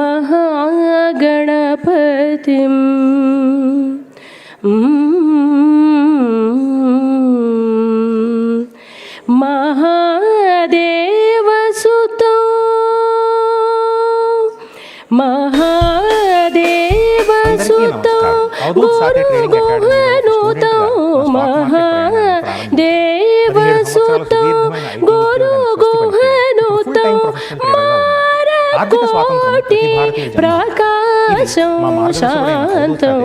महागणपतिं महादेवसुतो महादेवसुतो गुरुगुहनुतो महादेवसुतो गुरुगुहनुतो कोटि प्रकाशं शान्तं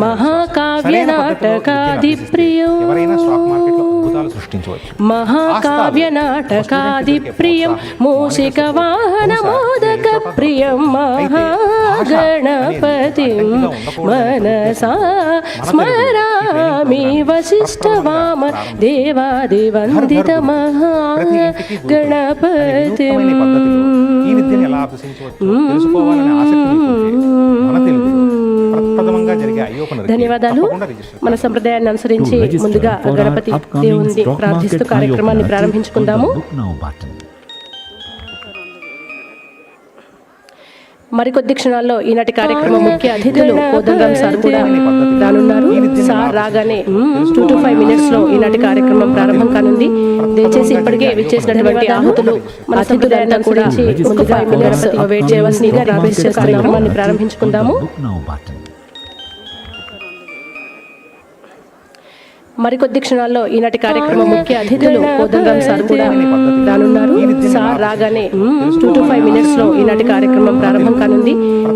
महाकाव्यनाटकादिप्रियं महाकाव्यनाटकादिप्रियं मूषिकवाहनमोदकप्रियं महागणपतिं मनसा स्मरामि वसिष्ठवाम देवादिवन्दित महागणपतिम् ధన్యవాదాలు. మన సంప్రదాయాన్ని అనుసరించి ముందుగా గణపతి దేవుని ప్రార్థిస్తూ కార్యక్రమాన్ని ప్రారంభించుకుందాము. మరికొద్ది క్షణాల్లో ఈనాటి కార్యక్రమం ముఖ్య అతిథులు కోదండరాం సార్ కూడా రానున్నారు. సార్ రాగానే 2 to 5 minutes లో ఈనాటి కార్యక్రమం ప్రారంభం కానుంది. దయచేసి ఇప్పటికే విచ్చేసినటువంటి ఆహుతులు మన అతిథులంతా కూడా ముందుగా వెయిట్ చేయవలసిందిగా రాబోయే కార్యక్రమాన్ని ప్రారంభించుకుందాము. మరికొద్ది క్షణాల్లో ఈనాటి కార్యక్రమం ముఖ్య అతిథులు కోదండరాం సార్ కూడా రానున్నారు. సార్ రాగానే 2 to 5 minutes లో ఈనాటి కార్యక్రమం ప్రారంభం కానుంది.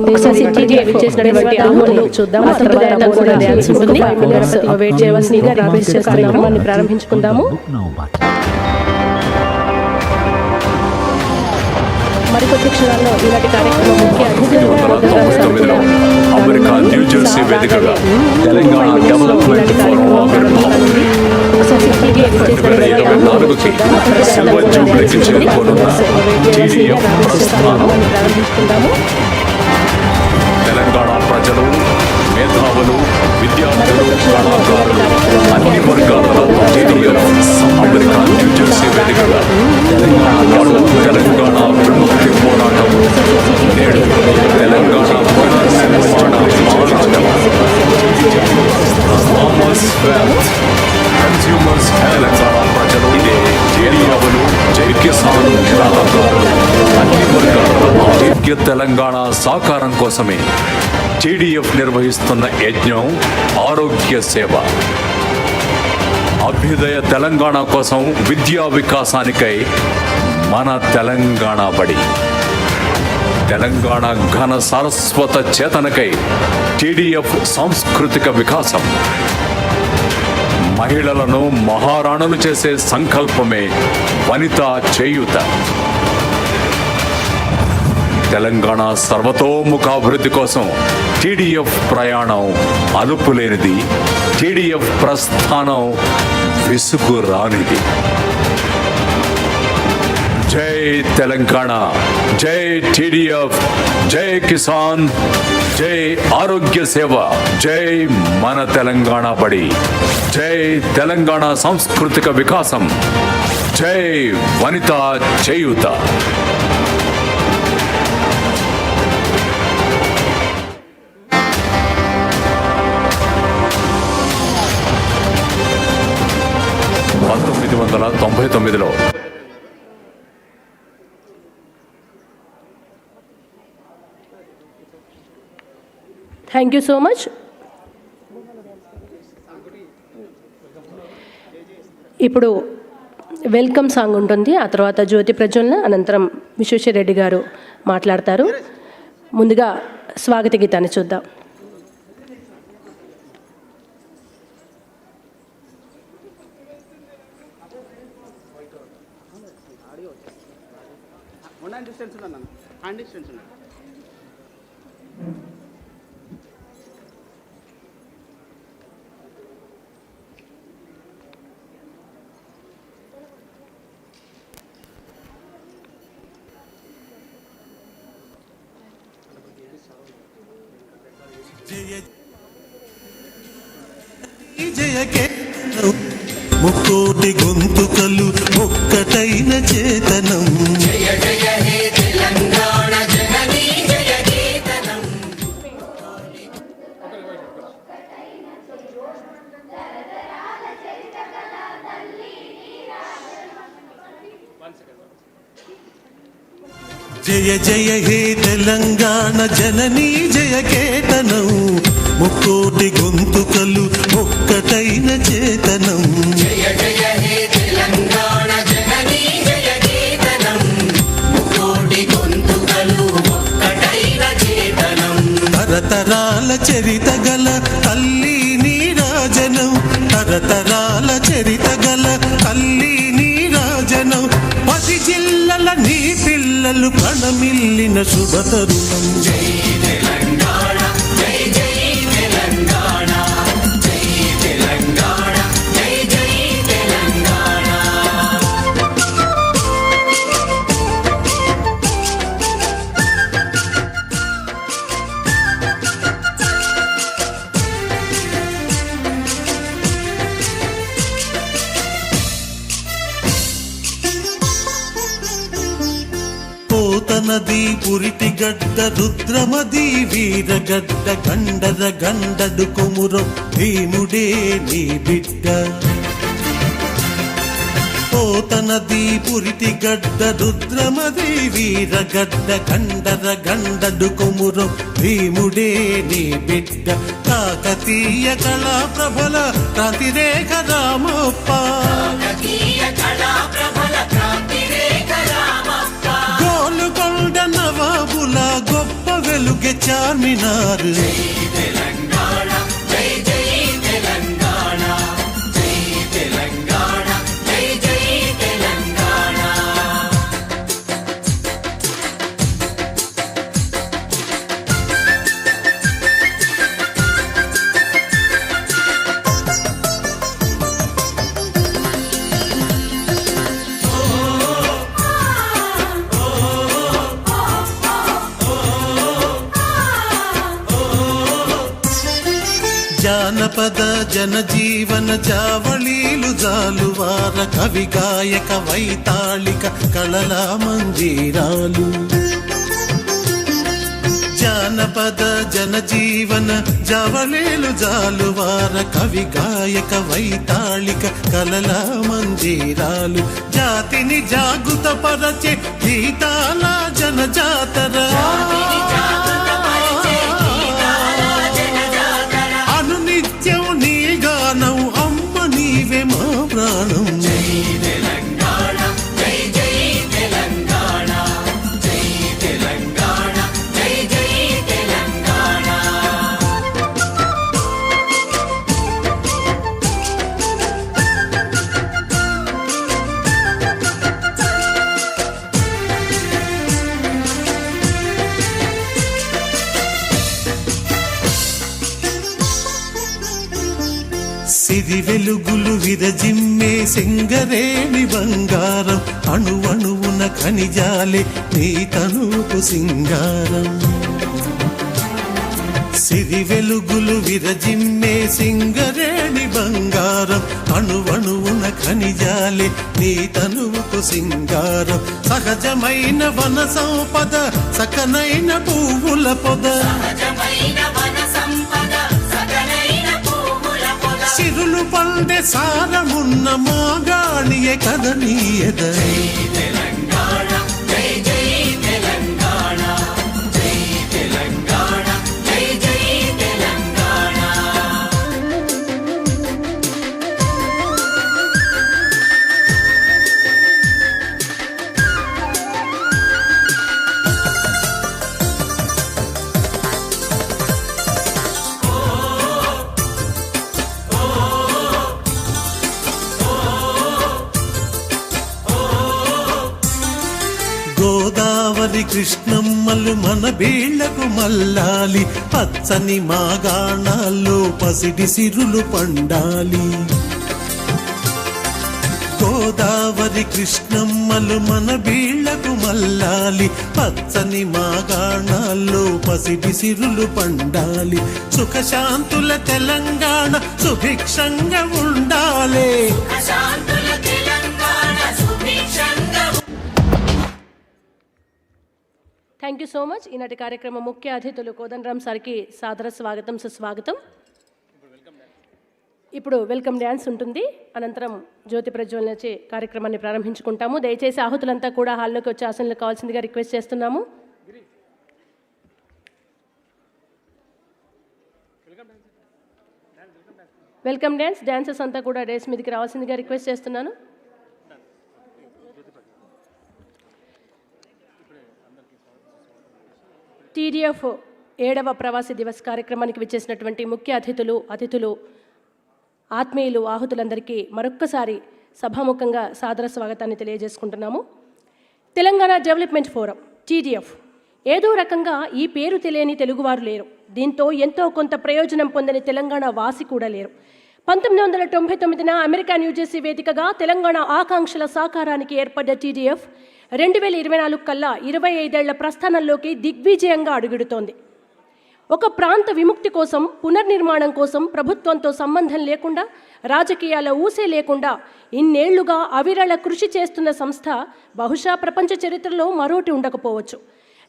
దయచేసి ఇప్పటికే విచ్చేసినటువంటి ఆహుతులు చూద్దాం. అతిథులంతా కూడా వెయిట్ చేయవలసిందిగా రాబోయే కార్యక్రమాన్ని ప్రారంభించుకుందాము. మరికొద్ది క్షణాల్లో ఈనాటి కార్యక్రమం ముఖ్య అతిథులు అమెరికా న్యూజెర్సీ వేదికగా తెలంగాణ డెవలప్మెంట్ ఫోరం ఆవిర్భావం 2024కి సిల్వర్ జూబ్లీకి చేరుకోనున్న టీడీఎఫ్ ప్రస్థానం. తెలంగాణ ప్రజలు, మేధావులు, విద్యార్థులు, కళాకారులు అన్ని వర్గాలలో టీడీఎఫ్ అమెరికా న్యూజెర్సీ వేదికగా తెలంగాణ విముక్తి పోరాటం నేడు తెలంగాణ కన్స్యూమర్స్ తెలంగాణ ప్రజలు ఇదే టీడీఎఫ్లు జై కిసాన్ కళాకారులు అన్ని వర్గాలలో ఐక్య తెలంగాణ సాకారం కోసమే టీడీఎఫ్ నిర్వహిస్తున్న యజ్ఞం ఆరోగ్య సేవ. అభ్యుదయ తెలంగాణ కోసం విద్యా వికాసానికై మన తెలంగాణ బడి, తెలంగాణ ఘన సారస్వత చేతనకై టీడీఎఫ్ సాంస్కృతిక వికాసం, మహిళలను మహారాణులు చేసే సంకల్పమే వనితా చేయూత. తెలంగాణ సర్వతోముఖాభివృద్ధి కోసం టీడీఎఫ్ ప్రయాణం అలుపులేనిది, టీడీఎఫ్ ప్రస్థానం విసుగు రానిది. జై తెలంగాణ, జై టీడీఎఫ్, జై కిసాన్, జై ఆరోగ్య సేవ, జై మన తెలంగాణ బడి, జై తెలంగాణ సాంస్కృతిక వికాసం, జై వనితా చేయూత. తొమ్మిదిలో థ్యాంక్ యూ సో మచ్. ఇప్పుడు వెల్కమ్ సాంగ్ ఉంటుంది. ఆ తర్వాత జ్యోతి ప్రజ్వలన, అనంతరం విశ్వేశ్వరరెడ్డి గారు మాట్లాడతారు. ముందుగా స్వాగత గీతాన్ని చూద్దాం. ముక్కోటి గొంతుకలు ఒక్కటైన చేతనం. జయ జయ హే తెలంగాణ జననీ జయ హే జయ జయ హే తెలంగాణ జననీ జయ కేతనం ముక్కోటి గొంతుకలు ఒక్కటైన చేతనం జయ జయ హే తెలంగాణ జననీ జయ కేతనం ముక్కోటి గొంతుకలు ఒక్కటైన చేతనం తరతరాల చరిత గల తల్లి నీరాజనం తరతరాల చరిత గల తల్లి నీరాజనం 10 జిల్లల నీ పిల్లలు ప్రణమిల్లిన శుభతరుణం జై తెలంగాణ జై జై తెలంగాణ జై తెలంగాణ జై జై తెలంగాణ పోతనది పురిటి గడ్డ రుద్రమది వీరగడ్డ గండర గండడు కొమురం భీముడే నీ బిడ్డ పోతనది పురిటి గడ్డ రుద్రమది వీరగడ్డ గండర గండడు కొమురం భీముడే నీ బిడ్డ కాకతీయ కళా ప్రభల క్రాంతిరేఖ రామప్ప కాకతీయ కళా ప్రబల క్రాంతిరేఖ రామప్ప గోలుకొండ నవాబుల గొప్ప వెలుగె చార్మినార్ తెలంగాణ జై జై తెలంగాణ జై తెలంగాణ జై జై తెలంగాణ జానపద జనజీవన జావళీలు జాలువార కవి గాయక వైతాళిక కళల మంజీరాలు జానపద జనజీవన జావళీలు జాలువార కవి గాయక వైతాళిక కళల మంజీరాలు జాతిని జాగృత పరచే గీతాల జనజాతర అనునిత్యం నీ గానం అమ్మ నీవే మా ప్రాణం తెలంగాణ జై జై తెలంగాణ జై తెలంగాణ జై జై తెలంగాణ సిరి వెలుగులు విరజిమ్మే సింగరేణి బంగారం అణువణువున ఖనిజాలే నీ తనుపు సింగారం సిరి వెలుగులు విరజిమ్మే సింగరేణి బంగారం అణువణువున ఖనిజాలే నీ తనుపు సింగారం సహజమైన వన సంపద సకనైన పువ్వుల పొద సహజమైన వన సంపద సకలైన పువ్వుల పొద సిరులు పండే సారమున్న మాగాణియే కద నీయద తెలంగాణ జై జై తెలంగాణ జై తెలంగాణ జై జై తెలంగాణ గోదావరి కృష్ణమ్మలు మన బీళ్లకు మల్లాలి పచ్చని మాగాణాల్లో పసిడి సిరులు పండాలి గోదావరి కృష్ణమ్మలు మన బీళ్లకు మల్లాలి పచ్చని మాగాణాల్లో పసిడి సిరులు పండాలి సుఖశాంతుల తెలంగాణ సుభిక్షంగా ఉండాలి అశాంతుల తెలంగాణ సుభిక్షంగా థ్యాంక్ యూ సో మచ్. ఈనాటి కార్యక్రమం ముఖ్య అతిథులు కోదండరామ్ సార్కి సాదర స్వాగతం సుస్వాగతం. ఇప్పుడు వెల్కమ్ డ్యాన్స్ ఉంటుంది. అనంతరం జ్యోతి ప్రజ్వలనచే కార్యక్రమాన్ని ప్రారంభించుకుంటాము. దయచేసి ఆహుతులంతా కూడా హాల్లోకి వచ్చి ఆసనలు కావాల్సిందిగా రిక్వెస్ట్ చేస్తున్నాము. వెల్కమ్ డాన్సర్స్ అంతా కూడా డేస్ మీదకి రావాల్సిందిగా రిక్వెస్ట్ చేస్తున్నాను. టీడీఎఫ్ 7వ ప్రవాసీ దివస్ కార్యక్రమానికి విచ్చేసినటువంటి ముఖ్య అతిథులు ఆత్మీయులు ఆహుతులందరికీ మరొక్కసారి సభాముఖంగా సాదర స్వాగతాన్ని తెలియజేసుకుంటున్నాము. తెలంగాణ డెవలప్మెంట్ ఫోరం టీడీఎఫ్ ఏదో రకంగా ఈ పేరు తెలియని తెలుగువారు లేరు. దీంతో ఎంతో కొంత ప్రయోజనం పొందని తెలంగాణ వాసి కూడా లేరు. 1999 అమెరికా న్యూజెర్సీ వేదికగా తెలంగాణ ఆకాంక్షల సాకారానికి ఏర్పడ్డ టీడీఎఫ్ 2024 కల్లా 25 ఏళ్ల ప్రస్థానంలోకి దిగ్విజయంగా అడుగుడుతోంది. ఒక ప్రాంత విముక్తి కోసం, పునర్నిర్మాణం కోసం ప్రభుత్వంతో సంబంధం లేకుండా, రాజకీయాల ఊసే లేకుండా ఇన్నేళ్లుగా అవిరళ కృషి చేస్తున్న సంస్థ బహుశా ప్రపంచ చరిత్రలో మరోటి ఉండకపోవచ్చు.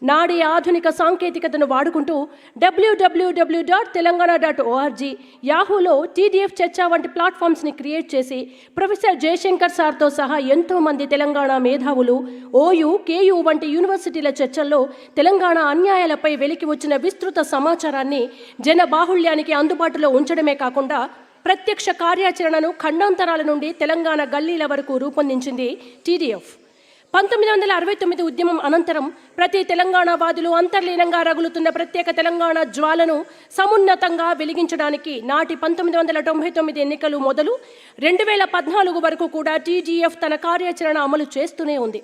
నాడి ఆధునిక సాంకేతికతను వాడుకుంటూ www.telangana.org, యాహూలో టీడీఎఫ్ చర్చా వంటి ప్లాట్ఫామ్స్ని క్రియేట్ చేసి ప్రొఫెసర్ జయశంకర్ సార్తో సహా ఎంతోమంది తెలంగాణ మేధావులు ఓయూ, కేయూ వంటి యూనివర్సిటీల చర్చల్లో తెలంగాణ అన్యాయాలపై వెలికి వచ్చిన విస్తృత సమాచారాన్ని జనబాహుళ్యానికి అందుబాటులో ఉంచడమే కాకుండా ప్రత్యక్ష కార్యాచరణను ఖండాంతరాల నుండి తెలంగాణ గల్లీల వరకు రూపొందించింది టీడీఎఫ్. 1969 ఉద్యమం అనంతరం ప్రతి తెలంగాణవాదులు అంతర్లీనంగా రగులుతున్న ప్రత్యేక తెలంగాణ జ్వాలను సమున్నతంగా వెలిగించడానికి నాటి 1999 ఎన్నికలు మొదలు 2014 వరకు కూడా టీడీఎఫ్ తన కార్యాచరణ అమలు చేస్తూనే ఉంది.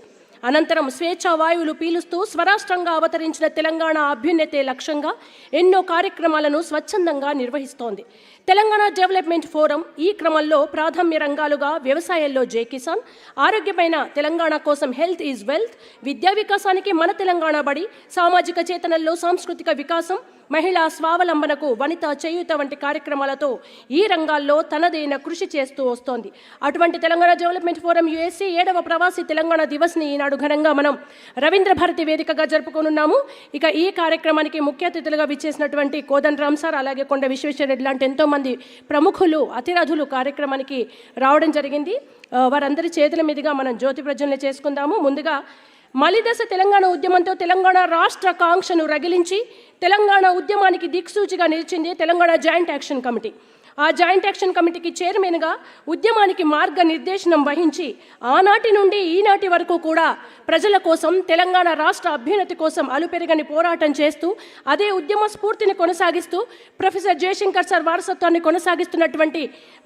అనంతరం స్వేచ్ఛా వాయువులు పీలుస్తూ స్వరాష్ట్రంగా అవతరించిన తెలంగాణ అభ్యున్నతే లక్ష్యంగా ఎన్నో కార్యక్రమాలను స్వచ్ఛందంగా నిర్వహిస్తోంది. తెలంగాణ డెవలప్మెంట్ ఫోరం ఈ క్రమంలో ప్రాధాన్య రంగాలుగా వ్యవసాయంలో జై కిసాన్, ఆరోగ్యమైన తెలంగాణ కోసం హెల్త్ ఈజ్ వెల్త్, విద్యా వికాసానికి మన తెలంగాణ బడి, సామాజిక చేతనల్లో సాంస్కృతిక వికాసం, మహిళా స్వావలంబనకు వనితా చేయూత వంటి కార్యక్రమాలతో ఈ రంగాల్లో తనదైన కృషి చేస్తూ వస్తోంది. అటువంటి తెలంగాణ డెవలప్మెంట్ ఫోరం యుఎస్ఏ 7వ ప్రవాసీ తెలంగాణ దివస్ని ఈనాడు ఘనంగా మనం రవీంద్ర భారతి వేదికగా జరుపుకోనున్నాము. ఇక ఈ కార్యక్రమానికి ముఖ్య అతిథులుగా విచ్చేసినటువంటి కోదండరామ్ సార్, అలాగే కొండ విశ్వేశ్వరరెడ్డి లాంటి ఎంతోమంది ప్రముఖులు, అతిరథులు కార్యక్రమానికి రావడం జరిగింది. వారందరి చేతుల మీదుగా మనం జ్యోతి ప్రజ్వలన చేసుకుందాము. ముందుగా మలిదశ తెలంగాణ ఉద్యమంతో తెలంగాణ రాష్ట్ర కాంక్షను రగిలించి తెలంగాణ ఉద్యమానికి దిక్సూచిగా నిలిచింది తెలంగాణ జాయింట్ యాక్షన్ కమిటీ. ఆ జాయింట్ యాక్షన్ కమిటీకి చైర్మన్గా ఉద్యమానికి మార్గనిర్దేశనం వహించి ఆనాటి నుండి ఈనాటి వరకు కూడా ప్రజల కోసం, తెలంగాణ రాష్ట్ర అభ్యున్నతి కోసం అలుపెరగని పోరాటం చేస్తూ అదే ఉద్యమ స్ఫూర్తిని కొనసాగిస్తూ ప్రొఫెసర్ జయశంకర్ సార్ వారసత్వాన్ని కొనసాగిస్తున్నటువంటి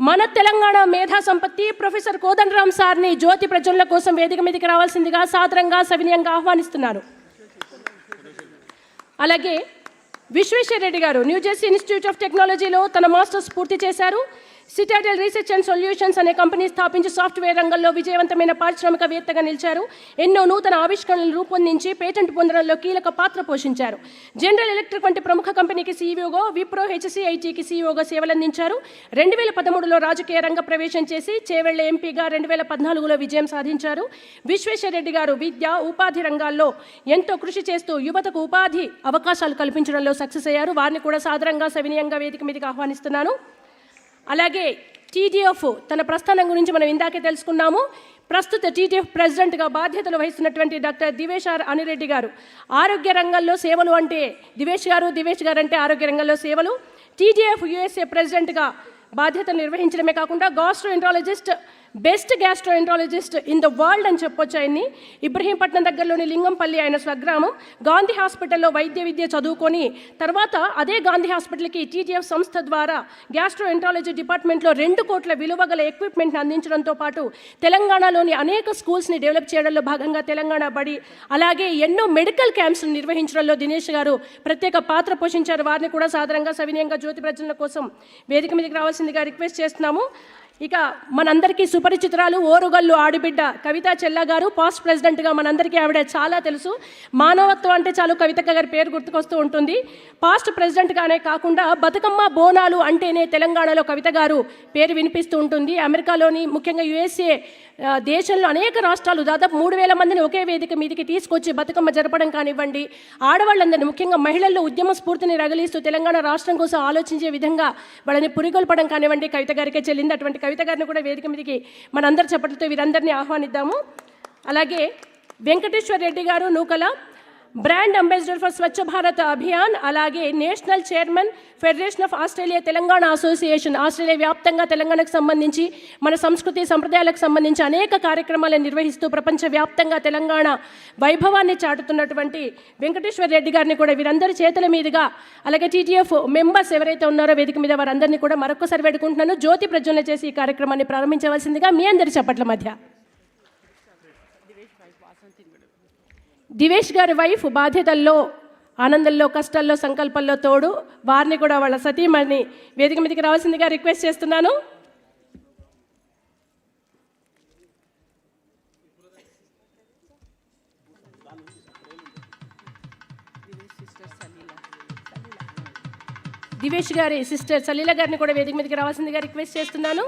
మన తెలంగాణ మేధా సంపత్తి ప్రొఫెసర్ కోదండరామ్ సార్ని జ్యోతి ప్రజ్వలన కోసం వేదిక మీదకి రావాల్సిందిగా సాదరంగా సవినయంగా ఆహ్వానిస్తున్నాను. అలాగే విశ్వేశ్వరరెడ్డి గారు న్యూజెర్సీ ఇన్స్టిట్యూట్ ఆఫ్ టెక్నాలజీలో తన మాస్టర్స్ పూర్తి చేశారు. సిటాడెల్ రీసెర్చ్ అండ్ సొల్యూషన్స్ అనే కంపెనీ స్థాపించి సాఫ్ట్వేర్ రంగంలో విజయవంతమైన పారిశ్రామికవేత్తగా నిలిచారు. ఎన్నో నూతన ఆవిష్కరణలు రూపొందించి పేటెంట్ పొందడంలో కీలక పాత్ర పోషించారు. జనరల్ ఎలక్ట్రిక్ వంటి ప్రముఖ కంపెనీకి సీఈఓగా, విప్రో హెచ్సిఐటీకి సీఈఓగా సేవలందించారు. 2013లో రాజకీయ రంగ ప్రవేశం చేసి చేవెళ్ల ఎంపీగా 2014లో విజయం సాధించారు. విశ్వేశ్వరరెడ్డి గారు విద్య, ఉపాధి రంగాల్లో ఎంతో కృషి చేస్తూ యువతకు ఉపాధి అవకాశాలు కల్పించడంలో సక్సెస్ అయ్యారు. వారిని కూడా సాదరంగా సవినయంగా వేదిక మీదకి ఆహ్వానిస్తున్నాను. అలాగే టీడీఎఫ్ తన ప్రస్థానం గురించి మనం ఇందాకే తెలుసుకున్నాము. ప్రస్తుత టీడీఎఫ్ ప్రెసిడెంట్గా బాధ్యతలు వహిస్తున్నటువంటి డాక్టర్ దివేష్ ఆర్ అనిరెడ్డి గారు ఆరోగ్య రంగంలో సేవలు అంటే దివేష్ గారు అంటే ఆరోగ్య రంగంలో సేవలు. టీడీఎఫ్ యుఎస్ఏ ప్రెసిడెంట్గా బాధ్యతలు నిర్వహించడమే కాకుండా gastroenterologist, best gastroenterologist in the world అని చెప్పొచ్చు ఆయన్ని. ఇబ్రహీంపట్నం దగ్గరలోని లింగంపల్లి ఆయన స్వగ్రామం. గాంధీ హాస్పిటల్లో వైద్య విద్య చదువుకొని తర్వాత అదే గాంధీ హాస్పిటల్కి టీటీఎఫ్ సంస్థ ద్వారా గ్యాస్ట్రోఎంట్రాలజీ డిపార్ట్మెంట్లో 2 కోట్ల విలువ గల ఎక్విప్మెంట్ని అందించడంతో పాటు తెలంగాణలోని అనేక స్కూల్స్ని డెవలప్ చేయడంలో భాగంగా తెలంగాణ బడి, అలాగే ఎన్నో మెడికల్ క్యాంప్స్ను నిర్వహించడంలో దినేష్ గారు ప్రత్యేక పాత్ర పోషించారు. వారిని కూడా సాధారణంగా సవినయంగా జ్యోతి ప్రజ్వలన కోసం వేదిక మీదకి రావాల్సిందిగా రిక్వెస్ట్ చేస్తున్నాము. ఇక మనందరికీ సుపరిచితురాలు ఓరుగల్లు ఆడిబిడ్డ కవితా చెల్లా గారు పాస్ట్ ప్రెసిడెంట్గా మనందరికీ ఆవిడ చాలా తెలుసు. మానవత్వం అంటే చాలు కవితక్క గారి పేరు గుర్తుకొస్తూ ఉంటుంది. పాస్ట్ ప్రెసిడెంట్గానే కాకుండా బతుకమ్మ బోనాలు అంటేనే తెలంగాణలో కవిత గారు పేరు వినిపిస్తూ ఉంటుంది. అమెరికాలోని ముఖ్యంగా USA దేశంలో అనేక రాష్ట్రాలు దాదాపు 3,000 మందిని ఒకే వేదిక మీదకి తీసుకొచ్చి బతుకమ్మ జరపడం కానివ్వండి, ఆడవాళ్ళందరినీ ముఖ్యంగా మహిళల్లో ఉద్యమ స్ఫూర్తిని రగిలిస్తూ తెలంగాణ రాష్ట్రం కోసం ఆలోచించే విధంగా వాళ్ళని పురిగొల్పడం కానివ్వండి కవిత గారికే చెల్లింది. అటువంటి కవిత గారిని కూడా వేదిక మీదకి మనందరి చెప్పడంతో వీరందరినీ ఆహ్వానిద్దాము. అలాగే వెంకటేశ్వర్ రెడ్డి గారు నూకల brand ambassador for Swachh Bharat Abhiyan, అలాగే national chairman federation of Australia Telangana association, Australia వ్యాప్తంగా తెలంగాణకు సంబంధించి మన సంస్కృతి సంప్రదాయాలకు సంబంధించి అనేక కార్యక్రమాలను నిర్వహిస్తూ ప్రపంచవ్యాప్తంగా తెలంగాణ వైభవాన్ని చాటుతున్నటువంటి వెంకటేశ్వర్ రెడ్డి గారిని కూడా వీరందరి చేతుల మీదుగా, అలాగే TTF మెంబర్స్ ఎవరైతే ఉన్నారో వేదిక మీద వారందరినీ కూడా మరొకసారి వేడుకుంటున్నాను. జ్యోతి ప్రజ్వలన చేసి ఈ కార్యక్రమాన్ని ప్రారంభించవలసిందిగా మీ అందరి చప్పట్ల మధ్య. దివేష్ గారి వైఫ్ బాధ్యతల్లో, ఆనందంలో, కష్టాల్లో, సంకల్పంలో తోడు, వారిని కూడా వాళ్ళ సతీమణి వేదిక మీదకి రావాల్సిందిగా రిక్వెస్ట్ చేస్తున్నాను. దివేష్ గారి సిస్టర్ సలీల గారిని కూడా వేదిక మీదకి రావాల్సిందిగా రిక్వెస్ట్ చేస్తున్నాను.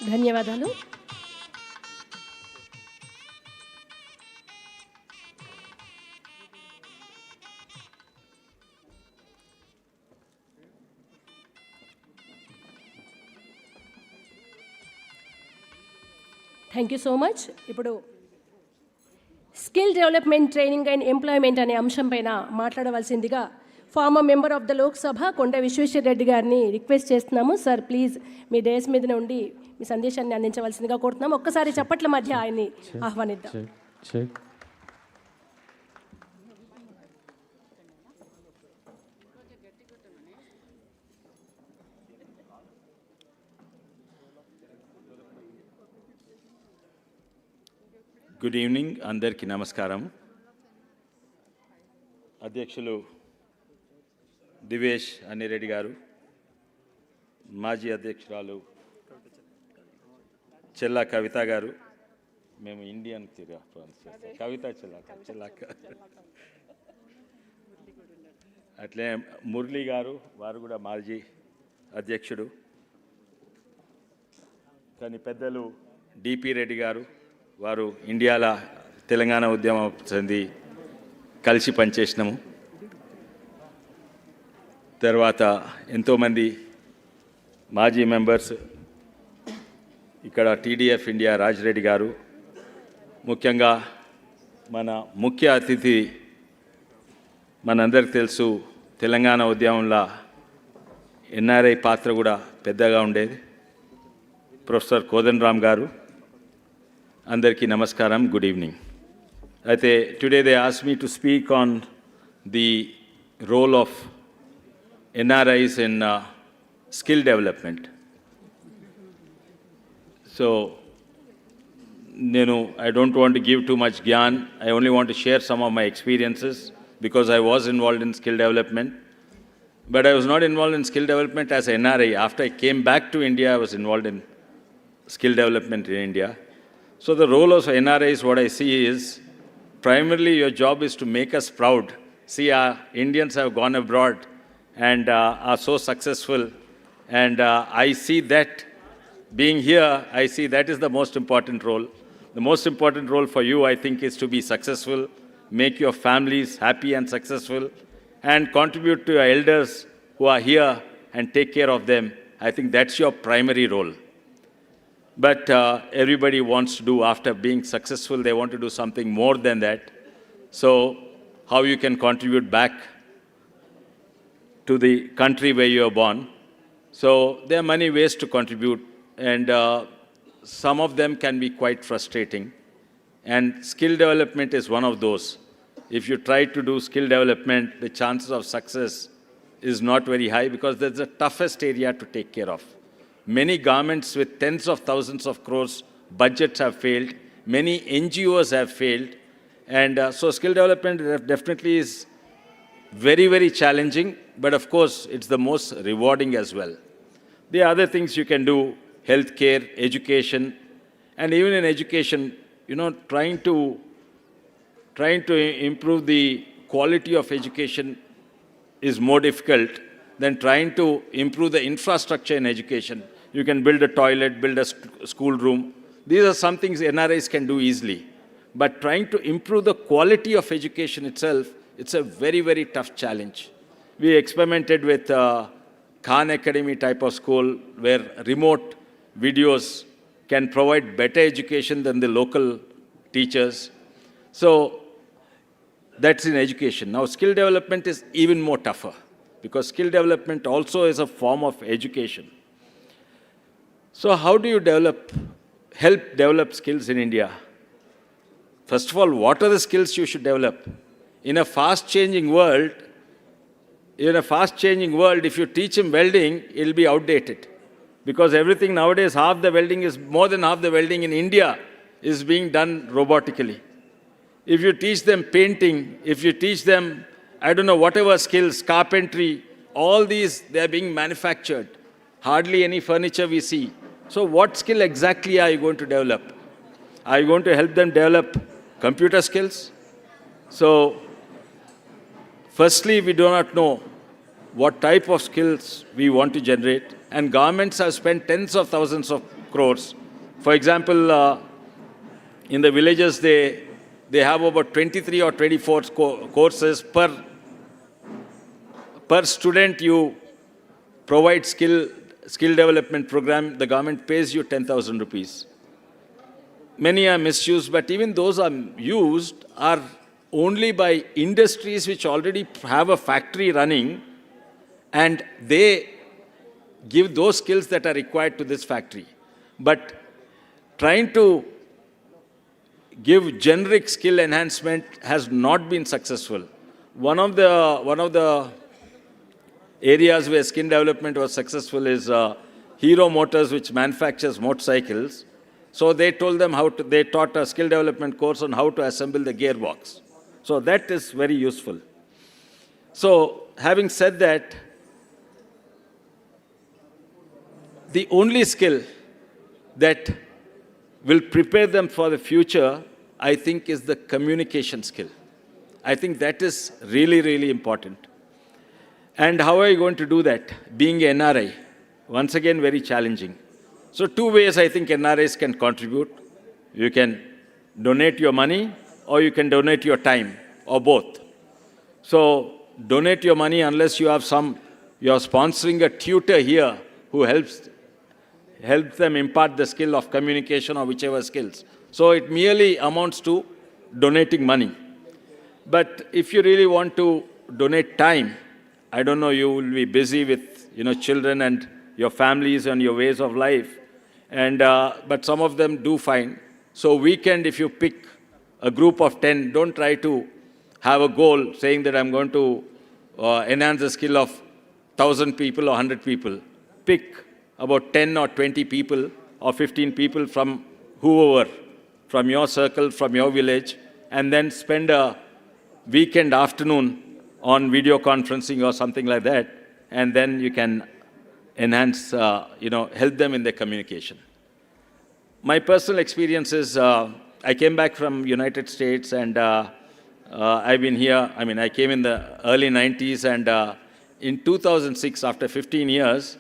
ధన్యవాదాలు. Thank you so much. ఇప్పుడు skill development, training and employment అనే అంశం పైన మాట్లాడవలసిందిగా former member of the Lok Sabha Konda Vishweshwar Reddy గారిని రిక్వెస్ట్ చేస్తున్నాము. సార్ ప్లీజ్ మీ డేస్ మీదనే ఉండి మీ సందేశాన్ని అందించవలసిందిగా కోరుతున్నాము. ఒక్కసారి చప్పట్ల మధ్య ఆయన్ని ఆహ్వానిద్దాం. గుడ్ ఈవినింగ్, అందరికీ నమస్కారం. అధ్యక్షులు దివేష్ అనిరెడ్డి గారు, మాజీ అధ్యక్షురాలు చెల్లా కవిత గారు, మేము ఇండియన్ తిరిగా కవిత చెల్లాక అట్లే మురళి గారు, వారు కూడా మాజీ అధ్యక్షుడు. కానీ పెద్దలు డిపి రెడ్డి గారు, వారు ఇండియాలో తెలంగాణ ఉద్యమం చెంది కలిసి పనిచేసినాము. తర్వాత ఎంతోమంది మాజీ మెంబర్స్, ఇక్కడ టీడీఎఫ్ ఇండియా రాజిరెడ్డి గారు, ముఖ్యంగా మన ముఖ్య అతిథి మనందరికి తెలుసు, తెలంగాణ ఉద్యమంలో ఎన్ఆర్ఐ పాత్ర కూడా పెద్దగా ఉండేది, ప్రొఫెసర్ కోదండరామ్ గారు. అందరికీ నమస్కారం, గుడ్ ఈవినింగ్. అయితే today they ask me to speak on the role of NRIs in skill development. So, I don't want to give too much gyan. I only want to share some of my experiences because I was involved in skill development. But I was not involved in skill development as an NRI. After I came back to India, I was involved in skill development in India. So the role of NRIs, what I see is, primarily your job is to make us proud. See, our Indians have gone abroad and are so successful, and I see that being here, I see that is the most important role. The most important role for you, I think, is to be successful, make your families happy and successful, and contribute to your elders who are here and take care of them. I think that's your primary role. But everybody wants to do, after being successful, they want to do something more than that. So how you can contribute back to the country where you are born. So there are many ways to contribute, and some of them can be quite frustrating. And skill development is one of those. If you try to do skill development, the chances of success is not very high because that's the toughest area to take care of. Many governments with tens of thousands of crores budgets have failed. Many NGOs have failed. And so skill development definitely is very, very challenging, but of course, it's the most rewarding as well. The other things you can do, healthcare, education, and even in education, trying to improve the quality of education is more difficult than trying to improve the infrastructure in education. You can build a toilet, build a school room. These are some things NRIs can do easily. But trying to improve the quality of education itself, it's a very, very tough challenge. We experimented with Khan Academy type of school where remote videos can provide better education than the local teachers. So that's in education. Now skill development is even more tougher because skill development also is a form of education. So how do you help develop skills in India? First of all, what are the skills you should develop? In a fast-changing world, if you teach him welding, it'll be outdated. Because everything nowadays, more than half the welding in India is being done robotically. If you teach them painting, if you teach them, whatever skills, carpentry, all these, they're being manufactured. Hardly any furniture we see. So what skill exactly are you going to develop? Are you going to help them develop computer skills? So firstly, we do not know what type of skills we want to generate, and governments have spent tens of thousands of crores. For example, in the villages, they have about 23 or 24 courses per student. You provide skill development program, the government pays you 10,000 rupees. Many are misused, but even those are used are only by industries which already have a factory running, and they give those skills that are required to this factory. But trying to give generic skill enhancement has not been successful. One of the areas where skill development was successful is Hero Motors, which manufactures motorcycles. So they told them they taught a skill development course on how to assemble the gearbox. So that is very useful. So having said that, the only skill that will prepare them for the future, I think, is the communication skill. I think that is really, really important. And how are you going to do that? Being an NRI, once again, very challenging. So 2 ways I think NRIs can contribute. You can donate your money or you can donate your time, or both. So donate your money unless you have you're sponsoring a tutor here who helps them impart the skill of communication or whichever skills. So it merely amounts to donating money. But if you really want to donate time, I don't know, you will be busy with children and your families and your ways of life, and but some of them do fine. So weekend, if you pick a group of 10, don't try to have a goal saying that I'm going to enhance the skill of 1,000 people or 100 people. Pick about 10 or 20 people or 15 people from whoever, from your circle, from your village, and then spend a weekend afternoon on video conferencing or something like that, and then you can enhance, help them in their communication. My personal experience is, I came back from United States and I've been here, I came in the early 90s, and in 2006, after 15 years,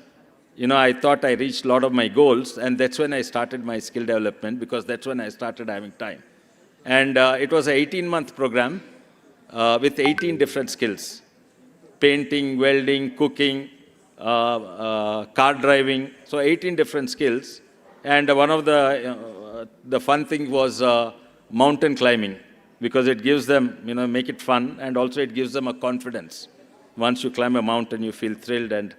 I thought I reached a lot of my goals, and that's when I started my skill development, because that's when I started having time. And it was an 18-month program with 18 different skills: painting, welding, cooking, car driving. So 18 different skills. And one of the fun thing was mountain climbing, because it gives them, make it fun, and also it gives them a confidence. Once you climb a mountain, you feel thrilled. And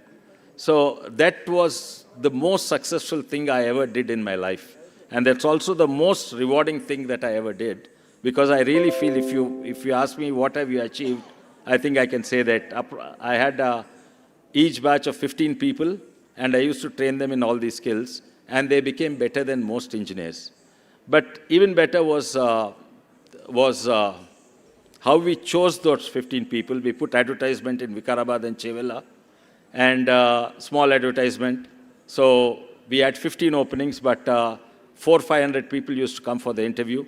so that was the most successful thing I ever did in my life. And that's also the most rewarding thing that I ever did, because I really feel, if you ask me what have you achieved, I think I can say that I had each batch of 15 people, and I used to train them in all these skills, and they became better than most engineers. But even better was how we chose those 15 people. We put advertisement in Vikarabad and Chevella, and small advertisement. So we had 15 openings, but 400-500 people used to come for the interview.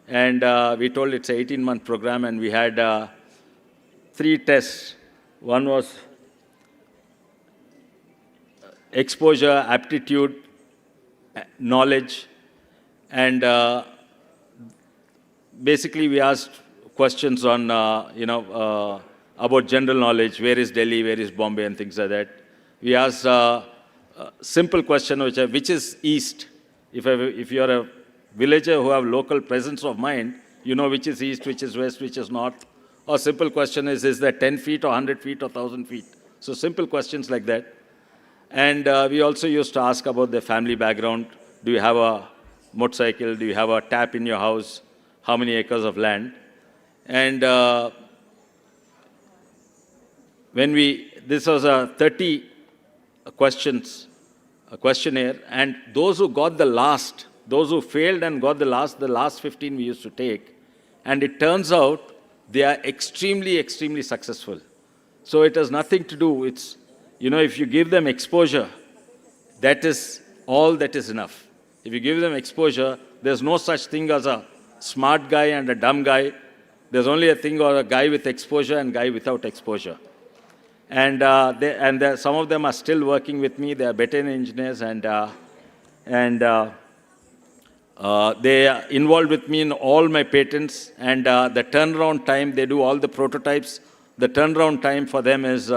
And we told it's an 18-month program, and we had 3 tests. One was exposure, aptitude, knowledge, and basically we asked questions on, about general knowledge: where is Delhi, where is Bombay, and things like that. We asked a simple question, which is east. If you're a villager who have local presence of mind, you know which is east, which is west, which is north. Or simple question is there 10 feet or 100 feet or 1,000 feet? So simple questions like that. And we also used to ask about their family background. Do you have a motorcycle? Do you have a tap in your house? How many acres of land? And this was a 30 questions, a questionnaire, and those who got the last, those who failed and got the last 15 we used to take, and it turns out they are extremely, extremely successful. So it has nothing to do, it's, if you give them exposure, that is all that is enough. If you give them exposure, there's no such thing as a smart guy and a dumb guy. There's only a thing or a guy with exposure and guy without exposure. And some of them are still working with me. They are better engineers, and they are involved with me in all my patents. And the turnaround time, they do all the prototypes. The turnaround time for them is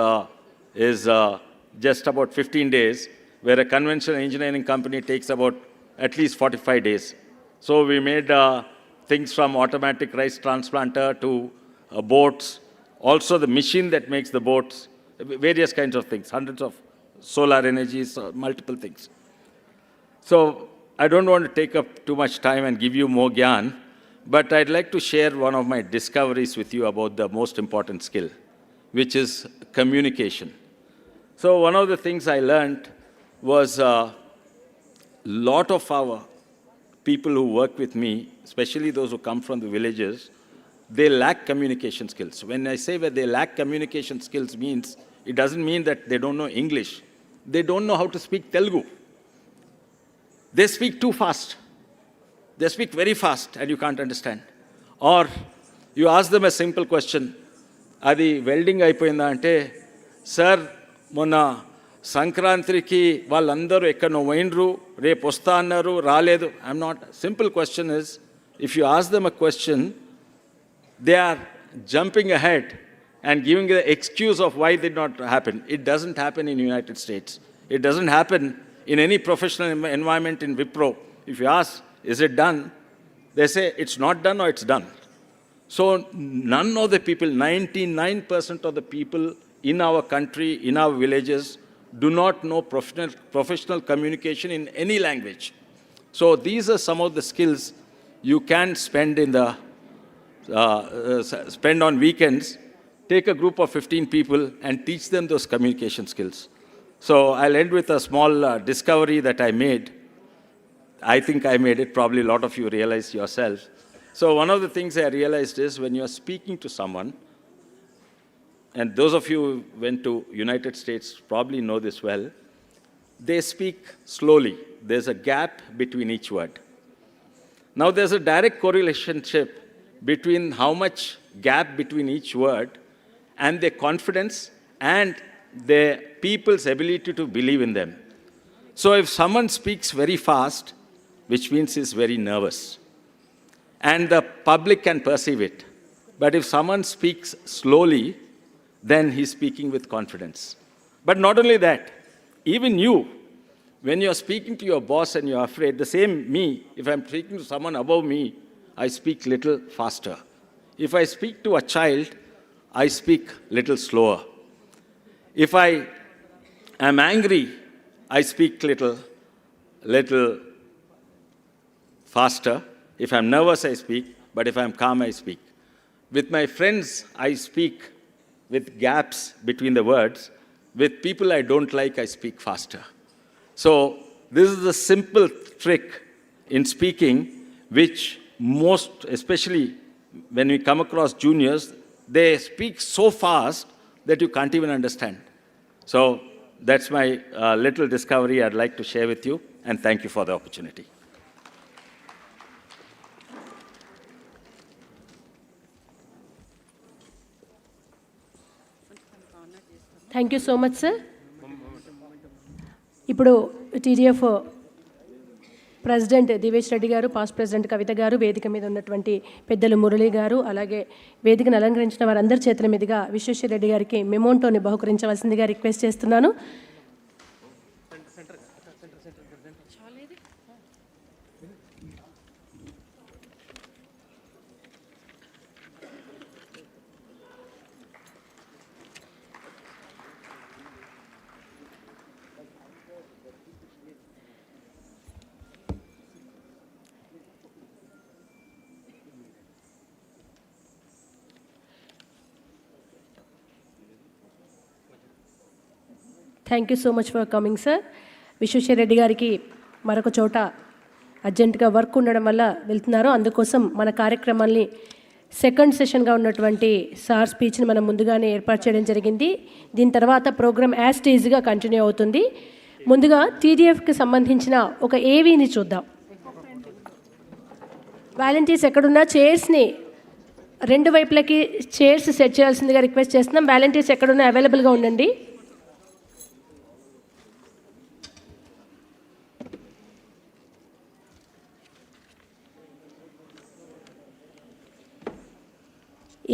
just about 15 days, where a conventional engineering company takes about at least 45 days. So we made things from automatic rice transplanter to boats, also the machine that makes the boats, various kinds of things, hundreds of solar energies, multiple things. So I don't want to take up too much time and give you more gyan, but I'd like to share one of my discoveries with you about the most important skill, which is communication. So one of the things I learned was a lot of our people who work with me, especially those who come from the villages, they lack communication skills. When I say that they lack communication skills, it doesn't mean that they don't know English. They don't know how to speak Telugu. They speak too fast. they speak very fast and you can't understand. Or you ask them a simple question, అది welding అయిపోయిందా అంటే, sir మొన్న సంక్రాంతికి వాళ్ళందరూ ఎక్కడో పోయినరు, రేపు వస్తా అన్నారు, రాలేదు. I'm not. Simple question is, if you ask them a question, they are jumping ahead and giving the excuse of why it did not happen. It doesn't happen in United States. It doesn't happen in any professional environment in Wipro. If you ask, is it done? They say it's not done or it's done. So none of the people, 99% of the people in our country, in our villages, do not know professional communication in any language. So these are some of the skills you can spend in the spend on weekends. Take a group of 15 people and teach them those communication skills. So I'll end with a small discovery that I made. I think I made it, probably a lot of you realized yourself. So one of the things I realized is when you're speaking to someone, and those of you who went to United States probably know this well, they speak slowly. There's a gap between each word. Now there's a direct correlationship between how much gap between each word and their confidence and their people's ability to believe in them. So if someone speaks very fast, which means he's very nervous, and the public can perceive it. But if someone speaks slowly, then he's speaking with confidence. But not only that, even you, when you're speaking to your boss and you're afraid, the same me, if I'm speaking to someone above me, I speak little faster. If I speak to a child, I speak little slower. If I am angry, I speak little faster. If I'm nervous, I speak. But if I'm calm, I speak. With my friends, I speak with gaps between the words. With people I don't like, I speak faster. So this is a simple trick in speaking, which most, especially when we come across juniors, they speak so fast that you can't even understand. So that's my little discovery I'd like to share with you, and thank you for the opportunity. Thank you so much sir. ఇప్పుడు TDF president Divesh Reddy గారు, past president కవిత గారు, వేదిక మీద ఉన్నటువంటి పెద్దలు మురళి గారు, అలాగే వేదికను అలంకరించిన వారందరి చేతుల మీదుగా విశ్వేశ్వర రెడ్డి గారికి మెమోంటోని బహుకరించవలసిందిగా రిక్వెస్ట్ చేస్తున్నాను. Thank you so much for coming sir. Visweswara Reddy గారికి మరొక చోట అర్జెంటుగా వర్క్ ఉండడం వల్ల వెళ్తున్నారు. అందుకోసం మన కార్యక్రమాల్ని సెకండ్ సెషన్గా ఉన్నటువంటి సార్ స్పీచ్ని మనం ముందుగానే ఏర్పాటు చేయడం జరిగింది. దీని తర్వాత ప్రోగ్రామ్ యాజ్ స్టేజ్గా కంటిన్యూ అవుతుంది. ముందుగా టీడీఎఫ్కి సంబంధించిన ఒక ఏవీని చూద్దాం. వాలంటీర్స్ ఎక్కడున్నా చైర్స్ని రెండు వైపులకి చైర్స్ సెట్ చేయాల్సిందిగా రిక్వెస్ట్ చేస్తున్నాం. వాలంటీర్స్ ఎక్కడున్నా అవైలబుల్గా ఉండండి.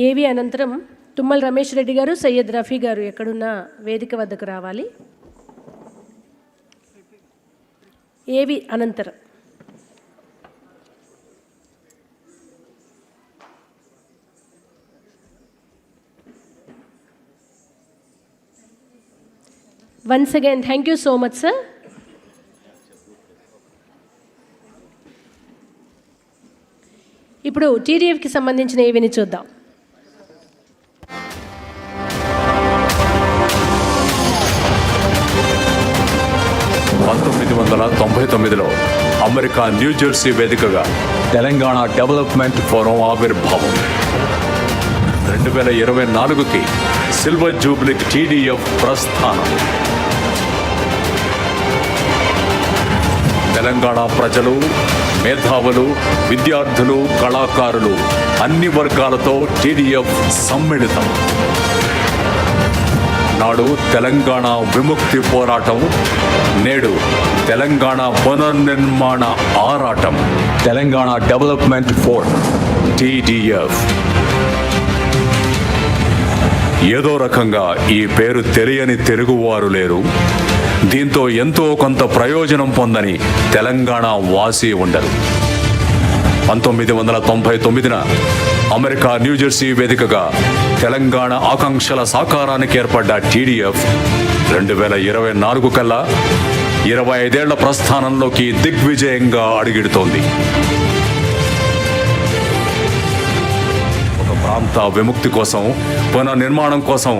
ఏవి అనంతరం తుమ్మల రమేష్ రెడ్డి గారు, సయ్యద్ రఫీ గారు ఎక్కడున్న వేదిక వద్దకు రావాలి. ఏవి అనంతరం once again thank you so much sir. ఇప్పుడు టీడీఎఫ్కి సంబంధించిన ఏవిని చూద్దాం. 1999లో అమెరికా న్యూజెర్సీ వేదికగా తెలంగాణ డెవలప్మెంట్ ఫోరం ఆవిర్భావం. 2024కి సిల్వర్ జూబ్లీకి టీడీఎఫ్ ప్రస్థానం. తెలంగాణ ప్రజలు, మేధావులు, విద్యార్థులు, కళాకారులు అన్ని వర్గాలతో టీడీఎఫ్ సమ్మిళితం. నాడు తెలంగాణ విముక్తి పోరాటం, నేడు తెలంగాణ పునర్నిర్మాణ ఆరాటం. Telangana development forum TDF. ఏదో రకంగా ఈ పేరు తెలియని తెలుగువారు లేరు. దీంతో ఎంతో కొంత ప్రయోజనం పొందని తెలంగాణ వాసి ఉండరు. 1999న అమెరికా న్యూజెర్సీ వేదికగా తెలంగాణ ఆకాంక్షల సాకారానికి ఏర్పడ్డ టీడీఎఫ్ 2024 కల్లా 25 ఏళ్ల ప్రస్థానంలోకి దిగ్విజయంగా అడుగిడుతోంది. ఒక ప్రాంత విముక్తి కోసం, పునర్నిర్మాణం కోసం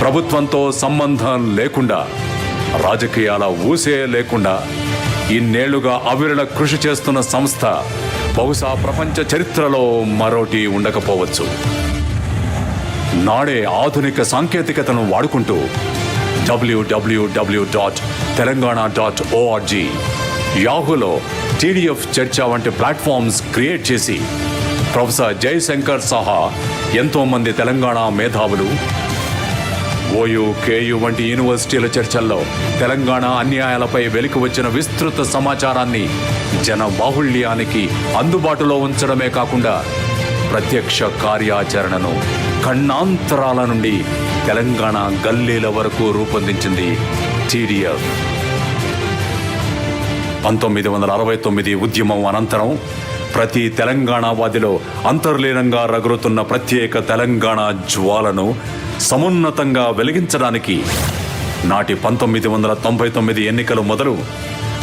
ప్రభుత్వంతో సంబంధం లేకుండా, రాజకీయాల ఊసే లేకుండా ఇన్నేళ్లుగా అవిరళ కృషి చేస్తున్న సంస్థ బహుశా ప్రపంచ చరిత్రలో మరోటి ఉండకపోవచ్చు. నాడే ఆధునిక సాంకేతికతను వాడుకుంటూ www.telangana.org, యాహూలో టీడీఎఫ్ చర్చ వంటి ప్లాట్ఫామ్స్ క్రియేట్ చేసి ప్రొఫెసర్ జయశంకర్ సహా ఎంతోమంది తెలంగాణ మేధావులు, ఓయూ, కేయూ వంటి యూనివర్సిటీల చర్చల్లో తెలంగాణ అన్యాయాలపై వెలికి వచ్చిన విస్తృత సమాచారాన్ని జన బాహుళ్యానికి అందుబాటులో ఉంచడమే కాకుండా ప్రత్యక్ష కార్యాచరణను ఖండాంతరాల నుండి తెలంగాణ గల్లీల వరకు రూపొందించింది టీడీఎఫ్. 1969 ఉద్యమం అనంతరం ప్రతి తెలంగాణవాదిలో అంతర్లీనంగా రగులుతున్న ప్రత్యేక తెలంగాణ జ్వాలను సమున్నతంగా వెలిగించడానికి నాటి 1999 ఎన్నికలు మొదలు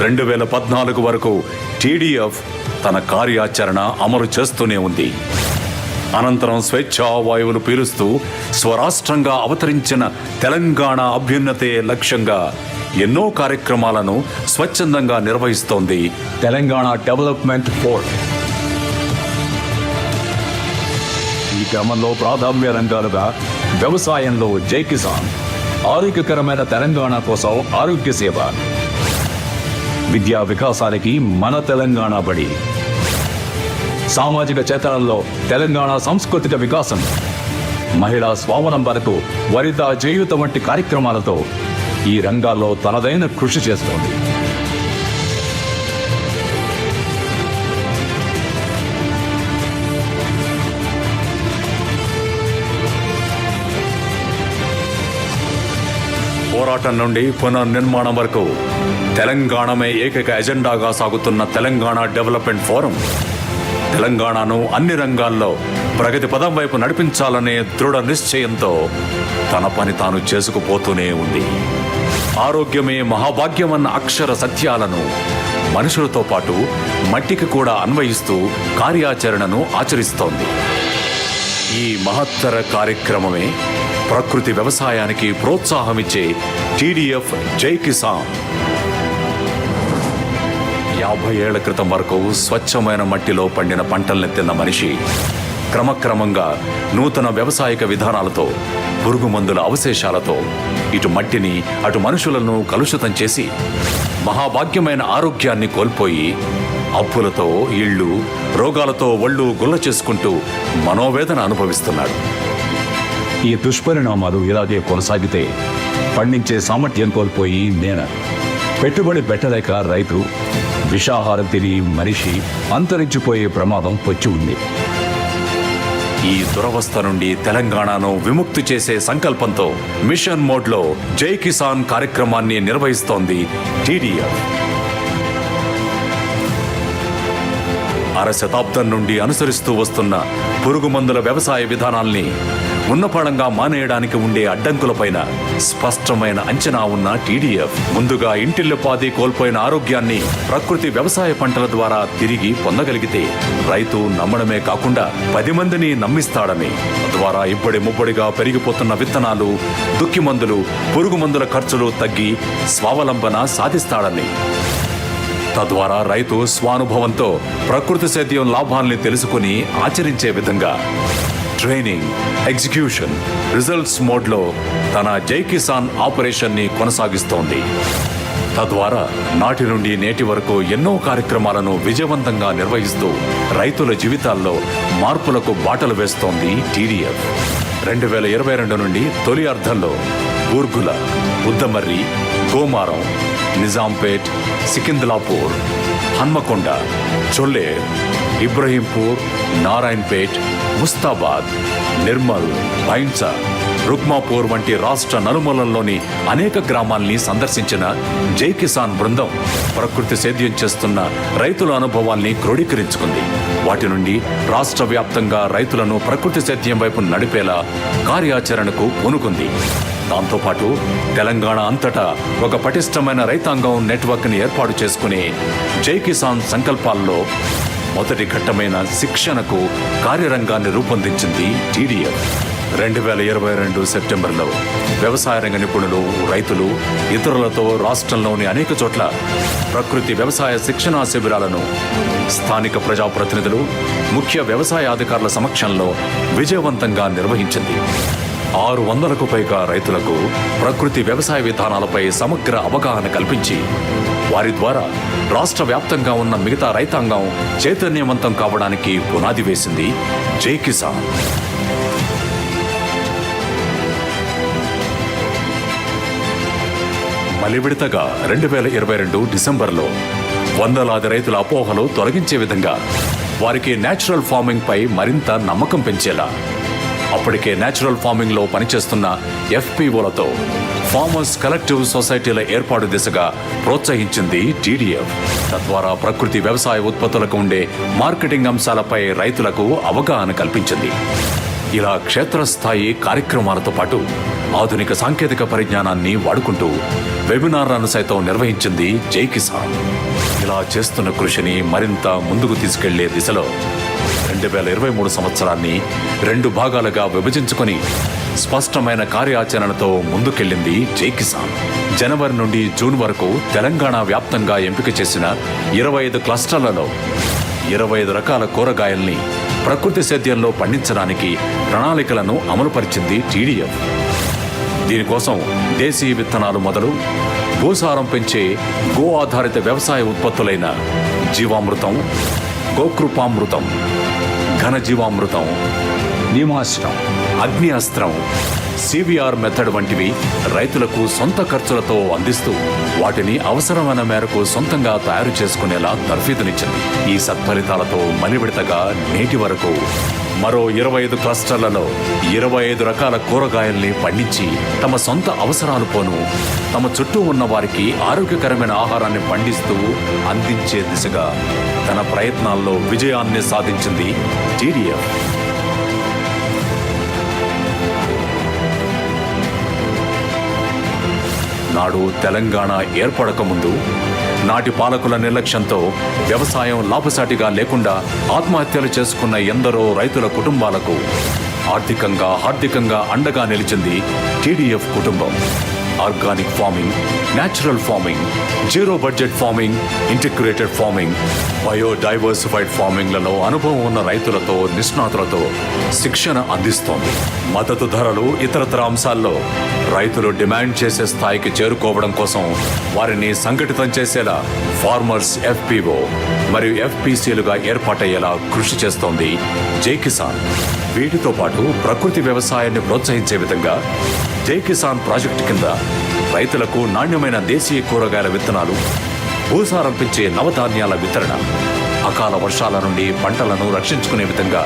2014 వరకు టీడీఎఫ్ తన కార్యాచరణ అమలు చేస్తూనే ఉంది. అనంతరం స్వేచ్ఛా వాయువులు పీలుస్తూ స్వరాష్ట్రంగా అవతరించిన తెలంగాణ అభ్యున్నతే లక్ష్యంగా ఎన్నో కార్యక్రమాలను స్వచ్ఛందంగా నిర్వహిస్తోంది తెలంగాణ డెవలప్మెంట్ ఫోరం. ఈ క్రమంలో ప్రాధాన్య రంగాలుగా వ్యవసాయంలో జై కిసాన్, ఆరోగ్యకరమైన తెలంగాణ కోసం ఆరోగ్య సేవ, విద్యా వికాసానికి మన తెలంగాణ బడి, సామాజిక చేతనంలో తెలంగాణ సాంస్కృతిక వికాసం, మహిళా స్వావలంబనకు వనితా చేయూత వంటి కార్యక్రమాలతో ఈ రంగాల్లో తనదైన కృషి చేస్తోంది. పోరాటం నుండి పునర్నిర్మాణం వరకు తెలంగాణమే ఏకైక ఎజెండాగా సాగుతున్న తెలంగాణ డెవలప్మెంట్ ఫోరం తెలంగాణను అన్ని రంగాల్లో ప్రగతి పదం వైపు నడిపించాలనే దృఢ నిశ్చయంతో తన పని తాను చేసుకుపోతూనే ఉంది. ఆరోగ్యమే మహాభాగ్యమన్న అక్షర సత్యాలను మనుషులతో పాటు మట్టికి కూడా అన్వయిస్తూ కార్యాచరణను ఆచరిస్తోంది. ఈ మహత్తర కార్యక్రమమే ప్రకృతి వ్యవసాయానికి ప్రోత్సాహమిచ్చే టీడీఎఫ్ జై కిసాన్. 50 ఏళ్ల క్రితం వరకు స్వచ్ఛమైన మట్టిలో పండిన పంటల్ని తిన్న మనిషి క్రమక్రమంగా నూతన వ్యవసాయక విధానాలతో, పురుగు మందుల అవశేషాలతో ఇటు మట్టిని అటు మనుషులను కలుషితం చేసి మహాభాగ్యమైన ఆరోగ్యాన్ని కోల్పోయి అప్పులతో, ఇళ్ళు, రోగాలతో ఒళ్ళు గుల్ల చేసుకుంటూ మనోవేదన అనుభవిస్తున్నాడు. ఈ దుష్పరిణామాలు ఇలాగే కొనసాగితే పండించే సామర్థ్యం కోల్పోయి పెట్టుబడి పెట్టలేక రైతు, విషాహారం తిని మనిషి అంతరించిపోయే ప్రమాదం పొంచి ఉంది. ఈ దురవస్థ నుండి తెలంగాణను విముక్తి చేసే సంకల్పంతో మిషన్ మోడ్లో జై కిసాన్ కార్యక్రమాన్ని నిర్వహిస్తోంది టీడీఎఫ్. అర శతాబ్దం నుండి అనుసరిస్తూ వస్తున్న పురుగు మందుల వ్యవసాయ విధానాల్ని ఉన్నపళంగా మానేయడానికి ఉండే అడ్డంకులపైన స్పష్టమైన అంచనా ఉన్న టీడీఎఫ్ ముందుగా ఇంటిల్లిపాది కోల్పోయిన ఆరోగ్యాన్ని ప్రకృతి వ్యవసాయ పంటల ద్వారా తిరిగి పొందగలిగితే రైతు నమ్మడమే కాకుండా 10 మందిని నమ్మిస్తాడని, తద్వారా ఇబ్బడి ముబ్బడిగా పెరిగిపోతున్న విత్తనాలు, దుక్కి మందులు, పురుగు మందుల ఖర్చులు తగ్గి స్వావలంబన సాధిస్తాడని, తద్వారా రైతు స్వానుభవంతో ప్రకృతి సేద్యం లాభాల్ని తెలుసుకుని ఆచరించే విధంగా ట్రైనింగ్, ఎగ్జిక్యూషన్, రిజల్ట్స్ మోడ్లో తన జై కిసాన్ ఆపరేషన్ని కొనసాగిస్తోంది. తద్వారా నాటి నుండి నేటి వరకు ఎన్నో కార్యక్రమాలను విజయవంతంగా నిర్వహిస్తూ రైతుల జీవితాల్లో మార్పులకు బాటలు వేస్తోంది టీడీఎఫ్. 2022 నుండి తొలి అర్థంలో బూర్గుల, ఉద్దమర్రి, గోమారం, నిజాంపేట్, సికింద్లాపూర్, హన్మకొండ, చొల్లేర్, ఇబ్రహీంపూర్, నారాయణపేట్, ముస్తాబాద్, నిర్మల్, బైంసా, రుక్మాపూర్ వంటి రాష్ట్ర నలుమూలల్లోని అనేక గ్రామాల్ని సందర్శించిన జై కిసాన్ బృందం ప్రకృతి సేద్యం చేస్తున్న రైతుల అనుభవాల్ని క్రోడీకరించుకుంది. వాటి నుండి రాష్ట్ర వ్యాప్తంగా రైతులను ప్రకృతి సేద్యం వైపు నడిపేలా కార్యాచరణకు పూనుకుంది. దాంతోపాటు తెలంగాణ అంతటా ఒక పటిష్టమైన రైతాంగం నెట్వర్క్ని ఏర్పాటు చేసుకుని జై కిసాన్ సంకల్పాల్లో మొదటి ఘట్టమైన శిక్షణకు కార్యరంగాన్ని రూపొందించింది టీడీఎఫ్. 2022 సెప్టెంబర్లో వ్యవసాయ రంగ నిపుణులు, రైతులు, ఇతరులతో రాష్ట్రంలోని అనేక చోట్ల ప్రకృతి వ్యవసాయ శిక్షణా శిబిరాలను స్థానిక ప్రజాప్రతినిధులు, ముఖ్య వ్యవసాయ అధికారుల సమక్షంలో విజయవంతంగా నిర్వహించింది. 600కు పైగా రైతులకు ప్రకృతి వ్యవసాయ విధానాలపై సమగ్ర అవగాహన కల్పించి వారి ద్వారా రాష్ట్ర వ్యాప్తంగా ఉన్న మిగతా రైతాంగం చైతన్యవంతం కావడానికి పునాది వేసింది జై కిసాన్. మలి విడతగా 2022 డిసెంబర్లో వందలాది రైతుల అపోహలు తొలగించే విధంగా వారికి నేచురల్ ఫార్మింగ్ పై మరింత నమ్మకం పెంచేలా అప్పటికే నేచురల్ ఫార్మింగ్ లో పనిచేస్తున్న ఎఫ్పిఓలతో ఫార్మర్స్ కలెక్టివ్ సొసైటీల ఏర్పాటు దిశగా ప్రోత్సహించింది టీడీఎఫ్. తద్వారా ప్రకృతి వ్యవసాయ ఉత్పత్తులకు ఉండే మార్కెటింగ్ అంశాలపై రైతులకు అవగాహన కల్పించింది. ఇలా క్షేత్రస్థాయి కార్యక్రమాలతో పాటు ఆధునిక సాంకేతిక పరిజ్ఞానాన్ని వాడుకుంటూ వెబినార్లను సైతం నిర్వహించింది జై కిసాన్. ఇలా చేస్తున్న కృషిని మరింత ముందుకు తీసుకెళ్లే దిశలో 2023 సంవత్సరాన్ని 2 భాగాలుగా విభజించుకొని స్పష్టమైన కార్యాచరణతో ముందుకెళ్లింది జై కిసాన్. జనవరి నుండి జూన్ వరకు తెలంగాణ వ్యాప్తంగా ఎంపిక చేసిన 25 క్లస్టర్లలో 25 రకాల కూరగాయల్ని ప్రకృతి సేద్యంలో పండించడానికి ప్రణాళికలను అమలుపరిచింది టీడీఎఫ్. దీనికోసం దేశీయ విత్తనాలు మొదలు భూసారం పెంచే గో ఆధారిత వ్యవసాయ ఉత్పత్తులైన జీవామృతం, గోకృపామృతం, ఘనజీవామృతం, నీమాశ్రం, అగ్ని అస్త్రం, సివిఆర్ మెథడ్ వంటివి రైతులకు సొంత ఖర్చులతో అందిస్తూ వాటిని అవసరమైన మేరకు సొంతంగా తయారు చేసుకునేలా తర్ఫీదునిచ్చింది. ఈ సత్ఫలితాలతో మలివిడతగా నేటి వరకు మరో 25 క్లస్టర్లలో 25 రకాల కూరగాయల్ని పండించి తమ సొంత అవసరాలు పోను తమ చుట్టూ ఉన్న వారికి ఆరోగ్యకరమైన ఆహారాన్ని పండిస్తూ అందించే దిశగా తన ప్రయత్నాల్లో విజయాన్ని సాధించింది టీడీఎఫ్. నాడు తెలంగాణ ఏర్పడక ముందు నాటి పాలకుల నిర్లక్ష్యంతో వ్యవసాయం లాభసాటిగా లేకుండా ఆత్మహత్యలు చేసుకున్న ఎందరో రైతుల కుటుంబాలకు ఆర్థికంగా అండగా నిలిచింది టీడీఎఫ్ కుటుంబం. Organic farming, natural farming, zero budget farming, integrated farming, biodiversified ఫార్మింగ్లలో అనుభవం ఉన్న రైతులతో, నిష్ణాతులతో శిక్షణ అందిస్తోంది. మద్దతు ధరలు, ఇతరతర అంశాల్లో రైతులు డిమాండ్ చేసే స్థాయికి చేరుకోవడం కోసం వారిని సంఘటితం చేసేలా ఫార్మర్స్ ఎఫ్పిఓ మరియు ఎఫ్పిసిలుగా ఏర్పాటయ్యేలా కృషి చేస్తోంది జై కిసాన్. వీటితో పాటు ప్రకృతి వ్యవసాయాన్ని ప్రోత్సహించే విధంగా జై కిసాన్ ప్రాజెక్టు కింద రైతులకు నాణ్యమైన దేశీయ కూరగాయల విత్తనాలు, భూసారం పెంచే నవధాన్యాల వితరణ, అకాల వర్షాల నుండి పంటలను రక్షించుకునే విధంగా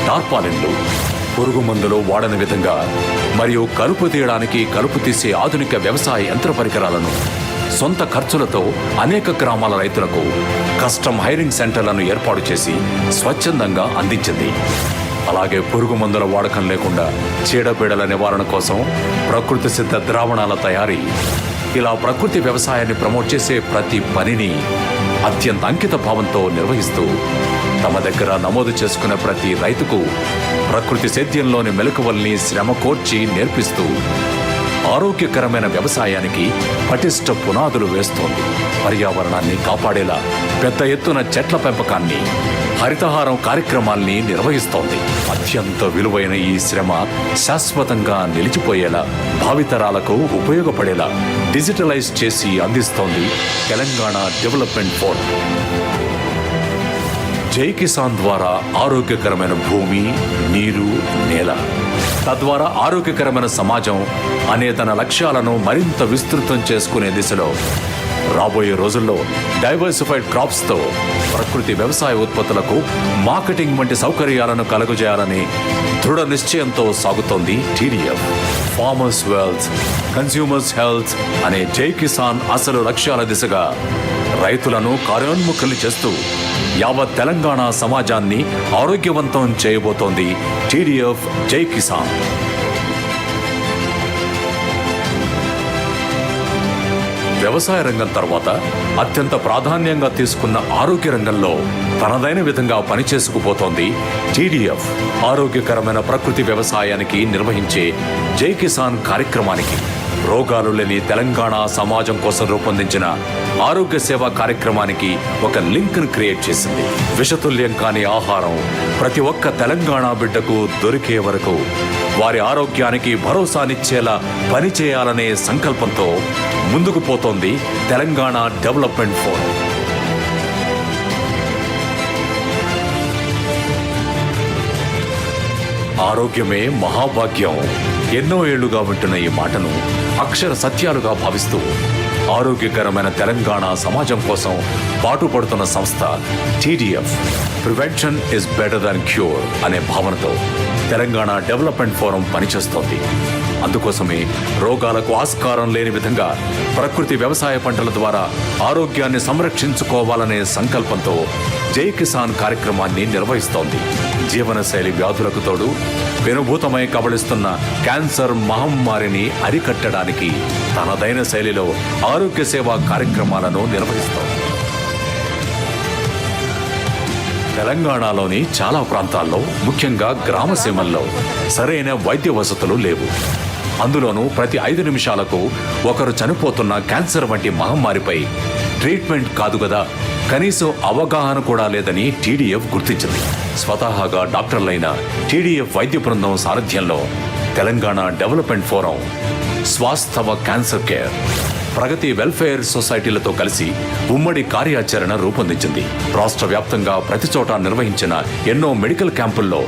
టార్పాలిన్లు, పురుగు మందులు వాడని విధంగా మరియు కలుపు తీయడానికి కలుపు తీసే ఆధునిక వ్యవసాయ యంత్ర పరికరాలను సొంత ఖర్చులతో అనేక గ్రామాల రైతులకు కస్టమ్ హైరింగ్ సెంటర్లను ఏర్పాటు చేసి స్వచ్ఛందంగా అందించింది. అలాగే పురుగు మందుల వాడకం లేకుండా చీడపీడల నివారణ కోసం ప్రకృతి సిద్ధ ద్రావణాల తయారీ, ఇలా ప్రకృతి వ్యవసాయాన్ని ప్రమోట్ చేసే ప్రతి పనిని అత్యంత అంకిత భావంతో నిర్వహిస్తూ తమ దగ్గర నమోదు చేసుకున్న ప్రతి రైతుకు ప్రకృతి సేద్యంలోని మెలకువల్ని శ్రమ కోర్చి నేర్పిస్తూ ఆరోగ్యకరమైన వ్యవసాయానికి పటిష్ట పునాదులు వేస్తోంది. పర్యావరణాన్ని కాపాడేలా పెద్ద ఎత్తున చెట్ల పెంపకాన్ని, హరితహారం కార్యక్రమాల్ని నిర్వహిస్తోంది. అత్యంత విలువైన ఈ శ్రమ శాశ్వతంగా నిలిచిపోయేలా, భావితరాలకు ఉపయోగపడేలా డిజిటలైజ్ చేసి అందిస్తోంది తెలంగాణ డెవలప్మెంట్ ఫోరం. జై కిసాన్ ద్వారా ఆరోగ్యకరమైన భూమి, నీరు, నేల, తద్వారా ఆరోగ్యకరమైన సమాజం అనే తన లక్ష్యాలను మరింత విస్తృతం చేసుకునే దిశలో రాబోయే రోజుల్లో డైవర్సిఫైడ్ క్రాప్స్తో ప్రకృతి వ్యవసాయ ఉత్పత్తులకు మార్కెటింగ్ వంటి సౌకర్యాలను కలుగజేయాలని దృఢ నిశ్చయంతో సాగుతోంది TDF. Farmers wealth, consumers health అనే జై కిసాన్ అసలు లక్ష్యాల దిశగా రైతులను కార్యోన్ముఖుల్ని చేస్తూ యావత్ తెలంగాణ సమాజాన్ని ఆరోగ్యవంతం చేయబోతోంది టీడీఎఫ్ జై కిసాన్. వ్యవసాయ రంగం తర్వాత అత్యంత ప్రాధాన్యంగా తీసుకున్న ఆరోగ్య రంగంలో తనదైన విధంగా పనిచేసుకుపోతోంది టీడీఎఫ్. ఆరోగ్యకరమైన ప్రకృతి వ్యవసాయానికి నిర్వహించే జై కిసాన్ కార్యక్రమానికి రోగాలు లేని తెలంగాణ సమాజం కోసం రూపొందించిన ఆరోగ్య సేవా కార్యక్రమానికి ఒక లింక్ ను క్రియేట్ చేసింది. విషతుల్యం కాని ఆహారం ప్రతి ఒక్క తెలంగాణ బిడ్డకు దొరికే వరకు వారి ఆరోగ్యానికి భరోసానిచ్చేలా పనిచేయాలనే సంకల్పంతో ముందుకు పోతోంది తెలంగాణ డెవలప్మెంట్ ఫోరం. ఆరోగ్యమే మహాభాగ్యం. ఎన్నో ఏళ్లుగా వింటున్న ఈ మాటను అక్షర సత్యాలుగా భావిస్తూ ఆరోగ్యకరమైన తెలంగాణ సమాజం కోసం పాటుపడుతున్న సంస్థ TDF. Prevention is better than cure అనే భావనతో తెలంగాణ డెవలప్మెంట్ ఫోరం పనిచేస్తోంది. అందుకోసమే రోగాలకు ఆస్కారం లేని విధంగా ప్రకృతి వ్యవసాయ పంటల ద్వారా ఆరోగ్యాన్ని సంరక్షించుకోవాలనే సంకల్పంతో జై కిసాన్ కార్యక్రమాన్ని నిర్వహిస్తోంది. జీవనశైలి వ్యాధులకు తోడు పెనుభూతమై కబళిస్తున్న క్యాన్సర్ మహమ్మారిని అరికట్టడానికి తనదైన శైలిలో ఆరోగ్య సేవా కార్యక్రమాలను నిర్వహిస్తోంది. తెలంగాణలోని చాలా ప్రాంతాల్లో, ముఖ్యంగా గ్రామ సీమల్లో సరైన వైద్య వసతులు లేవు. అందులోనూ ప్రతి 5 నిమిషాలకు ఒకరు చనిపోతున్న క్యాన్సర్ వంటి మహమ్మారిపై ట్రీట్మెంట్ కాదు కదా, కనీసం అవగాహన కూడా లేదని టీడీఎఫ్ గుర్తించింది. స్వతహాగా డాక్టర్లైన టీడీఎఫ్ వైద్య బృందం సారథ్యంలో Telangana development forum Swasthava cancer care, Pragati welfare సొసైటీలతో కలిసి ఉమ్మడి కార్యాచరణ రూపొందించింది. రాష్ట్ర వ్యాప్తంగా ప్రతి చోట నిర్వహించిన ఎన్నో మెడికల్ క్యాంపుల్లో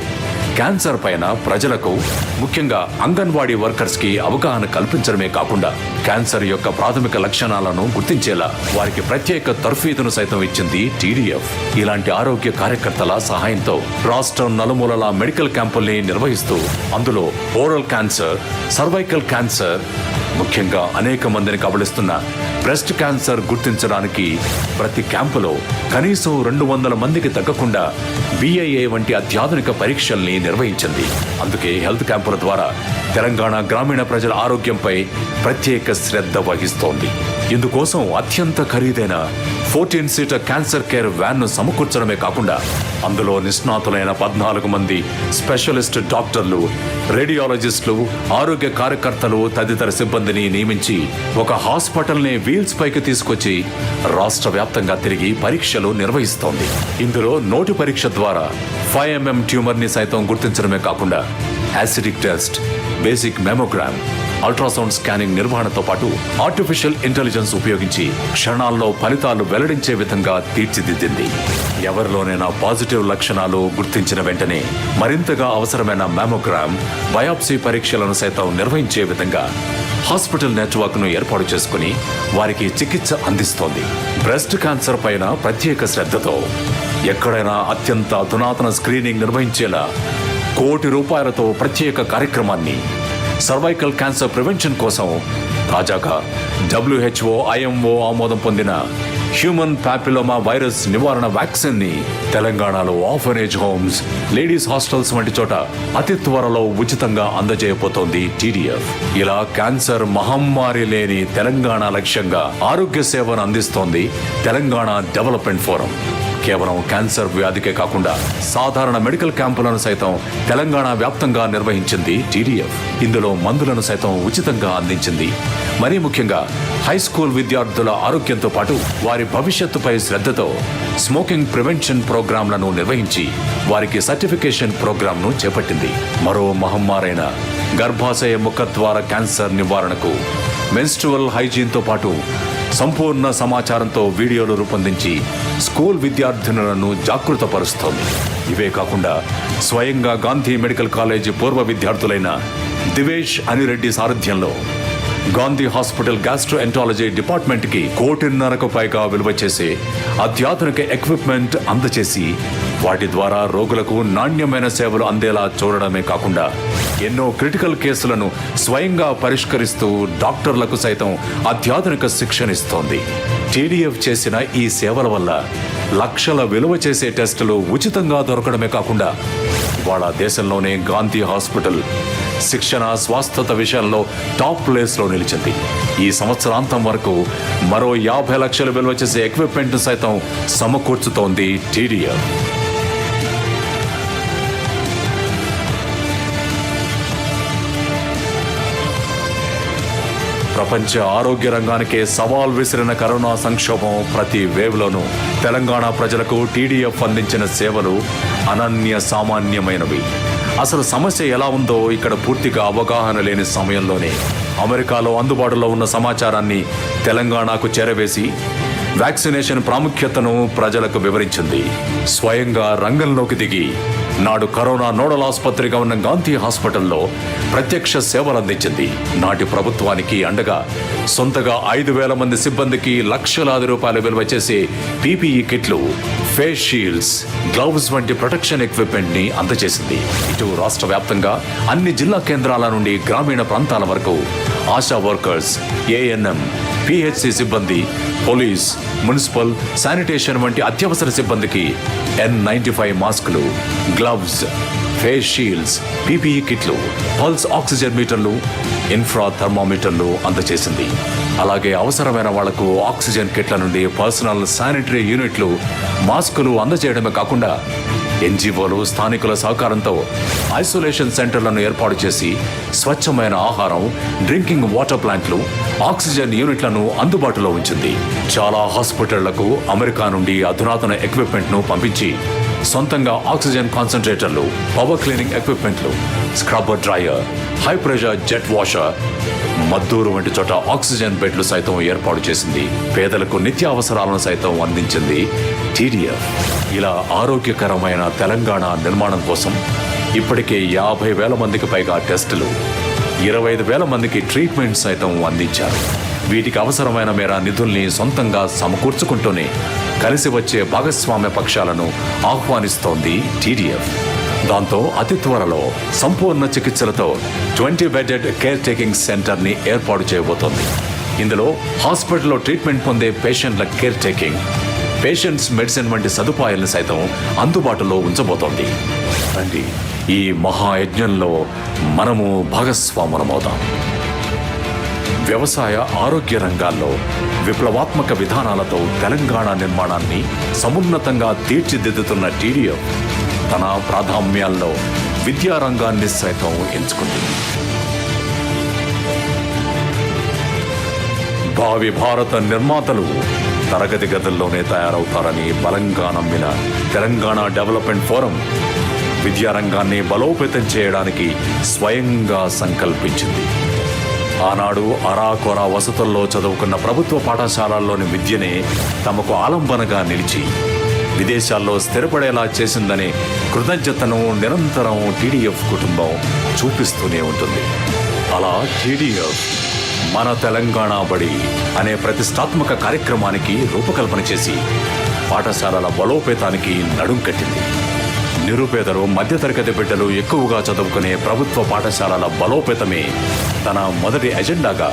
క్యాన్సర్ పైన ప్రజలకు, ముఖ్యంగా అంగన్వాడీ వర్కర్స్ కి అవగాహన కల్పించడమే కాకుండా క్యాన్సర్ యొక్క ప్రాథమిక లక్షణాలను గుర్తించేలా వారికి ప్రత్యేక తర్ఫీదును సైతం ఇచ్చింది టీడీఎఫ్. ఇలాంటి ఆరోగ్య కార్యకర్తల సహాయంతో రాష్ట్రం నలుమూలల మెడికల్ క్యాంపుల్ని నిర్వహిస్తూ అందులో ఓరల్ క్యాన్సర్, సర్వైకల్ క్యాన్సర్, ముఖ్యంగా అనేక మందిని కబళిస్తున్న బ్రెస్ట్ క్యాన్సర్ గుర్తించడానికి ప్రతి క్యాంపులో కనీసం 200 మందికి తగ్గకుండా BIA వంటి అత్యాధునిక పరీక్షల్ని నిర్వహించింది. అందుకే హెల్త్ క్యాంపుల ద్వారా తెలంగాణ గ్రామీణ ప్రజల ఆరోగ్యంపై ప్రత్యేక శ్రద్ధ వహిస్తోంది. ఇందుకోసం అత్యంత ఖరీదైన 14 సీటర్ క్యాన్సర్ కేర్ వ్యాన్ను సమకూర్చడమే కాకుండా అందులో నిష్ణాతులైన 14 మంది స్పెషలిస్ట్ డాక్టర్లు, రేడియాలజిస్టులు, ఆరోగ్య కార్యకర్తలు తదితర సిబ్బందిని నియమించి ఒక హాస్పిటల్ని వీల్స్ పైకి తీసుకొచ్చి రాష్ట్ర వ్యాప్తంగా తిరిగి పరీక్షలు నిర్వహిస్తోంది. ఇందులో నోటి పరీక్ష ద్వారా 5 mm ట్యూమర్ ని సైతం గుర్తించడమే కాకుండా acidic test, basic mammogram, ultrasound scanning నిర్వహణతో పాటు ఆర్టిఫిషియల్ ఇంటెలిజెన్స్ ఉపయోగించి క్షణాల్లో ఫలితాలు వెల్లడించే విధంగా తీర్చిదిద్దింది. ఎవరిలోనైనా పాజిటివ్ లక్షణాలు గుర్తించిన వెంటనే మరింతగా అవసరమైన మెమోగ్రామ్, బయాప్సీ పరీక్షలను సైతం నిర్వహించే విధంగా హాస్పిటల్ నెట్వర్క్ ను ఏర్పాటు చేసుకుని వారికి చికిత్స అందిస్తోంది. బ్రెస్ట్ క్యాన్సర్ పైన ప్రత్యేక శ్రద్ధతో ఎక్కడైనా అత్యంత అధునాతన స్క్రీనింగ్ నిర్వహించేలా ₹1 కోటి ప్రత్యేక కార్యక్రమాన్ని, సర్వైకల్ క్యాన్సర్ ప్రివెన్షన్ కోసం తాజాగా WHO, IMO ఆమోదం పొందిన హ్యూమన్ పాపిలోమా వైరస్ నివారణ వ్యాక్సిన్ ని తెలంగాణలో ఆర్ఫనేజ్ హోమ్స్, లేడీస్ హాస్టల్స్ వంటి చోట అతి త్వరలో ఉచితంగా అందజేయబోతోంది టీడీఎఫ్. ఇలా క్యాన్సర్ మహమ్మారి లేని తెలంగాణ లక్ష్యంగా ఆరోగ్య సేవను అందిస్తోంది తెలంగాణ డెవలప్మెంట్ ఫోరం. కేవలం క్యాన్సర్ వ్యాధికే కాకుండా సాధారణ మెడికల్ క్యాంపులను సైతం తెలంగాణ వ్యాప్తంగా నిర్వహించింది టీడీఎఫ్. ఇందులో మందులను సైతం ఉచితంగా అందించింది. మరీ ముఖ్యంగా హై స్కూల్ విద్యార్థుల ఆరోగ్యంతో పాటు వారి భవిష్యత్తుపై శ్రద్ధతో స్మోకింగ్ ప్రివెన్షన్ ప్రోగ్రాంలను నిర్వహించి వారికి సర్టిఫికేషన్ ప్రోగ్రాంను చేపట్టింది. మరో మహమ్మారైన గర్భాశయ ముఖద్వార క్యాన్సర్ నివారణకు మెన్స్ట్రువల్ హైజీన్తో పాటు సంపూర్ణ సమాచారంతో వీడియోలు రూపొందించి స్కూల్ విద్యార్థినులను జాగృతపరుస్తోంది. ఇవే కాకుండా స్వయంగా గాంధీ మెడికల్ కాలేజీ పూర్వ విద్యార్థులైన దివేష్ అనిరెడ్డి సారథ్యంలో గాంధీ హాస్పిటల్ గ్యాస్ట్రోఎంటాలజీ డిపార్ట్మెంట్కి 1.5 కోటి పైగా విలువ చేసే అత్యాధునిక ఎక్విప్మెంట్ అందచేసి వాటి ద్వారా రోగులకు నాణ్యమైన సేవలు అందేలా చూడడమే కాకుండా ఎన్నో క్రిటికల్ కేసులను స్వయంగా పరిష్కరిస్తూ డాక్టర్లకు సైతం అత్యాధునిక శిక్షణ ఇస్తోంది. టీడీఎఫ్ చేసిన ఈ సేవల వల్ల లక్షల విలువ చేసే టెస్టులు ఉచితంగా దొరకడమే కాకుండా ఇవాళ దేశంలోనే గాంధీ హాస్పిటల్ శిక్షణ స్వాస్థ్యత విషయంలో టాప్ ప్లేస్లో నిలిచింది. ఈ సంవత్సరాంతం వరకు మరో 50 లక్షల విలువ చేసే ఎక్విప్మెంట్ సైతం సమకూర్చుతోంది టీడీఎఫ్. ప్రపంచ ఆరోగ్య రంగానికే సవాల్ విసిరిన కరోనా సంక్షోభం ప్రతి వేవ్లోనూ తెలంగాణ ప్రజలకు టీడీఎఫ్ అందించిన సేవలు అనన్య సామాన్యమైనవి. అసలు సమస్య ఎలా ఉందో ఇక్కడ పూర్తిగా అవగాహన లేని సమయంలోనే అమెరికాలో అందుబాటులో ఉన్న సమాచారాన్ని తెలంగాణకు చేరవేసి వ్యాక్సినేషన్ ప్రాముఖ్యతను ప్రజలకు వివరించింది. స్వయంగా రంగంలోకి దిగి నాడు కరోనా నోడల్ ఆసుపత్రిగా ఉన్న గాంధీ హాస్పిటల్లో ప్రత్యక్ష సేవలు అందించింది. నాటి ప్రభుత్వానికి అండగా సొంతగా 5,000 మంది సిబ్బందికి లక్షలాది రూపాయలు విలువ చేసే పీపీఈ కిట్లు, ఫేస్ షీల్డ్స్, గ్లౌస్ వంటి ప్రొటెక్షన్ ఎక్విప్మెంట్ ని అందజేసింది. ఇటు రాష్ట్ర వ్యాప్తంగా అన్ని జిల్లా కేంద్రాల నుండి గ్రామీణ ప్రాంతాల వరకు ఆశా వర్కర్స్, ఏఎన్ఎం, పిహెచ్సి సిబ్బంది, పోలీస్, మున్సిపల్, శానిటేషన్ వంటి అత్యవసర సిబ్బందికి N95 మాస్కులు, గ్లవ్స్, ఫేస్ షీల్డ్స్, పీపీఈ కిట్లు, పల్స్ ఆక్సిజన్ మీటర్లు, ఇన్ఫ్రా థర్మామీటర్లు అందజేసింది. అలాగే అవసరమైన వాళ్లకు ఆక్సిజన్ కిట్ల నుండి పర్సనల్ శానిటరీ యూనిట్లు, మాస్కులు అందజేయడమే కాకుండా ఎన్జీఓలు స్థానికుల సహకారంతో ఐసోలేషన్ సెంటర్లను ఏర్పాటు చేసి స్వచ్ఛమైన ఆహారం, డ్రింకింగ్ వాటర్ ప్లాంట్లు, ఆక్సిజన్ యూనిట్లను అందుబాటులో ఉంచింది. చాలా హాస్పిటళ్లకు అమెరికా నుండి అధునాతన ఎక్విప్మెంట్ను పంపించి సొంతంగా ఆక్సిజన్ కాన్సంట్రేటర్లు, పవర్ క్లీనింగ్ ఎక్విప్మెంట్లు, scrubber dryer, high pressure jet washer, Maddur వంటి చోట ఆక్సిజన్ బెడ్లు సైతం ఏర్పాటు చేసింది. పేదలకు నిత్యావసరాలను సైతం అందించింది టీడీఎఫ్. ఇలా ఆరోగ్యకరమైన తెలంగాణ నిర్మాణం కోసం ఇప్పటికే 50,000 మందికి పైగా టెస్టులు, 25,000 మందికి ట్రీట్మెంట్ సైతం అందించారు. వీటికి అవసరమైన మేర నిధుల్ని సొంతంగా సమకూర్చుకుంటూనే కలిసి వచ్చే భాగస్వామ్య పక్షాలను ఆహ్వానిస్తోంది టీడీఎఫ్. దాంతో అతి త్వరలో సంపూర్ణ చికిత్సలతో 20 బెడెడ్ కేర్ టేకింగ్ సెంటర్ ని ఏర్పాటు చేయబోతోంది. ఇందులో హాస్పిటల్లో ట్రీట్మెంట్ పొందే పేషెంట్ల కేర్ టేకింగ్, పేషెంట్స్ మెడిసిన్ వంటి సదుపాయాలను సైతం అందుబాటులో ఉంచబోతోంది. రండి, ఈ మహాయజ్ఞంలో మనము భాగస్వాములమవుదాం. వ్యవసాయ, ఆరోగ్య రంగాల్లో విప్లవాత్మక విధానాలతో తెలంగాణ నిర్మాణాన్ని సమున్నతంగా తీర్చిదిద్దుతున్న టీడీఎఫ్ తన ప్రాధాన్యాల్లో విద్యారంగాన్ని సైతం ఎంచుకుంది. భావి భారత నిర్మాతలు తరగతి గదుల్లోనే తయారవుతారని బలంగా నమ్మిన తెలంగాణ డెవలప్మెంట్ ఫోరం విద్యారంగాన్ని బలోపేతం చేయడానికి స్వయంగా సంకల్పించింది. ఆనాడు అరాకొర వసతుల్లో చదువుకున్న ప్రభుత్వ పాఠశాలల్లోని విద్యనే తమకు ఆలంబనగా నిలిచి విదేశాల్లో స్థిరపడేలా చేసిందనే కృతజ్ఞతను నిరంతరం టీడీఎఫ్ కుటుంబం చూపిస్తూనే ఉంటుంది. అలా టీడీఎఫ్ మన తెలంగాణ బడి అనే ప్రతిష్టాత్మక కార్యక్రమానికి రూపకల్పన చేసి పాఠశాలల బలోపేతానికి నడుం కట్టింది. నిరుపేదలు, మధ్యతరగతి బిడ్డలు ఎక్కువగా చదువుకునే ప్రభుత్వ పాఠశాలల బలోపేతమే తన మొదటి ఎజెండాగా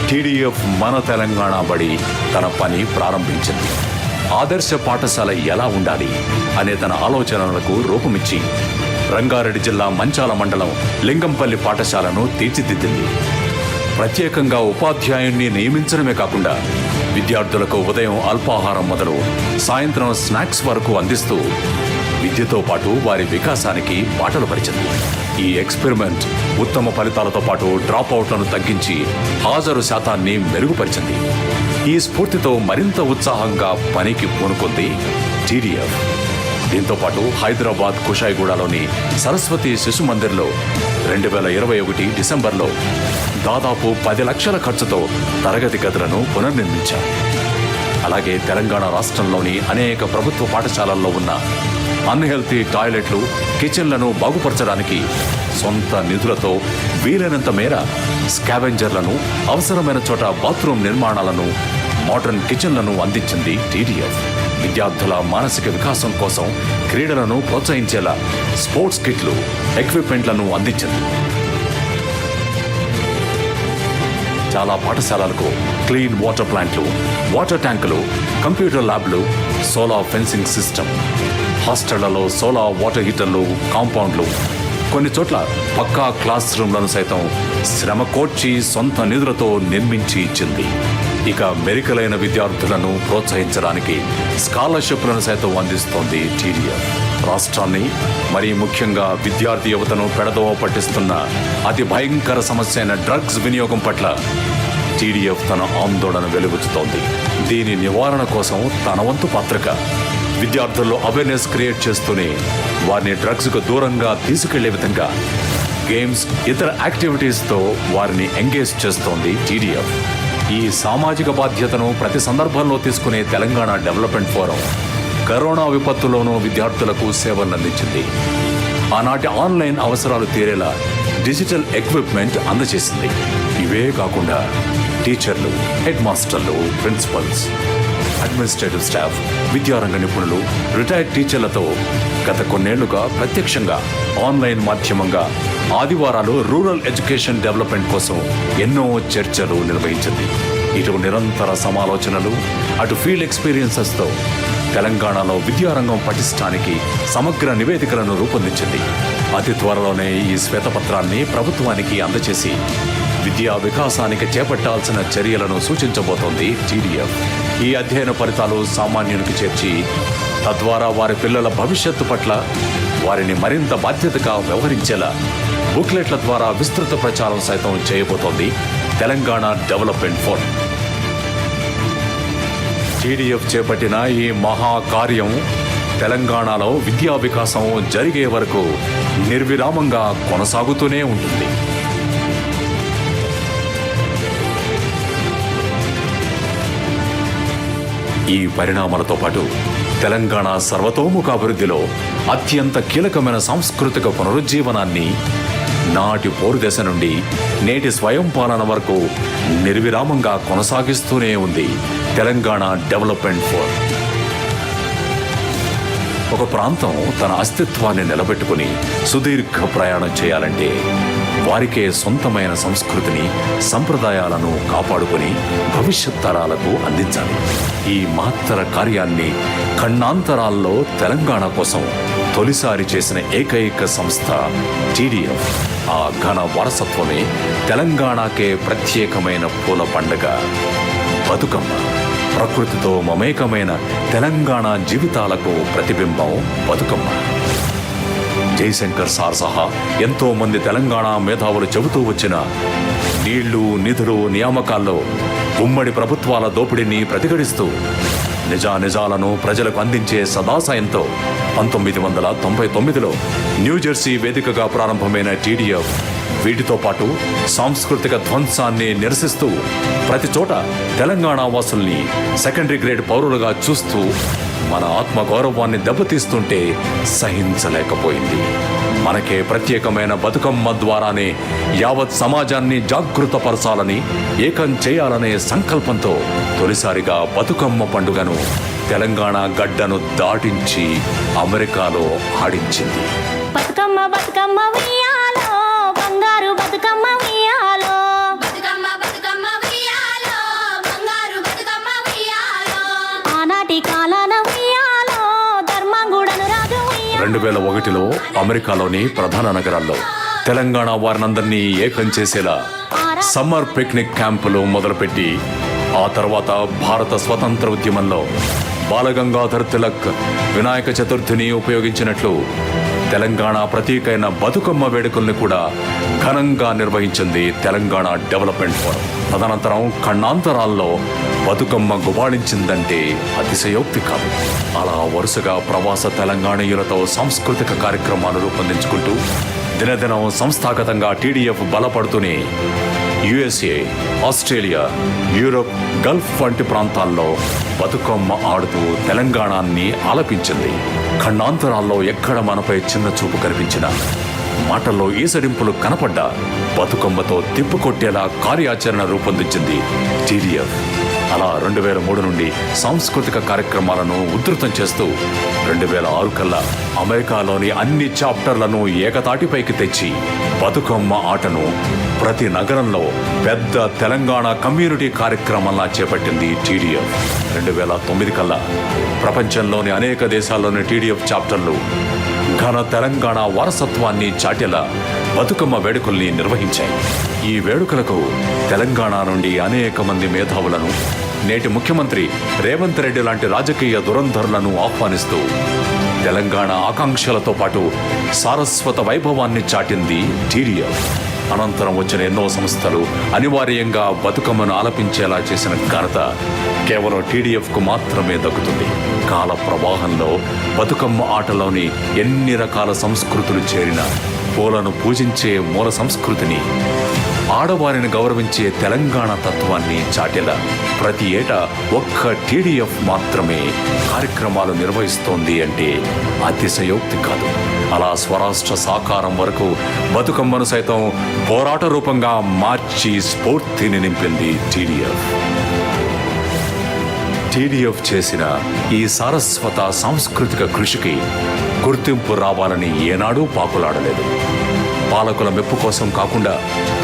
టీడీఎఫ్ మన తెలంగాణ బడి తన పని ప్రారంభించింది. ఆదర్శ పాఠశాల ఎలా ఉండాలి అనే తన ఆలోచనలకు రూపమిచ్చి రంగారెడ్డి జిల్లా మంచాల మండలం లింగంపల్లి పాఠశాలను తీర్చిదిద్దింది. ప్రత్యేకంగా ఉపాధ్యాయుణ్ణి నియమించడమే కాకుండా విద్యార్థులకు ఉదయం అల్పాహారం మొదలు సాయంత్రం స్నాక్స్ వరకు అందిస్తూ విద్యతో పాటు వారి వికాసానికి బాటలు పరిచింది. ఈ ఎక్స్పెరిమెంట్ ఉత్తమ ఫలితాలతో పాటు డ్రాప్ అవుట్లను తగ్గించి హాజరు శాతాన్ని మెరుగుపరిచింది. ఈ స్ఫూర్తితో మరింత ఉత్సాహంగా పనికి పూనుకుంది టీడీఎఫ్. దీంతో పాటు హైదరాబాద్ కుషాయిగూడలోని సరస్వతి శిశు మందిర్లో 2021 డిసెంబర్లో దాదాపు 10 లక్షల ఖర్చుతో తరగతి గదులను పునర్నిర్మించారు. అలాగే తెలంగాణ రాష్ట్రంలోని అనేక ప్రభుత్వ పాఠశాలల్లో ఉన్న అన్హెల్తీ టాయిలెట్లు, కిచెన్లను బాగుపరచడానికి సొంత నిధులతో వీలైనంత మేర స్కావెంజర్లను, అవసరమైన చోట బాత్రూమ్ నిర్మాణాలను, మోడర్న్ కిచెన్లను అందించింది టీడీఎఫ్. విద్యార్థుల మానసిక వికాసం కోసం క్రీడలను ప్రోత్సహించేలా స్పోర్ట్స్ కిట్లు, ఎక్విప్మెంట్లను అందించింది. చాలా పాఠశాలలకు క్లీన్ వాటర్ ప్లాంట్లు, వాటర్ ట్యాంకులు, కంప్యూటర్ ల్యాబ్లు, సోలార్ ఫెన్సింగ్ సిస్టమ్, హాస్టళ్లలో సోలార్ వాటర్ హీటర్లు, కాంపౌండ్లు, కొన్ని చోట్ల పక్కా క్లాస్ రూమ్లను సైతం శ్రమ కోర్చి సొంత నిధులతో నిర్మించి ఇచ్చింది. ఇక మెరికలైన విద్యార్థులను ప్రోత్సహించడానికి స్కాలర్షిప్లను సైతం అందిస్తోంది టీడీఎఫ్. రాష్ట్రాన్ని, మరీ ముఖ్యంగా విద్యార్థి యువతను పెడదోవ పట్టిస్తున్న అతి భయంకర సమస్య అయిన డ్రగ్స్ వినియోగం పట్ల టీడీఎఫ్ తన ఆందోళన వెలుగుతోంది. దీని నివారణ కోసం తన వంతు పాత్రగా విద్యార్థుల్లో అవేర్నెస్ క్రియేట్ చేస్తూనే వారిని డ్రగ్స్కు దూరంగా తీసుకెళ్లే విధంగా గేమ్స్, ఇతర యాక్టివిటీస్తో వారిని ఎంగేజ్ చేస్తోంది టీడీఎఫ్. ఈ సామాజిక బాధ్యతను ప్రతి సందర్భంలో తీసుకునే తెలంగాణ డెవలప్మెంట్ ఫోరం కరోనా విపత్తులోనూ విద్యార్థులకు సేవలందించింది. ఆనాటి ఆన్లైన్ అవసరాలు తీరేలా డిజిటల్ ఎక్విప్మెంట్ అందజేసింది. ఇవే కాకుండా టీచర్లు, హెడ్ మాస్టర్లు, ప్రిన్సిపల్స్, అడ్మినిస్ట్రేటివ్ స్టాఫ్, విద్యారంగ నిపుణులు, రిటైర్డ్ టీచర్లతో గత కొన్నేళ్లుగా ప్రత్యక్షంగా, ఆన్లైన్ మాధ్యమంగా ఆదివారాలు రూరల్ ఎడ్యుకేషన్ డెవలప్మెంట్ కోసం ఎన్నో చర్చలు నిర్వహించింది. ఇటు నిరంతర సమాలోచనలు, అటు ఫీల్డ్ ఎక్స్పీరియన్సెస్తో తెలంగాణలో విద్యారంగం పటిష్టానికి సమగ్ర నివేదికలను రూపొందించింది. అతి త్వరలోనే ఈ శ్వేతపత్రాన్ని ప్రభుత్వానికి అందజేసి విద్యా వికాసానికి చేపట్టాల్సిన చర్యలను సూచించబోతోంది టీడీఎఫ్. ఈ అధ్యయన ఫలితాలు సామాన్యునికి చేర్చి తద్వారా వారి పిల్లల భవిష్యత్తు పట్ల వారిని మరింత బాధ్యతగా వ్యవహరించేలా బుక్లెట్ల ద్వారా విస్తృత ప్రచారం సైతం చేయబోతోంది తెలంగాణ డెవలప్మెంట్ ఫోరం. టీడీఎఫ్ చేపట్టిన ఈ మహాకార్యం తెలంగాణలో విద్యా వికాసం జరిగే వరకు నిర్విరామంగా కొనసాగుతూనే ఉంటుంది. ఈ పరిణామాలతో పాటు తెలంగాణ సర్వతోముఖ అభివృద్ధిలో అత్యంత కీలకమైన సాంస్కృతిక పునరుజ్జీవనాన్ని నాటి పోరు దశ నుండి నేటి స్వయం పాలన వరకు నిర్విరామంగా కొనసాగిస్తూనే ఉంది తెలంగాణ డెవలప్మెంట్ ఫోరం. ఒక ప్రాంతం తన అస్తిత్వాన్ని నిలబెట్టుకుని సుదీర్ఘ ప్రయాణం చేయాలంటే వారికే సొంతమైన సంస్కృతిని, సంప్రదాయాలను కాపాడుకుని భవిష్యత్ తరాలకు అందించాలి. ఈ మహత్తర కార్యాన్ని ఖండాంతరాల్లో తెలంగాణ కోసం తొలిసారి చేసిన ఏకైక సంస్థ టీడీఎఫ్. ఆ ఘన వారసత్వమే తెలంగాణకే ప్రత్యేకమైన పూల పండుగ బతుకమ్మ. ప్రకృతితో మమేకమైన తెలంగాణ జీవితాలకు ప్రతిబింబం బతుకమ్మ. జయశంకర్ సార్ సహా ఎంతో మంది తెలంగాణ మేధావులు చెబుతూ వచ్చిన నీళ్లు, నిధులు, నియామకాల్లో ఉమ్మడి ప్రభుత్వాల దోపిడీని ప్రతిఘటిస్తూ నిజానిజాలను ప్రజలకు అందించే సదాశయంతో 1999లో న్యూజెర్సీ వేదికగా ప్రారంభమైన టీడీఎఫ్ వీటితో పాటు సాంస్కృతిక ధ్వంసాన్ని నిరసిస్తూ ప్రతి చోట తెలంగాణ వాసుల్ని సెకండరీ గ్రేడ్ పౌరులుగా చూస్తూ మన ఆత్మగౌరవాన్ని దెబ్బతీస్తుంటే సహించలేకపోయింది. మనకే ప్రత్యేకమైన బతుకమ్మ ద్వారానే యావత్ సమాజాన్ని జాగృతపరచాలని, ఏకం చేయాలనే సంకల్పంతో తొలిసారిగా బతుకమ్మ పండుగను తెలంగాణ గడ్డను దాటించి అమెరికాలో ఆడించింది. బతుకమ్మ బతుకమ్మ ఉయ్యాలో, బంగారు బతుకమ్మ ఉయ్యాలో, బతుకమ్మ బతుకమ్మ ఉయ్యాలో, బంగారు బతుకమ్మ ఉయ్యాలో. ఆనాటి కాలాన ఉయ్యాలో, ధర్మంగుడను రాజు ఉయ్యాలో. 2001లో అమెరికాలోని ప్రధాన నగరాల్లో తెలంగాణ వారినందరినీ ఏకం చేసేలా సమ్మర్ పిక్నిక్ క్యాంపులు మొదలుపెట్టి ఆ తర్వాత భారత స్వతంత్ర ఉద్యమంలో బాలగంగాధర్ తిలక్ వినాయక చతుర్థిని ఉపయోగించినట్లు తెలంగాణ ప్రతీకైన బతుకమ్మ వేడుకల్ని కూడా ఘనంగా నిర్వహించింది తెలంగాణ డెవలప్మెంట్ ఫోరం. తదనంతరం ఖండాంతరాల్లో బతుకమ్మ గుబాళించిందంటే అతిశయోక్తి కాదు. అలా వరుసగా ప్రవాస తెలంగాణీయులతో సాంస్కృతిక కార్యక్రమాలు రూపొందించుకుంటూ దినదినం సంస్థాగతంగా టీడీఎఫ్ బలపడుతూనే యుఎస్ఏ, ఆస్ట్రేలియా, యూరోప్, గల్ఫ్ వంటి ప్రాంతాల్లో బతుకమ్మ ఆడుతూ తెలంగాణాన్ని ఆలపించింది. ఖండాంతరాల్లో ఎక్కడ మనపై చిన్న చూపు కనిపించినా, మాటల్లో ఈసడింపులు కనపడ్డా బతుకమ్మతో తిప్పుకొట్టేలా కార్యాచరణ రూపొందించింది టీడీఎఫ్. అలా 2003 నుండి సాంస్కృతిక కార్యక్రమాలను ఉధృతం చేస్తూ 2006 కల్లా అమెరికాలోని అన్ని చాప్టర్లను ఏకతాటిపైకి తెచ్చి బతుకమ్మ ఆటను ప్రతి నగరంలో పెద్ద తెలంగాణ కమ్యూనిటీ కార్యక్రమంలా చేపట్టింది టీడీఎఫ్. 2009 కల్లా ప్రపంచంలోని అనేక దేశాల్లోని టీడీఎఫ్ చాప్టర్లు ఘన తెలంగాణ వారసత్వాన్ని చాటేలా బతుకమ్మ వేడుకల్ని నిర్వహించాయి. ఈ వేడుకలకు తెలంగాణ నుండి అనేక మంది మేధావులను, నేటి ముఖ్యమంత్రి రేవంత్ రెడ్డి లాంటి రాజకీయ దురంధరులను ఆహ్వానిస్తూ తెలంగాణ ఆకాంక్షలతో పాటు సారస్వత వైభవాన్ని చాటింది టీడీఎఫ్. అనంతరం వచ్చిన ఎన్నో సంస్థలు అనివార్యంగా బతుకమ్మను ఆలపించేలా చేసిన ఘనత కేవలం టీడీఎఫ్కు మాత్రమే దక్కుతుంది. కాల ప్రవాహంలో బతుకమ్మ ఆటలోని ఎన్ని రకాల సంస్కృతులు చేరిన పూలను పూజించే మూల సంస్కృతిని, ఆడవారిని గౌరవించే తెలంగాణ తత్వాన్ని చాటేలా ప్రతి ఏటా ఒక్క టీడీఎఫ్ మాత్రమే కార్యక్రమాలు నిర్వహిస్తోంది అంటే అతిశయోక్తి కాదు. అలా స్వరాష్ట్ర సాకారం వరకు బతుకమ్మను సైతం పోరాట రూపంగా మార్చి స్ఫూర్తిని నింపింది టీడీఎఫ్. టీడీఎఫ్ చేసిన ఈ సారస్వత సాంస్కృతిక కృషికి గుర్తింపు రావాలని ఏనాడూ పాకులాడలేదు. పాలకుల మెప్పు కోసం కాకుండా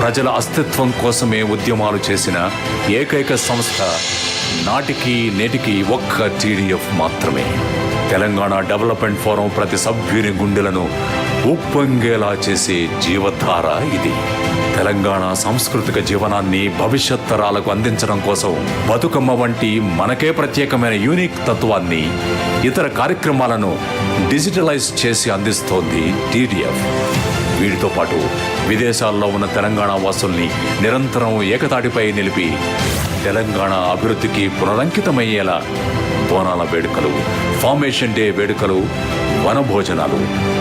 ప్రజల అస్తిత్వం కోసమే ఉద్యమాలు చేసిన ఏకైక సంస్థ నాటికి నేటికి ఒక్క టీడీఎఫ్ మాత్రమే. తెలంగాణ డెవలప్మెంట్ ఫోరం ప్రతి సభ్యుని గుండెలను ఉప్పొంగేలా చేసే జీవధార ఇది. తెలంగాణ సాంస్కృతిక జీవనాన్ని భవిష్యత్ తరాలకు అందించడం కోసం బతుకమ్మ వంటి మనకే ప్రత్యేకమైన యూనిక్ తత్వాన్ని, ఇతర కార్యక్రమాలను డిజిటలైజ్ చేసి అందిస్తోంది టీడీఎఫ్. వీటితో పాటు విదేశాల్లో ఉన్న తెలంగాణ వాసుల్ని నిరంతరం ఏకతాటిపై నిలిపి తెలంగాణ అభివృద్ధికి పునరంకితమయ్యేలా బోనాల వేడుకలు, ఫార్మేషన్ డే వేడుకలు, వనభోజనాలు,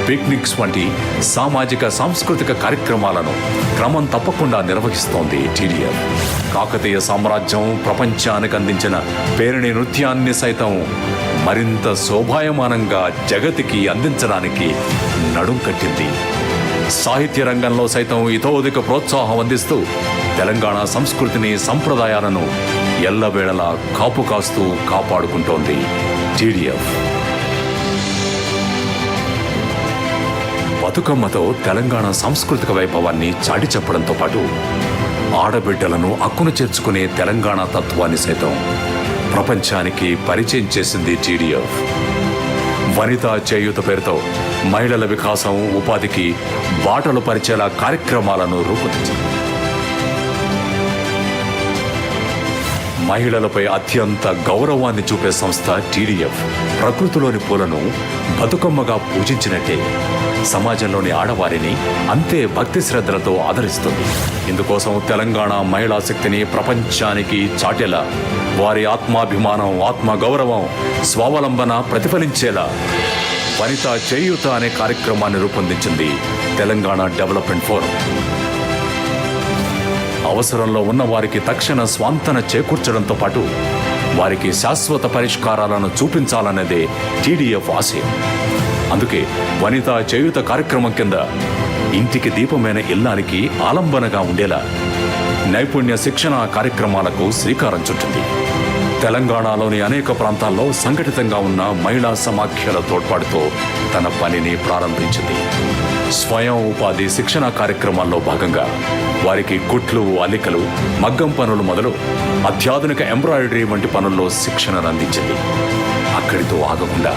పిక్నిక్స్ వంటి సామాజిక సాంస్కృతిక కార్యక్రమాలను క్రమం తప్పకుండా నిర్వహిస్తోంది టీడీఎఫ్. కాకతీయ సామ్రాజ్యం ప్రపంచానికి అందించిన పేరిణి నృత్యాన్ని సైతం మరింత శోభాయమానంగా జగతికి అందించడానికి నడుం కట్టింది. సాహిత్య రంగంలో సైతం ఇతోధిక ప్రోత్సాహం అందిస్తూ తెలంగాణ సంస్కృతిని, సంప్రదాయాలను ఎల్లవేళలా కాపు కాస్తూ కాపాడుకుంటోంది టీడీఎఫ్. బతుకమ్మతో తెలంగాణ సాంస్కృతిక వైభవాన్ని చాటి చెప్పడంతో పాటు ఆడబిడ్డలను అక్కున చేర్చుకునే తెలంగాణ తత్వాన్ని సైతం ప్రపంచానికి పరిచయం చేసింది టీడీఎఫ్. వనితా చేయూత పేరుతో మహిళల వికాసం, ఉపాధికి బాటలు పరిచేలా కార్యక్రమాలను రూపొందించింది. మహిళలపై అత్యంత గౌరవాన్ని చూపే సంస్థ టీడీఎఫ్. ప్రకృతిలోని పూలను బతుకమ్మగా పూజించినట్టే సమాజంలోని ఆడవారిని అంతే భక్తి శ్రద్ధలతో ఆదరిస్తుంది. ఇందుకోసం తెలంగాణ మహిళా శక్తిని ప్రపంచానికి చాటేలా, వారి ఆత్మాభిమానం, ఆత్మగౌరవం, స్వావలంబన ప్రతిఫలించేలా వనితా చేయూత అనే కార్యక్రమాన్ని రూపొందించింది తెలంగాణ డెవలప్మెంట్ ఫోరం. అవసరంలో ఉన్న వారికి తక్షణ స్వాంతన చేకూర్చడంతో పాటు వారికి శాశ్వత పరిష్కారాలను చూపించాలన్నదే టీడీఎఫ్ ఆశయం. అందుకే వనితా చేయూత కార్యక్రమం కింద ఇంటికి దీపమైన ఇల్లానికి ఆలంబనగా ఉండేలా నైపుణ్య శిక్షణ కార్యక్రమాలకు శ్రీకారం చుట్టింది. తెలంగాణలోని అనేక ప్రాంతాల్లో సంఘటితంగా ఉన్న మహిళా సమాఖ్యల తోడ్పాటుతో తన పనిని ప్రారంభించింది. స్వయం ఉపాధి శిక్షణ కార్యక్రమాల్లో భాగంగా వారికి కుట్లు, అల్లికలు, మగ్గం పనులు మొదలు అత్యాధునిక ఎంబ్రాయిడరీ వంటి పనుల్లో శిక్షణను అందించింది. అక్కడితో ఆగకుండా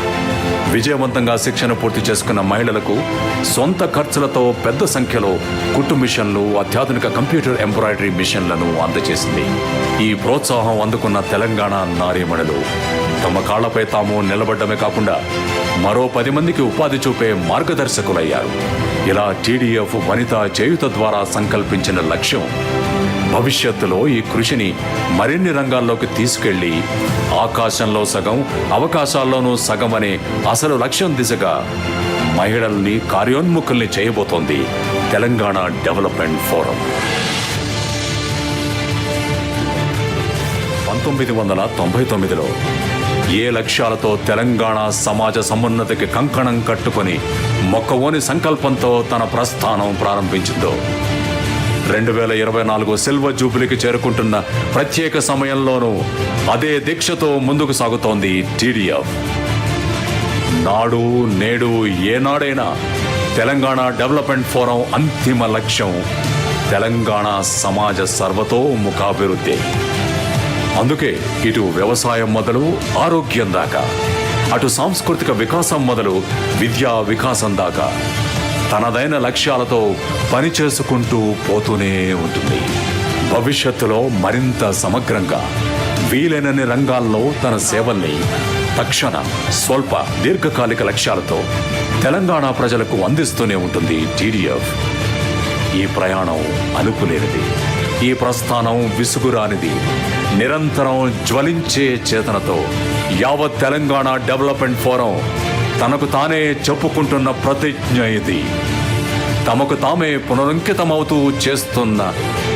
విజయవంతంగా శిక్షణ పూర్తి చేసుకున్న మహిళలకు సొంత ఖర్చులతో పెద్ద సంఖ్యలో కుట్టు మిషన్లు, అత్యాధునిక కంప్యూటర్ ఎంబ్రాయిడరీ మిషన్లను అందజేసింది. ఈ ప్రోత్సాహం అందుకున్న తెలంగాణ నారీమణులు తమ కాళ్లపై తాము నిలబడ్డమే కాకుండా మరో 10 మందికి ఉపాధి చూపే మార్గదర్శకులయ్యారు. ఇలా టీడీఎఫ్ వనితా చేయుత ద్వారా సంకల్పించిన లక్ష్యం భవిష్యత్తులో ఈ కృషిని మరిన్ని రంగాల్లోకి తీసుకెళ్లి ఆకాశంలో సగం, అవకాశాల్లోనూ సగం అనే అసలు లక్ష్యం దిశగా మహిళల్ని కార్యోన్ముఖుల్ని చేయబోతోంది తెలంగాణ డెవలప్మెంట్ ఫోరం. 1999లో ఏ లక్ష్యాలతో తెలంగాణ సమాజ సమున్నతికి కంకణం కట్టుకొని మొక్కవోని సంకల్పంతో తన ప్రస్థానం ప్రారంభించిందో 2024 సిల్వర్ జూబిలీకి చేరుకుంటున్న ప్రత్యేక సమయంలోనూ అదే దీక్షతో ముందుకు సాగుతోంది టీడీఎఫ్. నాడు నేడు ఏనాడైనా తెలంగాణ డెవలప్మెంట్ ఫోరం అంతిమ లక్ష్యం తెలంగాణ సమాజ సర్వతోముఖాభివృద్ధి. అందుకే ఇటు వ్యవసాయం మొదలు ఆరోగ్యం దాకా, అటు సాంస్కృతిక వికాసం మొదలు విద్యా వికాసం దాకా తనదైన లక్ష్యాలతో పనిచేసుకుంటూ పోతూనే ఉంటుంది. భవిష్యత్తులో మరింత సమగ్రంగా వీలైనన్ని రంగాల్లో తన సేవల్ని తక్షణ, స్వల్ప, దీర్ఘకాలిక లక్ష్యాలతో తెలంగాణ ప్రజలకు అందిస్తూనే ఉంటుంది టీడీఎఫ్. ఈ ప్రయాణం అలుపులేనిది, ఈ ప్రస్థానం విసుగురానిది. నిరంతరం జ్వలించే చేతనతో యావత్ తెలంగాణ డెవలప్మెంట్ ఫోరం తనకు తానే చెప్పుకుంటున్న ప్రతిజ్ఞ ఇది. తమకు తామే పునరంకితమవుతూ చేస్తున్న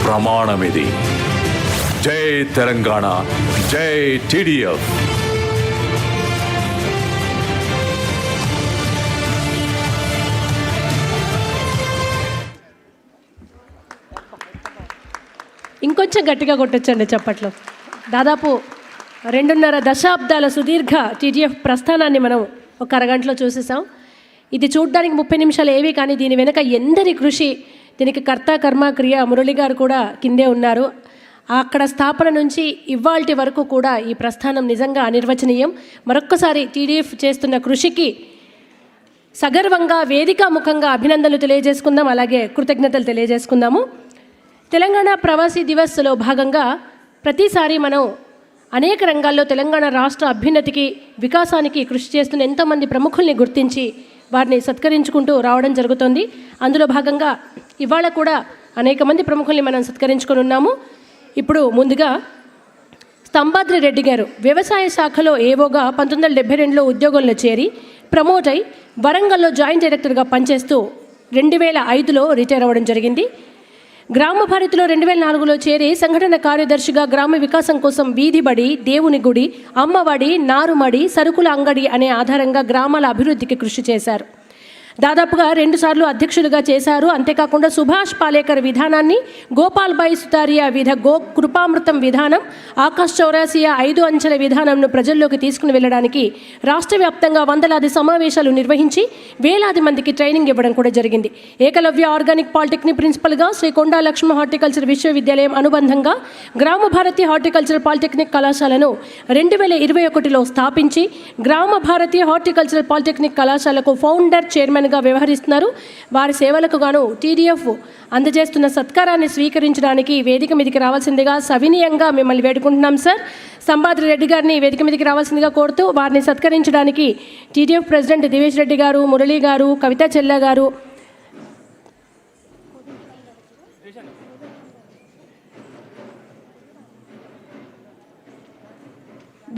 ప్రమాణమిది. జై తెలంగాణ, జై టీడీఎఫ్. ఇంకొంచెం గట్టిగా కొట్టొచ్చండి చప్పట్లో. దాదాపు 2.5 దశాబ్దాల సుదీర్ఘ టీడీఎఫ్ ప్రస్థానాన్ని మనం ఒక అరగంటలో చూసేసాం. ఇది చూడ్డానికి 30 నిమిషాలు ఏవి, కానీ దీని వెనుక ఎందరి కృషి, దీనికి కర్త కర్మ క్రియ మురళి గారు కూడా కిందే ఉన్నారు. అక్కడ స్థాపన నుంచి ఇవాల్టి వరకు కూడా ఈ ప్రస్థానం నిజంగా అనిర్వచనీయం. మరొక్కసారి టీడీఎఫ్ చేస్తున్న కృషికి సగర్వంగా వేదికాముఖంగా అభినందనలు తెలియజేసుకుందాం, అలాగే కృతజ్ఞతలు తెలియజేసుకుందాము. తెలంగాణ ప్రవాసీ దివస్లో భాగంగా ప్రతిసారి మనం అనేక రంగాల్లో తెలంగాణ రాష్ట్ర అభ్యున్నతికి, వికాసానికి కృషి చేస్తున్న ఎంతోమంది ప్రముఖుల్ని గుర్తించి వారిని సత్కరించుకుంటూ రావడం జరుగుతుంది. అందులో భాగంగా ఇవాళ కూడా అనేక మంది ప్రముఖుల్ని మనం సత్కరించుకొని ఉన్నాము. ఇప్పుడు ముందుగా స్తంభాద్రి రెడ్డి గారు వ్యవసాయ శాఖలో ఏవోగా 1972లో ఉద్యోగంలో చేరి ప్రమోట్ అయి వరంగల్లో జాయింట్ డైరెక్టర్గా పనిచేస్తూ 2005లో రిటైర్ అవ్వడం జరిగింది. గ్రామ భారతిలో 2004లో చేరి సంఘటన కార్యదర్శిగా గ్రామ వికాసం కోసం వీధి బడి, దేవుని గుడి, అమ్మఒడి, నారుమడి, సరుకుల అంగడి అనే ఆధారంగా గ్రామాల అభివృద్ధికి కృషి చేశారు. దాదాపుగా 2 సార్లు అధ్యక్షులుగా చేశారు. అంతేకాకుండా సుభాష్ పాలేకర్ విధానాన్ని, గోపాల్బాయి సుతారియా కృపామృతం విధానం, ఆకాశ్ చౌరాసియా 5 అంచెల విధానంను ప్రజల్లోకి తీసుకుని వెళ్ళడానికి రాష్ట్ర వ్యాప్తంగా వందలాది సమావేశాలు నిర్వహించి వేలాది మందికి ట్రైనింగ్ ఇవ్వడం కూడా జరిగింది. ఏకలవ్య ఆర్గానిక్ పాలిటెక్నిక్ ప్రిన్సిపల్గా, శ్రీ కొండా లక్ష్మ హార్టికల్చర్ విశ్వవిద్యాలయం అనుబంధంగా గ్రామ భారతి హార్టికల్చర్ పాలిటెక్నిక్ కళాశాలను 2021లో స్థాపించి గ్రామ భారతి హార్టికల్చర్ పాలిటెక్నిక్ కళాశాలకు ఫౌండర్ చైర్మన్గా వ్యవహరిస్తున్నారు. వారి సేవలకు గాను టీడీఎఫ్ అందజేస్తున్న సత్కారాన్ని స్వీకరించడానికి వేదిక మీదకి రావాల్సిందిగా సవినీయంగా మిమ్మల్ని వేడుకుంటున్నాం సార్. స్తంభాద్రి రెడ్డి గారిని వేదిక మీదకి రావాల్సిందిగా కోరుతూ వారిని సత్కరించడానికి టీడీఎఫ్ ప్రెసిడెంట్ దివేష్ రెడ్డి గారు, మురళి గారు, కవితా చెల్ల గారు,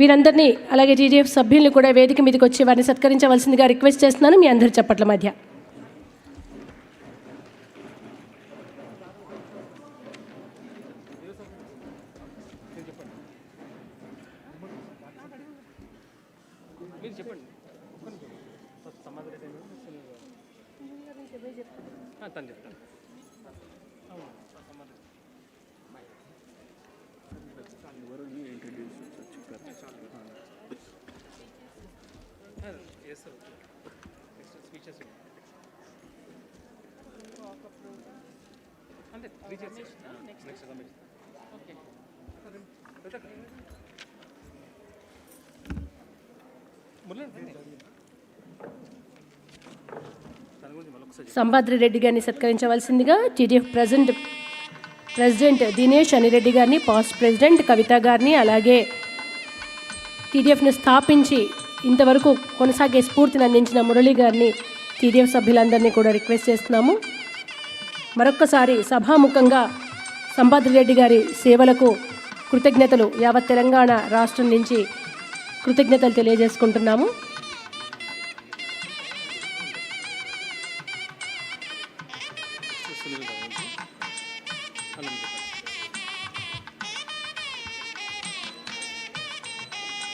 వీరందరినీ, అలాగే టీడీఎఫ్ సభ్యుల్ని కూడా వేదిక మీదకి వచ్చి వారిని సత్కరించవలసిందిగా రిక్వెస్ట్ చేస్తున్నాను మీ అందరి చప్పట్ల మధ్య. సంభాద్రి రెడ్డి గారిని సత్కరించవలసిందిగా టీడీఎఫ్ ప్రెసిడెంట్ దినేష్ అనిరెడ్డి గారిని, పాస్ట్ ప్రెసిడెంట్ కవిత గారిని, అలాగే టీడీఎఫ్ను స్థాపించి ఇంతవరకు కొనసాగే స్ఫూర్తిని అందించిన మురళి గారిని, టీడీఎఫ్ సభ్యులందరినీ కూడా రిక్వెస్ట్ చేస్తున్నాము. మరొక్కసారి సభాముఖంగా సంభాద్రి రెడ్డి గారి సేవలకు కృతజ్ఞతలు, యావత్ తెలంగాణ రాష్ట్రం నుంచి కృతజ్ఞతలు తెలియజేసుకుంటున్నాము.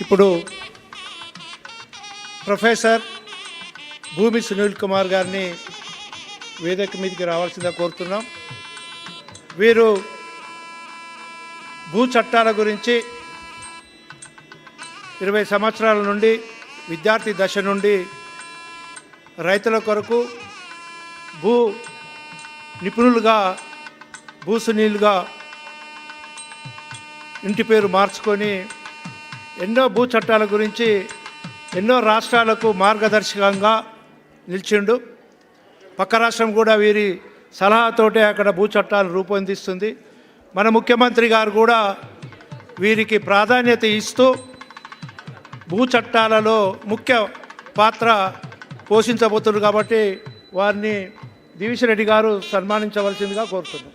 ఇప్పుడు ప్రొఫెసర్ భూమి సునీల్ కుమార్ గారిని వేదిక మీదకి రావాల్సిందిగా కోరుతున్నాం. వీరు భూ చట్టాల గురించి 20 సంవత్సరాల నుండి, విద్యార్థి దశ నుండి రైతుల కొరకు భూ నిపుణులుగా, భూ సునీలుగా ఇంటి పేరు మార్చుకొని ఎన్నో భూ చట్టాల గురించి ఎన్నో రాష్ట్రాలకు మార్గదర్శకంగా నిలిచిండు. పక్క రాష్ట్రం కూడా వీరి సలహాతోటే అక్కడ భూ చట్టాలు రూపొందిస్తుంది. మన ముఖ్యమంత్రి గారు కూడా వీరికి ప్రాధాన్యత ఇస్తూ భూ చట్టాలలో ముఖ్య పాత్ర పోషించబోతున్నారు కాబట్టి వారిని దివిష్ రెడ్డి గారు సన్మానించవలసిందిగా కోరుతున్నాం.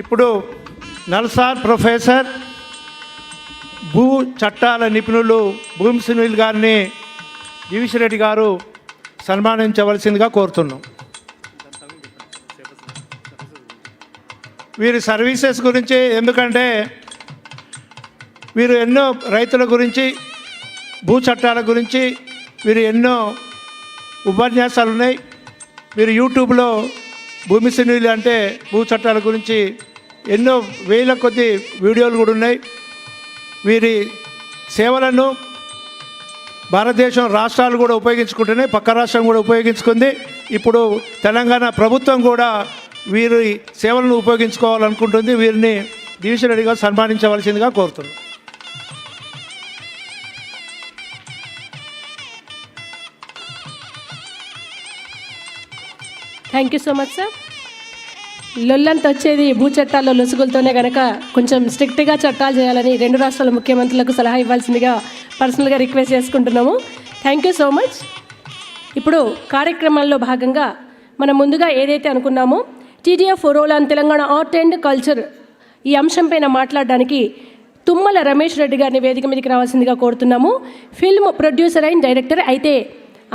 ఇప్పుడు నల్సార్ ప్రొఫెసర్ భూ చట్టాల నిపుణులు భూమి సునీల్ గారిని దివిష్ రెడ్డి గారు సన్మానించవలసిందిగా కోరుతున్నాం. వీరి సర్వీసెస్ గురించి, ఎందుకంటే వీరు ఎన్నో రైతుల గురించి, భూ చట్టాల గురించి వీరు ఎన్నో ఉపన్యాసాలు ఉన్నాయి. మీరు యూట్యూబ్లో భూమి సునీల్ అంటే భూ చట్టాల గురించి ఎన్నో వేల కొద్ది వీడియోలు కూడా ఉన్నాయి. వీరి సేవలను భారతదేశం రాష్ట్రాలు కూడా ఉపయోగించుకుంటున్నాయి, పక్క రాష్ట్రం కూడా ఉపయోగించుకుంది. ఇప్పుడు తెలంగాణ ప్రభుత్వం కూడా వీరి సేవలను ఉపయోగించుకోవాలనుకుంటుంది. వీరిని దివిష్ రెడ్డి గారు సన్మానించవలసిందిగా కోరుతున్నాం. Thank you so much sir. లొల్లంత వచ్చేది భూ చట్టాల్లో లొసుగులతోనే కనుక కొంచెం స్ట్రిక్ట్గా చట్టాలు చేయాలని 2 రాష్ట్రాల ముఖ్యమంత్రులకు సలహా ఇవ్వాల్సిందిగా పర్సనల్గా రిక్వెస్ట్ చేసుకుంటున్నాము. Thank you so much. ఇప్పుడు కార్యక్రమాల్లో భాగంగా మనం ముందుగా ఏదైతే అనుకున్నామో TDF role on Telangana art and culture, ఈ అంశంపైన మాట్లాడడానికి తుమ్మల రమేష్ రెడ్డి గారిని వేదిక మీదకి రావాల్సిందిగా కోరుతున్నాము. Film producer and director. అయితే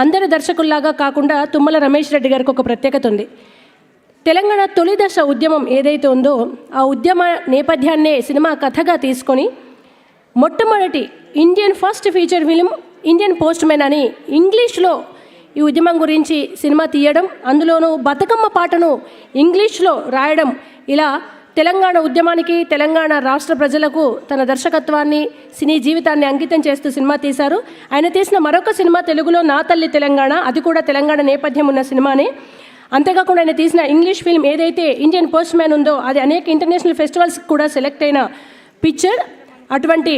అందరు దర్శకుల్లాగా కాకుండా తుమ్మల రమేష్ రెడ్డి గారికి ఒక ప్రత్యేకత ఉంది. తెలంగాణ తొలి దశ ఉద్యమం ఏదైతే ఉందో ఆ ఉద్యమ నేపథ్యాన్నే సినిమా కథగా తీసుకొని మొట్టమొదటి Indian first feature film Indian post man అని ఇంగ్లీష్లో ఈ ఉద్యమం గురించి సినిమా తీయడం, అందులోనూ బతుకమ్మ పాటను ఇంగ్లీష్లో రాయడం, ఇలా తెలంగాణ ఉద్యమానికి, తెలంగాణ రాష్ట్ర ప్రజలకు తన దర్శకత్వాన్ని, సినీ జీవితాన్ని అంకితం చేస్తూ సినిమా తీశారు. ఆయన తీసిన మరొక సినిమా తెలుగులో నా తల్లి తెలంగాణ, అది కూడా తెలంగాణ నేపథ్యం ఉన్న సినిమానే. అంతేకాకుండా ఆయన తీసిన ఇంగ్లీష్ ఫిల్మ్ ఏదైతే ఇండియన్ పోస్ట్ మ్యాన్ ఉందో అది అనేక ఇంటర్నేషనల్ ఫెస్టివల్స్కి కూడా సెలెక్ట్ అయిన పిక్చర్. అటువంటి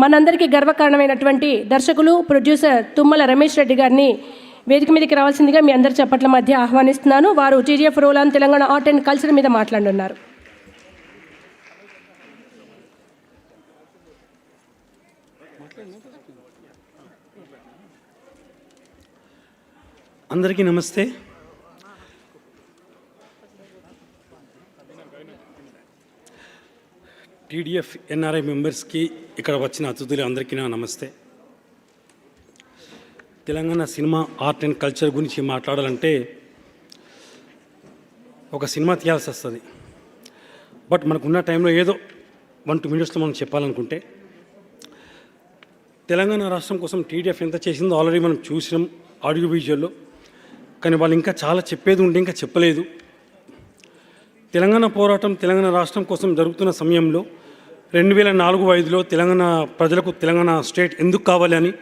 మనందరికీ గర్వకారణమైనటువంటి దర్శకులు, ప్రొడ్యూసర్ తుమ్మల రమేష్ రెడ్డి గారిని వేదిక మీదకి రావాల్సిందిగా మీ అందరి చప్పట్ల మధ్య ఆహ్వానిస్తున్నాను. వారు TDF role on Telangana art and culture మీద మాట్లాడుతున్నారు. అందరికీ నమస్తే. టీడీఎఫ్ ఎన్ఆర్ఐ మెంబర్స్కి, ఇక్కడ వచ్చిన అతిథులు అందరికీ నా నమస్తే. Telangana cinema art and culture గురించి మాట్లాడాలంటే ఒక సినిమా తీయాల్సి వస్తుంది. బట్ మనకున్న టైంలో ఏదో 1-2 మినిట్స్లో మనం చెప్పాలనుకుంటే, తెలంగాణ రాష్ట్రం కోసం టీడీఎఫ్ ఎంత చేసిందో ఆల్రెడీ మనం చూసినాం ఆడియో విజువల్లో. కానీ వాళ్ళు ఇంకా చాలా చెప్పేది ఉంటే ఇంకా చెప్పలేదు. తెలంగాణ పోరాటం తెలంగాణ రాష్ట్రం కోసం జరుగుతున్న సమయంలో 2004-05లో తెలంగాణ ప్రజలకు తెలంగాణ స్టేట్ ఎందుకు కావాలి అని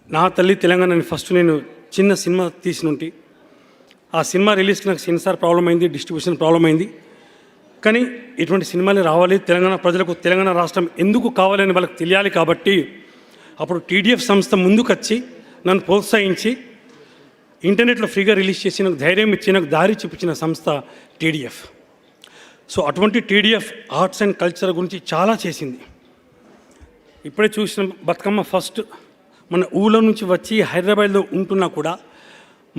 నా తల్లి తెలంగాణ అని ఫస్ట్ నేను చిన్న సినిమా తీసినుంటి. ఆ సినిమా రిలీజ్కి నాకు సెన్సార్ ప్రాబ్లం అయింది, డిస్ట్రిబ్యూషన్ ప్రాబ్లం అయింది. కానీ ఇటువంటి సినిమాలు రావాలి, తెలంగాణ ప్రజలకు తెలంగాణ రాష్ట్రం ఎందుకు కావాలి అని వాళ్ళకి తెలియాలి. కాబట్టి అప్పుడు టీడీఎఫ్ సంస్థ ముందుకొచ్చి నన్ను ప్రోత్సహించి ఇంటర్నెట్లో ఫ్రీగా రిలీజ్ చేసి నాకు ధైర్యం ఇచ్చి నాకు దారి చూపించిన సంస్థ టీడీఎఫ్. సో అటువంటి టీడీఎఫ్ ఆర్ట్స్ అండ్ కల్చర్ గురించి చాలా చేసింది. ఇప్పుడే చూసిన బతుకమ్మ ఫస్ట్ మన ఊళ్ళో నుంచి వచ్చి హైదరాబాద్లో ఉంటున్నా కూడా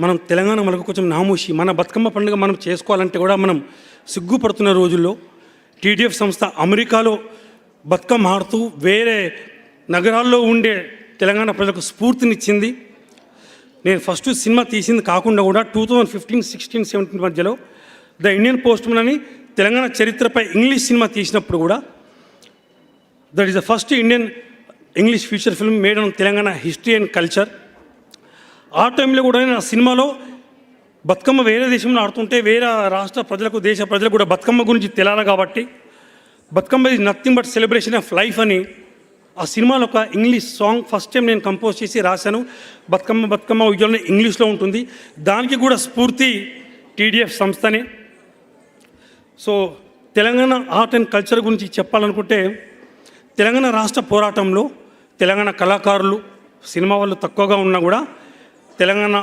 మనం తెలంగాణ మనకు కొంచెం నామూషి, మన బతుకమ్మ పండుగ మనం చేసుకోవాలంటే కూడా మనం సిగ్గుపడుతున్న రోజుల్లో టీడీఎఫ్ సంస్థ అమెరికాలో బతుకమ్మ ఆడుతూ వేరే నగరాల్లో ఉండే తెలంగాణ ప్రజలకు స్ఫూర్తినిచ్చింది. నేను ఫస్ట్ సినిమా తీసింది కాకుండా కూడా 2015, 16, 17 మధ్యలో ద ఇండియన్ పోస్ట్మన్ అని తెలంగాణ చరిత్రపై ఇంగ్లీష్ సినిమా తీసినప్పుడు కూడా that is the first Indian English feature film made on Telangana history and culture. ఆ టైంలో కూడా నేను ఆ సినిమాలో బతుకమ్మ వేరే దేశంలో ఆడుతుంటే వేరే రాష్ట్ర ప్రజలకు దేశ ప్రజలకు కూడా బతుకమ్మ గురించి తెలియాలి కాబట్టి Bathukamma is nothing but celebration of life అని ఆ సినిమాలో ఒక ఇంగ్లీష్ సాంగ్ ఫస్ట్ టైం నేను కంపోజ్ చేసి రాశాను. బతుకమ్మ బతుకమ్మ ఉయ్యాలని ఇంగ్లీష్లో ఉంటుంది. దానికి కూడా స్ఫూర్తి టీడీఎఫ్ సంస్థనే. So Telangana art and culture గురించి చెప్పాలనుకుంటే తెలంగాణ రాష్ట్ర పోరాటంలో తెలంగాణ కళాకారులు సినిమా వాళ్ళు తక్కువగా ఉన్నా కూడా తెలంగాణ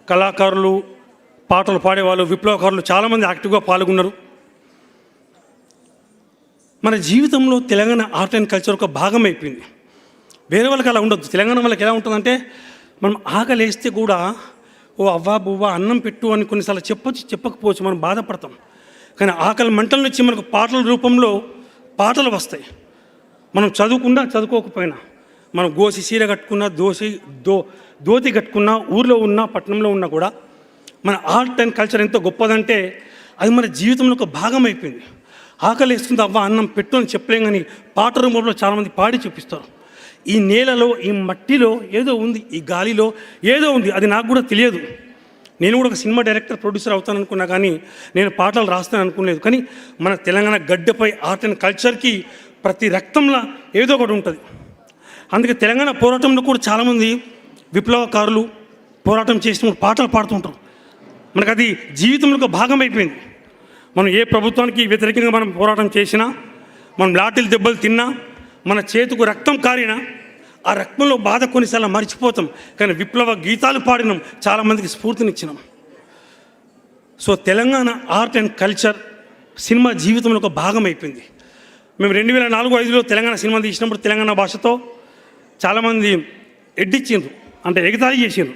కళాకారులు, పాటలు పాడేవాళ్ళు, విప్లవకారులు చాలామంది యాక్టివ్గా పాల్గొన్నారు. మన జీవితంలో తెలంగాణ ఆర్ట్ అండ్ కల్చర్ ఒక భాగం అయిపోయింది. వేరే వాళ్ళకి అలా ఉండదు. తెలంగాణ వాళ్ళకి ఎలా ఉంటుందంటే మనం ఆకలి వేస్తే కూడా ఓ అవ్వా బువ్వా అన్నం పెట్టు అని కొన్నిసార్లు చెప్పకపోవచ్చు, మనం బాధపడతాం. కానీ ఆకలి మంటల నుంచి మనకు పాటల రూపంలో పాటలు వస్తాయి. మనం చదువుకోకపోయినా మనం గోసి సీర కట్టుకున్నా ధోతి కట్టుకున్నా ఊర్లో ఉన్నా పట్టణంలో ఉన్నా కూడా మన ఆర్ట్ అండ్ కల్చర్ ఎంతో గొప్పదంటే అది మన జీవితంలో ఒక భాగం అయిపోయింది. ఆకలి వేస్తుంది అవ్వ అన్నం పెట్టు అని చెప్పలేం, కానీ పాట రూపంలో చాలామంది పాడి చూపిస్తారు. ఈ నేలలో ఈ మట్టిలో ఏదో ఉంది, ఈ గాలిలో ఏదో ఉంది, అది నాకు కూడా తెలియదు. నేను కూడా ఒక సినిమా డైరెక్టర్, ప్రొడ్యూసర్ అవుతాను అనుకున్నా, కానీ నేను పాటలు రాస్తాను అనుకోలేదు. కానీ మన తెలంగాణ గడ్డపై ఆర్ట్ అండ్ కల్చర్కి ప్రతి రక్తంలో ఏదో ఒకటి ఉంటుంది. అందుకే తెలంగాణ పోరాటంలో కూడా చాలామంది విప్లవకారులు పోరాటం చేసినప్పుడు పాటలు పాడుతుంటారు. మనకు అది జీవితంలో ఒక భాగం అయిపోయింది. మనం ఏ ప్రభుత్వానికి వ్యతిరేకంగా మనం పోరాటం చేసినా, మనం లాఠీలు దెబ్బలు తిన్నా, మన చేతుకు రక్తం కారినా ఆ రక్తంలో బాధ కొన్నిసార్లు మర్చిపోతాం. కానీ విప్లవ గీతాలు పాడినాం, చాలామందికి స్ఫూర్తినిచ్చినాం. So Telangana art and culture cinema జీవితంలో ఒక భాగం అయిపోయింది. మేము 2004-05లో తెలంగాణ సినిమా తీసినప్పుడు తెలంగాణ భాషతో చాలామంది ఎడ్డిచ్చిండ్రు, అంటే ఎగతాళి చేసిండ్రు.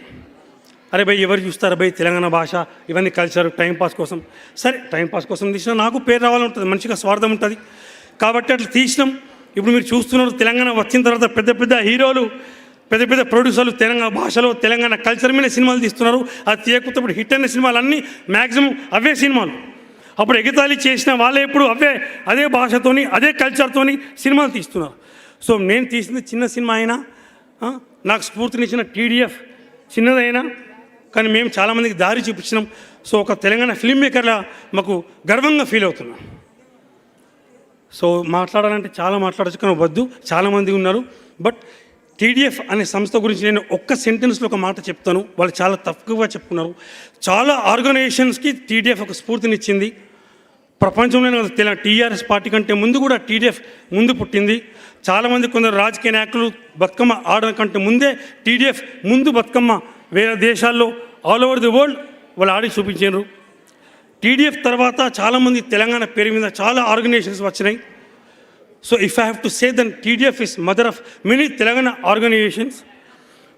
అరే భయ్ ఎవరు చూస్తారు భయ్ తెలంగాణ భాష, ఇవన్నీ కల్చర్ టైంపాస్ కోసం. సరే టైంపాస్ కోసం తీసినా నాకు పేరు రావాలంటుంది, మంచిగా స్వార్థం ఉంటుంది కాబట్టి అట్లా తీసినాం. ఇప్పుడు మీరు చూస్తున్నారు తెలంగాణ వచ్చిన తర్వాత పెద్ద పెద్ద హీరోలు, పెద్ద పెద్ద ప్రొడ్యూసర్లు తెలంగాణ భాషలో తెలంగాణ కల్చర్ మీద సినిమాలు తీస్తున్నారు. అది తీయకపోతే ఇప్పుడు హిట్ అయిన సినిమాలు అన్నీ మ్యాక్సిమం అవే సినిమాలు. అప్పుడు ఎగతాళి చేసిన వాళ్ళే ఇప్పుడు అదే భాషతోని అదే కల్చర్తోని సినిమాలు తీస్తున్నారు. సో నేను తీసింది చిన్న సినిమా అయినా, నాకు స్ఫూర్తినిచ్చిన టీడీఎఫ్ చిన్నదైనా, కానీ మేము చాలామందికి దారి చూపించినాం. సో ఒక తెలంగాణ ఫిల్మ్ మేకర్లా మాకు గర్వంగా ఫీల్ అవుతున్నాం. సో మాట్లాడాలంటే చాలా మాట్లాడచ్చు, కానీ వద్దు, చాలామంది ఉన్నారు. బట్ టీడీఎఫ్ అనే సంస్థ గురించి నేను ఒక్క సెంటెన్స్లో ఒక మాట చెప్తాను. వాళ్ళు చాలా తక్కువగా చెప్పుకున్నారు. చాలా ఆర్గనైజేషన్స్కి టీడీఎఫ్ ఒక స్ఫూర్తినిచ్చింది. ప్రపంచంలోనే టీఆర్ఎస్ పార్టీ కంటే ముందు కూడా టీడీఎఫ్ ముందు పుట్టింది. చాలామంది కొందరు రాజకీయ నాయకులు బతుకమ్మ ఆడడం కంటే ముందే టీడీఎఫ్ ముందు బతుకమ్మ వేరే దేశాల్లో ఆల్ ఓవర్ ది వరల్డ్ వాళ్ళు ఆడి చూపించారు. టీడీఎఫ్ తర్వాత చాలామంది తెలంగాణ పేరు మీద చాలా ఆర్గనైజేషన్స్ వచ్చినాయి. So if I have to say then TDF is mother of many Telangana organisations.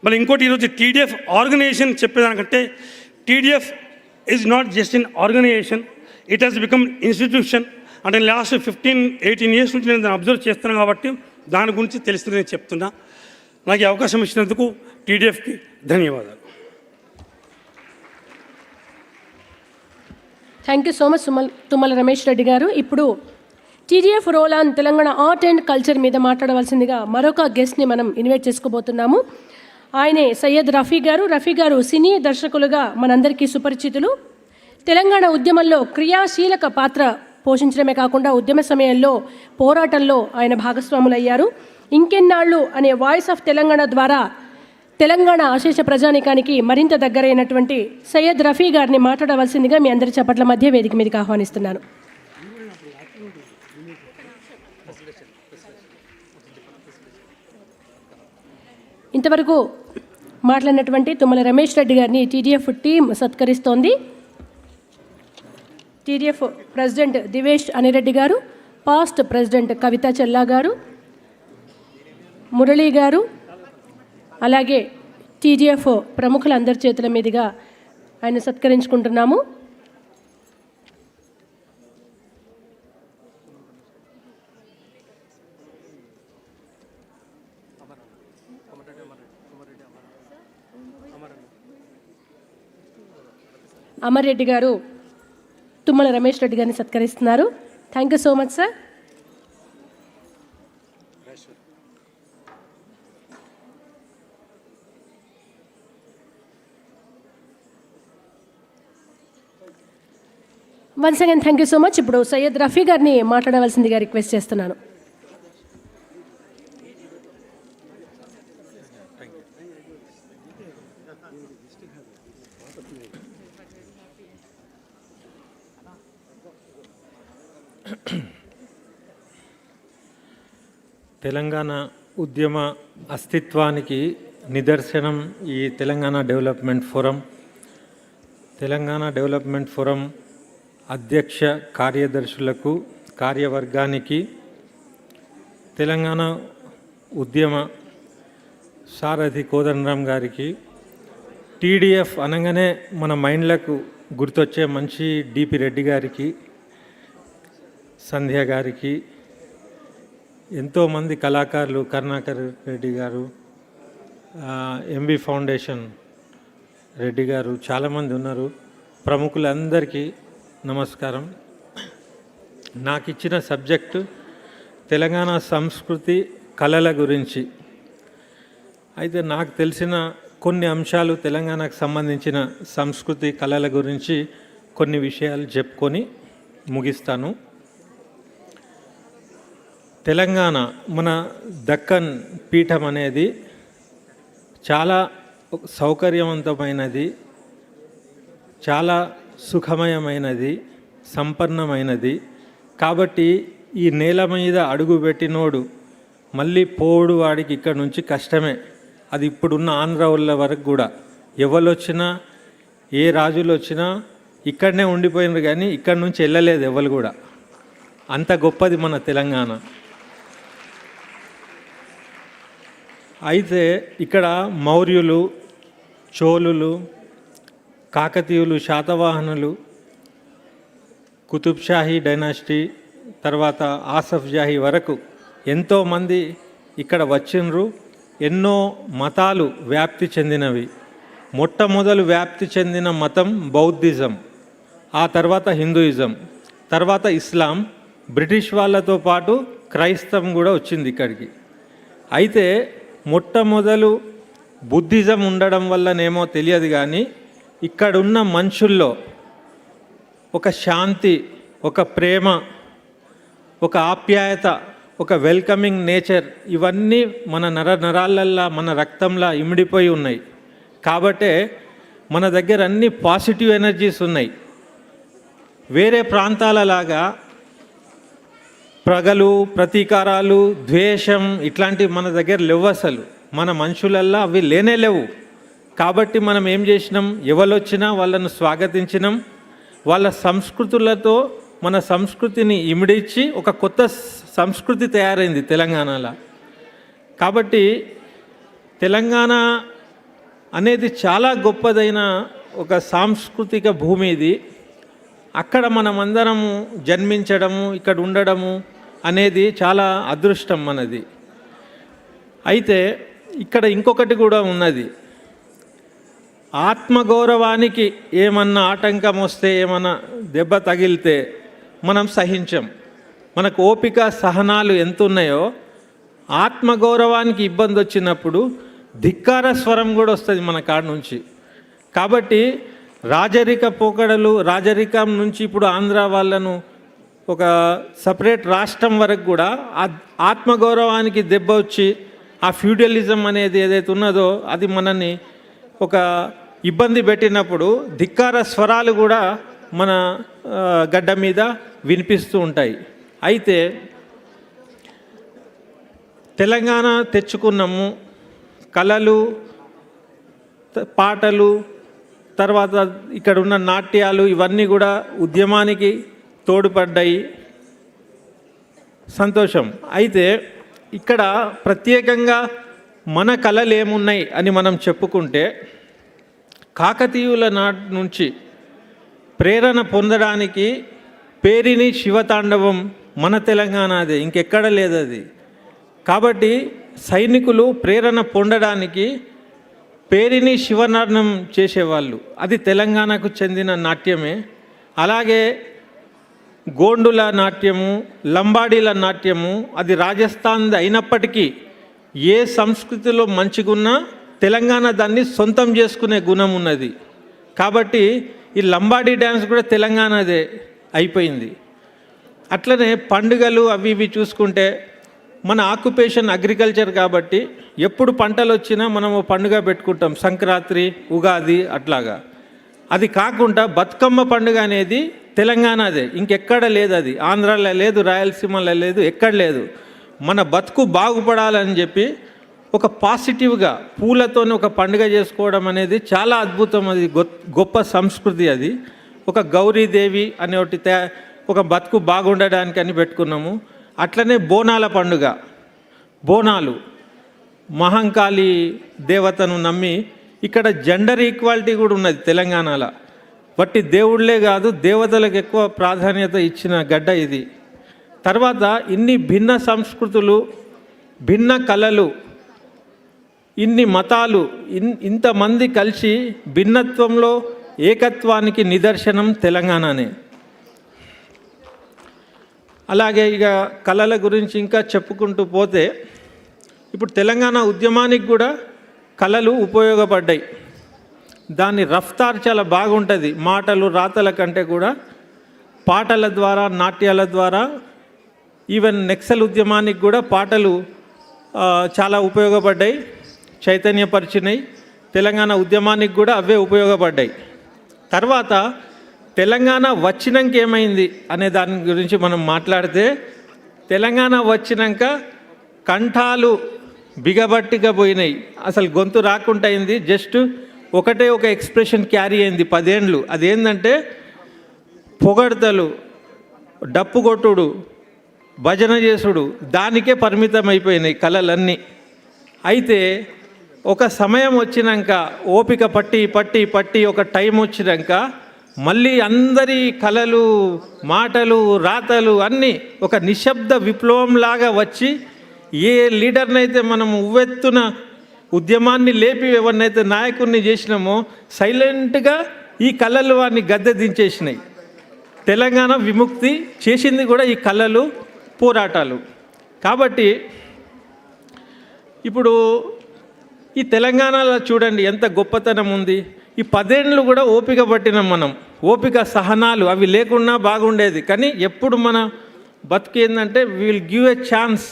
మళ్ళీ ఇంకోటి ఈరోజు టీడీఎఫ్ ఆర్గనైజేషన్ చెప్పేదానికంటే TDF is not just in organisation, it has become institution. అంటే లాస్ట్ 15-18 ఇయర్స్ నుంచి నేను దాన్ని అబ్జర్వ్ చేస్తున్నాను కాబట్టి దాని గురించి తెలిసింది నేను చెప్తున్నా. నాకు ఈ అవకాశం ఇచ్చినందుకు టీడీఎఫ్కి ధన్యవాదాలు. Thank you so much Tummala Ramesh Reddy గారు. ఇప్పుడు TDF role on Telangana art and culture మీద మాట్లాడవలసిందిగా మరొక గెస్ట్ని మనం ఇన్వైట్ చేసుకోబోతున్నాము. ఆయనే సయ్యద్ రఫీ గారు. రఫీ గారు సినీ దర్శకులుగా మనందరికీ సుపరిచితులు. తెలంగాణ ఉద్యమంలో క్రియాశీలక పాత్ర పోషించడమే కాకుండా ఉద్యమ సమయంలో పోరాటంలో ఆయన భాగస్వాములయ్యారు. ఇంకెన్నాళ్ళు అనే వాయిస్ ఆఫ్ తెలంగాణ ద్వారా తెలంగాణ అశేష ప్రజానికానికి మరింత దగ్గరైనటువంటి సయ్యద్ రఫీ గారిని మాట్లాడవలసిందిగా మీ అందరి చప్పట్ల మధ్య వేదిక మీదకి ఆహ్వానిస్తున్నాను. ఇంతవరకు మాట్లాడినటువంటి తుమ్మల రమేష్ రెడ్డి గారిని టీడీఎఫ్ టీం సత్కరిస్తోంది. టీడీఎఫ్ ప్రెసిడెంట్ దివేష్ అనిరెడ్డి గారు, పాస్ట్ ప్రెసిడెంట్ కవితా చెల్లా గారు, మురళీ గారు, అలాగే టీడీఎఫ్ ప్రముఖులందరి చేతుల మీదుగా ఆయన సత్కరించుకుంటున్నాము. అమర్ రెడ్డి గారు తుమ్మల రమేష్ రెడ్డి గారిని సత్కరిస్తున్నారు. Thank you so much sir. Once again thank you so much. ఇప్పుడు సయ్యద్ రఫీ గారిని మాట్లాడవలసిందిగా రిక్వెస్ట్ చేస్తున్నాను. తెలంగాణ ఉద్యమ అస్తిత్వానికి నిదర్శనం ఈ Telangana development forum. Telangana development forum అధ్యక్ష కార్యదర్శులకు, కార్యవర్గానికి, తెలంగాణ ఉద్యమ సారథి కోదండరాం గారికి, టీడీఎఫ్ అనగానే మన మైండ్లకు గుర్తొచ్చే మంచి డిపి రెడ్డి గారికి, సంధ్య గారికి, ఎంతోమంది కళాకారులు, కరుణాకర్ రెడ్డి గారు, ఎంబీ ఫౌండేషన్ రెడ్డి గారు, చాలామంది ఉన్నారు. ప్రముఖులందరికీ నమస్కారం. నాకు ఇచ్చిన సబ్జెక్టు తెలంగాణ సంస్కృతి కళల గురించి. అయితే నాకు తెలిసిన కొన్ని అంశాలు తెలంగాణకు సంబంధించిన సంస్కృతి కళల గురించి కొన్ని విషయాలు చెప్పుకొని ముగిస్తాను. తెలంగాణ మన దక్కన్ పీఠం అనేది చాలా సౌకర్యవంతమైనది, చాలా సుఖమయమైనది, సంపన్నమైనది. కాబట్టి ఈ నేల మీద అడుగుపెట్టినోడు మళ్ళీ పోడు వాడికి ఇక్కడ నుంచి కష్టమే. అది ఇప్పుడున్న ఆంధ్ర వాళ్ళ వరకు కూడా ఎవరు వచ్చినా, ఏ రాజులు వచ్చినా ఇక్కడనే ఉండిపోయినారు, కానీ ఇక్కడి నుంచి వెళ్ళలేదు ఎవరు కూడా. అంత గొప్పది మన తెలంగాణ. అయితే ఇక్కడ మౌర్యులు, చోళులు, కాకతీయులు, శాతవాహనులు, కుతుబ్ షాహీ డైనాసిటీ, తర్వాత ఆసఫ్ జాహీ వరకు ఎంతోమంది ఇక్కడ వచ్చిండ్రు. ఎన్నో మతాలు వ్యాప్తి చెందినవి. మొట్టమొదలు వ్యాప్తి చెందిన మతం బౌద్ధిజం, ఆ తర్వాత హిందూయిజం, తర్వాత ఇస్లాం, బ్రిటిష్ వాళ్ళతో పాటు క్రైస్తవం కూడా వచ్చింది ఇక్కడికి. అయితే మొట్టమొదలు బుద్ధిజం ఉండడం వల్లనేమో తెలియదు, కానీ ఇక్కడున్న మనుషుల్లో ఒక శాంతి, ఒక ప్రేమ, ఒక ఆప్యాయత, ఒక వెల్కమింగ్ నేచర్, ఇవన్నీ మన నరాలల్లా, మన రక్తంలా ఇమిడిపోయి ఉన్నాయి. కాబట్టే మన దగ్గర అన్ని పాజిటివ్ ఎనర్జీస్ ఉన్నాయి. వేరే ప్రాంతాలలాగా ప్రగలు, ప్రతీకారాలు, ద్వేషం ఇట్లాంటివి మన దగ్గర లేవు. అసలు మన మనుషులల్లా అవి లేనే లేవు. కాబట్టి మనం ఏం చేసినాం, ఎవరొచ్చినా వాళ్ళను స్వాగతించినాం. వాళ్ళ సంస్కృతులతో మన సంస్కృతిని ఇమిడించి ఒక కొత్త సంస్కృతి తయారైంది తెలంగాణలో. కాబట్టి తెలంగాణ అనేది చాలా గొప్పదైన ఒక సాంస్కృతిక భూమి ఇది. అక్కడ మనమందరము జన్మించడము, ఇక్కడ ఉండడము అనేది చాలా అదృష్టం మనది. అయితే ఇక్కడ ఇంకొకటి కూడా ఉన్నది. ఆత్మగౌరవానికి ఏమన్నా ఆటంకం వస్తే, ఏమన్నా దెబ్బ తగిలితే మనం సహించం. మనకు ఓపిక సహనాలు ఎంత ఉన్నాయో ఆత్మగౌరవానికి ఇబ్బంది వచ్చినప్పుడు ధిక్కార స్వరం కూడా వస్తుంది మన కాడ నుంచి. కాబట్టి రాజరిక పోకడలు, రాజరికం నుంచి ఇప్పుడు ఆంధ్ర వాళ్ళను ఒక సపరేట్ రాష్ట్రం వరకు కూడా ఆత్మగౌరవానికి దెబ్బ వచ్చి ఆ ఫ్యూడలిజం అనేది ఏదైతే ఉన్నదో అది మనల్ని ఒక ఇబ్బంది పెట్టినప్పుడు ధిక్కార స్వరాలు కూడా మన గడ్డ మీద వినిపిస్తూ ఉంటాయి. అయితే తెలంగాణ తెచ్చుకున్నాము, కళలు, పాటలు, తర్వాత ఇక్కడ ఉన్న నాట్యాలు ఇవన్నీ కూడా ఉద్యమానికి తోడ్పడ్డాయి, సంతోషం. అయితే ఇక్కడ ప్రత్యేకంగా మన కళలు ఏమున్నాయి అని మనం చెప్పుకుంటే, కాకతీయుల నాటి నుంచి ప్రేరణ పొందడానికి పేరిని శివతాండవం మన తెలంగాణదే, ఇంకెక్కడ లేదు అది. కాబట్టి సైనికులు ప్రేరణ పొందడానికి పేరిని శివనాట్యం చేసేవాళ్ళు, అది తెలంగాణకు చెందిన నాట్యమే. అలాగే గోండుల నాట్యము, లంబాడీల నాట్యము అది రాజస్థాన్ది అయినప్పటికీ ఏ సంస్కృతిలో మంచిగున్నా తెలంగాణ దాన్ని సొంతం చేసుకునే గుణం ఉన్నది. కాబట్టి ఈ లంబాడీ డ్యాన్స్ కూడా తెలంగాణదే అయిపోయింది. అట్లనే పండుగలు అవి ఇవి చూసుకుంటే మన ఆక్యుపేషన్ అగ్రికల్చర్ కాబట్టి ఎప్పుడు పంటలు వచ్చినా మనం పండుగ పెట్టుకుంటాం, సంక్రాంతి, ఉగాది అట్లాగా. అది కాకుండా బతుకమ్మ పండుగ అనేది తెలంగాణదే, ఇంకెక్కడ లేదు. అది ఆంధ్రాలో లేదు, రాయలసీమలో లేదు, ఎక్కడ లేదు. మన బతుకు బాగుపడాలని చెప్పి ఒక పాజిటివ్గా పూలతోనే ఒక పండుగ చేసుకోవడం అనేది చాలా అద్భుతం. అది గొప్ప సంస్కృతి. అది ఒక గౌరీదేవి అనే ఒక బతుకు బాగుండడానికి అని పెట్టుకున్నాము. అట్లనే బోనాల పండుగ, బోనాలు మహంకాళి దేవతను నమ్మి ఇక్కడ జెండర్ ఈక్వాలిటీ కూడా ఉన్నది తెలంగాణలో. బట్టి దేవుళ్ళే కాదు దేవతలకు ఎక్కువ ప్రాధాన్యత ఇచ్చిన గడ్డ ఇది. తర్వాత ఇన్ని భిన్న సంస్కృతులు, భిన్న కళలు, ఇన్ని మతాలు, ఇంతమంది కలిసి భిన్నత్వంలో ఏకత్వానికి నిదర్శనం తెలంగాణనే. అలాగే ఇక కళల గురించి ఇంకా చెప్పుకుంటూ పోతే ఇప్పుడు తెలంగాణ ఉద్యమానికి కూడా కళలు ఉపయోగపడ్డాయి. దాని రఫ్తార్ చాలా బాగుంటుంది. మాటలు రాతల కంటే కూడా పాటల ద్వారా, నాట్యాల ద్వారా, ఈవెన్ నక్సల్ ఉద్యమానికి కూడా పాటలు చాలా ఉపయోగపడ్డాయి, చైతన్యపరిచినాయి. తెలంగాణ ఉద్యమానికి కూడా అవే ఉపయోగపడ్డాయి. తర్వాత తెలంగాణ వచ్చినాక ఏమైంది అనే దాని గురించి మనం మాట్లాడితే, తెలంగాణ వచ్చినాక కంఠాలు బిగబట్టిగా పోయినాయి, అసలు గొంతు రాకుండా అయింది. జస్ట్ ఒకటే ఒక ఎక్స్ప్రెషన్ క్యారీ అయింది 10 ఏండ్లు. అదేంటంటే పొగడ్తలు, డప్పు కొట్టుడు, భజన చేసుడు, దానికే పరిమితం అయిపోయినాయి కళలన్నీ. అయితే ఒక సమయం వచ్చినాక, ఓపిక పట్టి పట్టి పట్టి ఒక టైం వచ్చినాక మళ్ళీ అందరి కళలు, మాటలు, రాతలు అన్నీ ఒక నిశ్శబ్ద విప్లవంలాగా వచ్చి ఏ లీడర్నైతే మనం ఉవ్వెత్తున ఉద్యమాన్ని లేపి ఎవరినైతే నాయకుడిని చేసినామో సైలెంట్గా ఈ కళలు వారిని గద్దె దించేసినాయి. తెలంగాణ విముక్తి చేసింది కూడా ఈ కళలు, పోరాటాలు. కాబట్టి ఇప్పుడు ఈ తెలంగాణలో చూడండి ఎంత గొప్పతనం ఉంది. ఈ 10 ఏండ్లు కూడా ఓపిక పట్టినాం మనం. ఓపిక సహనాలు అవి లేకున్నా బాగుండేది. కానీ ఎప్పుడు మన బతికేందంటే విల్ గివ్ ఎ ఛాన్స్,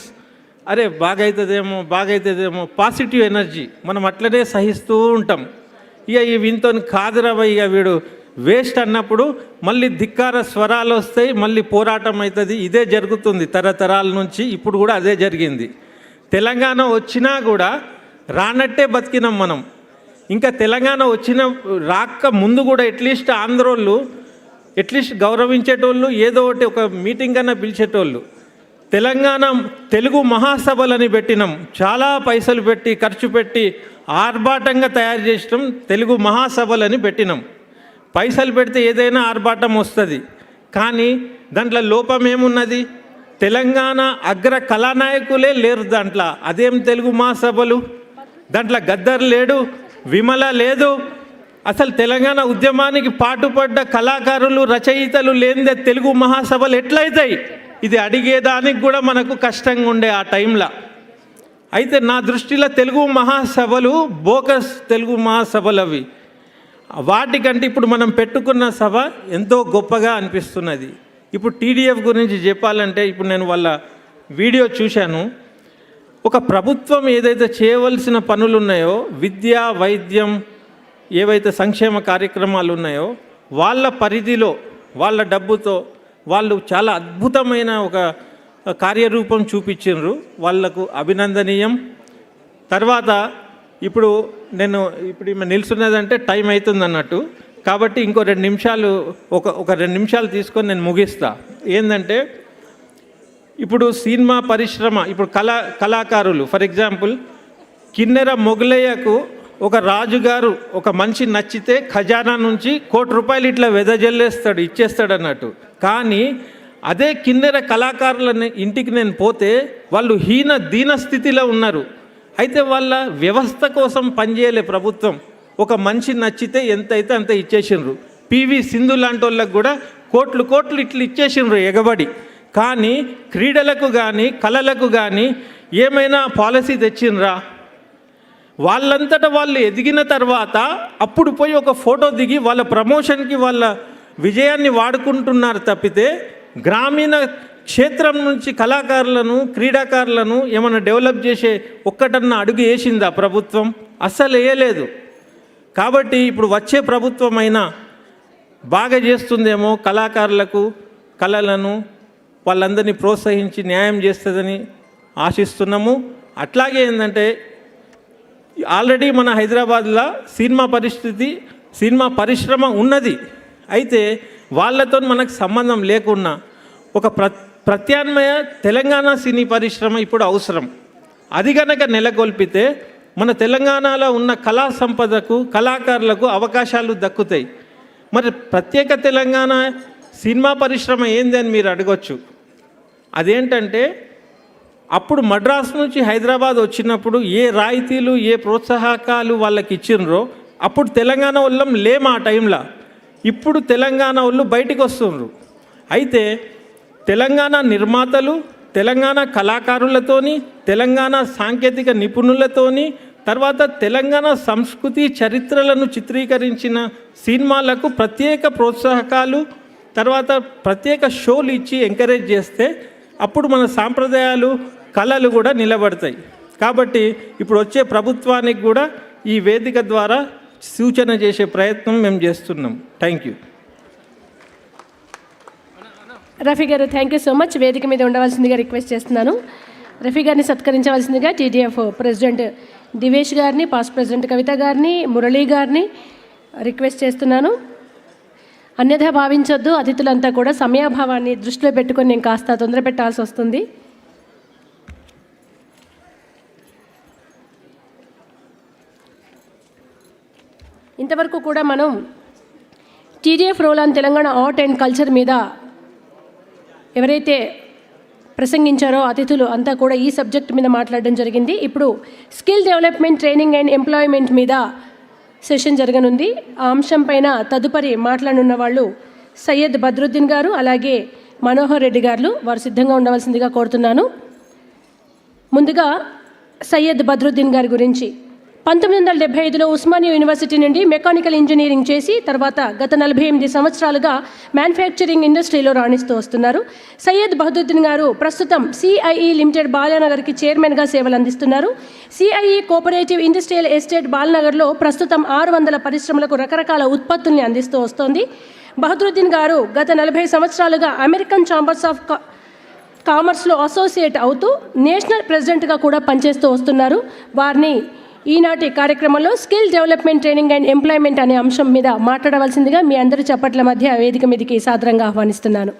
అరే బాగైతుందేమో పాజిటివ్ ఎనర్జీ, మనం అట్లనే సహిస్తూ ఉంటాం. ఇక వీంతో కాదురా ఇక వీడు వేస్ట్ అన్నప్పుడు మళ్ళీ ధిక్కార స్వరాలు వస్తాయి, మళ్ళీ పోరాటం అవుతుంది. ఇదే జరుగుతుంది తరతరాల నుంచి. ఇప్పుడు కూడా అదే జరిగింది. తెలంగాణ వచ్చినా కూడా రానట్టే బతికినాం మనం. ఇంకా తెలంగాణ రాక ముందు కూడా అట్లీస్ట్ ఆంధ్రోళ్ళు అట్లీస్ట్ గౌరవించేటోళ్ళు, ఏదో ఒకటి ఒక మీటింగ్ అన్నా పిలిచేటోళ్ళు. తెలంగాణ తెలుగు మహాసభలని పెట్టినాం, చాలా పైసలు పెట్టి ఖర్చు పెట్టి ఆర్భాటంగా తయారు చేసినాం. తెలుగు మహాసభలని పెట్టినాం. పైసలు పెడితే ఏదైనా ఆర్భాటం వస్తుంది. కానీ దాంట్లో లోపం ఏమున్నది? తెలంగాణ అగ్ర కళానాయకులే లేరు దాంట్లో. అదేం తెలుగు మహాసభలు? దాంట్లో గద్దర్ లేడు, విమల లేదు, అసలు తెలంగాణ ఉద్యమానికి పాటుపడ్డ కళాకారులు రచయితలు లేనిదే తెలుగు మహాసభలు ఎట్లయితాయి? ఇది అడిగేదానికి కూడా మనకు కష్టంగా ఉండే ఆ టైంలో. అయితే నా దృష్టిలో తెలుగు మహాసభలు బోకస్ తెలుగు మహాసభలు అవి. వాటికంటే ఇప్పుడు మనం పెట్టుకున్న సభ ఎంతో గొప్పగా అనిపిస్తున్నది. ఇప్పుడు టీడీఎఫ్ గురించి చెప్పాలంటే ఇప్పుడు నేను వాళ్ళ వీడియో చూశాను. ఒక ప్రభుత్వం ఏదైతే చేయవలసిన పనులు ఉన్నాయో, విద్య, వైద్యం, ఏవైతే సంక్షేమ కార్యక్రమాలు ఉన్నాయో వాళ్ళ పరిధిలో వాళ్ళ డబ్బుతో వాళ్ళు చాలా అద్భుతమైన ఒక కార్యరూపం చూపించారు. వాళ్ళకు అభినందనీయం. తర్వాత ఇప్పుడు నిల్చున్నదంటే టైం అవుతుంది అన్నట్టు, కాబట్టి ఇంకో 2 నిమిషాలు ఒక 2 నిమిషాలు తీసుకొని నేను ముగిస్తా. ఏంటంటే ఇప్పుడు సినిమా పరిశ్రమ, ఇప్పుడు కళాకారులు, ఫర్ ఎగ్జాంపుల్ కిన్నెర మొగలయ్యకు ఒక రాజుగారు ఒక మనిషి నచ్చితే ఖజానా నుంచి ₹1,00,00,000 ఇట్లా వెదజల్లేస్తాడు, ఇచ్చేస్తాడు అన్నట్టు. కానీ అదే కిన్నెర కళాకారులని ఇంటికి నేను పోతే వాళ్ళు దీన స్థితిలో ఉన్నారు. అయితే వాళ్ళ వ్యవస్థ కోసం పనిచేయలే ప్రభుత్వం. ఒక మనిషి నచ్చితే ఎంతైతే అంత ఇచ్చేసిండ్రు. పివి సింధు లాంటి వాళ్ళకు కూడా కోట్లు ఇట్లా ఇచ్చేసిండ్రు ఎగబడి. కానీ క్రీడలకు కానీ కళలకు కానీ ఏమైనా పాలసీ తెచ్చిండ్రా? వాళ్ళంతటా వాళ్ళు ఎదిగిన తర్వాత అప్పుడు పోయి ఒక ఫోటో దిగి వాళ్ళ ప్రమోషన్కి వాళ్ళ విజయాన్ని వాడుకుంటున్నారు తప్పితే గ్రామీణ క్షేత్రం నుంచి కళాకారులను, క్రీడాకారులను ఏమైనా డెవలప్ చేసే ఒక్కటన్నా అడుగు వేసిందా ప్రభుత్వం? అస్సలు వేయలేదు. కాబట్టి ఇప్పుడు వచ్చే ప్రభుత్వం అయినా బాగా చేస్తుందేమో, కళాకారులకు కళలను వాళ్ళందరినీ ప్రోత్సహించి న్యాయం చేస్తుందని ఆశిస్తున్నాము. అట్లాగే ఏంటంటే ఆల్రెడీ మన హైదరాబాద్లో సినిమా పరిశ్రమ ఉన్నది. అయితే వాళ్ళతో మనకు సంబంధం లేకున్నా ఒక ప్రత్యామ్నాయ తెలంగాణ సినీ పరిశ్రమ ఇప్పుడు అవసరం. అది కనుక నెలకొల్పితే మన తెలంగాణలో ఉన్న కళా సంపదకు, కళాకారులకు అవకాశాలు దక్కుతాయి. మరి ప్రత్యేక తెలంగాణ సినిమా పరిశ్రమ ఏంది అని మీరు అడగొచ్చు. అదేంటంటే అప్పుడు మద్రాసు నుంచి హైదరాబాద్ వచ్చినప్పుడు ఏ రాయితీలు, ఏ ప్రోత్సాహకాలు వాళ్ళకి ఇచ్చినరో అప్పుడు తెలంగాణ వాళ్ళం లేము ఆ టైంలో. ఇప్పుడు తెలంగాణ వాళ్ళు బయటికి వస్తున్నారు. అయితే తెలంగాణ నిర్మాతలు, తెలంగాణ కళాకారులతోని, తెలంగాణ సాంకేతిక నిపుణులతోని, తర్వాత తెలంగాణ సంస్కృతి చరిత్రలను చిత్రీకరించిన సినిమాలకు ప్రత్యేక ప్రోత్సాహకాలు, తర్వాత ప్రత్యేక షోలు ఇచ్చి ఎంకరేజ్ చేస్తే అప్పుడు మన సాంప్రదాయాలు, కళలు కూడా నిలబడతాయి. కాబట్టి ఇప్పుడు వచ్చే ప్రభుత్వానికి కూడా ఈ వేదిక ద్వారా సూచన చేసే ప్రయత్నం మేము చేస్తున్నాం. Thank you. రఫీ గారు, థ్యాంక్ యూ సో మచ్. వేదిక మీద ఉండవలసిందిగా రిక్వెస్ట్ చేస్తున్నాను. రఫీ గారిని సత్కరించవలసిందిగా టీడీఎఫ్ ప్రెసిడెంట్ దివేష్ గారిని, పాస్ట్ ప్రెసిడెంట్ కవిత గారిని, మురళీ గారిని రిక్వెస్ట్ చేస్తున్నాను. అన్యథా భావించొద్దు. అతిథులంతా కూడా సమయాభావాన్ని దృష్టిలో పెట్టుకొని నేను కాస్త తొందర పెట్టాల్సి వస్తుంది. ఇంతవరకు కూడా మనం TDF role on Telangana art and culture మీద ఎవరైతే ప్రసంగించారో అతిథులు అంతా కూడా ఈ సబ్జెక్ట్ మీద మాట్లాడడం జరిగింది. ఇప్పుడు skill development, training and employment మీద సెషన్ జరగనుంది. ఆ అంశం పైన తదుపరి మాట్లాడనున్న వాళ్ళు సయ్యద్ బద్రుద్దీన్ గారు, అలాగే మనోహర్ రెడ్డి గారు. వారు సిద్ధంగా ఉండవలసిందిగా కోరుతున్నాను. ముందుగా సయ్యద్ బద్రుద్దీన్ గారి గురించి 1975లో ఉస్మానియా యూనివర్సిటీ నుండి మెకానికల్ ఇంజనీరింగ్ చేసి తర్వాత గత 48 సంవత్సరాలుగా మ్యానుఫ్యాక్చరింగ్ ఇండస్ట్రీలో రాణిస్తూ వస్తున్నారు. సయ్యద్ బద్రుద్దీన్ గారు ప్రస్తుతం సిఐఈ లిమిటెడ్ బాలానగర్కి చైర్మన్గా సేవలు అందిస్తున్నారు. సిఐఈ కోఆపరేటివ్ ఇండస్ట్రియల్ ఎస్టేట్ బాలనగర్లో ప్రస్తుతం 600 పరిశ్రమలకు రకరకాల ఉత్పత్తుల్ని అందిస్తూ వస్తోంది. బద్రుద్దీన్ గారు గత 40 సంవత్సరాలుగా అమెరికన్ ఛాంబర్స్ ఆఫ్ కామర్స్లో అసోసియేట్ అవుతూ నేషనల్ ప్రెసిడెంట్గా కూడా పనిచేస్తూ వస్తున్నారు. వారిని ఈనాటి కార్యక్రమంలో skill development, training and employment అనే అంశం మీద మాట్లాడవలసిందిగా మీ అందరి చప్పట్ల మధ్య వేదిక మీదకి సాదరంగా ఆహ్వానిస్తున్నాను.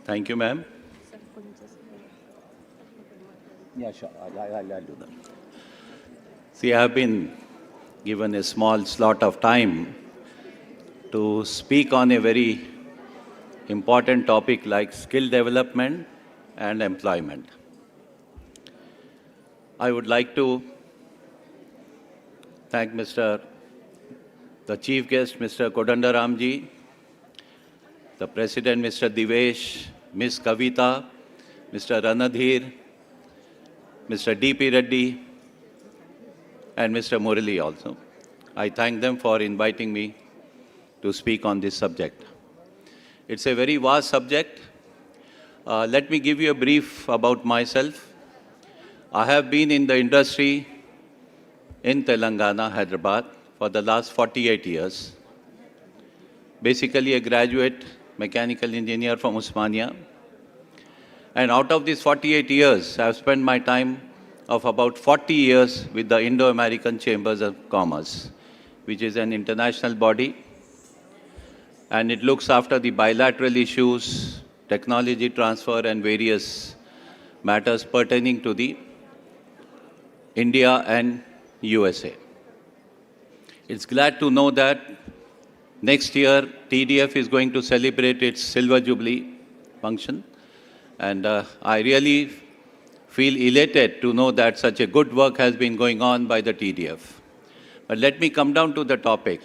Thank you, ma'am. Yeah, sure. I'll do that. See, I have been given a small slot of time to speak on a very important topic like skill development and employment. I would like to thank the chief guest, Mr. Kodandaramji, the President, Mr. Divesh, Ms. Kavita, Mr. Ranadhir, Mr. D.P. Reddy, and Mr. Murali also. I thank them for inviting me to speak on this subject. It's a very vast subject. Let me give you a brief about myself. I have been in the industry in Telangana, Hyderabad, for the last 48 years. Basically a graduate mechanical engineer from Osmania. And out of these 48 years, I have spent my time of about 40 years with the Indo-American Chambers of Commerce, which is an international body, and it looks after the bilateral issues, technology transfer, and various matters pertaining to the India and USA. It's glad to know that next year TDF is going to celebrate its Silver Jubilee function, and I really feel elated to know that such a good work has been going on by the TDF. But let me come down to the topic.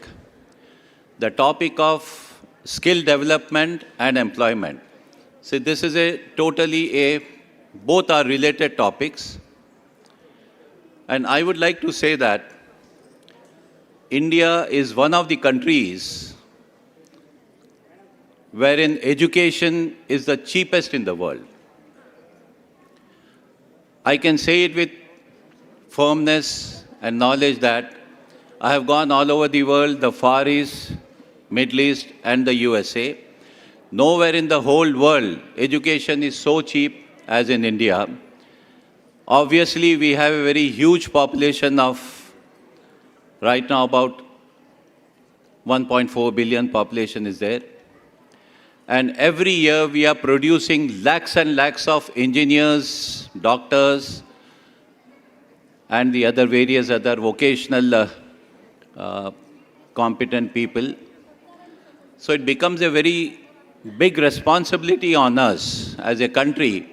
The topic of skill development and employment. See, this is both are related topics. And I would like to say that India is one of the countries wherein education is the cheapest in the world. I can say it with firmness and knowledge that I have gone all over the world, the Far East, Middle East, and the USA. Nowhere in the whole world education is so cheap as in India. Obviously, we have a very huge population of, right now about 1.4 billion population is there. And every year we are producing lakhs and lakhs of engineers, doctors, and the other various other vocational competent people. So it becomes a very big responsibility on us as a country.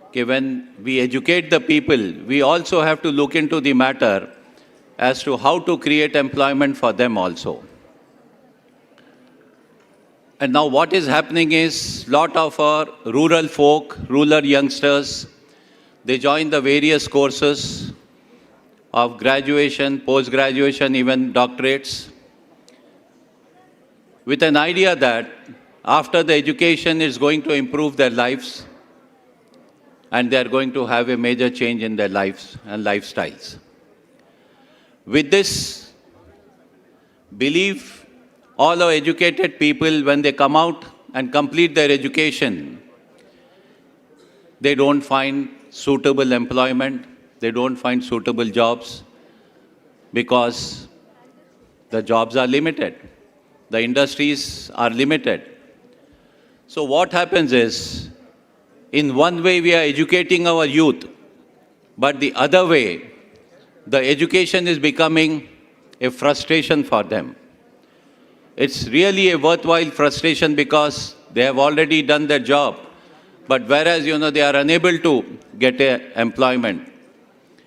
Okay, when we educate the people, we also have to look into the matter as to how to create employment for them also. And now what is happening is lot of our rural folk, rural youngsters, they join the various courses of graduation, post-graduation, even doctorates, with an idea that after the education is going to improve their lives and they are going to have a major change in their lives and lifestyles. With this belief, all our educated people, when they come out and complete their education, they don't find suitable employment, they don't find suitable jobs because the jobs are limited, the industries are limited. So what happens is, in one way we are educating our youth, but the other way, the education is becoming a frustration for them. It's really a worthwhile frustration because they have already done their job, but whereas, they are unable to get employment.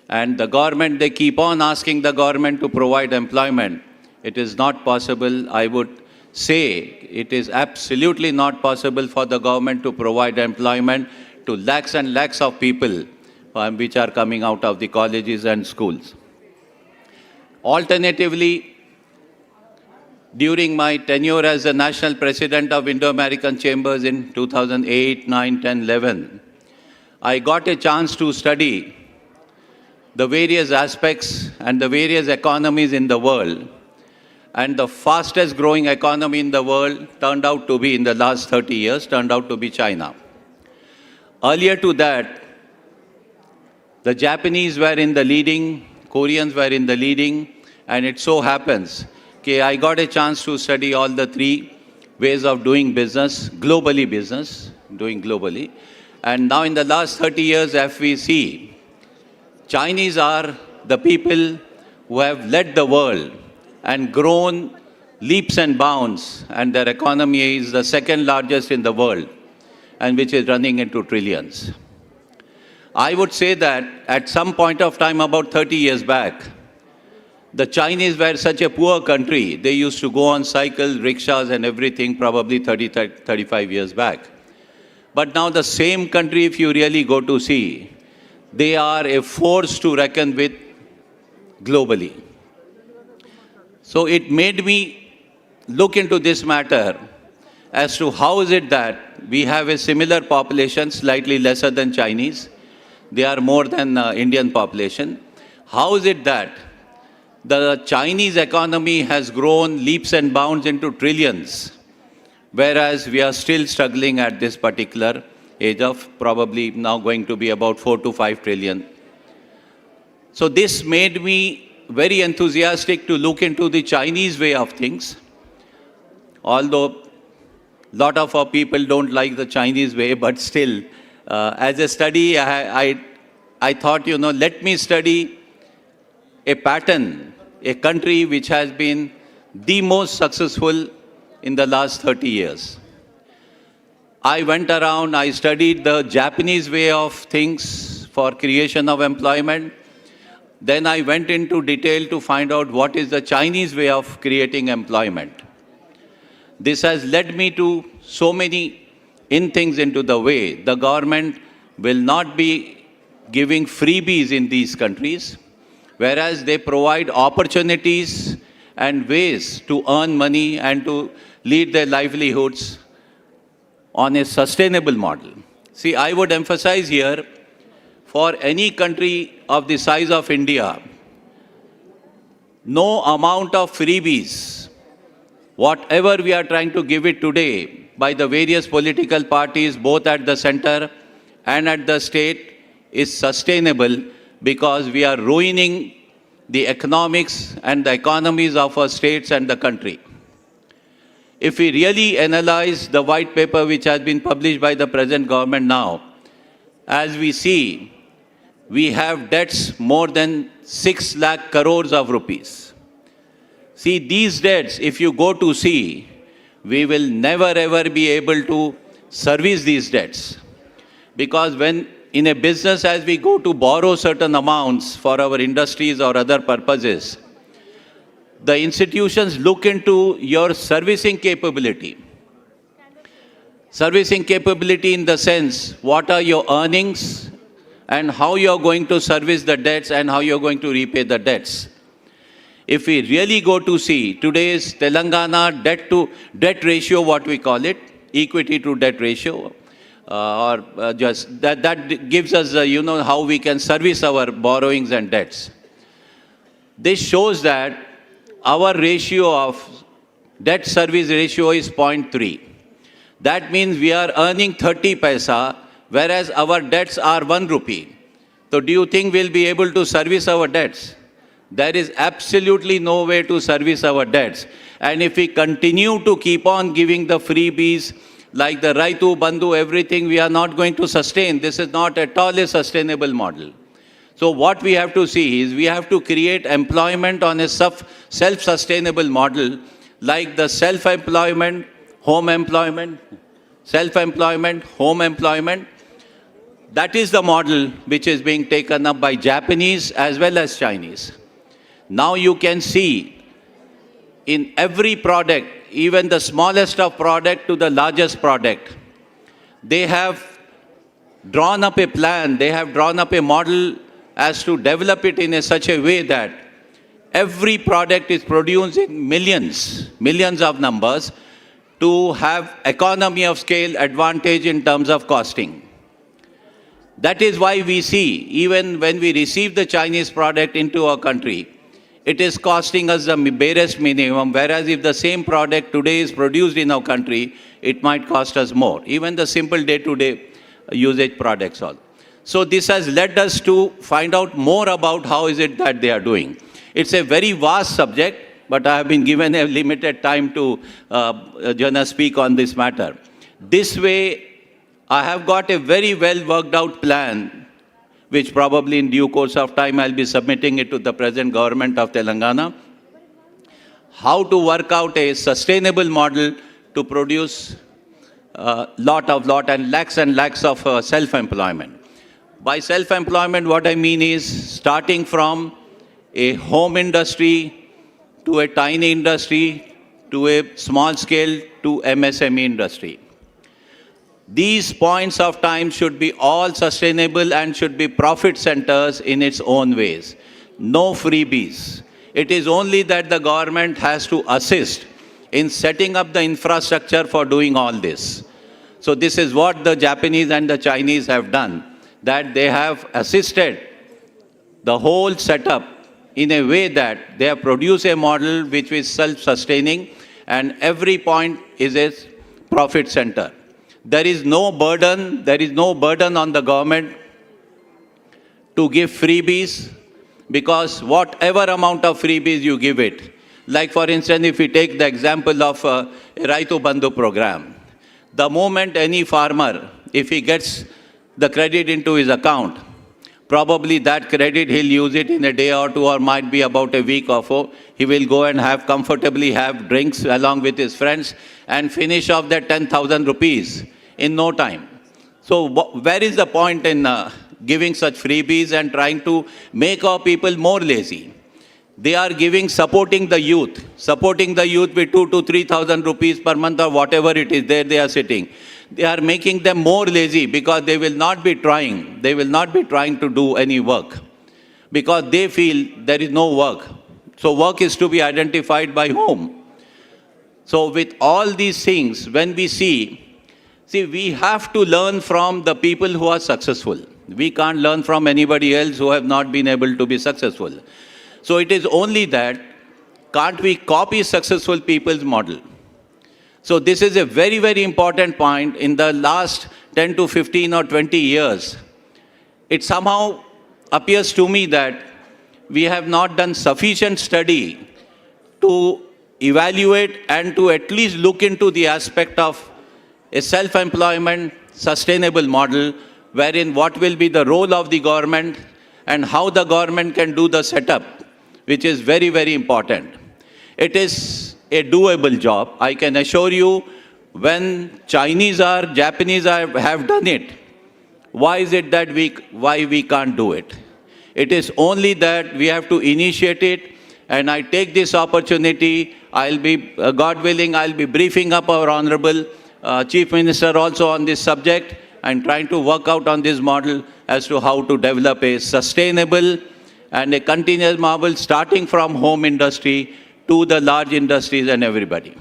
And the government, they keep on asking the government to provide employment. It is not possible. I would say it is absolutely not possible for the government to provide employment to lakhs and lakhs of people which are coming out of the colleges and schools. Alternatively, during my tenure as the National President of Indo-American Chambers in 2008, 9, 10, 11, I got a chance to study the various aspects and the various economies in the world. And the fastest growing economy in the world turned out to be, in the last 30 years, turned out to be China. Earlier to that, the Japanese were in the leading, Koreans were in the leading, and it so happens I got a chance to study all the three ways of doing business, doing globally. And now in the last 30 years, if we see, Chinese are the people who have led the world and grown leaps and bounds, and their economy is the second largest in the world, and which is running into trillions. I would say that at some point of time, about 30 years back, the Chinese were such a poor country, they used to go on cycles, rickshaws and everything probably 35 years back. But now the same country, if you really go to see, they are a force to reckon with globally. So it made me look into this matter as to how is it that we have a similar population, slightly lesser than Chinese. They are more than Indian population. How is it that the Chinese economy has grown leaps and bounds into trillions, whereas we are still struggling at this particular age of probably now going to be about 4 to 5 trillion. So this made me very enthusiastic to look into the Chinese way of things. Although a lot of our people don't like the Chinese way, but still, as a study, I thought, let me study a pattern, a country which has been the most successful in the last 30 years. I went around, I studied the Japanese way of things for creation of employment. Then I went into detail to find out what is the Chinese way of creating employment. This has led me to so many things into the way. The government will not be giving freebies in these countries, whereas they provide opportunities and ways to earn money and to lead their livelihoods on a sustainable model. See, I would emphasize here, for any country of the size of India, no amount of freebies, whatever we are trying to give it today by the various political parties, both at the center and at the state, is sustainable, because we are ruining the economics and the economies of our states and the country. If we really analyze the white paper which has been published by the present government now, as we see, we have debts more than 6 lakh crores of rupees. See, these debts, if you go to see, we will never ever be able to service these debts. Because when in a business, as we go to borrow certain amounts for our industries or other purposes, the institutions look into your servicing capability. Servicing capability in the sense, what are your earnings and how you are going to service the debts and how you are going to repay the debts. If we really go to see today's Telangana debt to debt ratio, what we call it, equity to debt ratio, just that gives us, how we can service our borrowings and debts. This shows that our ratio of debt service ratio is 0.3. That means we are earning 30 paisa, whereas our debts are 1 rupee. So do you think we'll be able to service our debts? There is absolutely no way to service our debts. And if we continue to keep on giving the freebies, like the Raitu Bandhu, everything, we are not going to sustain. This is not at all a sustainable model. So what we have to see is we have to create employment on a self-sustainable model, like the self-employment, home employment, self-employment, home employment. That is the model which is being taken up by Japanese as well as Chinese. Now you can see in every product, even the smallest of product to the largest product, they have drawn up a plan, they have drawn up a model as to develop it in such a way that every product is produced in millions of numbers to have economy of scale advantage in terms of costing. That is why we see, even when we receive the Chinese product into our country, it is costing us the barest minimum, whereas if the same product today is produced in our country, it might cost us more, even the simple day-to-day usage products all. So this has led us to find out more about how is it that they are doing. It's a very vast subject, but I have been given a limited time to speak on this matter. This way, I have got a very well worked out plan, which probably in due course of time I'll be submitting it to the present government of Telangana. how to work out a sustainable model to produce lot and lakhs of self-employment. By self-employment, what I mean is starting from a home industry to a tiny industry to a small scale to MSME industry. These points of time should be all sustainable and should be profit centers in its own ways. No freebies. It is only that the government has to assist in setting up the infrastructure for doing all this. So this is what the Japanese and the Chinese have done, that they have assisted the whole setup in a way that they have produced a model which is self-sustaining and every point is a profit center. There is no burden on the government to give freebies, because whatever amount of freebies you give it, like for instance, if we take the example of Raitu Bandhu program, the moment any farmer, if he gets the credit into his account, probably that credit he'll use it in a day or two or might be about a week or so. He will go and comfortably have drinks along with his friends and finish off that 10,000 rupees in no time. So where is the point in giving such freebies and trying to make our people more lazy? They are supporting the youth with 2,000 to 3,000 rupees per month or whatever it is, there they are sitting. They are making them more lazy because they will not be trying to do any work because they feel there is no work. So work is to be identified by whom? So with all these things, when we see, we have to learn from the people who are successful. We can't learn from anybody else who have not been able to be successful. So it is only that, can't we copy successful people's model? So this is a very, very important point. In the last 10 to 15 or 20 years, it somehow appears to me that we have not done sufficient study to evaluate and to at least look into the aspect of a self-employment sustainable model, wherein what will be the role of the government and how the government can do the setup, which is very, very important. It is a doable job. I can assure you, when Japanese have done it, why is it that why we can't do it? It is only that we have to initiate it, and I take this opportunity. I'll be, God willing, I'll be briefing up our Honorable Chief Minister also on this subject and trying to work out on this model as to how to develop a sustainable and a continuous model starting from home industry to the large industries and everybody.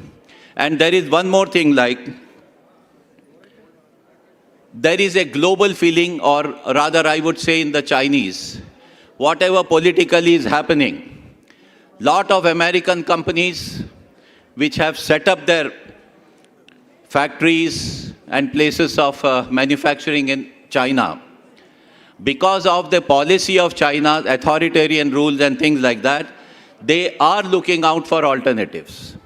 And there is one more thing, like there is a global feeling, or rather I would say in the Chinese, whatever politically is happening, lot of American companies which have set up their factories and places of manufacturing in China, because of the policy of China, authoritarian rules and things like that, they are looking out for alternatives.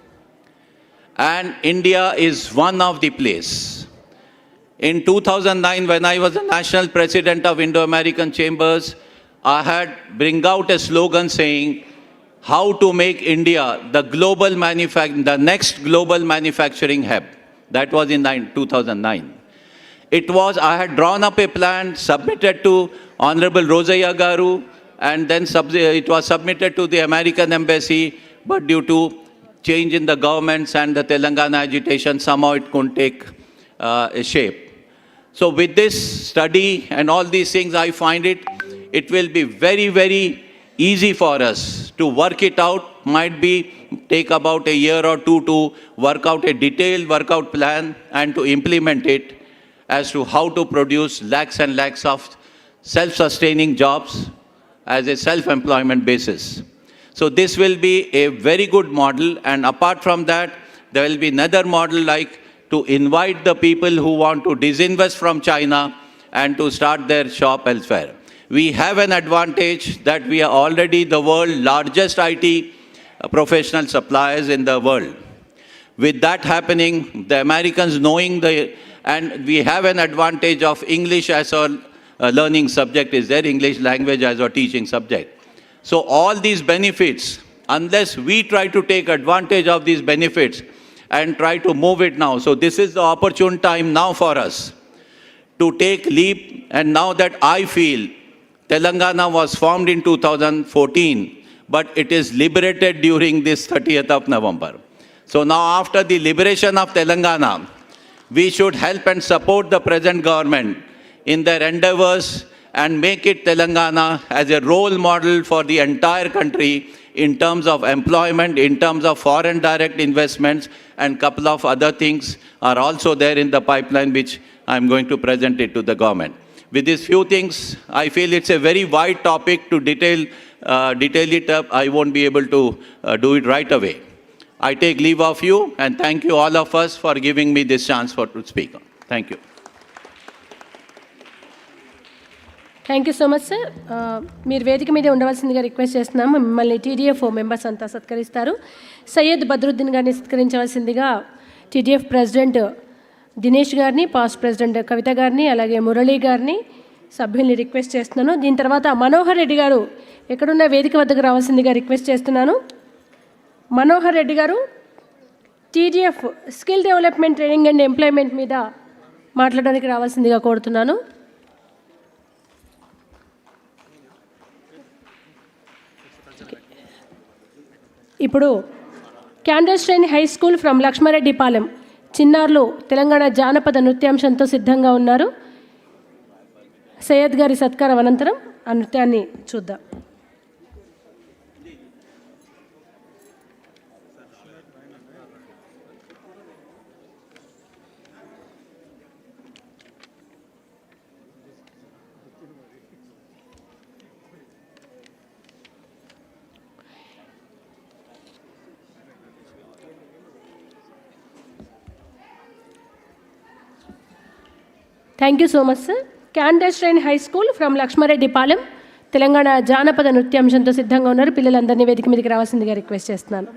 And India is one of the places. In 2009, when I was the national president of Indo-American Chambers, I had bring out a slogan saying, how to make India the next global manufacturing hub. That was in 2009. I had drawn up a plan, submitted to Honorable Rosaiah Garu, and then it was submitted to the American Embassy, but due to change in the governments and the Telangana agitation, somehow it couldn't take a shape. So with this study and all these things, I find it will be very, very easy for us to work it out. Might take about a year or two to work out a detailed workout plan and to implement it as to how to produce lakhs and lakhs of self-sustaining jobs as a self-employment basis. So this will be a very good model, and apart from that, there will be another model like to invite the people who want to disinvest from China and to start their shop elsewhere. We have an advantage that we are already the world's largest IT professional suppliers in the world. With that happening, the Americans knowing and we have an advantage of English as our learning subject is their English language as our teaching subject. So all these benefits unless we try to take advantage of these benefits and try to move it now. So this is the opportune time now for us to take leap. And now that I feel Telangana was formed in 2014, but it is liberated during this 30th of November. So now after the liberation of Telangana, we should help and support the present government in their endeavors and make it Telangana as a role model for the entire country in terms of employment, in terms of foreign direct investments, and couple of other things are also there in the pipeline, which I'm going to present it to the government. With these few things, I feel it's a very wide topic to detail it up. I won't be able to do it right away. I take leave of you and thank you all of us for giving me this chance to speak. Thank you. Thank you so much sir. మీరు వేదిక మీద ఉండవలసిందిగా request చేస్తున్నాము. మిమ్మల్ని TDF members అంతా సత్కరిస్తారు. సయ్యద్ బద్రుద్దీన్ గారిని సత్కరించవలసిందిగా TDF president Dinesh గారిని, past president కవిత గారిని, అలాగే మురళీ గారిని సభ్యుల్ని రిక్వెస్ట్ చేస్తున్నాను. దీని తర్వాత మనోహర్ రెడ్డి గారు ఎక్కడున్న వేదిక వద్దకు రావాల్సిందిగా రిక్వెస్ట్ చేస్తున్నాను. మనోహర్ రెడ్డి గారు TDF skill development training and employment మీద మాట్లాడడానికి రావాల్సిందిగా కోరుతున్నాను. ఇప్పుడు candle strain high school from Lakshmareddypalem చిన్నారులు తెలంగాణ జానపద నృత్యాంశంతో సిద్ధంగా ఉన్నారు. సయ్యద్ గారి సత్కారం అనంతరం ఆ నృత్యాన్ని చూద్దాం. Thank you so much sir. Candle strain high school from Lakshmareddypalem Telangana జానపద నృత్యాంశంతో సిద్ధంగా ఉన్నారు. పిల్లలందరినీ వేదిక మీదకి రావాల్సిందిగా రిక్వెస్ట్ చేస్తున్నాను.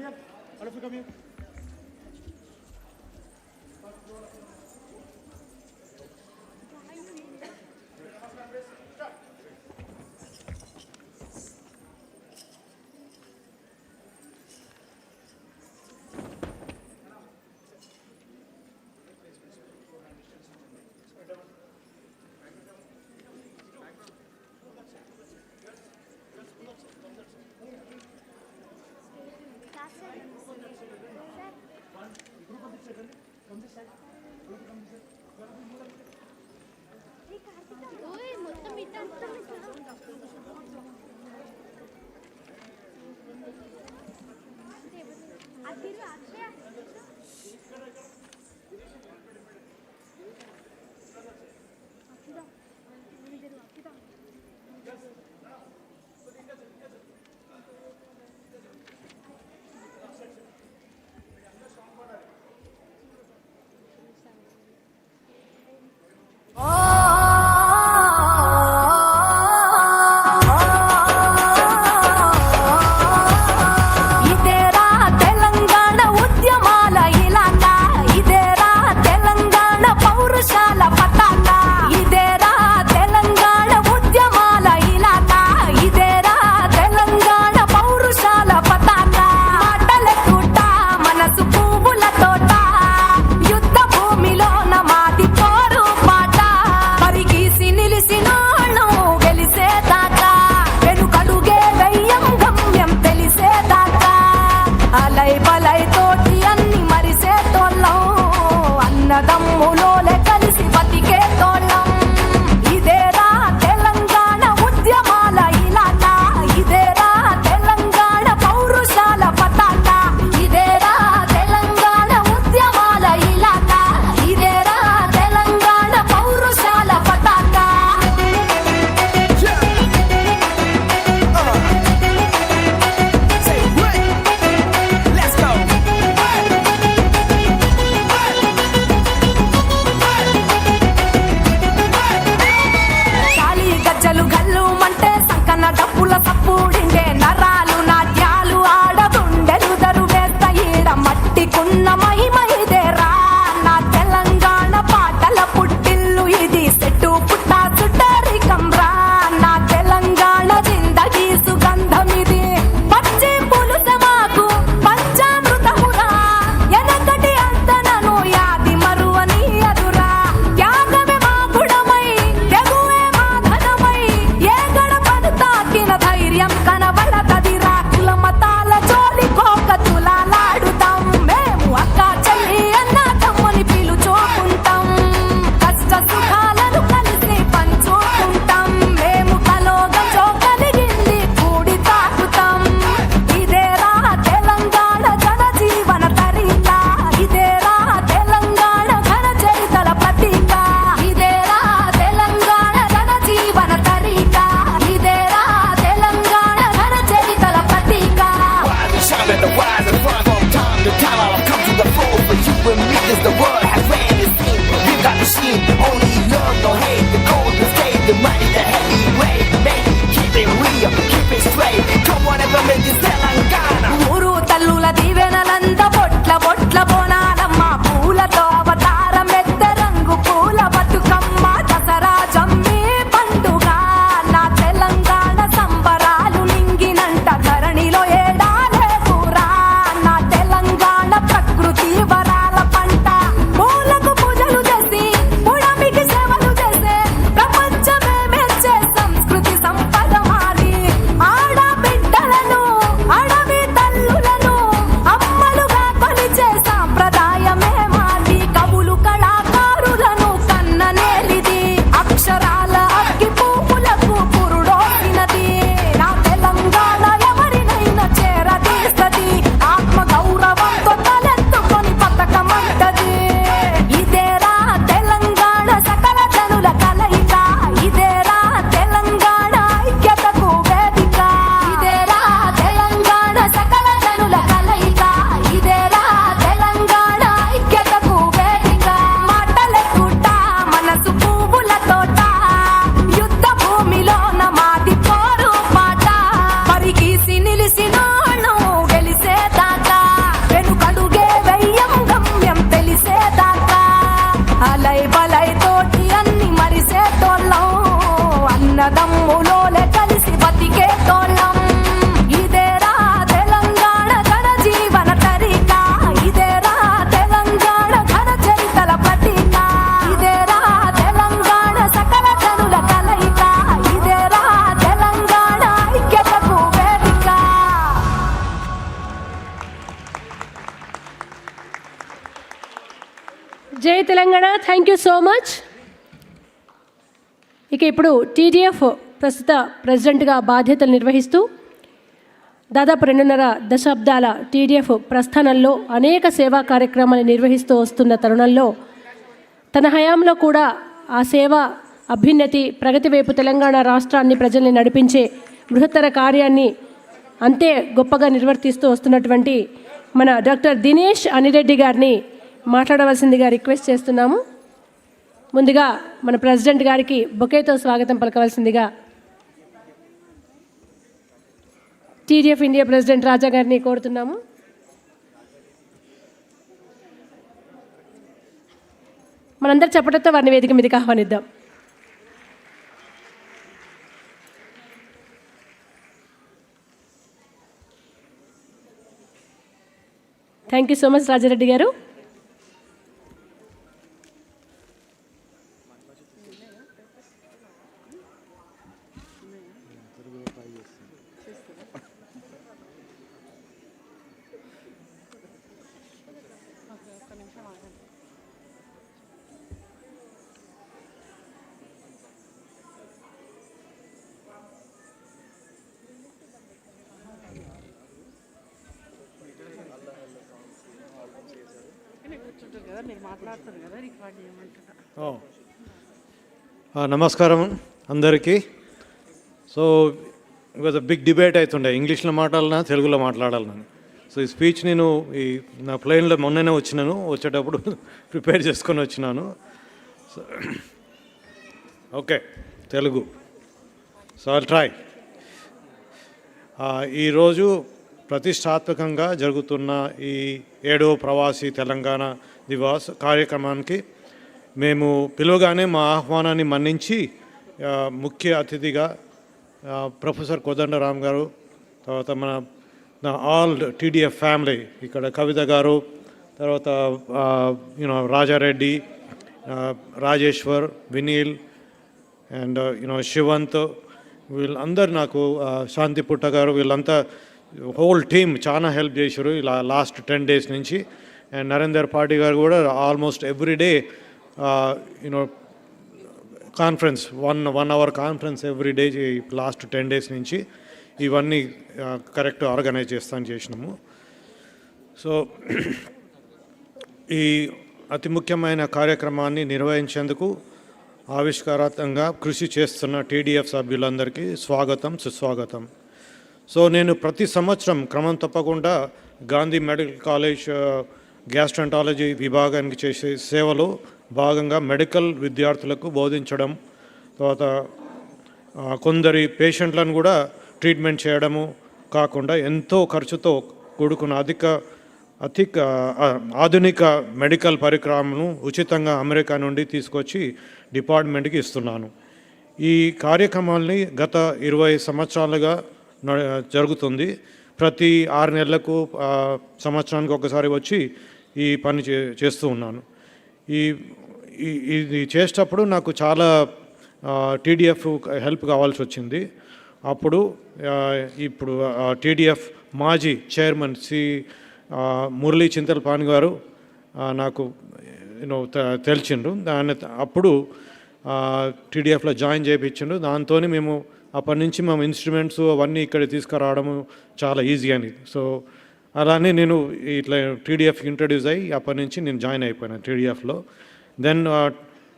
money, the heavyweight, make it, keep it real, keep it straight. Come on, everybody, this Telangana. ఊరు తల్లుల దీవెనలంద బొట్ల బొట్ల బోనాలమ్మ పూలతో అవతారం ఎత్త రంగు పూల బతుకమ్మ దసరా జమ్మి పండుగ నా తెలంగాణ సంబరాలు నింగినంట ధరణిలో ఏడాలే పూరా నా తెలంగాణ ప్రకృతి వరాల పంట పూలకు పూజలు చేసి పుడమికి సేవలు చేసే ప్రపంచమే మెచ్చే సంస్కృతి సంపద మాది ఆడబిడ్డలను అడవి తల్లులను అమ్మలుగా కొలిచే సాంప్రదాయమే మాది కవులు కళాకారులను కన్ననేలిది అక్షరాల అగ్గి పువ్వులకు పురుడోసినది నా తెలంగాణ ఎవరినైనా చేరదీస్తది ఆత్మ గౌరవంతో తలెత్తుకొని పతకమంటది ఇదేరా తెలంగాణ సకల జనుల కలయిక ఇదేరా తెలంగాణ ఐక్యతకు వేదిక ఇదేరా తెలంగాణ సకల జనుల కలయిక ఇదేరా తెలంగాణ ఐక్యతకు వేదిక మాటలెక్కుట మనసు పువ్వుల తోట యుద్ధ భూమిలోన మాది పోరు పాట పరిగీసి నిలిసినోళ్ళు గెలిసేదాకా వెనుకడుగే వెయ్యం గమ్యం తెలిసేదాకా అలై బలై తోటి అన్ని మరిసేటోళ్ళం అన్నదమ్ములోలే కలిసి బతికే తోళ్ళం ఇదేరా తెలంగాణ ఘన జీవన తరిక ఇదేరా తెలంగాణ ఘన చరితల ప్రతీక ఇదేరా తెలంగాణ సకల జనుల కలయిక ఇదేరా తెలంగాణ ఐక్యతకు వేదిక జై Telangana. Thank you so much. ఇక ఇప్పుడు టీడీఎఫ్ ప్రస్తుత ప్రెసిడెంట్గా బాధ్యతలు నిర్వహిస్తూ దాదాపు 2.5 దశాబ్దాల టీడీఎఫ్ ప్రస్థానంలో అనేక సేవా కార్యక్రమాలు నిర్వహిస్తూ వస్తున్న తరుణంలో తన హయాంలో కూడా ఆ సేవ అభ్యున్నతి ప్రగతి వైపు తెలంగాణ రాష్ట్రాన్ని ప్రజల్ని నడిపించే బృహత్తర కార్యాన్ని అంతే గొప్పగా నిర్వర్తిస్తూ వస్తున్నటువంటి మన డాక్టర్ దినేష్ అనిరెడ్డి గారిని మాట్లాడవలసిందిగా రిక్వెస్ట్ చేస్తున్నాము. ముందుగా మన ప్రెసిడెంట్ గారికి బొకేతో స్వాగతం పలకవలసిందిగా టీడీఎఫ్ ఇండియా ప్రెసిడెంట్ రాజా గారిని కోరుతున్నాము. మనందరి చెప్పడంతో వారిని వేదిక మీదకి ఆహ్వానిద్దాం. Thank you so much Raja Reddy గారు. నమస్కారం అందరికీ. సో ఇవాళ బిగ్ డిబేట్ అవుతుండే ఇంగ్లీష్లో మాట్లాడాలన్నా తెలుగులో మాట్లాడాలన్నా. సో ఈ స్పీచ్ నేను నా ప్లేన్లో మొన్ననే వచ్చేటప్పుడు ప్రిపేర్ చేసుకొని వచ్చినాను. Okay Telugu. So I'll try. ఈరోజు ప్రతిష్టాత్మకంగా జరుగుతున్న ఈ 7వ ప్రవాసీ తెలంగాణ దివాస్ కార్యక్రమానికి మేము పిలువగానే మా ఆహ్వానాన్ని మన్నించి ముఖ్య అతిథిగా ప్రొఫెసర్ కోదండరామ్ గారు, తర్వాత మన ఆల్ టీడీఎఫ్ ఫ్యామిలీ, ఇక్కడ కవిత గారు, తర్వాత రాజారెడ్డి, రాజేశ్వర్, వినీల్ అండ్ శివంత్, వీళ్ళందరూ నాకు శాంతి పుట్ట గారు, వీళ్ళంతా హోల్ టీమ్ చాలా హెల్ప్ చేశారు ఇలా లాస్ట్ 10 days నుంచి. అండ్ నరేందర్ పార్టీ గారు కూడా almost everyday conference 1 hour conference everyday last 10 days నుంచి ఇవన్నీ కరెక్ట్ ఆర్గనైజ్ చేసినాము. సో ఈ అతి ముఖ్యమైన కార్యక్రమాన్ని నిర్వహించేందుకు ఆవిష్కారాత్మకంగా కృషి చేస్తున్న టీడీఎఫ్ సభ్యులందరికీ స్వాగతం, సుస్వాగతం. సో నేను ప్రతి సంవత్సరం క్రమం తప్పకుండా గాంధీ మెడికల్ కాలేజ్ గ్యాస్ట్రంటాలజీ విభాగానికి చేసే సేవలో భాగంగా మెడికల్ విద్యార్థులకు బోధించడం, తర్వాత కొందరి పేషెంట్లను కూడా ట్రీట్మెంట్ చేయడము కాకుండా ఎంతో ఖర్చుతో కూడుకున్న ఆధునిక మెడికల్ పరికరాలను ఉచితంగా అమెరికా నుండి తీసుకొచ్చి డిపార్ట్మెంట్కి ఇస్తున్నాను. ఈ కార్యక్రమాల్ని గత 20 సంవత్సరాలుగా జరుగుతుంది. ప్రతి 6 నెలలకు సంవత్సరానికి ఒకసారి వచ్చి ఈ పని చేస్తూ ఉన్నాను. ఇది చేసేటప్పుడు నాకు చాలా టీడీఎఫ్ హెల్ప్ కావాల్సి వచ్చింది. అప్పుడు ఇప్పుడు టీడీఎఫ్ మాజీ చైర్మన్ మురళీ చింతలపాని గారు నాకు తెలిసిండ్రు. అప్పుడు టీడీఎఫ్లో జాయిన్ చేయించిండు. దాంతో మేము అప్పటి నుంచి మేము ఇన్స్ట్రుమెంట్స్ అవన్నీ ఇక్కడ తీసుకురావడము చాలా ఈజీ అని. సో అలానే నేను ఇట్లా టీడీఎఫ్కి ఇంట్రడ్యూస్ అయ్యి అప్పటి నుంచి నేను జాయిన్ అయిపోయాను టీడీఎఫ్లో. దెన్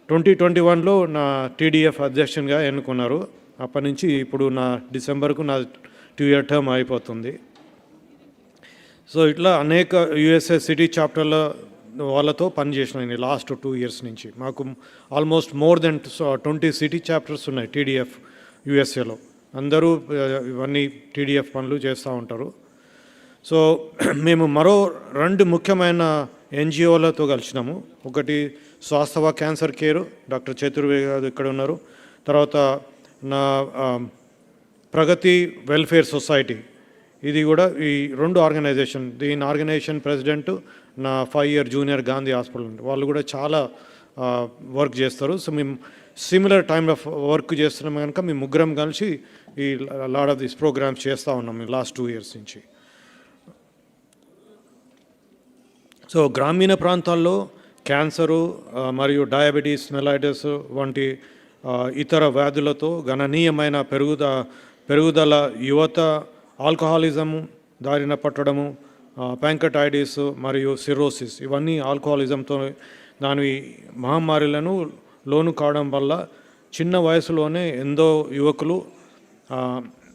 2021లో నా టీడీఎఫ్ అధ్యక్షునిగా ఎన్నుకున్నారు. అప్పటి నుంచి ఇప్పుడు నా డిసెంబర్కు నా 2-year టర్మ్ అయిపోతుంది. సో ఇట్లా అనేక యుఎస్ఏ సిటీ చాప్టర్ల వాళ్ళతో పనిచేసిన లాస్ట్ 2 years నుంచి. మాకు almost more than 20 city chapters ఉన్నాయి టీడీఎఫ్ యుఎస్ఏలో. అందరూ ఇవన్నీ టీడీఎఫ్ పనులు చేస్తూ ఉంటారు. సో మేము మరో 2 ముఖ్యమైన ఎన్జిఓలతో కలిసినాము. ఒకటి స్వాస్థవ క్యాన్సర్ కేర్, డాక్టర్ చతుర్వేది గారు ఇక్కడ ఉన్నారు. తర్వాత నా ప్రగతి వెల్ఫేర్ సొసైటీ, ఇది కూడా ఈ 2 ఆర్గనైజేషన్. దీని ఆర్గనైజేషన్ ప్రెసిడెంట్ నా 5-year జూనియర్ గాంధీ హాస్పిటల్, వాళ్ళు కూడా చాలా వర్క్ చేస్తారు. సో మేము సిమిలర్ టైమ్ ఆఫ్ వర్క్ చేస్తున్నాం కనుక మేము ముగ్గురం కలిసి ఈ లాట్ ఆఫ్ దిస్ ప్రోగ్రామ్స్ చేస్తూ ఉన్నాం మేము లాస్ట్ 2 years నుంచి. సో గ్రామీణ ప్రాంతాల్లో క్యాన్సరు మరియు డయాబెటీస్ మెలైటిస్ వంటి ఇతర వ్యాధులతో గణనీయమైన పెరుగుదల, యువత ఆల్కహాలిజము దారిన పట్టడము, ప్యాంకటైటిస్ మరియు సిరోసిస్, ఇవన్నీ ఆల్కహాలిజంతో దాని మహమ్మారులను లోను కావడం వల్ల చిన్న వయసులోనే ఎంతో యువకులు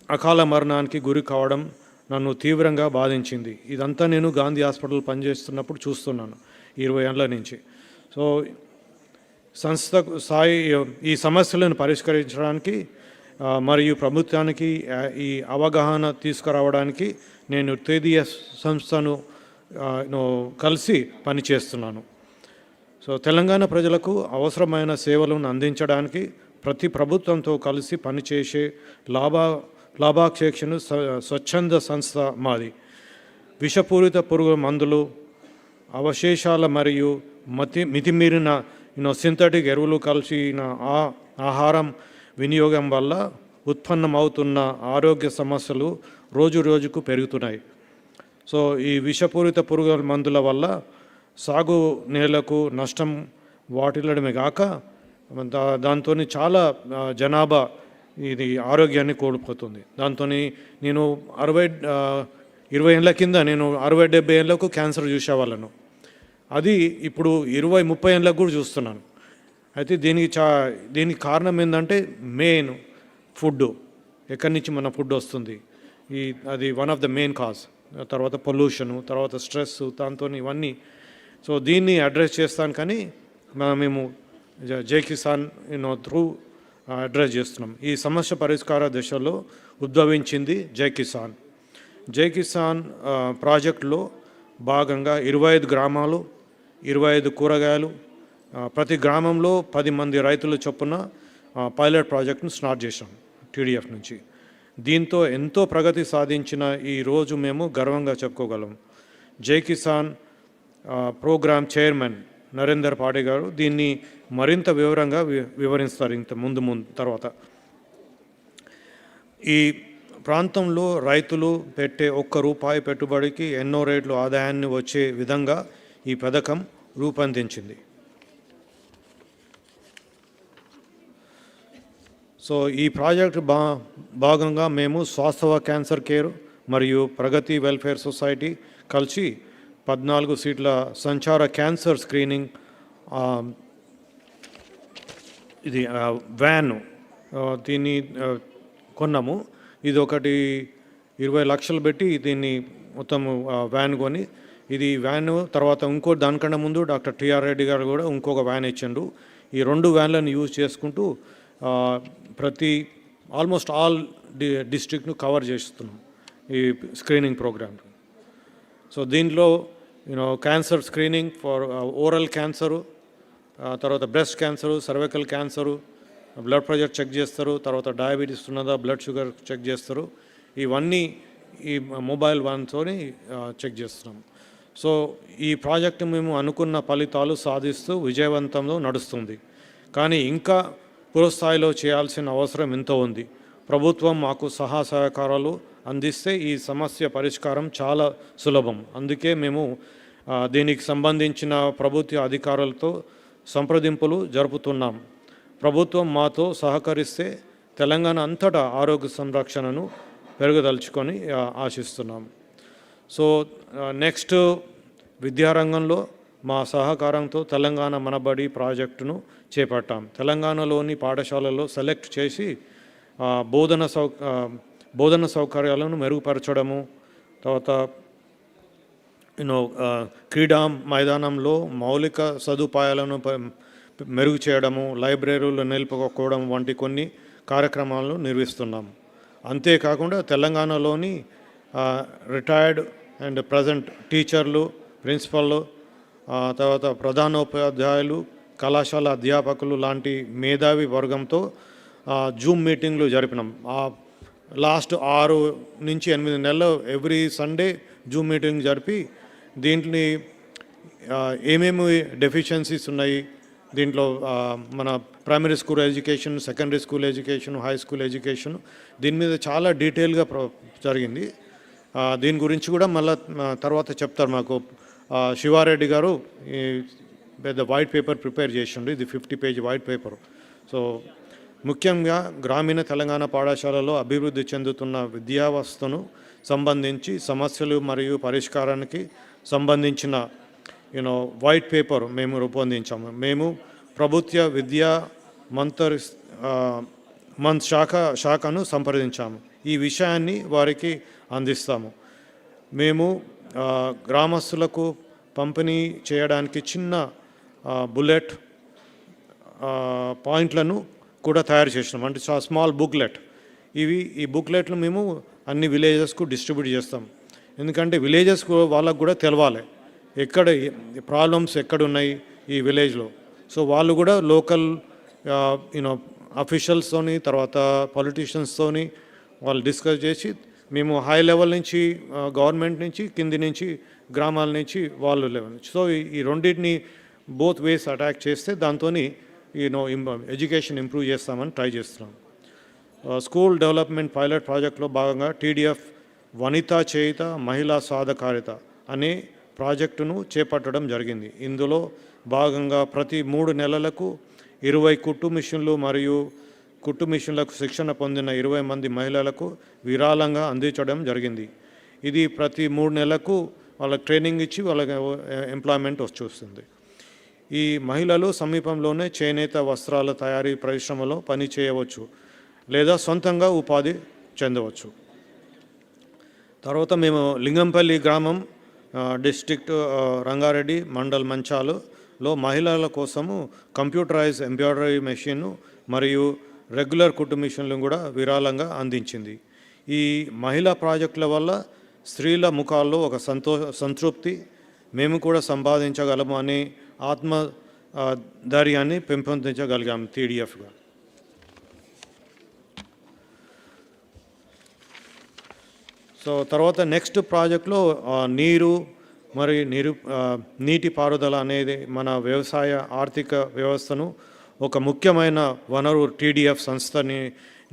అకాల మరణానికి గురి కావడం నన్ను తీవ్రంగా బాధించింది. ఇదంతా నేను గాంధీ హాస్పిటల్ పనిచేస్తున్నప్పుడు చూస్తున్నాను 20 ఏళ్ళ నుంచి. సో సంస్థకు ఈ సమస్యలను పరిష్కరించడానికి మరియు ప్రభుత్వానికి ఈ అవగాహన తీసుకురావడానికి నేను TDS సంస్థను కలిసి పనిచేస్తున్నాను. సో తెలంగాణ ప్రజలకు అవసరమైన సేవలను అందించడానికి ప్రతి ప్రభుత్వంతో కలిసి పనిచేసే లాభాక్షేక్షను స్వచ్ఛంద సంస్థ మాది. విషపూరిత పురుగు మందులు, అవశేషాల మరియు మితిమీరిన సింథటిక్ ఎరువులు కలిసిన ఆహారం వినియోగం వల్ల ఉత్పన్నమవుతున్న ఆరోగ్య సమస్యలు రోజు రోజుకు పెరుగుతున్నాయి. సో ఈ విషపూరిత పురుగు మందుల వల్ల సాగు నేలకు నష్టం వాటిల్లడమే కాక దాంతో చాలా జనాభా ఇది ఆరోగ్యాన్ని కోల్పోతుంది. దాంతో నేను 20 ఏళ్ళ కింద నేను 60-70 ఏళ్ళకు క్యాన్సర్ చూసేవాళ్ళను. అది ఇప్పుడు 20-30 ఏళ్ళకు కూడా చూస్తున్నాను. అయితే దీనికి కారణం ఏంటంటే మెయిన్ ఫుడ్, ఎక్కడి నుంచి మన ఫుడ్ వస్తుంది, అది one of the main cause. తర్వాత పొల్యూషను, తర్వాత స్ట్రెస్, దాంతో ఇవన్నీ. సో దీన్ని అడ్రస్ చేస్తాను కానీ మేము జై కిసాన్ త్రూ అడ్రస్ చేస్తున్నాం. ఈ సమస్య పరిష్కార దిశలో ఉద్భవించింది జై కిసాన్. జై కిసాన్ ప్రాజెక్టులో భాగంగా 25 గ్రామాలు, 25 కూరగాయలు, ప్రతి గ్రామంలో 10 మంది రైతుల చొప్పున పైలట్ ప్రాజెక్ట్ను స్టార్ట్ చేశాం టీడీఎఫ్ నుంచి. దీంతో ఎంతో ప్రగతి సాధించిన ఈ రోజు మేము గర్వంగా చెప్పుకోగలం. జై కిసాన్ ప్రోగ్రామ్ చైర్మన్ నరేందర్ పాడే గారు దీన్ని మరింత వివరంగా వివరిస్తారు ఇంత ముందు తర్వాత. ఈ ప్రాంతంలో రైతులు పెట్టే ₹1 పెట్టుబడికి ఎన్నో రేట్లు ఆదాయాన్ని వచ్చే విధంగా ఈ పథకం రూపొందించింది. సో ఈ ప్రాజెక్టు భాగంగా మేము స్వాస్థవ క్యాన్సర్ కేర్ మరియు ప్రగతి వెల్ఫేర్ సొసైటీ కలిసి 14 సీట్ల సంచార క్యాన్సర్ స్క్రీనింగ్ ఇది వ్యాను దీన్ని కొన్నాము. ఇది ఒకటి 20 లక్షలు పెట్టి దీన్ని మొత్తం వ్యాన్ కొని, ఇది వ్యాన్ తర్వాత ఇంకో దానికన్నా ముందు డాక్టర్ టిఆర్ రెడ్డి గారు కూడా ఇంకొక వ్యాన్ ఇచ్చిండు. ఈ 2 వ్యాన్లను యూజ్ చేసుకుంటూ ప్రతి ఆల్మోస్ట్ ఆల్ డిస్ట్రిక్ట్ను కవర్ చేస్తున్నాం ఈ స్క్రీనింగ్ ప్రోగ్రామ్. సో దీంట్లో cancer screening for oral cancer, తర్వాత breast cancer, cervical cancer, blood pressure check చేస్తారు, తర్వాత డయాబెటీస్ ఉన్నదా, బ్లడ్ షుగర్ చెక్ చేస్తారు. ఇవన్నీ ఈ మొబైల్ వన్తోని చెక్ చేస్తున్నాం. సో ఈ ప్రాజెక్టు మేము అనుకున్న ఫలితాలు సాధిస్తూ విజయవంతంలో నడుస్తుంది. కానీ ఇంకా పురస్థాయిలో చేయాల్సిన అవసరం ఎంతో ఉంది. ప్రభుత్వం మాకు సహకారాలు అందిస్తే ఈ సమస్య పరిష్కారం చాలా సులభం. అందుకే మేము దీనికి సంబంధించిన ప్రభుత్వ అధికారులతో సంప్రదింపులు జరుపుతున్నాం. ప్రభుత్వం మాతో సహకరిస్తే తెలంగాణ అంతటా ఆరోగ్య సంరక్షణను పెరగదలుచుకొని ఆశిస్తున్నాం. సో నెక్స్ట్ విద్యారంగంలో మా సహకారంతో తెలంగాణ మనబడి ప్రాజెక్టును చేపట్టాం. తెలంగాణలోని పాఠశాలల్లో సెలెక్ట్ చేసి బోధన సౌకర్యాలను మెరుగుపరచడము, తర్వాత క్రీడా మైదానంలో మౌలిక సదుపాయాలను మెరుగు చేయడము, లైబ్రరీలు నిలుపుకోవడం వంటి కొన్ని కార్యక్రమాలను నిర్వహిస్తున్నాం. అంతేకాకుండా తెలంగాణలోని రిటైర్డ్ అండ్ ప్రజెంట్ టీచర్లు, ప్రిన్సిపల్లు, తర్వాత ప్రధానోపాధ్యాయులు, కళాశాల అధ్యాపకులు లాంటి మేధావి వర్గంతో జూమ్ మీటింగ్లు జరిపినాం. లాస్ట్ 6 నుంచి 8 నెలలు ఎవ్రీ సండే జూమ్ మీటింగ్ జరిపి దీంట్లో ఏమేమి డెఫిషియన్సీస్ ఉన్నాయి, దీంట్లో మన primary school education, secondary school education, high school education, దీని మీద చాలా డీటెయిల్గా జరిగింది. దీని గురించి కూడా మళ్ళీ తర్వాత చెప్తారు. మాకు శివారెడ్డి గారు పెద్ద వైట్ పేపర్ ప్రిపేర్ చేసిండు. ఇది 50 పేజ్ వైట్ పేపర్. సో ముఖ్యంగా గ్రామీణ తెలంగాణ పాఠశాలలో అభివృద్ధి చెందుతున్న విద్యావస్థను సంబంధించి సమస్యలు మరియు పరిష్కారానికి సంబంధించిన వైట్ పేపర్ మేము రూపొందించాము. మేము ప్రభుత్వ విద్యా శాఖను సంప్రదించాము. ఈ విషయాన్ని వారికి అందిస్తాము. మేము గ్రామస్తులకు పంపిణీ చేయడానికి చిన్న బుల్లెట్ పాయింట్లను కూడా తయారు చేసినాం. అంటే స్మాల్ బుక్లెట్. ఈ బుక్లెట్లు మేము అన్ని విలేజెస్కు డిస్ట్రిబ్యూట్ చేస్తాం. ఎందుకంటే విలేజెస్కు వాళ్ళకు కూడా తెలవాలి ఎక్కడ ప్రాబ్లమ్స్ ఎక్కడున్నాయి ఈ విలేజ్లో. సో వాళ్ళు కూడా లోకల్ అఫీషియల్స్తోని, తర్వాత పొలిటీషియన్స్తోని వాళ్ళు డిస్కస్ చేసి, మేము హై లెవెల్ నుంచి, గవర్నమెంట్ నుంచి, కింది నుంచి, గ్రామాల నుంచి, వాళ్ళు లెవెల్ నుంచి, సో ఈ రెండింటిని బోత్ వేస్ అటాక్ చేస్తే దాంతో ఎడ్యుకేషన్ ఇంప్రూవ్ చేస్తామని ట్రై చేస్తున్నాం. స్కూల్ డెవలప్మెంట్ పైలట్ ప్రాజెక్ట్లో భాగంగా TDF వనితా చేయుత మహిళా సాధకారిత అనే ప్రాజెక్టును చేపట్టడం జరిగింది. ఇందులో భాగంగా ప్రతి 3 నెలలకు 20 కుట్టు మిషన్లు మరియు కుట్టు మిషన్లకు శిక్షణ పొందిన 20 మంది మహిళలకు విరాళంగా అందించడం జరిగింది. ఇది ప్రతి 3 నెలలకు వాళ్ళకి ట్రైనింగ్ ఇచ్చి వాళ్ళకి ఎంప్లాయ్మెంట్ వస్తుంది. ఈ మహిళలు సమీపంలోనే చేనేత వస్త్రాల తయారీ పరిశ్రమలో పని చేయవచ్చు లేదా సొంతంగా ఉపాధి చెందవచ్చు. తర్వాత మేము లింగంపల్లి గ్రామం, డిస్ట్రిక్ట్ రంగారెడ్డి, మండల్ మంచాలులో మహిళల కోసము కంప్యూటరైజ్ ఎంబ్రాయిడరీ మెషిన్ మరియు రెగ్యులర్ కుట్టు మిషన్లను కూడా విరాళంగా అందించింది. ఈ మహిళా ప్రాజెక్టుల వల్ల స్త్రీల ముఖాల్లో ఒక సంతృప్తి, మేము కూడా సంపాదించగలము అనే ఆత్మ ధైర్యాన్ని పెంపొందించగలిగాం TDFగా. సో తర్వాత నెక్స్ట్ ప్రాజెక్ట్లో నీరు మరియు నీటిపారుదల అనేది మన వ్యవసాయ ఆర్థిక వ్యవస్థను ఒక ముఖ్యమైన వనరు. TDF సంస్థని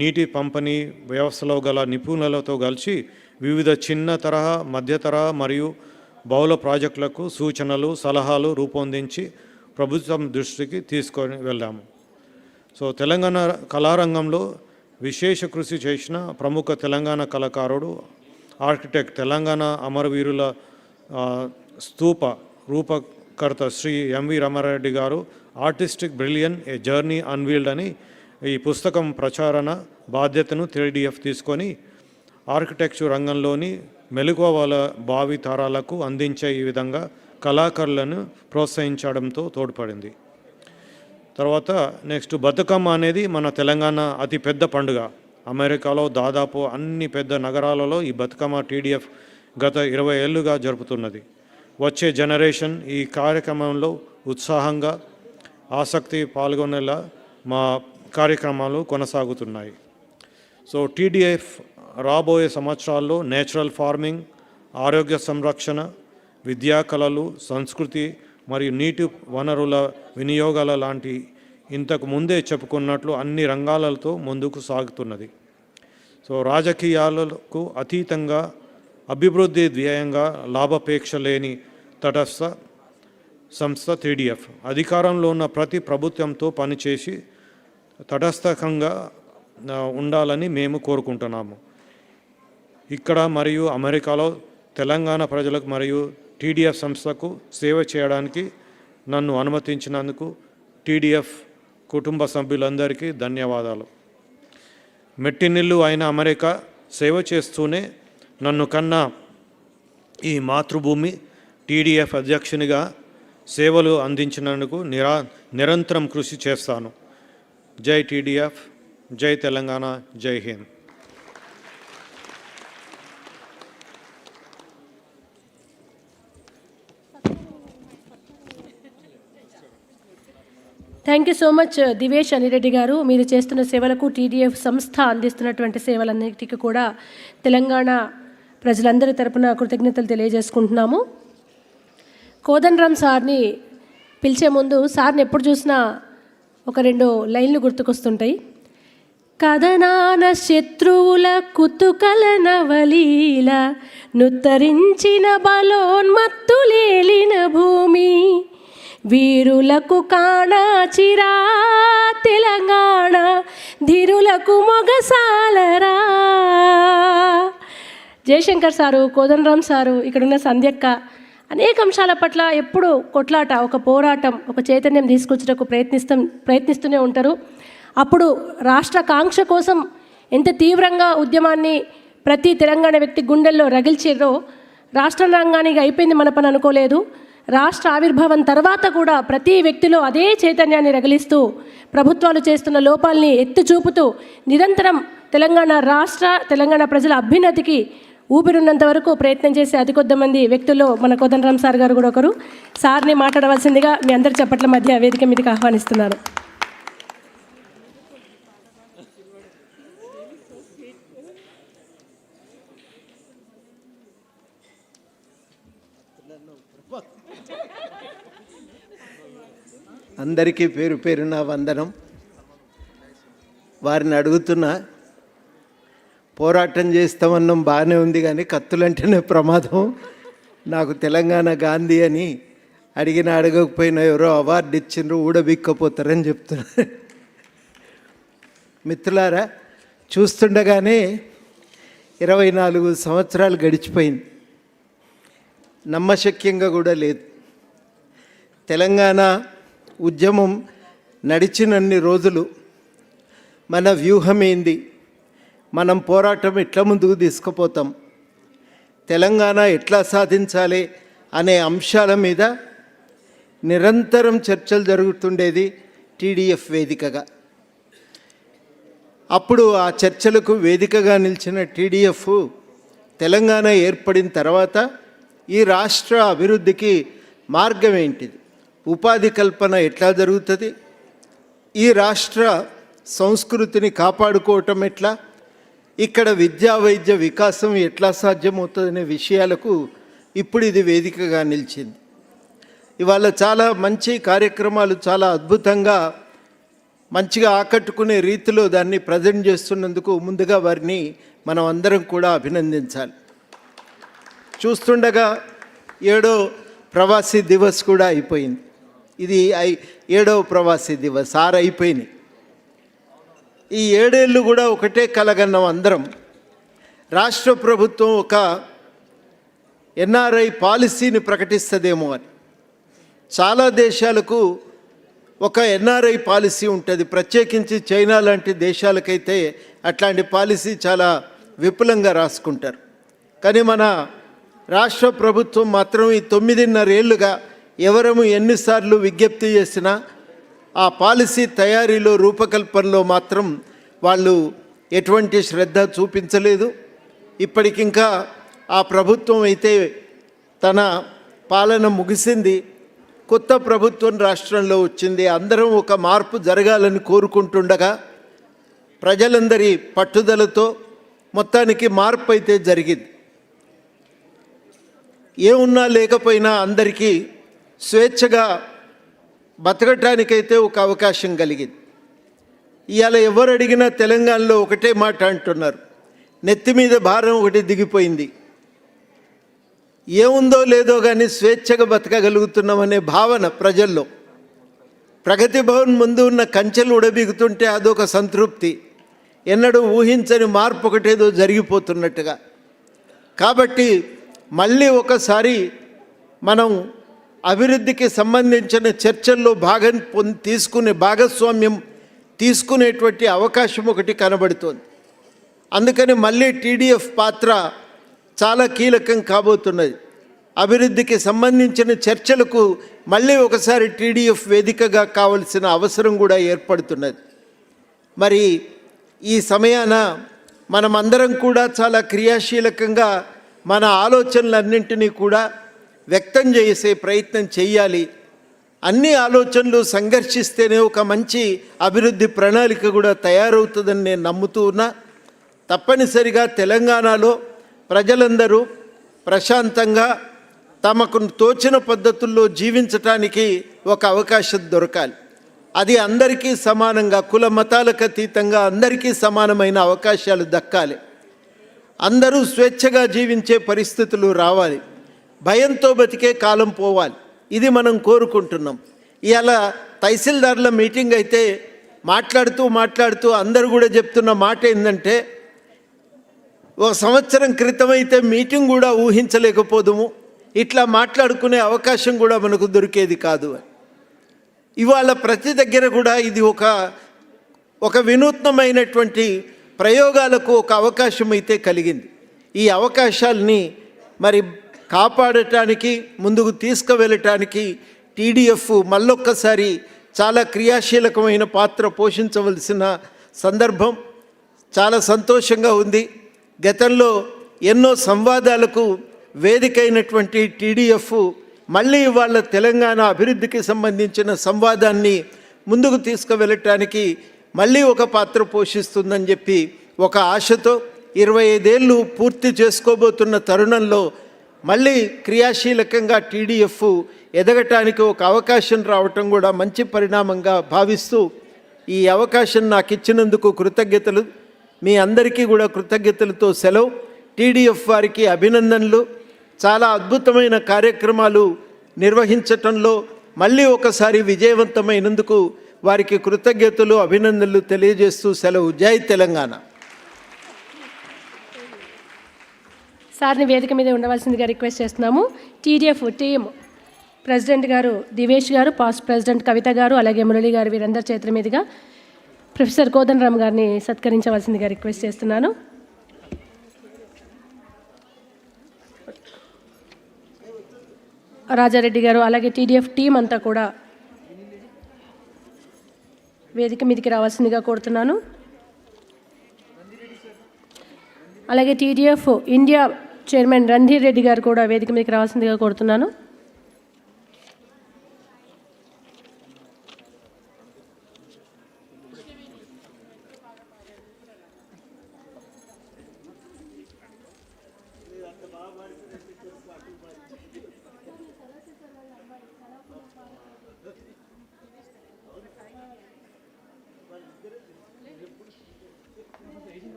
నీటి పంపిణీ వ్యవస్థలో గల నిపుణులతో కలిసి వివిధ చిన్న తరహా, మధ్య తరహా మరియు బహుళ ప్రాజెక్టులకు సూచనలు, సలహాలు రూపొందించి ప్రభుత్వం దృష్టికి తీసుకొని వెళ్ళాము. సో తెలంగాణ కళారంగంలో విశేష కృషి చేసిన ప్రముఖ తెలంగాణ కళాకారుడు, ఆర్కిటెక్ట్, తెలంగాణ అమరవీరుల స్తూప రూపకర్త శ్రీ MV రామారెడ్డి గారు ఆర్టిస్టిక్ బ్రిలియన్ ఏ జర్నీ అన్వీల్డ్ అని ఈ పుస్తకం ప్రచారణ బాధ్యతను TDF తీసుకొని ఆర్కిటెక్చర్ రంగంలోని మెలకువల భావి తరాలకు అందించే ఈ విధంగా కళాకారులను ప్రోత్సహించడంతో తోడ్పడింది. తర్వాత నెక్స్ట్ బతుకమ్మ అనేది మన తెలంగాణ అతిపెద్ద పండుగ. అమెరికాలో దాదాపు అన్ని పెద్ద నగరాలలో ఈ బతుకమ్మ టీడీఎఫ్ గత 20 ఏళ్ళుగా జరుపుతున్నది. వచ్చే జనరేషన్ ఈ కార్యక్రమంలో ఉత్సాహంగా ఆసక్తి పాల్గొనేలా మా కార్యక్రమాలు కొనసాగుతున్నాయి. సో టీడీఎఫ్ రాబోయే సంవత్సరాల్లో నేచురల్ ఫార్మింగ్, ఆరోగ్య సంరక్షణ, విద్యా కళలు, సంస్కృతి మరియు నీటి వనరుల వినియోగాల లాంటి ఇంతకు ముందే చెప్పుకున్నట్లు అన్ని రంగాలతో ముందుకు సాగుతున్నది. సో రాజకీయాలకు అతీతంగా అభివృద్ధి ధ్యేయంగా లాభాపేక్ష లేని తటస్థ సంస్థ టీడీఎఫ్. అధికారంలో ఉన్న ప్రతి ప్రభుత్వంతో పనిచేసి తటస్థకంగా ఉండాలని మేము కోరుకుంటున్నాము. ఇక్కడ మరియు అమెరికాలో తెలంగాణ ప్రజలకు మరియు టీడీఎఫ్ సంస్థకు సేవ చేయడానికి నన్ను అనుమతించినందుకు టీడీఎఫ్ కుటుంబ సభ్యులందరికీ ధన్యవాదాలు. మెట్టినిల్లు అయిన అమెరికా సేవ చేస్తూనే నన్ను కన్నా ఈ మాతృభూమి టీడీఎఫ్ అధ్యక్షునిగా సేవలు అందించినందుకు నిరంతరం కృషి చేస్తాను. జై టీడీఎఫ్, జై తెలంగాణ, జై Hind. Thank you so much Divesh Anireddy గారు. మీరు చేస్తున్న సేవలకు టీడీఎఫ్ సంస్థ అందిస్తున్నటువంటి సేవలన్నిటికీ కూడా తెలంగాణ ప్రజలందరి తరపున కృతజ్ఞతలు తెలియజేసుకుంటున్నాము. కోదండరామ్ సార్ని పిలిచే ముందు సార్ని ఎప్పుడు చూసినా ఒక 2 లైన్లు గుర్తుకొస్తుంటాయి. కథనాన శత్రువుల కుతుకల నవలీల నుత్తరించిన బలోన్మత్తులేలిన భూమి, వీరులకు కాణాచిరా తెలంగాణ, ధీరులకు మొగసాలరా. జయశంకర్ సారు, కోదండరామ్ సారు, ఇక్కడున్న సంధ్యక్క అనేక అంశాల పట్ల ఎప్పుడు కొట్లాట, ఒక పోరాటం, ఒక చైతన్యం తీసుకొచ్చుటకు ప్రయత్నిస్తూనే ఉంటారు. అప్పుడు రాష్ట్ర కాంక్ష కోసం ఎంత తీవ్రంగా ఉద్యమాన్ని ప్రతి తెలంగాణ వ్యక్తి గుండెల్లో రగిల్చారో, రాష్ట్ర రంగానికి అయిపోయింది మన పని అనుకోలేదు. రాష్ట్ర ఆవిర్భావం తర్వాత కూడా ప్రతి వ్యక్తిలో అదే చైతన్యాన్ని రగిలిస్తూ ప్రభుత్వాలు చేస్తున్న లోపాలని ఎత్తి చూపుతూ నిరంతరం తెలంగాణ ప్రజల అభ్యున్నతికి ఊపిరున్నంత వరకు ప్రయత్నం చేసే అతి కొద్దిమంది వ్యక్తుల్లో మన కోదండరామ్ సార్ గారు కూడా ఒకరు. సార్ని మాట్లాడవలసిందిగా మీ అందరి చప్పట్ల మధ్య వేదిక మీదకి ఆహ్వానిస్తున్నాను. అందరికీ పేరు పేరున వందనం. వారిని అడుగుతున్నా, పోరాటం చేస్తామన్నాం బాగానే ఉంది కానీ కత్తులంటేనే ప్రమాదం. నాకు తెలంగాణ గాంధీ అని అడగకపోయినా ఎవరో అవార్డు ఇచ్చిండ్రు, ఊడబిక్కపోతారని చెప్తున్నారు. మిత్రులారా, చూస్తుండగానే 24 సంవత్సరాలు గడిచిపోయింది. నమ్మశక్యంగా కూడా లేదు. తెలంగాణ ఉద్యమం నడిచినన్ని రోజులు మన వ్యూహం ఏంది, మనం పోరాటం ఎట్లా ముందుకు తీసుకుపోతాం, తెలంగాణ ఎట్లా సాధించాలి అనే అంశాల మీద నిరంతరం చర్చలు జరుగుతుండేది టీడీఎఫ్ వేదికగా. అప్పుడు ఆ చర్చలకు వేదికగా నిలిచిన టీడీఎఫ్ తెలంగాణ ఏర్పడిన తర్వాత ఈ రాష్ట్ర అభివృద్ధికి మార్గం ఏంటిది, ఉపాధి కల్పన ఎట్లా జరుగుతుంది, ఈ రాష్ట్ర సంస్కృతిని కాపాడుకోవటం ఎట్లా, ఇక్కడ విద్యా వైద్య వికాసం ఎట్లా సాధ్యమవుతుందనే విషయాలకు ఇప్పుడు ఇది వేదికగా నిలిచింది. ఇవాళ చాలా మంచి కార్యక్రమాలు చాలా అద్భుతంగా మంచిగా ఆకట్టుకునే రీతిలో దాన్ని ప్రజెంట్ చేస్తున్నందుకు ముందుగా వారిని మనం అందరం కూడా అభినందించాలి. చూస్తుండగా 7వ ప్రవాసీ దివస్ కూడా అయిపోయింది. ఇది 7వ ప్రవాసీ దివస్, 6 అయిపోయినాయి. ఈ 7 ఏళ్ళు కూడా ఒకటే కలగన్నాం అందరం. రాష్ట్ర ప్రభుత్వం ఒక ఎన్ఆర్ఐ పాలసీని ప్రకటిస్తుందేమో అని. చాలా దేశాలకు ఒక ఎన్ఆర్ఐ పాలసీ ఉంటుంది, ప్రత్యేకించి చైనా లాంటి దేశాలకైతే అట్లాంటి పాలసీ చాలా విపులంగా రాసుకుంటారు. కానీ మన రాష్ట్ర ప్రభుత్వం మాత్రం ఈ 9.5 ఏళ్ళుగా ఎవరము ఎన్నిసార్లు విజ్ఞప్తి చేసినా ఆ పాలసీ తయారీలో రూపకల్పనలో మాత్రం వాళ్ళు ఎటువంటి శ్రద్ధ చూపించలేదు. ఇప్పటికింకా ఆ ప్రభుత్వం అయితే తన పాలన ముగిసింది, కొత్త ప్రభుత్వం రాష్ట్రంలో వచ్చింది. అందరం ఒక మార్పు జరగాలని కోరుకుంటుండగా ప్రజలందరి పట్టుదలతో మొత్తానికి మార్పు అయితే జరిగింది. ఏమున్నా లేకపోయినా అందరికీ స్వేచ్ఛగా బతకటానికైతే ఒక అవకాశం కలిగింది. ఇవాళ ఎవరు అడిగినా తెలంగాణలో ఒకటే మాట అంటున్నారు, నెత్తి మీద భారం ఒకటి దిగిపోయింది. ఏముందో లేదో కానీ స్వేచ్ఛగా బతకగలుగుతున్నామనే భావన ప్రజల్లో. ప్రగతి భవన్ ముందు ఉన్న కంచెలు ఉడబిగుతుంటే అదొక సంతృప్తి, ఎన్నడూ ఊహించని మార్పు ఒకటేదో జరిగిపోతున్నట్టుగా. కాబట్టి మళ్ళీ ఒకసారి మనం అభివృద్ధికి సంబంధించిన చర్చల్లో భాగస్వామ్యం తీసుకునేటువంటి అవకాశం ఒకటి కనబడుతోంది. అందుకని మళ్ళీ టీడీఎఫ్ పాత్ర చాలా కీలకం కాబోతున్నది. అభివృద్ధికి సంబంధించిన చర్చలకు మళ్ళీ ఒకసారి టీడీఎఫ్ వేదికగా కావలసిన అవసరం కూడా ఏర్పడుతున్నది. మరి ఈ సమయాన మనమందరం కూడా చాలా క్రియాశీలకంగా మన ఆలోచనలన్నింటినీ కూడా వ్యక్తం చేసే ప్రయత్నం చేయాలి. అన్ని ఆలోచనలు సంఘర్షిస్తేనే ఒక మంచి అభివృద్ధి ప్రణాళిక కూడా తయారవుతుందని నేను నమ్ముతూ ఉన్నా. తప్పనిసరిగా తెలంగాణలో ప్రజలందరూ ప్రశాంతంగా తమకు తోచిన పద్ధతుల్లో జీవించటానికి ఒక అవకాశం దొరకాలి. అది అందరికీ సమానంగా, కుల మతాలకు అతీతంగా అందరికీ సమానమైన అవకాశాలు దక్కాలి. అందరూ స్వేచ్ఛగా జీవించే పరిస్థితులు రావాలి. భయంతో బతికే కాలం పోవాలి. ఇది మనం కోరుకుంటున్నాం. ఇవాళ తహసీల్దార్ల మీటింగ్ అయితే మాట్లాడుతూ అందరూ కూడా చెప్తున్న మాట ఏంటంటే, ఒక సంవత్సరం క్రితం అయితే మీటింగ్ కూడా ఊహించలేకపోదుము, ఇట్లా మాట్లాడుకునే అవకాశం కూడా మనకు దొరికేది కాదు. ఇవాళ ప్రతి దగ్గర కూడా ఇది ఒక వినూత్నమైనటువంటి ప్రయోగాలకు ఒక అవకాశం అయితే కలిగింది. ఈ అవకాశాలని మరి కాపాడటానికి, ముందుకు తీసుకువెళ్ళటానికి టీడీఎఫ్ మళ్ళొక్కసారి చాలా క్రియాశీలకమైన పాత్ర పోషించవలసిన సందర్భం. చాలా సంతోషంగా ఉంది. గతంలో ఎన్నో సంవాదాలకు వేదికైనటువంటి టీడీఎఫ్ మళ్ళీ ఇవాళ తెలంగాణ అభివృద్ధికి సంబంధించిన సంవాదాన్ని ముందుకు తీసుకువెళ్ళటానికి మళ్ళీ ఒక పాత్ర పోషిస్తుందని చెప్పి ఒక ఆశతో 25 ఏళ్ళు పూర్తి చేసుకోబోతున్న తరుణంలో మళ్ళీ క్రియాశీలకంగా టీడీఎఫ్ ఎదగటానికి ఒక అవకాశం రావటం కూడా మంచి పరిణామంగా భావిస్తూ, ఈ అవకాశం నాకు ఇచ్చినందుకు కృతజ్ఞతలు. మీ అందరికీ కూడా కృతజ్ఞతలతో సెలవు. టీడీఎఫ్ వారికి అభినందనలు. చాలా అద్భుతమైన కార్యక్రమాలు నిర్వహించటంలో మళ్ళీ ఒకసారి విజయవంతమైనందుకు వారికి కృతజ్ఞతలు, అభినందనలు తెలియజేస్తూ సెలవు. జై తెలంగాణ. సార్ని వేదిక మీద ఉండవలసిందిగా రిక్వెస్ట్ చేస్తున్నాము. టీడీఎఫ్ టీం ప్రెసిడెంట్ గారు దివేష్ గారు, పాస్ట్ ప్రెసిడెంట్ కవిత గారు, అలాగే మురళి గారు, వీరందరి చేతుల మీదుగా ప్రొఫెసర్ కోదండరామ్ గారిని సత్కరించవలసిందిగా రిక్వెస్ట్ చేస్తున్నాను. రాజారెడ్డి గారు, అలాగే టీడీఎఫ్ టీం అంతా కూడా వేదిక మీదకి రావాల్సిందిగా కోరుతున్నాను. అలాగే TDF India chairman Randhir Reddy garu కూడా వేదిక మీదకి రావాల్సిందిగా కోరుతున్నాను.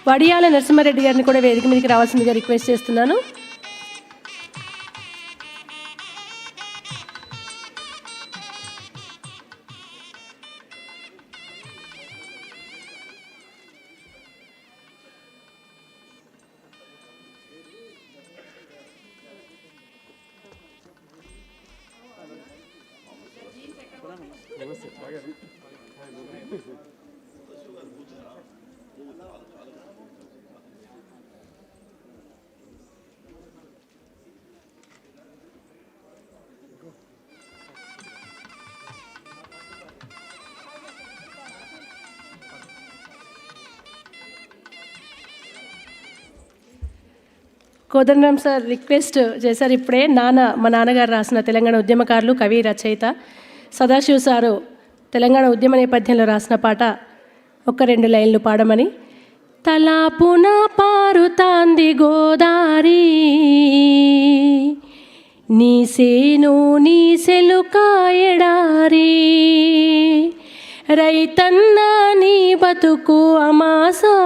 వడియాల నరసింహారెడ్డి గారిని కూడా వేదిక మీదకి రావాల్సిందిగా రిక్వెస్ట్ చేస్తున్నాను. కోదండరాం సార్ రిక్వెస్ట్ చేశారు ఇప్పుడే. మా నాన్నగారు రాసిన తెలంగాణ ఉద్యమకారులు, కవి, రచయిత సదాశివ్ సారు తెలంగాణ ఉద్యమ నేపథ్యంలో రాసిన పాట 1-2 లైన్లు పాడమని. తలాపున పారుతాంది గోదారి, నీ సేను నీ సెలుకాయడారి, రైతన్న నీ బతుకు అమాసా,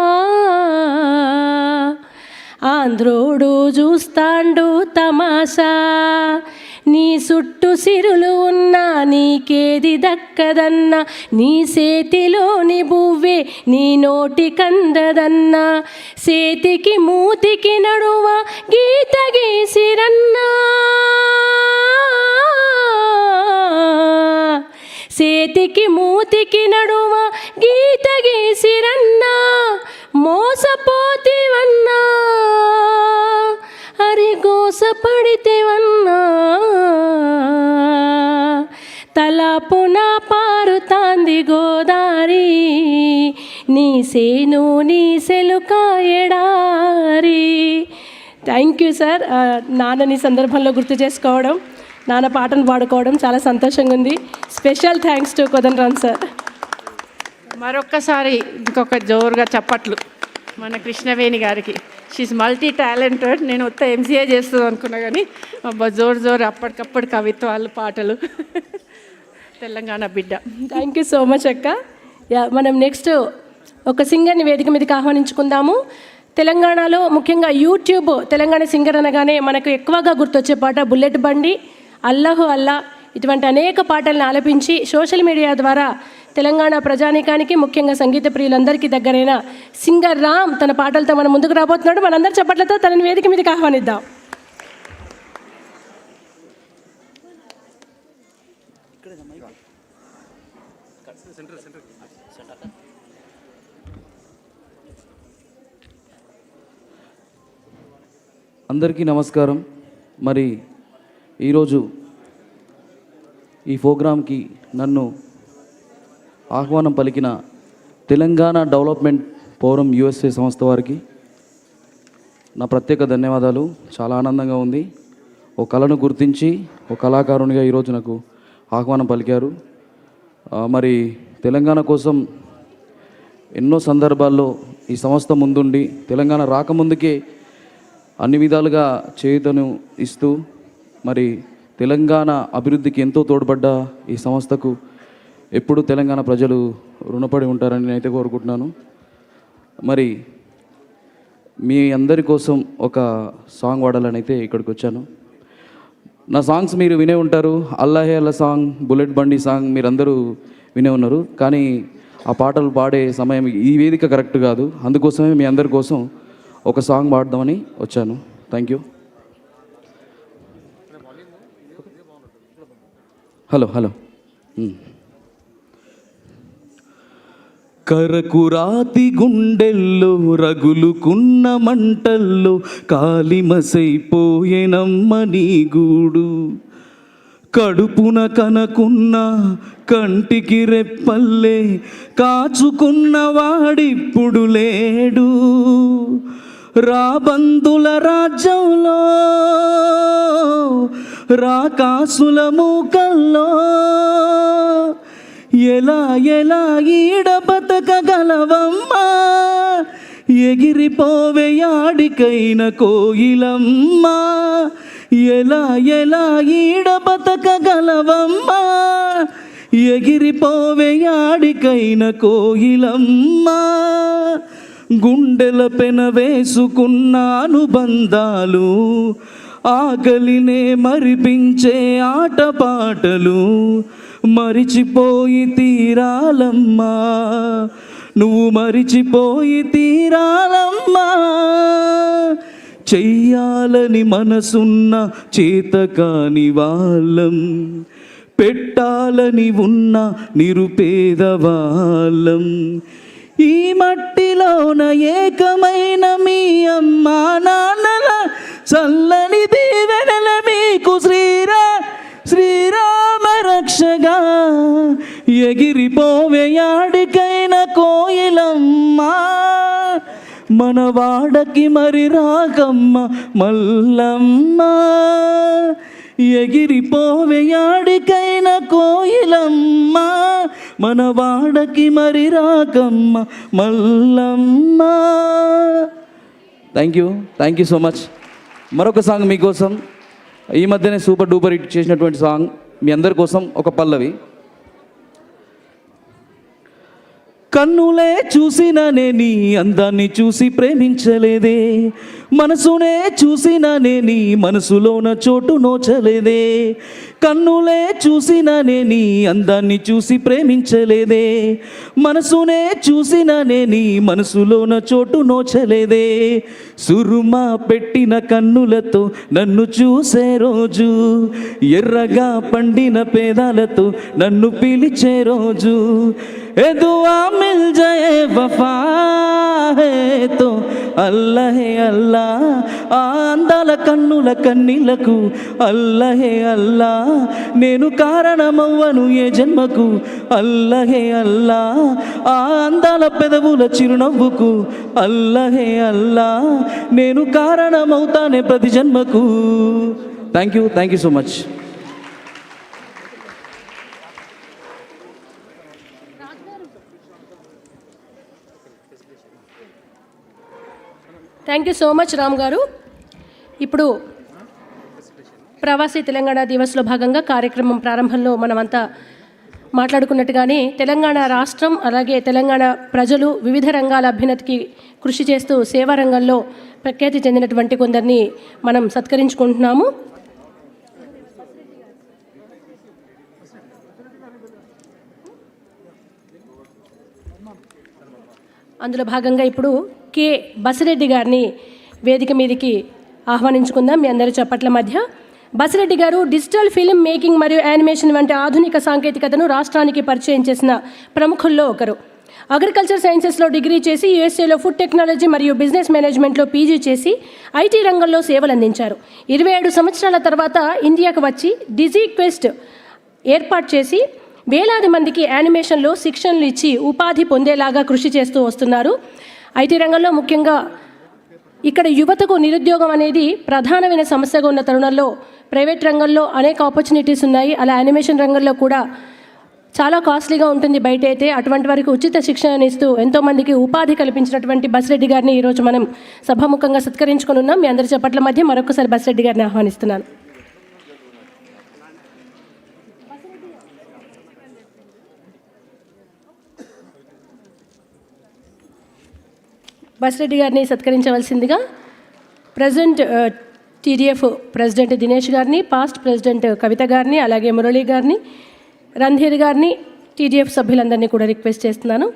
ఆంధ్రోడు చూస్తాండు తమాషా, నీ చుట్టూ సిరులు ఉన్నా నీకేది దక్కదన్నా, నీ చేతిలోని బువ్వే నీ నోటి కందదన్నా, చేతికి మూతికి నడువ గీత గీసిరన్నా, చేతికి మూతికి నడువ గీత గీసిరన్నా, మోసపోతివన్నా అరి గోసపడితేవన్నా, తలాపున పారుతాంది గోదారి, నీ సేను నీ సెలుకాయడారి. Thank you sir. నాన్నని సందర్భంలో గుర్తు చేసుకోవడం, నాన్న పాటను పాడుకోవడం చాలా సంతోషంగా ఉంది. Special thanks to Kodandaram sir. మరొక్కసారి ఇంకొక జోరుగా చప్పట్లు మన కృష్ణవేణి గారికి. She multi talented. నేను మొత్తం ఎంసీఏ చేస్తుంది అనుకున్నా కానీ అబ్బా జోరు అప్పటికప్పుడు కవిత్వాలు, పాటలు. తెలంగాణ బిడ్డ. థ్యాంక్ యూ సో మచ్ అక్క. మనం నెక్స్ట్ ఒక సింగర్ని వేదిక మీదకి ఆహ్వానించుకుందాము. తెలంగాణలో ముఖ్యంగా యూట్యూబ్ తెలంగాణ సింగర్ అనగానే మనకు ఎక్కువగా గుర్తొచ్చే పాట బుల్లెట్ బండి, అల్లాహు అల్లా, ఇటువంటి అనేక పాటలను ఆలపించి సోషల్ మీడియా ద్వారా తెలంగాణ ప్రజానీకానికి ముఖ్యంగా సంగీత ప్రియులందరికీ దగ్గరైన సింగర్ రామ్ తన పాటలతో మన ముందుకు రాబోతున్నాడు. మనందరి చప్పట్లతో తనని వేదిక మీదకి ఆహ్వానిద్దాం. అందరికీ నమస్కారం. మరి ఈరోజు ఈ ప్రోగ్రాంకి నన్ను ఆహ్వానం పలికిన తెలంగాణ డెవలప్మెంట్ ఫోరం USA సంస్థ వారికి నా ప్రత్యేక ధన్యవాదాలు. చాలా ఆనందంగా ఉంది. ఒక కళను గుర్తించి ఒక కళాకారునిగా ఈరోజు నాకు ఆహ్వానం పలికారు. మరి తెలంగాణ కోసం ఎన్నో సందర్భాల్లో ఈ సంస్థ ముందుండి తెలంగాణ రాకముందుకే అన్ని విధాలుగా చేయుతను ఇస్తూ మరి తెలంగాణ అభివృద్ధికి ఎంతో తోడ్పడ్డ ఈ సంస్థకు ఎప్పుడు తెలంగాణ ప్రజలు రుణపడి ఉంటారని నేనైతే కోరుకుంటున్నాను. మరి మీ అందరి కోసం ఒక సాంగ్ పాడాలని అయితే ఇక్కడికి వచ్చాను. నా సాంగ్స్ మీరు వినే ఉంటారు. అల్లాహే అల్లా సాంగ్, బుల్లెట్ బండి సాంగ్ మీరందరూ వినే ఉన్నారు. కానీ ఆ పాటలు పాడే సమయం ఈ వేదిక కరెక్ట్ కాదు. అందుకోసమే మీ అందరి కోసం ఒక సాంగ్ పాడదామని వచ్చాను. Thank you. హలో. కరకురాతి గుండెల్లో రగులుకున్న మంటల్లో కాలిమసైపోయేనమ్మ నీ గూడు, కడుపున కనకున్న కంటికి రెప్పల్లే కాచుకున్న వాడిప్పుడు లేడు. రాబందుల రాజ్యంలో రాకాసుల మూకల్లో ఎలా ఈడ బతకగలవమ్మా, ఎగిరిపోవే యాడికైన కోయిలమ్మా, ఎలా ఈడ బతకగలవమ్మా, ఎగిరిపోవే యాడికైన కోయిలమ్మా. గుండెల పెన వేసుకున్న అనుబంధాలు, ఆకలినే మరిపించే ఆటపాటలు మరిచిపోయి తీరాలమ్మా, నువ్వు మరిచిపోయి తీరాలమ్మా. చెయ్యాలని మనసున్న చేతకాని వాళ్ళం, పెట్టాలని ఉన్న నిరుపేదవాళ్ళం. ఈ మట్టిలోన ఏకమైన మీ అమ్మా నాన్నల చల్లని దీవెనల మీకు శ్రీరామ రక్షగా ఎగిరిపోవే యాడికైన కోయిలమ్మ. మన వాడకి మరి రాకమ్మ మల్లమ్మ, ఎగిరిపోవే యాడికైన కోయిలమ్మ. మన వాడకి మరి రాకమ్మ మల్లమ్మ. Thank you so much. మరొక సాంగ్ మీకోసం, ఈ మధ్యనే సూపర్ డూపర్ హిట్ చేసినటువంటి సాంగ్ మీ అందరి కోసం, ఒక పల్లవి. కన్నులే చూసినానే నీ అందాన్ని చూసి ప్రేమించలేదే, మనసునే చూసినానే నీ మనసులోన చోటు నోచలేదే. కన్నులే చూసినానే నీ అందాన్ని చూసి ప్రేమించలేదే, మనసునే చూసినానే నీ మనసులోన చోటు నోచలేదే. సురుమా పెట్టిన కన్నులతో నన్ను చూసే రోజు, ఎర్రగా పండిన పేదాలతో నన్ను పిలిచే రోజు. ఏ దుఆ మిల్ జాయే వఫా హే తో అల్లహే అల్లా. ఆ అందాల కన్నుల కన్నీళ్లకు అల్లహే అల్లా, నేను కారణమవ్వను ఏ జన్మకు అల్లహే అల్లా. ఆ అందాల పెదవుల చిరునవ్వుకు అల్లహే అల్లా, నేను కారణమవుతానే ప్రతి జన్మకు. Thank you so much. Thank you so much Ram గారు. ఇప్పుడు ప్రవాసీ తెలంగాణ దివస్లో భాగంగా కార్యక్రమం ప్రారంభంలో మనమంతా మాట్లాడుకున్నట్టుగానే తెలంగాణ రాష్ట్రం అలాగే తెలంగాణ ప్రజలు వివిధ రంగాల అభ్యున్నతికి కృషి చేస్తూ సేవా రంగంలో ప్రఖ్యాతి చెందినటువంటి కొందరిని మనం సత్కరించుకుంటున్నాము. అందులో భాగంగా ఇప్పుడు కె బసిరెడ్డి గారిని వేదిక మీదకి ఆహ్వానించుకుందాం మీ అందరి చప్పట్ల మధ్య. బసిరెడ్డి గారు డిజిటల్ ఫిల్మ్ మేకింగ్ మరియు యానిమేషన్ వంటి ఆధునిక సాంకేతికతను రాష్ట్రానికి పరిచయం చేసిన ప్రముఖుల్లో ఒకరు. అగ్రికల్చర్ సైన్సెస్లో డిగ్రీ చేసి యూఎస్ఏలో ఫుడ్ టెక్నాలజీ మరియు బిజినెస్ మేనేజ్మెంట్లో పీజీ చేసి ఐటీ రంగంలో సేవలు అందించారు. 27 సంవత్సరాల తర్వాత ఇండియాకు వచ్చి డిజీ క్వెస్ట్ ఏర్పాటు చేసి వేలాది మందికి యానిమేషన్లో శిక్షణలు ఇచ్చి ఉపాధి పొందేలాగా కృషి చేస్తూ వస్తున్నారు. ఐటీ రంగంలో ముఖ్యంగా ఇక్కడ యువతకు నిరుద్యోగం అనేది ప్రధానమైన సమస్యగా ఉన్న తరుణంలో ప్రైవేట్ రంగంలో అనేక ఆపర్చునిటీస్ ఉన్నాయి. అలా యానిమేషన్ రంగంలో కూడా చాలా కాస్ట్లీగా ఉంటుంది బయట అయితే. అటువంటి వారికి ఉచిత శిక్షణ ఇస్తూ ఎంతోమందికి ఉపాధి కల్పించినటువంటి బసిరెడ్డి గారిని ఈరోజు మనం సభాముఖంగా సత్కరించుకొని ఉన్నాం. మీ అందరి చప్పట్ల మధ్య మరొకసారి బసిరెడ్డి గారిని ఆహ్వానిస్తున్నాను. బసిరెడ్డి గారిని సత్కరించవలసిందిగా ప్రెసిడెంట్ టీడీఎఫ్ ప్రెసిడెంట్ దినేష్ గారిని, పాస్ట్ ప్రెసిడెంట్ కవిత గారిని, అలాగే మురళీ గారిని, రణధీర్ గారిని, టీడీఎఫ్ సభ్యులందరినీ కూడా రిక్వెస్ట్ చేస్తున్నాను.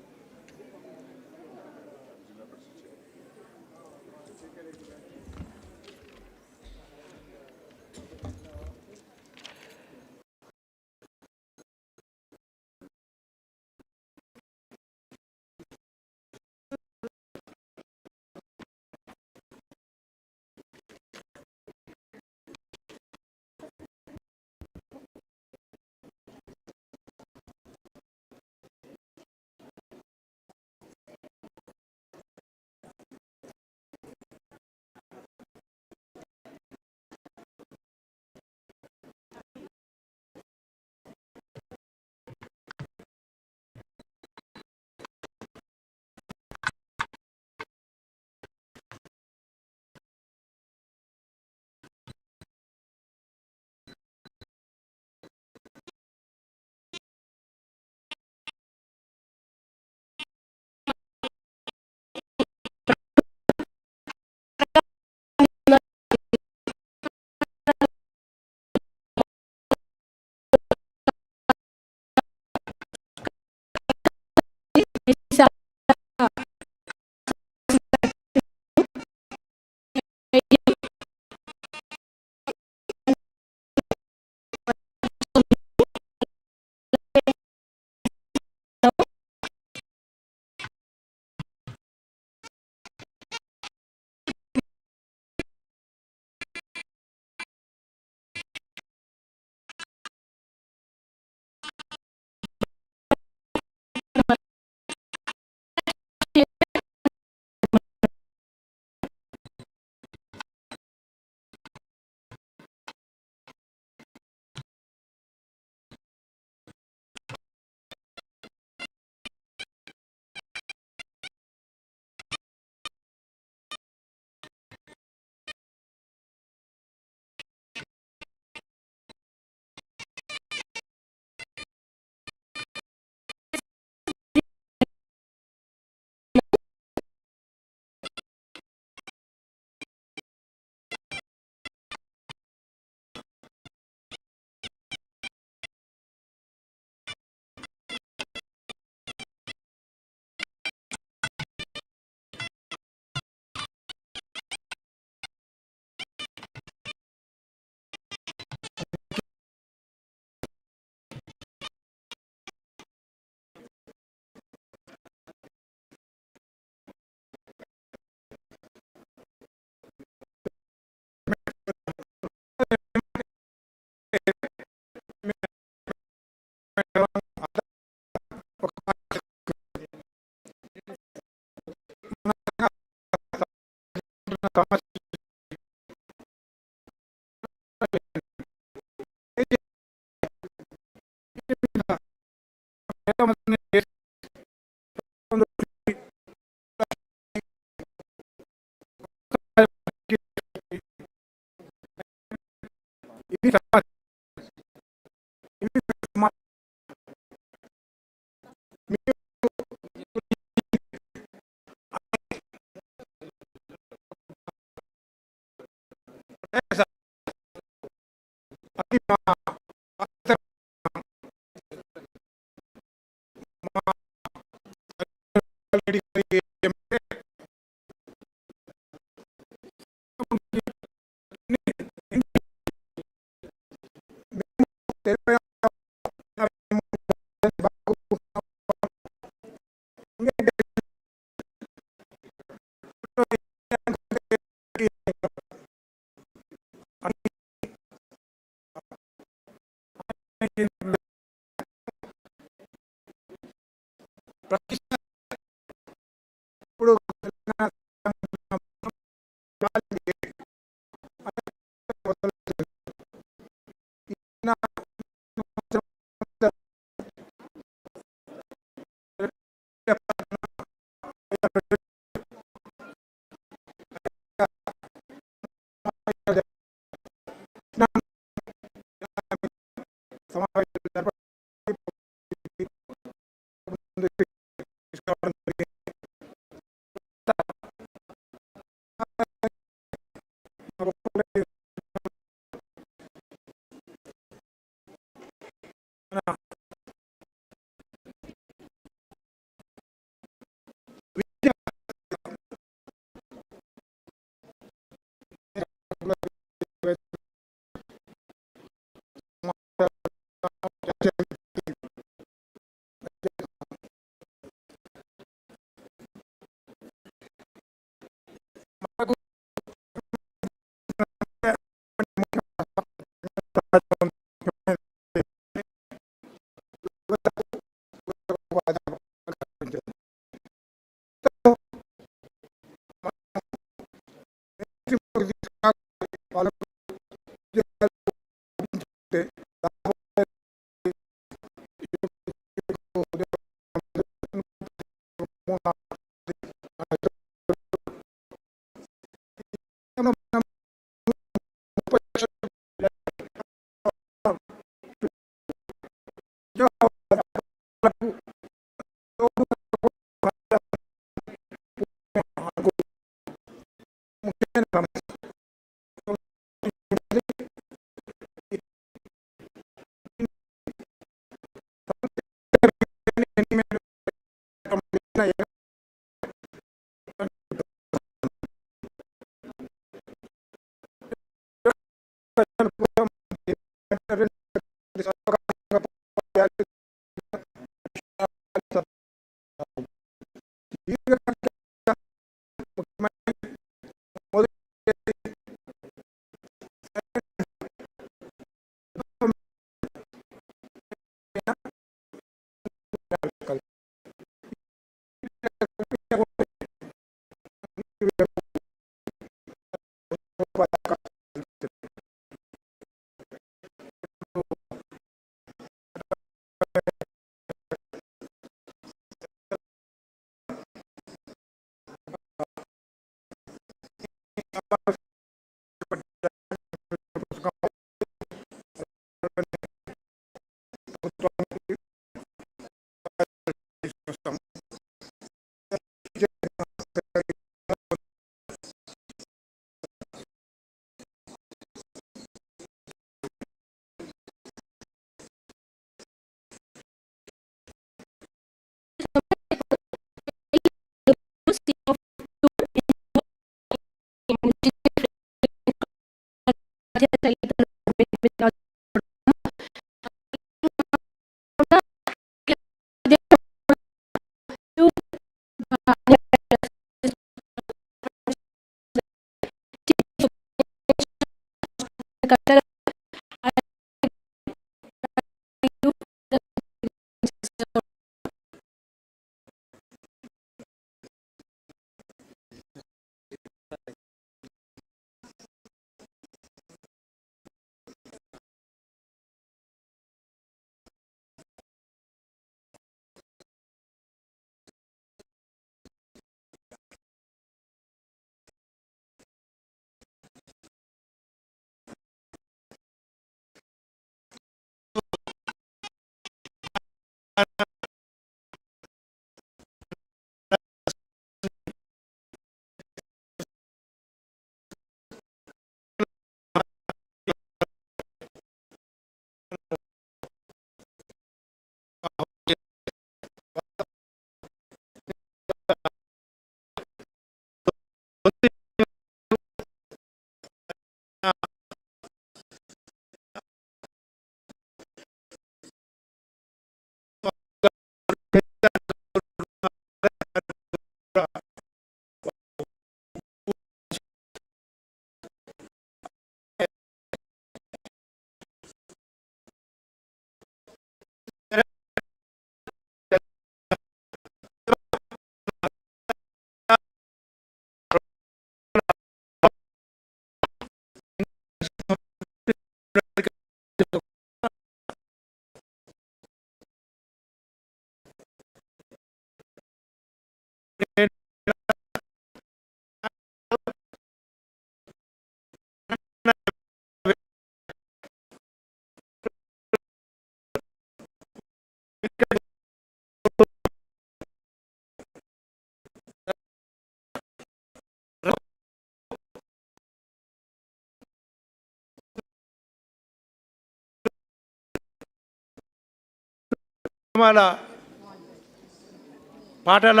పాటల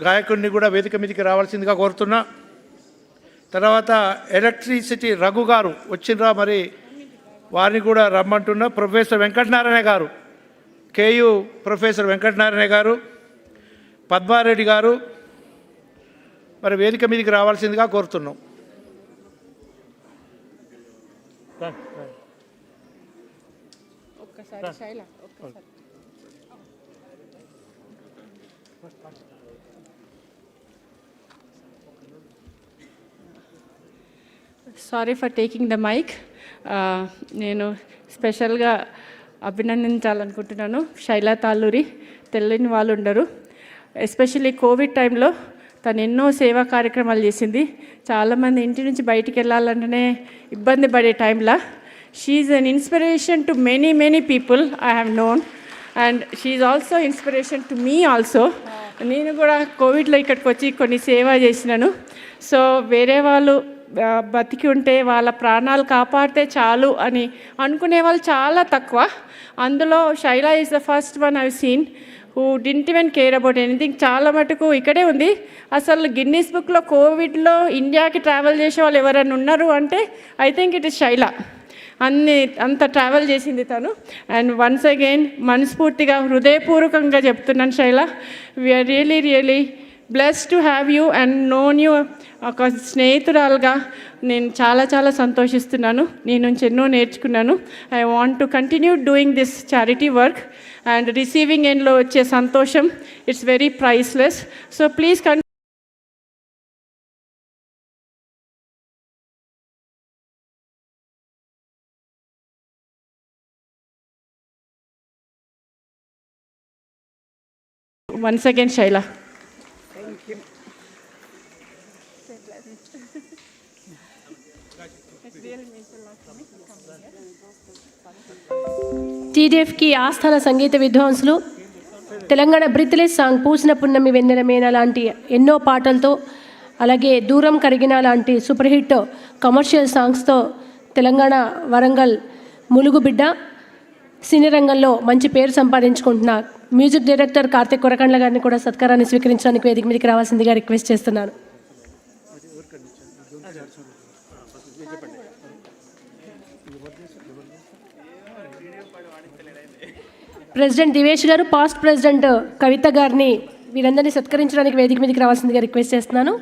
గాయకుడిని కూడా వేదిక మీదకి రావాల్సిందిగా కోరుతున్నా. తర్వాత ఎలక్ట్రిసిటీ రఘు గారు వచ్చిండ్రా, మరి వారిని కూడా రమ్మంటున్నా. ప్రొఫెసర్ వెంకటనారాయణ గారు, కేయు ప్రొఫెసర్ వెంకటనారాయణ గారు, పద్మారెడ్డి గారు మరి వేదిక మీదకి రావాల్సిందిగా కోరుతున్నాం. Sorry for taking the mic. నేను స్పెషల్గా అభినందించాలనుకుంటున్నాను. శైలా తాళ్ళూరి తెలియని వాళ్ళు ఉండరు. ఎస్పెషల్లీ కోవిడ్ టైంలో తను ఎన్నో సేవా కార్యక్రమాలు చేసింది. చాలామంది ఇంటి నుంచి బయటికి వెళ్ళాలంటేనే ఇబ్బంది పడే టైంలో she is an inspiration to many people I have known, and she is also inspiration to me also. నేను కూడా కోవిడ్లో ఇక్కడికి వచ్చి కొన్ని సేవ చేసినాను. సో వేరే వాళ్ళు బతికి ఉంటే వాళ్ళ ప్రాణాలు కాపాడితే చాలు అని అనుకునే వాళ్ళు చాలా తక్కువ. అందులో Shaila is the first one I've seen who didn't even care about anything. చాలా మటుకు ఇక్కడే ఉంది. అసలు గిన్నీస్ బుక్లో కోవిడ్లో ఇండియాకి ట్రావెల్ చేసే వాళ్ళు ఎవరైనా ఉన్నారు అంటే I think it is Shaila. అంత ట్రావెల్ చేసింది తను. అండ్ వన్స్ అగైన్ మనస్ఫూర్తిగా హృదయపూర్వకంగా చెప్తున్నాను Shaila, we're really blessed to have you and known you. ఒక స్నేహితురాలుగా నేను చాలా సంతోషిస్తున్నాను. నీ నుంచి ఎన్నో నేర్చుకున్నాను. I want to continue doing this charity work and receiving ఎండ్లో వచ్చే సంతోషం it's very priceless. So please once again Shaila. Thank you. టీడీఎఫ్కి ఆస్థాన సంగీత విద్వాంసులు తెలంగాణ బ్రిత్లెస్ సాంగ్ పూసిన పున్నమి వెన్నెల మేన లాంటి ఎన్నో పాటలతో, అలాగే దూరం కరిగిన లాంటి సూపర్ హిట్ కమర్షియల్ సాంగ్స్తో తెలంగాణ వరంగల్ ములుగు బిడ్డ సినీ రంగంలో మంచి పేరు సంపాదించుకుంటున్న మ్యూజిక్ డైరెక్టర్ కార్తిక్ కొరకండ్ల గారిని కూడా సత్కారాన్ని స్వీకరించడానికి వేదిక మీదకి రావాల్సిందిగా రిక్వెస్ట్ చేస్తున్నాను. ప్రెసిడెంట్ దివేష్ గారు, పాస్ట్ ప్రెసిడెంట్ కవిత గారిని వీరందరినీ సత్కరించడానికి వేదిక మీదకి రావాల్సిందిగా రిక్వెస్ట్ చేస్తున్నాను.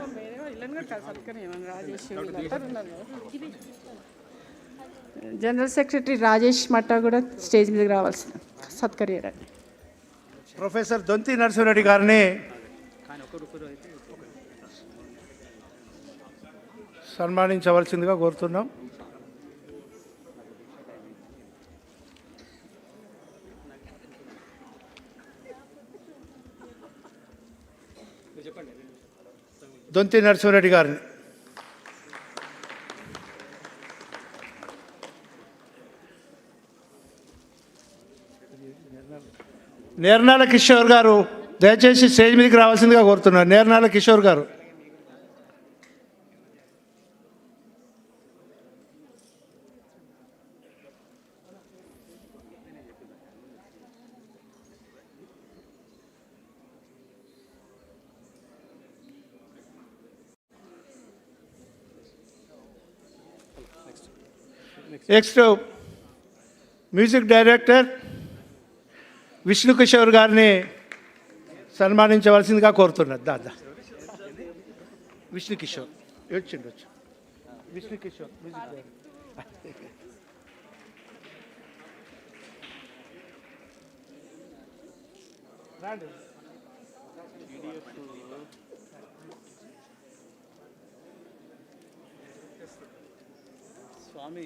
జనరల్ సెక్రటరీ రాజేష్ మట్టా కూడా స్టేజ్ మీదకి రావాల్సిన సత్కరించడానికి. ప్రొఫెసర్ దొంతి నరసింహారెడ్డి గారిని సన్మానించవలసిందిగా కోరుతున్నాం. దొంతి నరసింహారెడ్డి గారిని నేర్నాల కిషోర్ గారు దయచేసి స్టేజ్ మీదకి రావాల్సిందిగా కోరుతున్నారు. నేర్నాల కిషోర్ గారు. Next music director Vishnu Kishore గారిని సన్మానించవలసిందిగా కోరుతున్నారు. దాదా విష్ణు కిషోర్ వచ్చిండొచ్చు. Vishnu Kishore music director. స్వామి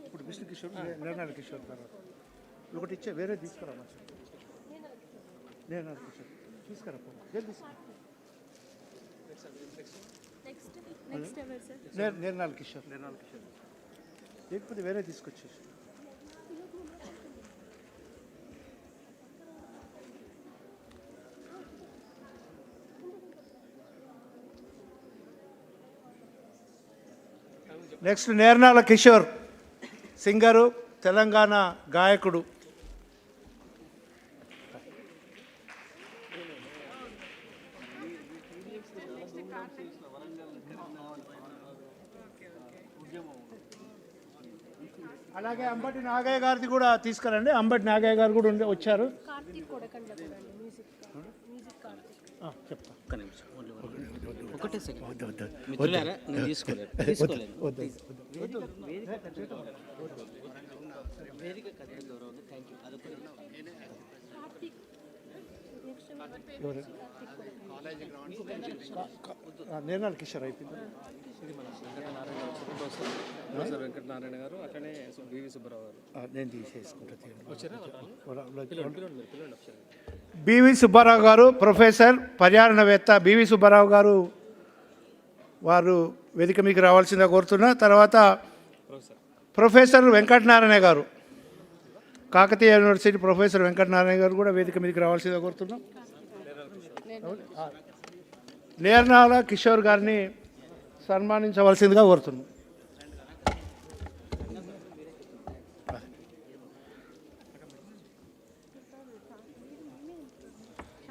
ఇప్పుడు విష్ణు కిషోర్ నేర్నాల కిషోర్ తర్వాత ఒకటి ఇచ్చే వేరే తీసుకురా. నేర్నాల కిషోర్ తీసుకురా. నేర్నాల కిషోర్ లేకపోతే వేరే తీసుకొచ్చేసి. నెక్స్ట్ నేర్నాల కిషోర్ సింగరు, తెలంగాణ గాయకుడు. అలాగే అంబటి నాగయ్య గారిది కూడా తీసుకురండి. అంబటి నాగయ్య గారు కూడా వచ్చారు. చెప్తా. ఒకటే సెకండ్ మిత్రులారా, నేను తీసుకోలేదు. నేర్నాల కిషోర్ అయిపోయింది. వెంకటనారాయణ గారు అట్లనే బివి సుబ్బారావు గారు. నేను తీసేసుకుంటా. బివి సుబ్బారావు గారు ప్రొఫెసర్, పర్యావరణవేత్త. బివి సుబ్బారావు గారు వారు వేదిక మీకు రావాల్సిందిగా కోరుతున్నా. తర్వాత ప్రొఫెసర్ వెంకటనారాయణ గారు, కాకతీయ యూనివర్సిటీ ప్రొఫెసర్ వెంకటనారాయణ గారు కూడా వేదిక మీదకి రావాల్సిందిగా కోరుతున్నాం. నేర్నాల కిషోర్ గారిని సన్మానించవలసిందిగా కోరుతున్నాం.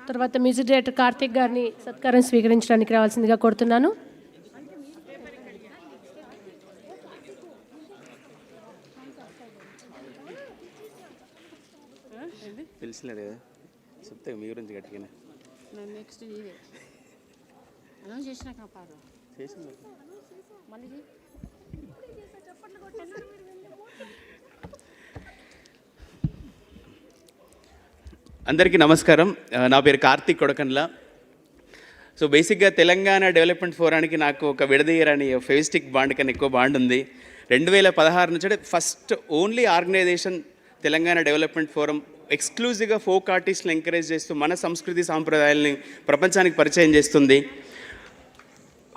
తర్వాత మ్యూజిక్ డైరెక్టర్ కార్తిక్ గారిని సత్కారం స్వీకరించడానికి రావాల్సిందిగా కోరుతున్నాను. తెలిసినాడు కదా, చెప్తే మీ గురించి గట్టిగా. నెక్స్ట్ అనౌన్స్ చేసినాక చేసింది. అందరికీ నమస్కారం. నా పేరు కార్తిక్ కొడకన్ల. సో బేసిక్గా తెలంగాణ డెవలప్మెంట్ ఫోరానికి నాకు ఒక విడదీయరని ఫెవిస్టిక్ బాండ్ కన్నా ఎక్కువ బాండ్ ఉంది. 2016 నుంచి first only organization Telangana development forum ఎక్స్క్లూజివ్గా ఫోక్ ఆర్టిస్ట్ని ఎంకరేజ్ చేస్తూ మన సంస్కృతి సాంప్రదాయాల్ని ప్రపంచానికి పరిచయం చేస్తుంది.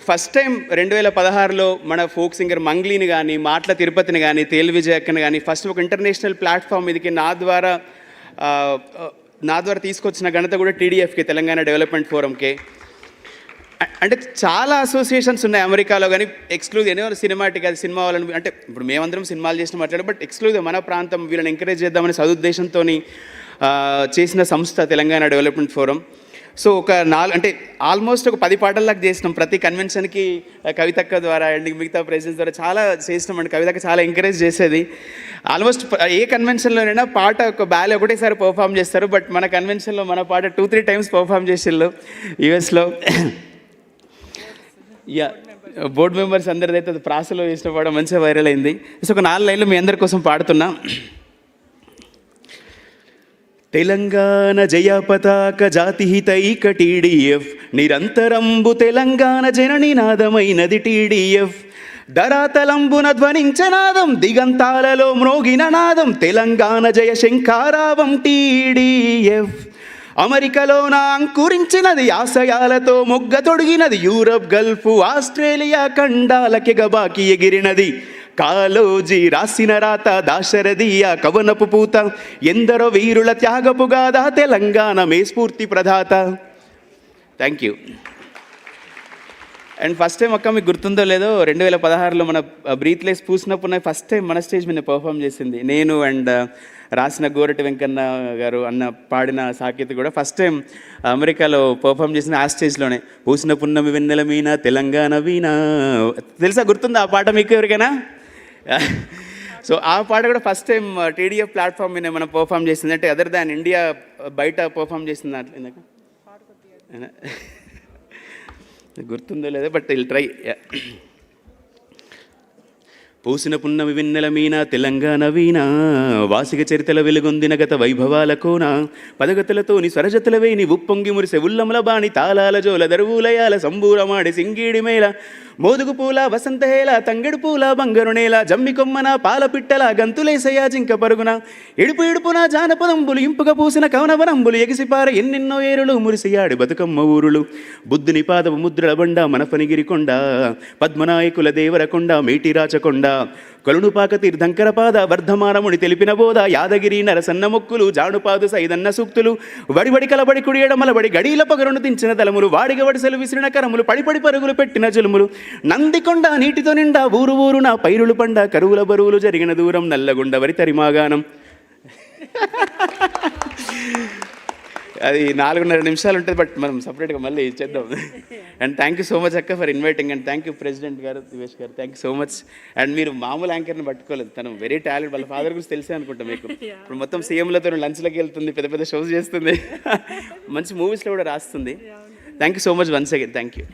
ఫస్ట్ టైం 2016లో మన ఫోక్ సింగర్ మంగ్లీని కానీ, మాట్ల తిరుపతిని కానీ, తేలు విజయక్కని కానీ ఫస్ట్ ఒక ఇంటర్నేషనల్ ప్లాట్ఫామ్ మీదకి నా ద్వారా తీసుకొచ్చిన ఘనత కూడా టీడీఎఫ్కి, తెలంగాణ డెవలప్మెంట్ ఫోరంకే. అంటే చాలా అసోసియేషన్స్ ఉన్నాయి అమెరికాలో, కానీ ఎక్స్క్లూజివ్ ఏదో సినిమాటిక్, అది సినిమా వాళ్ళని అంటే ఇప్పుడు మేమందరం సినిమాలు చేసిన మాట్లాడారు, బట్ ఎక్స్క్లూజివ్ మన ప్రాంతం వీళ్ళని ఎంకరేజ్ చేద్దామనే సదుద్దేశంతో చేసిన సంస్థ తెలంగాణ డెవలప్మెంట్ ఫోరం. సో ఒక అంటే ఆల్మోస్ట్ ఒక 10 పాటల దాకా చేసినాం. ప్రతి కన్వెన్షన్కి కవితక్క ద్వారా అండ్ మిగతా ప్రెసిడెంట్స్ ద్వారా చాలా చేసినాం అండి. కవితక్క చాలా ఎంకరేజ్ చేసేది. ఆల్మోస్ట్ ఏ కన్వెన్షన్లోనైనా పాట ఒక బ్యాలే ఒకటేసారి పర్ఫామ్ చేస్తారు, బట్ మన కన్వెన్షన్లో మన పాట 2-3 టైమ్స్ పర్ఫామ్ చేసిళ్ళు యూఎస్లో. యా, బోర్డు మెంబర్స్ అందరిదైతే అది ప్రాసలో చేసిన పాట మంచిగా వైరల్ అయింది. సో ఒక 4 లైన్లు మీ అందరి కోసం పాడుతున్నా. తెలంగాణ జయ పతాక జాతిహితైక టీడీఎఫ్ నిరంతరంబు తెలంగాణ జననినాదమైనది టీడీఎఫ్ ధరాతలంబున ధ్వనించనాదం దిగంతాలలో మ్రోగిన నాదం తెలంగాణ జయ శంఖారావం టీడీఎఫ్ అమెరికాలోన అంకురించినది ఆశయాలతో మొగ్గ తొడిగినది యూరప్ గల్ఫ్ ఆస్ట్రేలియా ఖండాలకెగబాకి ఎగిరినది కాలోజీ రాసిన రాత దాశరథీయ కవనపు పూత ఎందరో వీరుల త్యాగపు గాథ తెలంగాణ మే స్ఫూర్తి ప్రదాత. Thank you. And first time అక్క మీకు గుర్తుందో లేదో 2016లో మన బ్రీత్లెస్ పూసినప్పుడు ఫస్ట్ టైం మన స్టేజ్ మీద పర్ఫామ్ చేసింది నేను. అండ్ రాసిన గోరటి వెంకన్న గారు అన్న పాడిన సాకేత్ కూడా ఫస్ట్ టైం అమెరికాలో పర్ఫామ్ చేసిన ఆ స్టేజ్లోనే. పూసిన పున్నమి వెన్నెల మీన తెలంగాణ వీణ, తెలుసా, గుర్తుందా ఆ పాట మీకు ఎవరికైనా? సో ఆ పాట కూడా ఫస్ట్ టైం టీడీఎఫ్ ప్లాట్ఫామ్ మీద మనం పర్ఫామ్ చేసింది. అంటే అదర్ దాన్ ఇండియా బయట పర్ఫామ్ చేసింది అట్లా ఇందాక గుర్తుందో లేదో, బట్ విల్ ట్రై. పూసిన పున్నమి వెన్నెల మీన తెలంగాణ వీణ, వాసిక చరితల వెలుగొందిన గత వైభవాల కోన, పదగతులతోని స్వరజతుల వేని ఉప్పొంగి మురిసె ఉల్లముల బాణి తాళాల జోల దరువులయాల సంబూరమాడి సింగీడి మేళ, మోదుగు పూల వసంతహేళ తంగెడు పూల బంగారు నేల, జమ్మి కొమ్మన పాల పిట్టల గంతులేసయా జింక పరుగున, ఇడుపు ఇడుపున జానపదంబులు ఇంపుగా పూసిన కవనవనంబులు ఎగిసిపార ఎన్నెన్నో ఏరులు మురిసియాడి బతుకమ్మ ఊరులు, బుద్ధుని పాదపు ముద్రల బండ మనఫనిగిరి కొండ, పద్మనాయకుల దేవరకొండ మేటిరాచకొండ, కొలునుపాక తీర్థంకర పాద వర్ధమానముని తెలిపిన బోధ, యాదగిరి నరసన్న మొక్కులు జానుపాదు సైదన్న సూక్తులు, వడివడి కలబడి కుడి ఎడమలబడి గడీల పగరును దించిన తలములు, వాడిగ వడిసెలు విసిరిన కరములు, పడిపడి పరుగులు పెట్టిన జలుములు, నందికొండ నీటితో నిండా ఊరు ఊరున పైరులు పండ, కరువుల బరువులు జరిగిన దూరం నల్లగొండ వరి తరిమాగానం. అది 4.5 నిమిషాలు ఉంటుంది, బట్ మనం సపరేట్గా మళ్ళీ చేద్దాం. And thank you so much అక్క for inviting. And thank you president గారు దివేష్ గారు, thank you so much. And మీరు మామూలు యాంకర్ని పట్టుకోలేదు, తను వెరీ టాలెంట్. వాళ్ళ ఫాదర్ గురించి తెలిసే అనుకుంటా మీకు. ఇప్పుడు మొత్తం సీఎంలతో లంచ్లకి వెళ్తుంది, పెద్ద పెద్ద షోస్ చేస్తుంది, మంచి మూవీస్లో కూడా రాస్తుంది. Thank you so much once again. Thank you.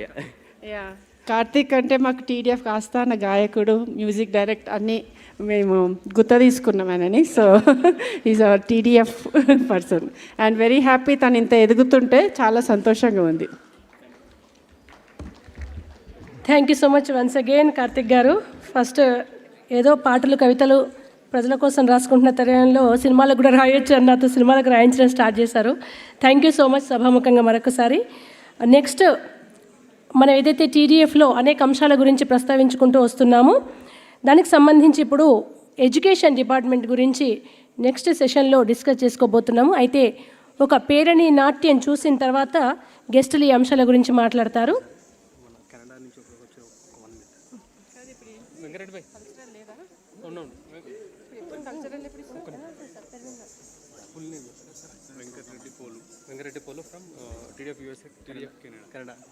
Karthik అంటే మాకు టీడీఎఫ్ ఆస్థాన గాయకుడు, మ్యూజిక్ డైరెక్టర్ అన్నీ మేము గుర్త తీసుకున్నాం ఆయనని. So is our TDF person and very happy. తను ఇంత ఎదుగుతుంటే చాలా సంతోషంగా ఉంది. Thank you so much once again Karthik గారు. ఫస్ట్ ఏదో పాటలు కవితలు ప్రజల కోసం రాసుకుంటున్న తరుణంలో సినిమాలకు కూడా రాయొచ్చు అన్నతో సినిమాలకు రాయించడం స్టార్ట్ చేశారు. థ్యాంక్ యూ సో మచ్ సభాముఖంగా మరొకసారి. నెక్స్ట్ మనం ఏదైతే టీడీఎఫ్లో అనేక అంశాల గురించి ప్రస్తావించుకుంటూ వస్తున్నామో దానికి సంబంధించి ఇప్పుడు ఎడ్యుకేషన్ డిపార్ట్మెంట్ గురించి నెక్స్ట్ సెషన్లో డిస్కస్ చేసుకోబోతున్నాము. అయితే ఒక పేరణి నాట్యం చూసిన తర్వాత గెస్టులు ఈ అంశాల గురించి మాట్లాడతారు.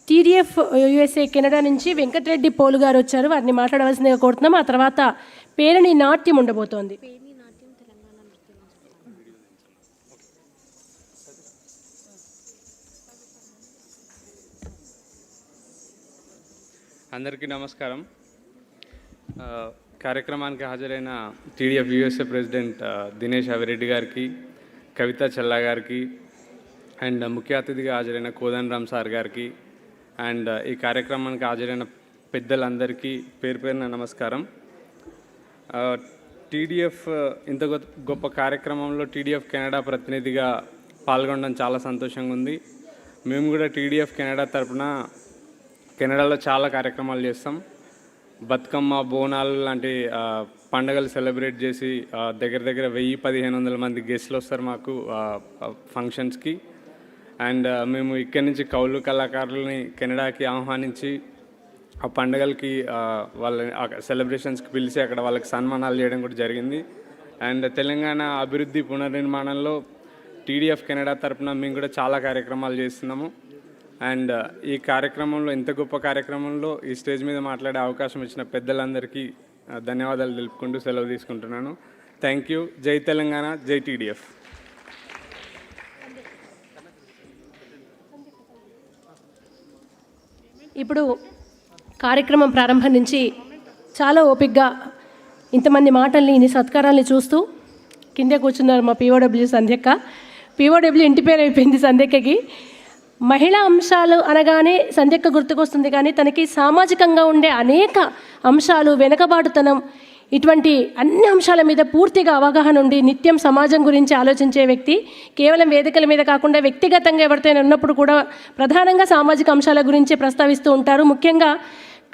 టీడీఎఫ్ యూఎస్ఏ కెనడా నుంచి వెంకటరెడ్డి పోలు గారు వచ్చారు. వారిని మాట్లాడవలసిందిగా కోరుతున్నాం. ఆ తర్వాత పేరణి నాట్యం ఉండబోతోంది. అందరికీ నమస్కారం. కార్యక్రమానికి హాజరైన టీడీఎఫ్ యూఎస్ఏ ప్రెసిడెంట్ దినేష్ అవిరెడ్డి గారికి, కవిత చెల్లా గారికి, అండ్ ముఖ్య అతిథిగా హాజరైన కోదండరామ్ సార్ గారికి, అండ్ ఈ కార్యక్రమానికి హాజరైన పెద్దలందరికీ పేరు పేరున నమస్కారం. టీడీఎఫ్ ఇంత గొప్ప కార్యక్రమంలో టీడీఎఫ్ కెనడా ప్రతినిధిగా పాల్గొనడం చాలా సంతోషంగా ఉంది. మేము కూడా టీడీఎఫ్ కెనడా తరపున కెనడాలో చాలా కార్యక్రమాలు చేస్తాం. బతుకమ్మ, బోనాలు లాంటి పండుగలు సెలబ్రేట్ చేసి దగ్గర దగ్గర 1000-1500 మంది గెస్ట్లు వస్తారు మాకు ఫంక్షన్స్కి. అండ్ మేము ఇక్కడి నుంచి కౌలు కళాకారులని కెనడాకి ఆహ్వానించి ఆ పండుగలకి వాళ్ళ సెలబ్రేషన్స్కి పిలిచి అక్కడ వాళ్ళకి సన్మానాలు చేయడం కూడా జరిగింది. అండ్ తెలంగాణ అభివృద్ధి పునర్నిర్మాణంలో టీడీఎఫ్ కెనడా తరపున మేము కూడా చాలా కార్యక్రమాలు చేస్తున్నాము. అండ్ ఈ కార్యక్రమంలో, ఇంత గొప్ప కార్యక్రమంలో ఈ స్టేజ్ మీద మాట్లాడే అవకాశం ఇచ్చిన పెద్దలందరికీ ధన్యవాదాలు తెలుపుకుంటూ సెలవు తీసుకుంటున్నాను. Thank you. జై తెలంగాణ, జై టీడీఎఫ్. ఇప్పుడు కార్యక్రమం ప్రారంభం నుంచి చాలా ఓపికగా ఇంతమంది మాటల్ని, ఇన్ని సత్కారాల్ని చూస్తూ కిందే కూర్చున్నారు మా పీఓడబ్ల్యూ సంధ్యక్క. POW ఇంటి పేరు అయిపోయింది సంధ్యక్కకి. మహిళా అంశాలు అనగానే సంధ్యక్క గుర్తుకొస్తుంది, కానీ తనకి సామాజికంగా ఉండే అనేక అంశాలు, వెనుకబాటుతనం, ఇటువంటి అన్ని అంశాల మీద పూర్తిగా అవగాహన ఉండి నిత్యం సమాజం గురించి ఆలోచించే వ్యక్తి. కేవలం వేదికల మీద కాకుండా వ్యక్తిగతంగా ఎవరితో ఉన్నప్పుడు కూడా ప్రధానంగా సామాజిక అంశాల గురించి ప్రస్తావిస్తూ ఉంటారు. ముఖ్యంగా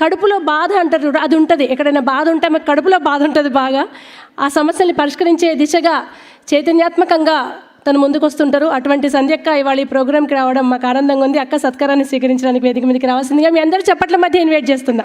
కడుపులో బాధ అంటారు, అది ఉంటుంది. ఎక్కడైనా బాధ ఉంటే మాకు కడుపులో బాధ ఉంటుంది బాగా. ఆ సమస్యల్ని పరిష్కరించే దిశగా చైతన్యాత్మకంగా తను ముందుకు వస్తుంటారు. అటువంటి సంధ్యక్క ఇవాళ ఈ ప్రోగ్రామ్కి రావడం మాకు ఆనందంగా ఉంది. అక్క సత్కారాన్ని స్వీకరించడానికి వేదిక మీదకి రావాల్సిందిగా మీ అందరూ చప్పట్ల మధ్య ఇన్వైట్ చేస్తున్నా.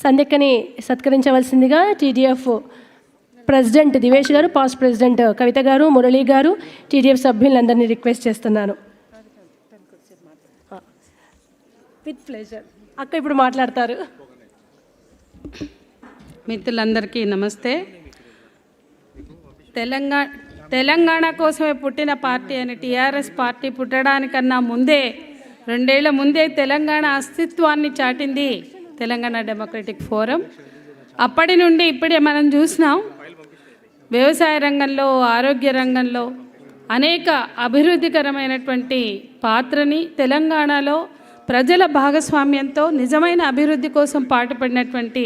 సంధ్యక్కని సత్కరించవలసిందిగా TDF ప్రెసిడెంట్ దివేష్ గారు, పాస్ట్ ప్రెసిడెంట్ కవిత గారు, మురళీ గారు, TDF సభ్యులందరినీ రిక్వెస్ట్ చేస్తున్నాను. With pleasure. అక్క ఇప్పుడు మాట్లాడతారు. మిత్రులందరికీ నమస్తే. తెలంగాణ కోసమే పుట్టిన పార్టీ అని TRS పార్టీ పుట్టడానికన్నా ముందే 2 ఏళ్ల ముందే తెలంగాణ అస్తిత్వాన్ని చాటింది తెలంగాణ డెమోక్రటిక్ ఫోరం. అప్పటి నుండి ఇప్పుడే మనం చూసినాం, వ్యవసాయ రంగంలో, ఆరోగ్య రంగంలో అనేక అభివృద్ధికరమైనటువంటి పాత్రని తెలంగాణలో ప్రజల భాగస్వామ్యంతో నిజమైన అభివృద్ధి కోసం పాటుపడినటువంటి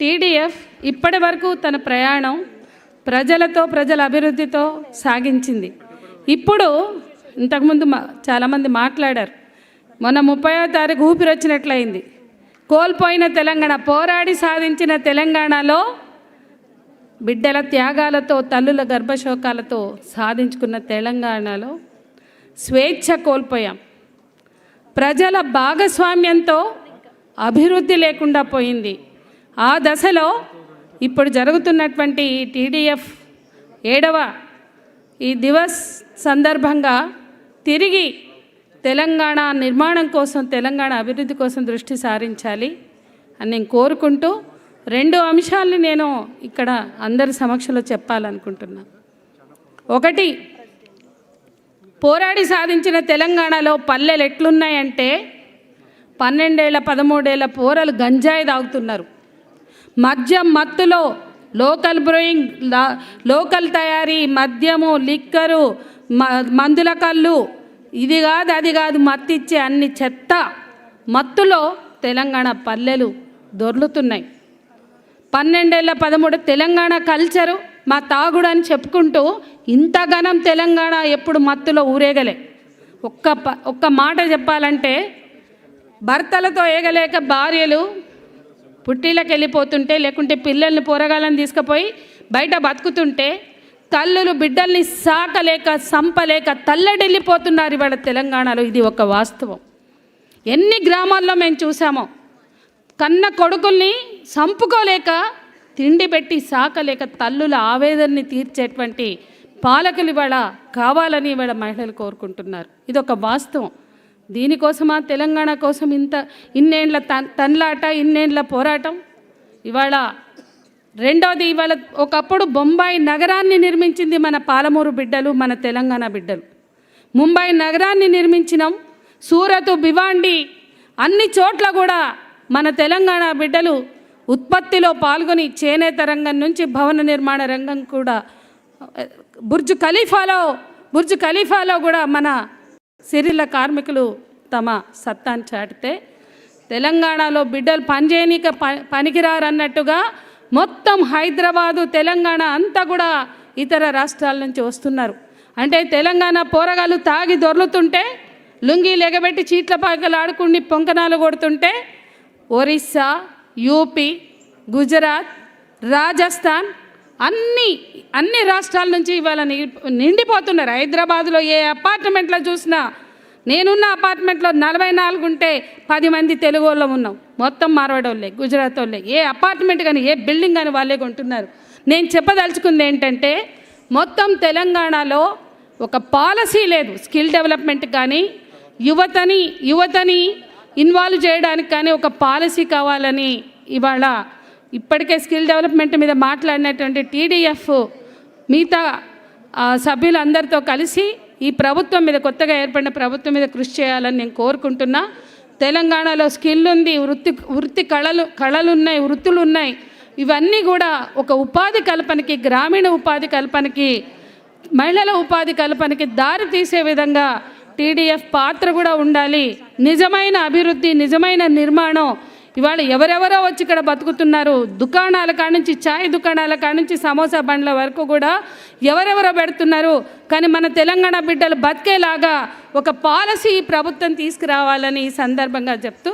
TDF ఇప్పటి వరకు తన ప్రయాణం ప్రజలతో, ప్రజల అభివృద్ధితో సాగించింది. ఇప్పుడు ఇంతకుముందు చాలామంది మాట్లాడారు, మొన్న 30వ తారీఖు ఊపిరి వచ్చినట్లయింది. కోల్పోయిన తెలంగాణ, పోరాడి సాధించిన తెలంగాణలో బిడ్డల త్యాగాలతో, తల్లుల గర్భశోకాలతో సాధించుకున్న తెలంగాణలో స్వేచ్ఛ కోల్పోయాం. ప్రజల భాగస్వామ్యంతో అభివృద్ధి లేకుండా పోయింది. ఆ దశలో ఇప్పుడు జరుగుతున్నటువంటి TDF 7వ ఈ దివస్ సందర్భంగా తిరిగి తెలంగాణ నిర్మాణం కోసం, తెలంగాణ అభివృద్ధి కోసం దృష్టి సారించాలి అని నేను కోరుకుంటూ 2 అంశాలని నేను ఇక్కడ అందరి సమక్షంలో చెప్పాలనుకుంటున్నా. ఒకటి, పోరాడి సాధించిన తెలంగాణలో పల్లెలు ఎట్లున్నాయంటే 12 ఏళ్ళ 13 ఏళ్ళ పోరలు గంజాయి తాగుతున్నారు. మద్యం మత్తులో లోకల్ బ్రూయింగ్, లోకల్ తయారీ, మద్యము, లిక్కరు, మందుల కళ్ళు, ఇది కాదు అది కాదు, మత్తిచ్చే అన్ని చెత్త మత్తులో తెలంగాణ పల్లెలు దొర్లుతున్నాయి. 12 ఏళ్ళ 13 తెలంగాణ కల్చరు మా తాగుడు అని చెప్పుకుంటూ ఇంతగానం తెలంగాణ ఎప్పుడు మత్తులో ఊరేగలే. ఒక్క మాట చెప్పాలంటే, భర్తలతో ఏగలేక భార్యలు పుట్టిళ్ళకి వెళ్ళిపోతుంటే, లేకుంటే పిల్లల్ని పోరగాళ్ళని తీసుకుపోయి బయట బతుకుతుంటే, తల్లులు బిడ్డల్ని సాకలేక సంపలేక తల్లడిల్లిపోతున్నారు ఇవాళ తెలంగాణలో. ఇది ఒక వాస్తవం. ఎన్ని గ్రామాల్లో మేము చూసామో, కన్న కొడుకుల్ని సంపుకోలేక, తిండి పెట్టి సాకలేక తల్లుల ఆవేదనని తీర్చేటువంటి పాలకులు ఇవాళ కావాలని ఇవాళ మహిళలు కోరుకుంటున్నారు. ఇది ఒక వాస్తవం. దీనికోసమా తెలంగాణ కోసం ఇన్నేళ్ల తన్లాట, ఇన్నేళ్ల పోరాటం? ఇవాళ రెండోది, ఇవాళ ఒకప్పుడు బొంబాయి నగరాన్ని నిర్మించింది మన పాలమూరు బిడ్డలు, మన తెలంగాణ బిడ్డలు. ముంబై నగరాన్ని నిర్మించినాం. సూరత్, భివాండి అన్ని చోట్ల కూడా మన తెలంగాణ బిడ్డలు ఉత్పత్తిలో పాల్గొని చేనేత రంగం నుంచి భవన నిర్మాణ రంగం కూడా, బుర్జ్ ఖలీఫాలో కూడా మన సిరిల కార్మికులు తమ సత్తాన్ని చాటితే, తెలంగాణలో బిడ్డలు పనిచేయనీక పనికిరారు అన్నట్టుగా మొత్తం హైదరాబాదు, తెలంగాణ అంతా కూడా ఇతర రాష్ట్రాల నుంచి వస్తున్నారు. అంటే తెలంగాణ పోరగాళ్ళు తాగి దొర్లుతుంటే, లుంగీలు ఎగబెట్టి చీట్ల పాకలు ఆడుకుని పొంకనాలు కొడుతుంటే, ఒరిస్సా, యూపీ, గుజరాత్, రాజస్థాన్ అన్ని రాష్ట్రాల నుంచి ఇవాళ నిండిపోతున్నారు. హైదరాబాదులో ఏ అపార్ట్మెంట్లో చూసినా నేనున్న అపార్ట్మెంట్లో 44 ఉంటే 10 మంది తెలుగు వాళ్ళం ఉన్నాం, మొత్తం మార్వాడోళ్ళే, గుజరాత్ వాళ్ళే. ఏ అపార్ట్మెంట్ కానీ ఏ బిల్డింగ్ కానీ వాళ్ళే కొంటున్నారు. నేను చెప్పదలుచుకుంది ఏంటంటే మొత్తం తెలంగాణలో ఒక పాలసీ లేదు స్కిల్ డెవలప్మెంట్ కానీ యువతని ఇన్వాల్వ్ చేయడానికి కానీ ఒక పాలసీ కావాలని ఇవాళ ఇప్పటికే స్కిల్ డెవలప్మెంట్ మీద మాట్లాడినటువంటి టీడీఎఫ్ మిగతా సభ్యులందరితో కలిసి ఈ ప్రభుత్వం మీద, కొత్తగా ఏర్పడిన ప్రభుత్వం మీద కృషి చేయాలని నేను కోరుకుంటున్నా. తెలంగాణలో స్కిల్ ఉంది, వృత్తి కళలు ఉన్నాయి, వృత్తులు ఉన్నాయి. ఇవన్నీ కూడా ఒక ఉపాధి కల్పనకి, గ్రామీణ ఉపాధి కల్పనకి, మహిళల ఉపాధి కల్పనకి దారి తీసే విధంగా టీడీఎఫ్ పాత్ర కూడా ఉండాలి. నిజమైన అభివృద్ధి, నిజమైన నిర్మాణం. ఇవాళ ఎవరెవరో వచ్చి ఇక్కడ బతుకుతున్నారు. దుకాణాల కానుంచి, ఛాయ్ దుకాణాల కానుంచి సమోసా బండ్ల వరకు కూడా ఎవరెవరో పెడుతున్నారు. కానీ మన తెలంగాణ బిడ్డలు బతికేలాగా ఒక పాలసీ ప్రభుత్వం తీసుకురావాలని ఈ సందర్భంగా చెప్తూ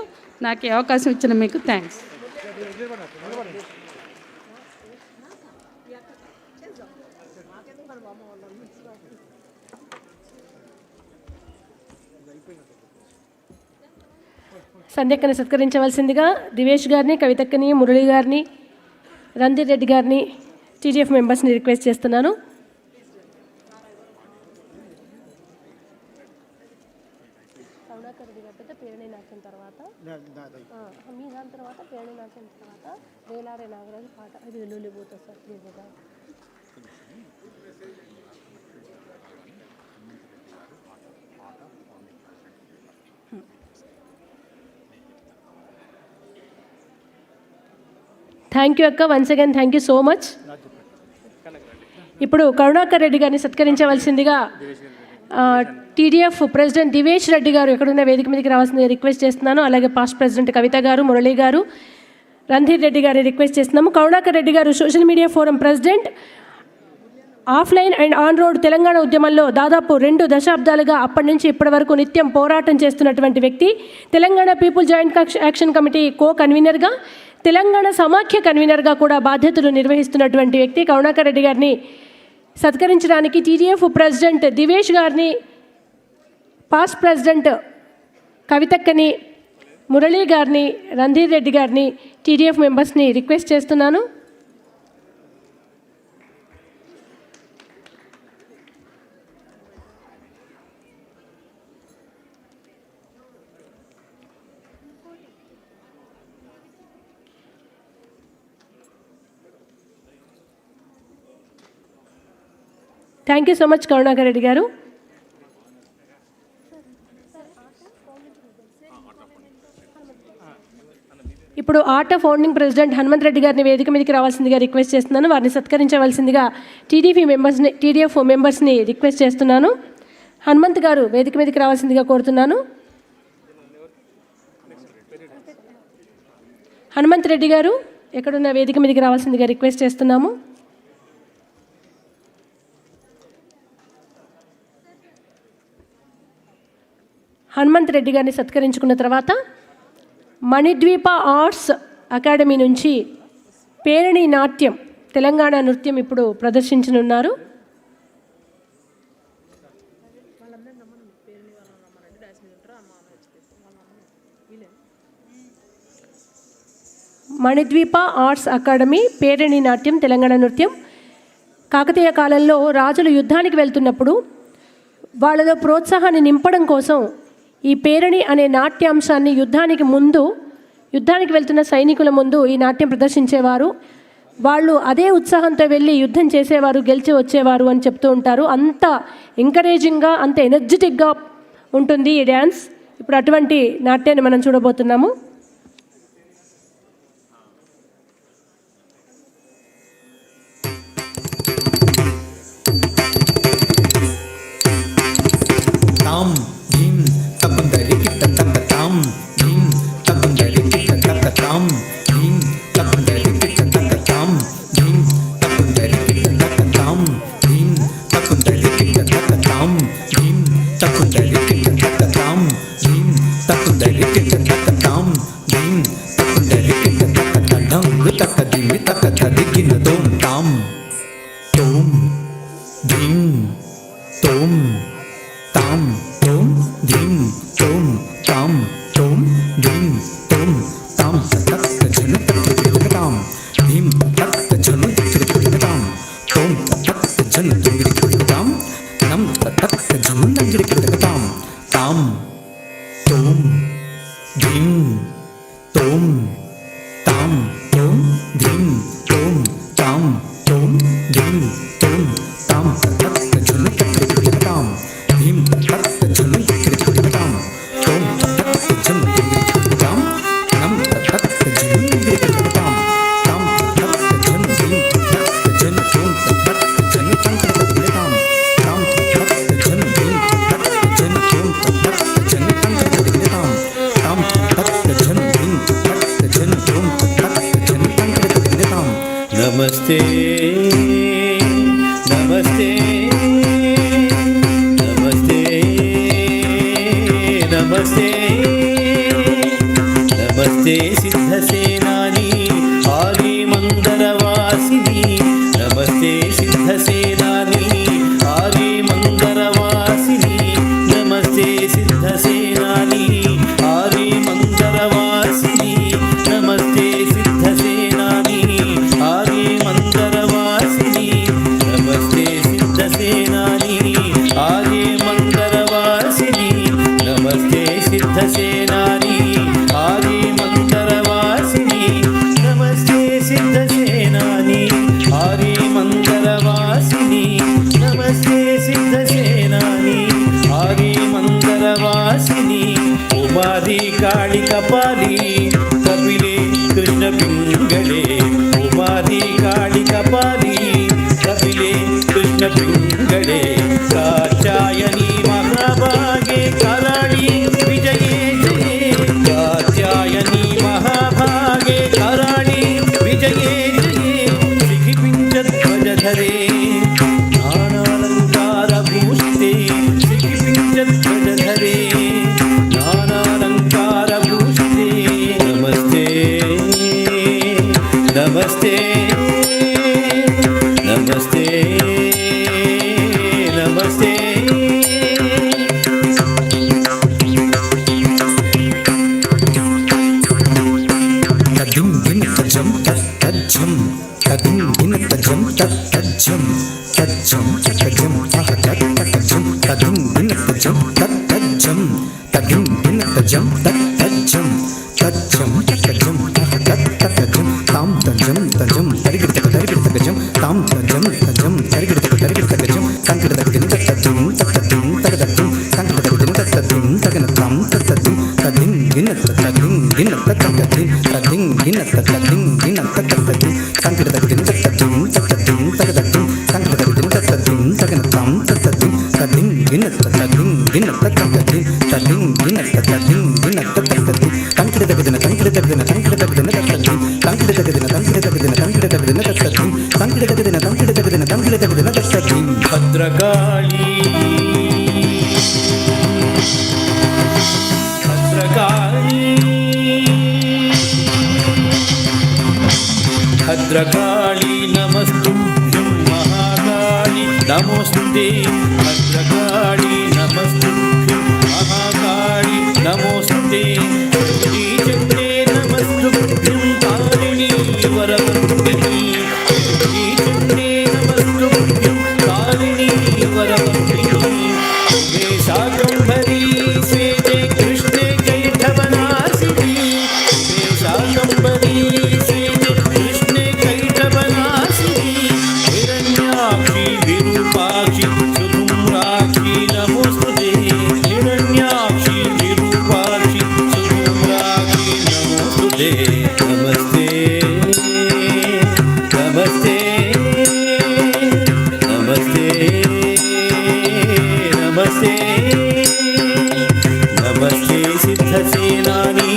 నాకు ఈ అవకాశం ఇచ్చిన మీకు థ్యాంక్స్. సంధ్యక్కని సత్కరించవలసిందిగా దివేష్ గారిని, కవితక్కని, మురళి గారిని, రణధీర్ రెడ్డి గారిని, టీడీఎఫ్ మెంబర్స్ని రిక్వెస్ట్ చేస్తున్నాను. వేలారే నాగరాజు పాట అది వెల్లుల్లి పోతుంది సార్ ప్లీజ్. థ్యాంక్ యూ అక్క, once again thank you so much. ఇప్పుడు కరుణాకర్ రెడ్డి గారిని సత్కరించవలసిందిగా టీడీఎఫ్ ప్రెసిడెంట్ దివేష్ రెడ్డి గారు ఎక్కడున్న వేదిక మీదకి రావాల్సిందిగా రిక్వెస్ట్ చేస్తున్నాను. అలాగే పాస్ట్ ప్రెసిడెంట్ కవిత గారు, మురళి గారు, రణధీర్ రెడ్డి గారిని రిక్వెస్ట్ చేస్తున్నాము. కరుణాకర్ రెడ్డి గారు social media forum president, offline and on road Telangana ఉద్యమంలో దాదాపు 2 దశాబ్దాలుగా అప్పటి నుంచి ఇప్పటి వరకు నిత్యం పోరాటం చేస్తున్నటువంటి వ్యక్తి. Telangana people joint action committee co కన్వీనర్గా, తెలంగాణ సమాఖ్య కన్వీనర్గా కూడా బాధ్యతలు నిర్వహిస్తున్నటువంటి వ్యక్తి. కరుణాకర్ రెడ్డి గారిని సత్కరించడానికి టీడీఎఫ్ ప్రెసిడెంట్ దివేష్ గారిని, పాస్ట్ ప్రెసిడెంట్ కవితక్కని, మురళీ గారిని, రణధీర్ రెడ్డి గారిని, టీడీఎఫ్ మెంబర్స్ని రిక్వెస్ట్ చేస్తున్నాను. Thank you so much Karunakar Reddy గారు. ఇప్పుడు art of founding president Hanumanth Reddy గారిని వేదిక మీదకి రావాల్సిందిగా రిక్వెస్ట్ చేస్తున్నాను. వారిని సత్కరించవలసిందిగా టీడీఎఫ్ మెంబర్స్ని రిక్వెస్ట్ చేస్తున్నాను. హనుమంత్ గారు వేదిక మీదకి రావాల్సిందిగా కోరుతున్నాను. హనుమంత్ రెడ్డి గారు ఎక్కడున్న వేదిక మీదకి రావాల్సిందిగా రిక్వెస్ట్ చేస్తున్నాము. హనుమంత్ రెడ్డి గారిని సత్కరించుకున్న తర్వాత మణిద్వీప ఆర్ట్స్ అకాడమీ నుంచి పేరణి నాట్యం, తెలంగాణ నృత్యం ఇప్పుడు ప్రదర్శించనున్నారు. మణిద్వీప ఆర్ట్స్ అకాడమీ పేరణి నాట్యం, తెలంగాణ నృత్యం. కాకతీయ కాలంలో రాజులు యుద్ధానికి వెళ్తున్నప్పుడు వాళ్ళలో ప్రోత్సాహాన్ని నింపడం కోసం ఈ పేరణి అనే నాట్యాంశాన్ని యుద్ధానికి వెళ్తున్న సైనికుల ముందు ఈ నాట్యం ప్రదర్శించేవారు. వాళ్ళు అదే ఉత్సాహంతో వెళ్ళి యుద్ధం చేసేవారు, గెలిచి వచ్చేవారు అని చెప్తూ ఉంటారు. అంత ఎంకరేజింగ్గా, అంత ఎనర్జెటిక్గా ఉంటుంది ఈ డ్యాన్స్. ఇప్పుడు అటువంటి నాట్యాన్ని మనం చూడబోతున్నాము. ताम तोम धीम तोम ताम तक जन तक ताम धीम तक जन तक ताम तोम तक जन तक ताम नम तक जन तक ताम ताम तोम धीम तोम ताम तोम धीम तोम ताम तोम धीम तोम ताम तक जन तक ताम धीम तक जन तक ताम तोम तक जन तक ताम नम तक जन तक ताम ताम तक जन धीम तक जन तोम तक जन तक ताम ताम तक जन धीम तक जन तोम तक जन तक ताम ताम तक जन धीम तक जन तोम तक जन तक ताम। नमस्ते नमस्ते नमस्ते नमस्ते नमस्ते सिद्धसेनानी आदि मंदरवासिनी नमस्ते सिद्धसेनानी आदि मंदरवासिनी नमस्ते सिद्धसेनानी आदि मंदरवासिनी नमस्ते सिद्धसेनानी आदि मंदरवासिनी नमस्ते सिद्धसेनानी आदि मंदरवासिनी नमस्ते सिद्धसेनानी आदि मंदरवासिनी नमस्ते सिद्धसेनानी आदि मंदरवासिनी नमस्ते सिद्धसेनानी आदि मंदरवासिनी उमादि काळि कपाली कपिले कृष्ण पिंगळे उमादि काळि कपाली कपिले कृष्ण पिंगळे कात्यायनी महाभागे कराळी विजये जये कात्यायनी महाभागे कराळी विजये जये श्रीपिञ्चध्वजधरे नानालङ्कारभूषिते श्रीपिञ्चध्वजधरे नानालङ्कारभूषिते नमस्ते नमस्ते नमस्ते नमस्ते तदिं गिन तजं तज्जं तदिं गिन तजं तज्जं तज्जं तजं तह तज्जं तदिं गिन तजं तज्जं तदिं गिन तजं तज्जं तज्जं तजं तह तज्जं ताम तजं तजं तरिगिड़ तजं ताम तजं तजं तरिगिड़ तजं संकिड़ तजं तजं तजं तजं संकिड़ तजं तजं तजं ताम तजं तदिं गिन तजं गिन तजं तदिं गिन तजं गिन तजं संकिड़ तजं तजं तजं तजं संकिड़ तजं तजं तजं ताम तजं तदिं गिन तजं गिन तजं तदिं गिन तजं गिन तजं संकिड़ तजं संकिड़ तजं संकिड़ तजं तजं संकिड़ तजं संकिड़ तजं संकिड़ तजं तजं संकिड़ तजं संकिड़ तजं संकिड़ तजं तजं भद्रकाली भद्रकाली भद्रकाली नमस्तुभ्यं महाकाली नमोस्तुते भद्रकाली नमस्तुभ्यं महाकाली नमोस्तुते श्रीचक्रे नमस्तुभ्यं कालिनी वरवर्तिनी श्रीचक्रे नमस्तुभ्यं कालिनी वरवर्तिनी मे शाकम्भरी श्वेते कृष्णे कैटभनासिनी मे शाकम्भरी श्वेते कृष्णे कैटभनासिनी हिरण्याक्षी विरूपाक्षी सुधूम्राक्षी नमोस्तुते हिरण्याक्षी विरूपाक्षी सुधूम्राक्षी नमोस्तुते नमस्ते नमस्ते नमस्ते नमस्ते नमस्ते सिद्धसेनानी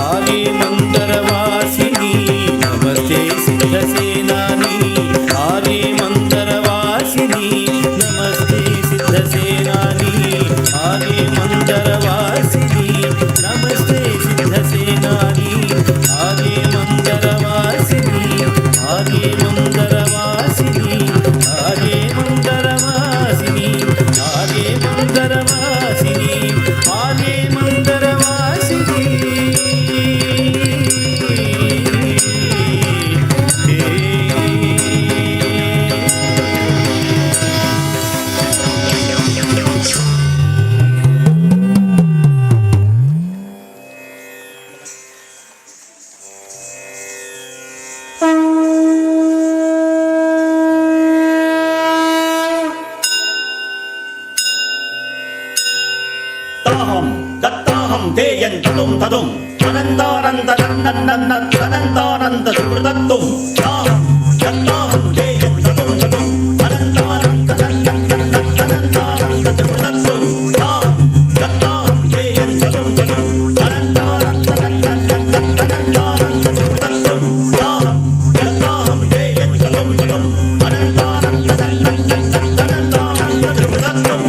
आदि मंदरवासिनी नमस्ते सिद्धसेनानी आदि मंदरवासिनी नमस्ते सिद्धसेनानी आदि मंदरवासिनी नमस्ते सिद्धसेनानी आदि मंदरवासिनी आदि मंदरवासिनी आदि मंदरवासिनी आदि मंदरवासिनी आदि मंदर ధేయం తదుం తదుం అనంతానంద అనంతానంద సుకృతత్వం దత్తాహం ధేయం తదుం తదుం అనంతానంద అనంతానంద సుకృతత్వం దత్తాహం ధేయం తదుం తదుం అనంతానంద అనంతానంద సుకృతత్వం దత్తాహం ధేయం తదుం తదుం అనంతానంద అనంతానంద సుకృతత్వం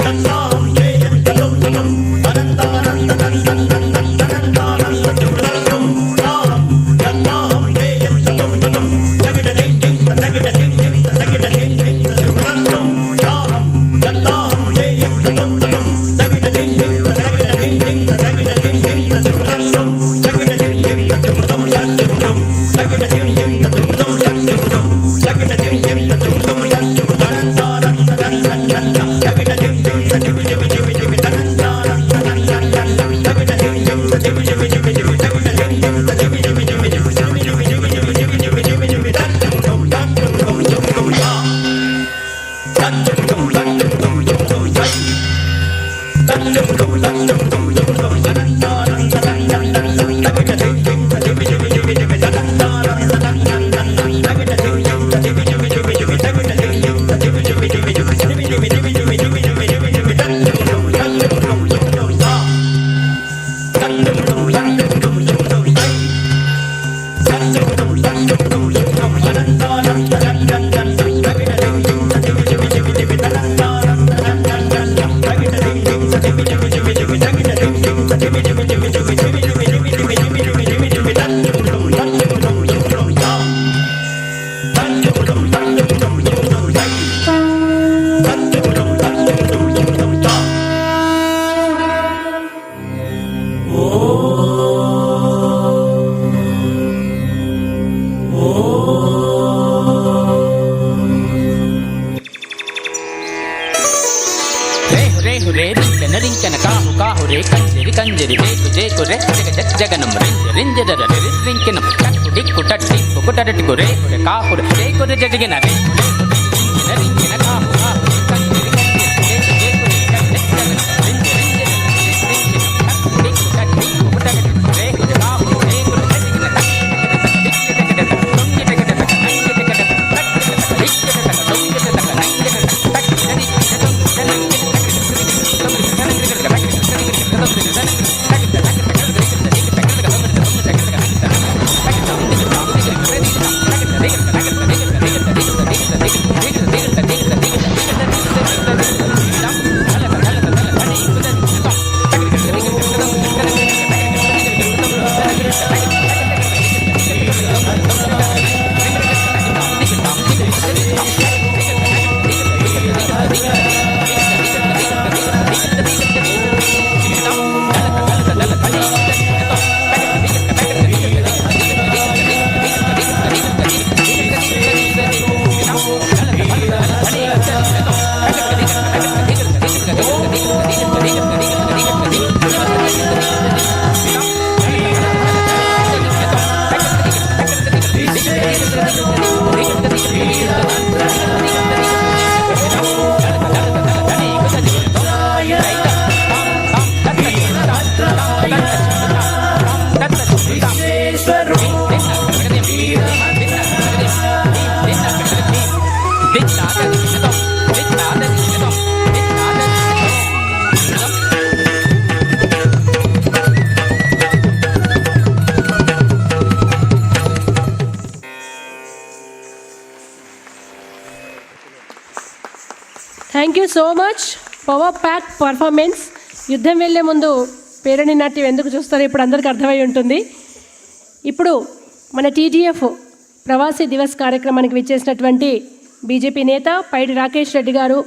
దత్తాహం ధేయం తదుం తదుం అనంతానంద కంజరి రేకు జేకు రే జగ జగనం రింజర రింకినం టక్కు డిక్కు టట్టి కుటరటికు రేకు రే కాకు రేకు రే జగిన రేకు రింకిన కాకు కాకు కంజరి కంజరి రేకు జేకు రే జగనం రింజర టక్కు డిక్కు టట్టి కుటరటికు రేకు రే కాకు రేకు రే జగిన thank you so much. Power pack performance. యుద్ధం వెళ్ళే ముందు పేరణి నాట్యం ఎందుకు చూస్తారో ఇప్పుడు అందరికీ అర్థమై ఉంటుంది. ఇప్పుడు మన టీజీఎఫ్ ప్రవాసీ దివస్ కార్యక్రమానికి విచ్చేసినటువంటి బీజేపీ నేత పైడి రాకేష్ రెడ్డి గారు,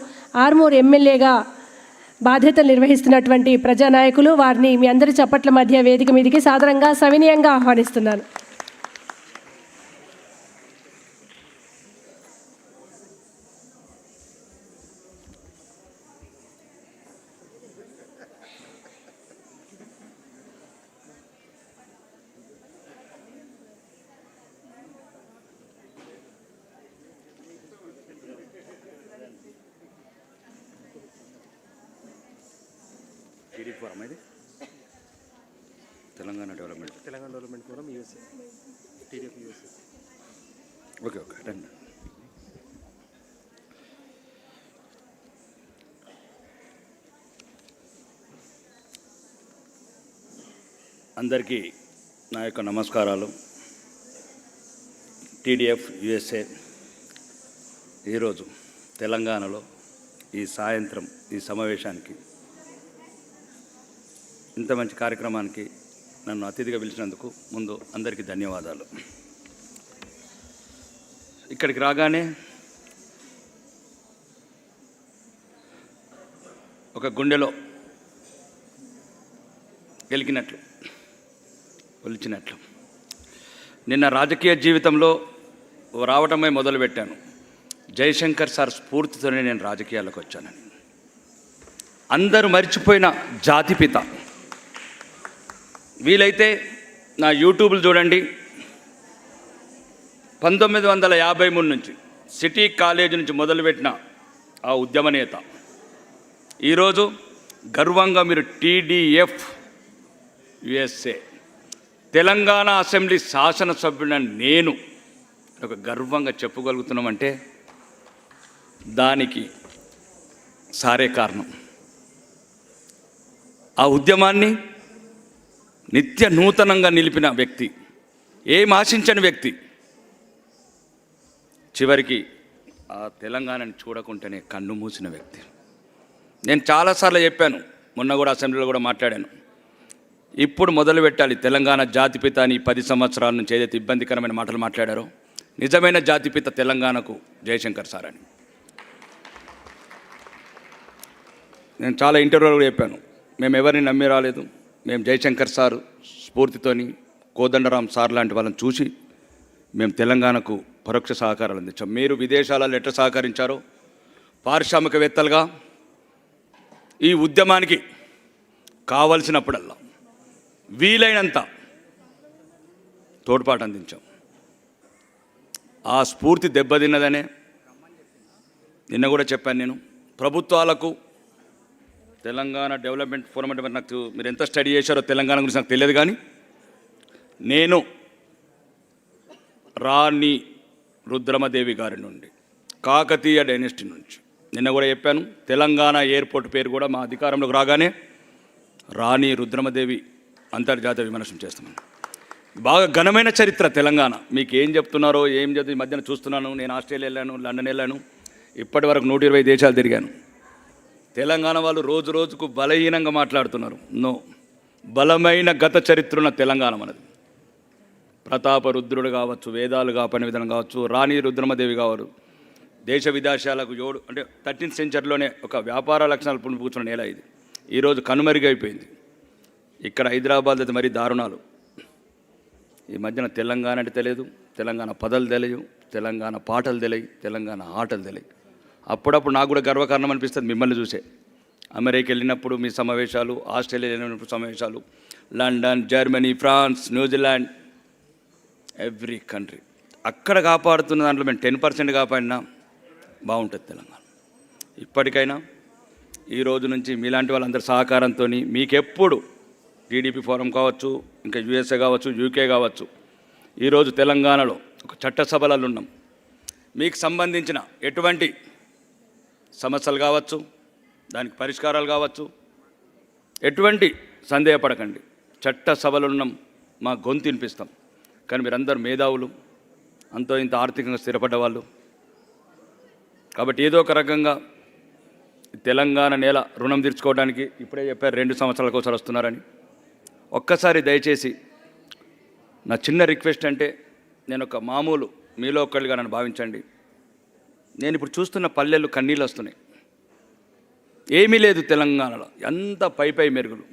ఆర్మూర్ ఎమ్మెల్యేగా బాధ్యతలు నిర్వహిస్తున్నటువంటి ప్రజానాయకులు, వారిని మీ అందరి చప్పట్ల మధ్య వేదిక మీదకి సాదరంగా సవినయంగా ఆహ్వానిస్తున్నాను. Telangana development forum USA, TDF USA. Okay రండి. అందరికీ నా యొక్క నమస్కారాలు. టీడీఎఫ్ యూఎస్ఏ ఈరోజు తెలంగాణలో ఈ సాయంత్రం ఈ సమావేశానికి, ఇంత మంచి కార్యక్రమానికి నన్ను అతిథిగా పిలిచినందుకు ముందు అందరికీ ధన్యవాదాలు. ఇక్కడికి రాగానే ఒక గుండెలో గెలికినట్లు, ఒలిచినట్లు. నిన్న రాజకీయ జీవితంలో రావటమే మొదలుపెట్టాను. జయశంకర్ సార్ స్ఫూర్తితోనే నేను రాజకీయాల్లోకి వచ్చానని. అందరూ మర్చిపోయిన జాతిపిత. వీలైతే నా యూట్యూబ్లు చూడండి. 1953 నుంచి సిటీ కాలేజీ నుంచి మొదలుపెట్టిన ఆ ఉద్యమ నేత ఈరోజు గర్వంగా మీరు టీడీఎఫ్ యుఎస్ఏ తెలంగాణ అసెంబ్లీ శాసనసభ్యుడని నేను ఒక గర్వంగా చెప్పుగలుగుతున్నామంటే దానికి సారే కారణం. ఆ ఉద్యమాన్ని నిత్య నూతనంగా నిలిపిన వ్యక్తి, ఏం ఆశించని వ్యక్తి, చివరికి ఆ తెలంగాణని చూడకుంటేనే కన్ను మూసిన వ్యక్తి. నేను చాలాసార్లు చెప్పాను, మొన్న కూడా అసెంబ్లీలో కూడా మాట్లాడాను. ఇప్పుడు మొదలు పెట్టాలి తెలంగాణ జాతిపిత అని. 10 సంవత్సరాల నుంచి ఏదైతే ఇబ్బందికరమైన మాటలు మాట్లాడారో, నిజమైన జాతిపిత తెలంగాణకు జయశంకర్ సార్ అని. నేను చాలా ఇంటర్వ్యూలో కూడా చెప్పాను, మేము ఎవరిని నమ్మి రాలేదు. మేము జయశంకర్ సార్ స్ఫూర్తితోని, కోదండరాం సార్ లాంటి వాళ్ళని చూసి మేము తెలంగాణకు పరోక్ష సహకారాలు అందించాం. మీరు విదేశాలలో ఎట్లా సహకరించారో పారిశ్రామికవేత్తలుగా ఈ ఉద్యమానికి కావలసినప్పుడల్లా వీలైనంత తోడ్పాటు అందించాం. ఆ స్ఫూర్తి దెబ్బతిన్నదనే నిన్న కూడా చెప్పాను. నేను ప్రభుత్వాలకు తెలంగాణ డెవలప్మెంట్ ఫోరం అంటే నాకు మీరు ఎంత స్టడీ చేశారో తెలంగాణ గురించి నాకు తెలియదు, కానీ నేను రాణి రుద్రమదేవి గారి నుండి, కాకతీయ డైనెస్టీ నుంచి నిన్న కూడా చెప్పాను. తెలంగాణ ఎయిర్పోర్ట్ పేరు కూడా మా అధికారంలోకి రాగానే రాణి రుద్రమదేవి అంతర్జాతీయ విమర్శనం చేస్తున్నాను. బాగా ఘనమైన చరిత్ర తెలంగాణ. మీకు ఏం చెప్తున్నారో ఏం చెప్తే ఈ మధ్యన చూస్తున్నాను. నేను ఆస్ట్రేలియా వెళ్ళాను, లండన్ వెళ్ళాను, ఇప్పటి వరకు 120 దేశాలు తిరిగాను. తెలంగాణ వాళ్ళు రోజు రోజుకు బలహీనంగా మాట్లాడుతున్నారు. నో, బలమైన గత చరిత్ర ఉన్న తెలంగాణ మనది. ప్రతాపరుద్రుడు కావచ్చు, వేదాలు కాపని విధానం కావచ్చు, రాణి రుద్రమదేవి కావచ్చు, దేశ విదేశాలకు అంటే 13th సెంచరీలోనే ఒక వ్యాపార లక్షణాలు పుణిపుచ్చున్న నేల ఇది. ఈరోజు కనుమరుగైపోయింది. ఇక్కడ హైదరాబాద్ అయితే మరీ దారుణాలు. ఈ మధ్యన తెలంగాణ అంటే తెలియదు, తెలంగాణ పదాలు తెలియదు, తెలంగాణ పాటలు తెలియదు, తెలంగాణ ఆటలు తెలియదు. అప్పుడప్పుడు నాకు కూడా గర్వకారణం అనిపిస్తుంది మిమ్మల్ని చూసే. అమెరికా వెళ్ళినప్పుడు మీ సమావేశాలు, ఆస్ట్రేలియా వెళ్ళినప్పుడు సమావేశాలు, London, Germany, France, New Zealand, every country అక్కడ కాపాడుతున్న దాంట్లో మేము 10% కాపాడినా బాగుంటుంది తెలంగాణ. ఇప్పటికైనా ఈ రోజు నుంచి మీలాంటి వాళ్ళందరి సహకారంతో మీకెప్పుడు టీడీపీ ఫోరం కావచ్చు, ఇంకా యూఎస్ఏ కావచ్చు, యూకే కావచ్చు, ఈరోజు తెలంగాణలో ఒక చట్టసభలలో ఉన్నాం. మీకు సంబంధించిన ఎటువంటి సమస్యలు కావచ్చు, దానికి పరిష్కారాలు కావచ్చు, ఎటువంటి సందేహపడకండి. చట్టసభలు ఉన్నాం, మా గొంతు వినిపిస్తాం. కానీ మీరందరూ మేధావులు, అంతో ఇంత ఆర్థికంగా స్థిరపడ్డ వాళ్ళు. కాబట్టి ఏదో ఒక రకంగా తెలంగాణ నేల రుణం తీర్చుకోవడానికి ఇప్పుడే చెప్పారు 2 సంవత్సరాలకు ఒకసారి వస్తున్నారని. ఒక్కసారి దయచేసి నా చిన్న రిక్వెస్ట్ అంటే, నేను ఒక మామూలు మీలో ఒకళ్ళుగా నన్ను భావించండి. నేను ఇప్పుడు చూస్తున్న పల్లెలు కన్నీళ్ళు వస్తున్నాయి. ఏమీ లేదు తెలంగాణలో, ఎంత పై మెరుగులు.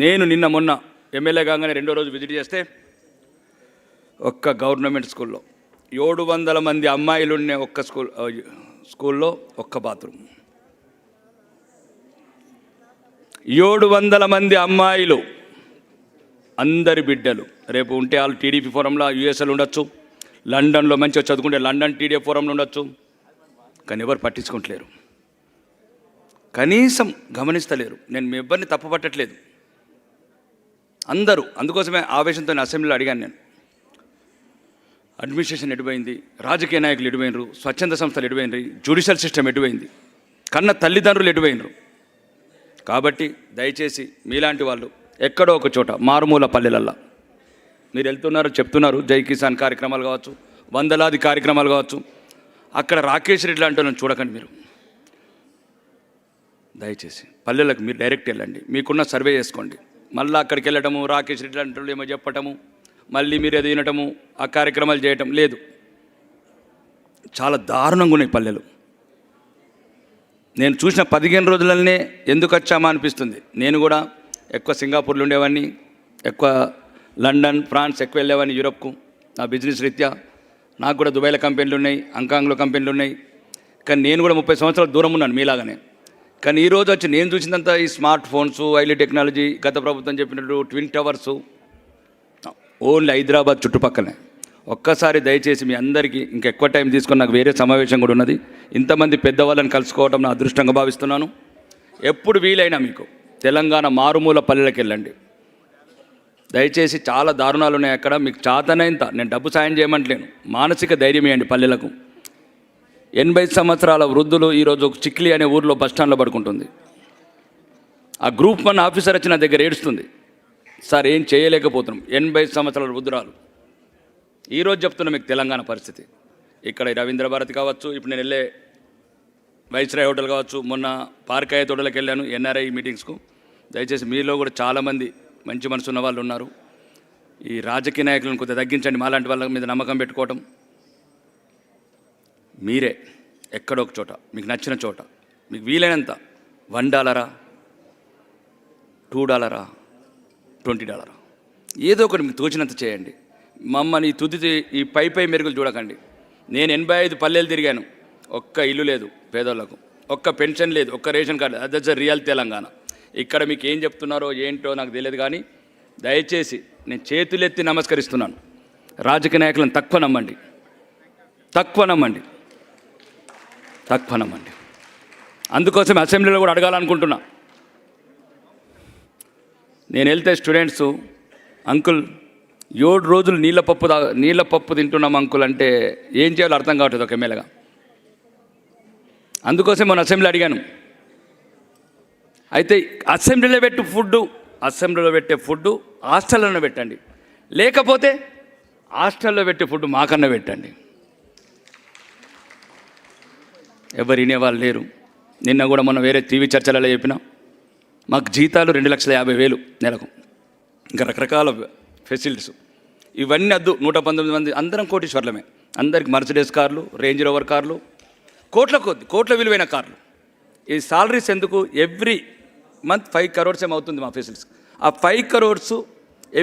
నేను నిన్న మొన్న ఎమ్మెల్యే కాగానే 2వ రోజు విజిట్ చేస్తే ఒక్క గవర్నమెంట్ స్కూల్లో 700 మంది అమ్మాయిలు ఉండే ఒక్క స్కూల్లో ఒక్క బాత్రూమ్. 700 మంది అమ్మాయిలు, అందరి బిడ్డలు. రేపు ఉంటే వాళ్ళు టీడీపీ ఫోరంలో యూఎస్ఏలో ఉండొచ్చు, లండన్లో మంచిగా చదువుకుంటే లండన్ టీడీఎఫ్ ఫోరంలో ఉండొచ్చు. కానీ ఎవరు పట్టించుకుంటలేరు, కనీసం గమనిస్తలేరు. నేను మీ ఎవరిని తప్పుపట్టట్లేదు. అందరూ. అందుకోసమే ఆవేశంతో అసెంబ్లీలో అడిగాను నేను, అడ్మినిస్ట్రేషన్ ఎటుపోయింది, రాజకీయ నాయకులు ఎటుపోయినరు, స్వచ్ఛంద సంస్థలు ఎటుపోయినరు, జ్యుడిషియల్ సిస్టమ్ ఎటుపోయింది, కన్న తల్లిదండ్రులు ఎటుపోయినరు. కాబట్టి దయచేసి మీలాంటి వాళ్ళు ఎక్కడో ఒక చోట మారుమూల పల్లెలల్లో మీరు వెళ్తున్నారు, చెప్తున్నారు, జై కిసాన్ కార్యక్రమాలు కావచ్చు, వందలాది కార్యక్రమాలు కావచ్చు, అక్కడ రాకేష్ రెడ్డి లాంటి వాళ్ళని చూడకండి. మీరు దయచేసి పల్లెలకు మీరు డైరెక్ట్ వెళ్ళండి, మీకున్న సర్వే చేసుకోండి. మళ్ళీ అక్కడికి వెళ్ళటము, రాకేష్ రెడ్డి లాంటి వాళ్ళు ఏమో చెప్పటము, మళ్ళీ మీరు ఏదో వినటము, ఆ కార్యక్రమాలు చేయటం లేదు. చాలా దారుణంగా ఉన్నాయి పల్లెలు. నేను చూసిన 15 రోజులనే ఎందుకు వచ్చామా అనిపిస్తుంది. నేను కూడా ఎక్కువ సింగపూర్లో ఉండేవాడిని, ఎక్కువ లండన్, ఫ్రాన్స్ ఎక్కువ వెళ్ళేవాడిని యూరప్కు నా బిజినెస్ రీత్యా. నాకు కూడా దుబాయ్లో కంపెనీలు ఉన్నాయి, హాంకాంగ్లో కంపెనీలు ఉన్నాయి. కానీ నేను కూడా 30 సంవత్సరాల దూరం ఉన్నాను మీలాగానే. కానీ ఈరోజు వచ్చి నేను చూసిందంతా ఈ స్మార్ట్ ఫోన్స్, హైలీ టెక్నాలజీ, గత ప్రభుత్వం చెప్పినట్టు ట్విన్ టవర్సు, ఓన్లీ హైదరాబాద్ చుట్టుపక్కలనే. ఒక్కసారి దయచేసి మీ అందరికీ ఇంకెక్కువ టైం తీసుకొని, నాకు వేరే సమావేశం కూడా ఉన్నది, ఇంతమంది పెద్దవాళ్ళని కలుసుకోవడం నా అదృష్టంగా భావిస్తున్నాను. ఎప్పుడు వీలైనా మీకు తెలంగాణ మారుమూల పల్లెలకు వెళ్ళండి. దయచేసి చాలా దారుణాలు ఉన్నాయి అక్కడ. మీకు చాతనైంత నేను డబ్బు సాయం చేయమంటలేను, మానసిక ధైర్యం ఇవ్వండి పల్లెలకు. 80 సంవత్సరాల వృద్ధులు ఈరోజు చిక్లి అనే ఊర్లో బస్టాండ్లో పడుకుంటుంది. ఆ గ్రూప్ 1 ఆఫీసర్ వచ్చి నా దగ్గర ఏడుస్తుంది, సార్ ఏం చేయలేకపోతున్నాం. 80 సంవత్సరాల వృద్ధురాలు. ఈరోజు చెప్తున్నా మీకు తెలంగాణ పరిస్థితి. ఇక్కడ రవీంద్ర భారతి కావచ్చు, ఇప్పుడు నేను వెళ్ళే వైస్రాయ్ హోటల్ కావచ్చు, మొన్న పార్కాయ తోటలకు వెళ్ళాను ఎన్ఆర్ఐ మీటింగ్స్కు. దయచేసి మీలో కూడా చాలామంది మంచి మనసు ఉన్న వాళ్ళు ఉన్నారు. ఈ రాజకీయ నాయకులను కొద్దిగా తగ్గించండి. మాలాంటి వాళ్ళ మీద నమ్మకం పెట్టుకోవటం. మీరే ఎక్కడో ఒక చోట మీకు నచ్చిన చోట మీకు వీలైనంత $1, $2, $20 ఏదో ఒకటి మీకు తోచినంత చేయండి. మమ్మల్ని తుది ఈ పై మెరుగులు చూడకండి. నేను 85 పల్లెలు తిరిగాను, ఒక్క ఇల్లు లేదు పేదోళ్ళకు, ఒక్క పెన్షన్ లేదు, ఒక్క ration card. That's real Telangana. ఇక్కడ మీకు ఏం చెప్తున్నారో ఏంటో నాకు తెలియదు. కానీ దయచేసి నేను చేతులెత్తి నమస్కరిస్తున్నాను, రాజకీయ నాయకులను తక్కువ నమ్మండి. అందుకోసం అసెంబ్లీలో కూడా అడగాలనుకుంటున్నా. నేను వెళ్తే స్టూడెంట్స్, అంకుల్ 7 రోజులు నీళ్ళ పప్పు తింటున్నాం అంకుల్ అంటే ఏం చేయాలో అర్థం కావట్లేదు ఒక ఎమ్మెల్యేగా. అందుకోసం మన అసెంబ్లీ అడిగాను. అయితే అసెంబ్లీలో పెట్టే ఫుడ్ హాస్టల్లోనే పెట్టండి, లేకపోతే హాస్టల్లో పెట్టే ఫుడ్ మాకన్నా పెట్టండి. ఎవరు వినేవాళ్ళు లేరు. నిన్న కూడా మొన్న వేరే టీవీ చర్చలలో చెప్పిన, మాకు జీతాలు 2,50,000 నెలకు, ఇంకా రకరకాల ఫెసిలిటీస్, ఇవన్నీ వద్దు. 119 మంది అందరం కోటీశ్వర్లమే. అందరికి మర్సిడెస్ కార్లు, రేంజ్ రోవర్ కార్లు, కోట్ల విలువైన కార్లు. ఈ సాలరీస్ ఎందుకు? ఎవ్రీ మంత్ 5 crores ఏమవుతుంది మా ఫెసిలిటీస్. ఆ 5 crores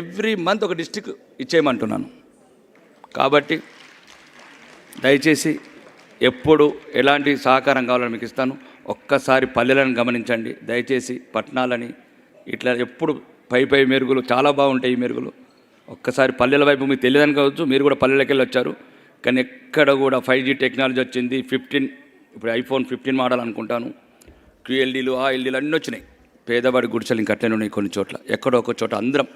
ఎవ్రీ మంత్ ఒక డిస్ట్రిక్ట్ ఇచ్చేయమంటున్నాను. కాబట్టి దయచేసి ఎప్పుడు ఎలాంటి సహకారం కావాలని మీకు ఇస్తాను. ఒక్కసారి పల్లెలను గమనించండి దయచేసి. పట్టణాలని ఇట్లా ఎప్పుడు పై మెరుగులు చాలా బాగుంటాయి. ఈ మెరుగులు ఒక్కసారి పల్లెల వైపు మీకు తెలియదని కావచ్చు, మీరు కూడా పల్లెలకు వెళ్ళి వచ్చారు. కానీ ఎక్కడ కూడా 5G టెక్నాలజీ వచ్చింది. 15 ఇప్పుడు iPhone 15 మోడల్ అనుకుంటాను. QLEDలు LEDలు అన్నీ వచ్చినాయి. పేదవాడి గుడిసెలు ఇంక అట్లనే ఉన్నాయి కొన్ని చోట్ల, ఎక్కడో ఒక చోట. అందరం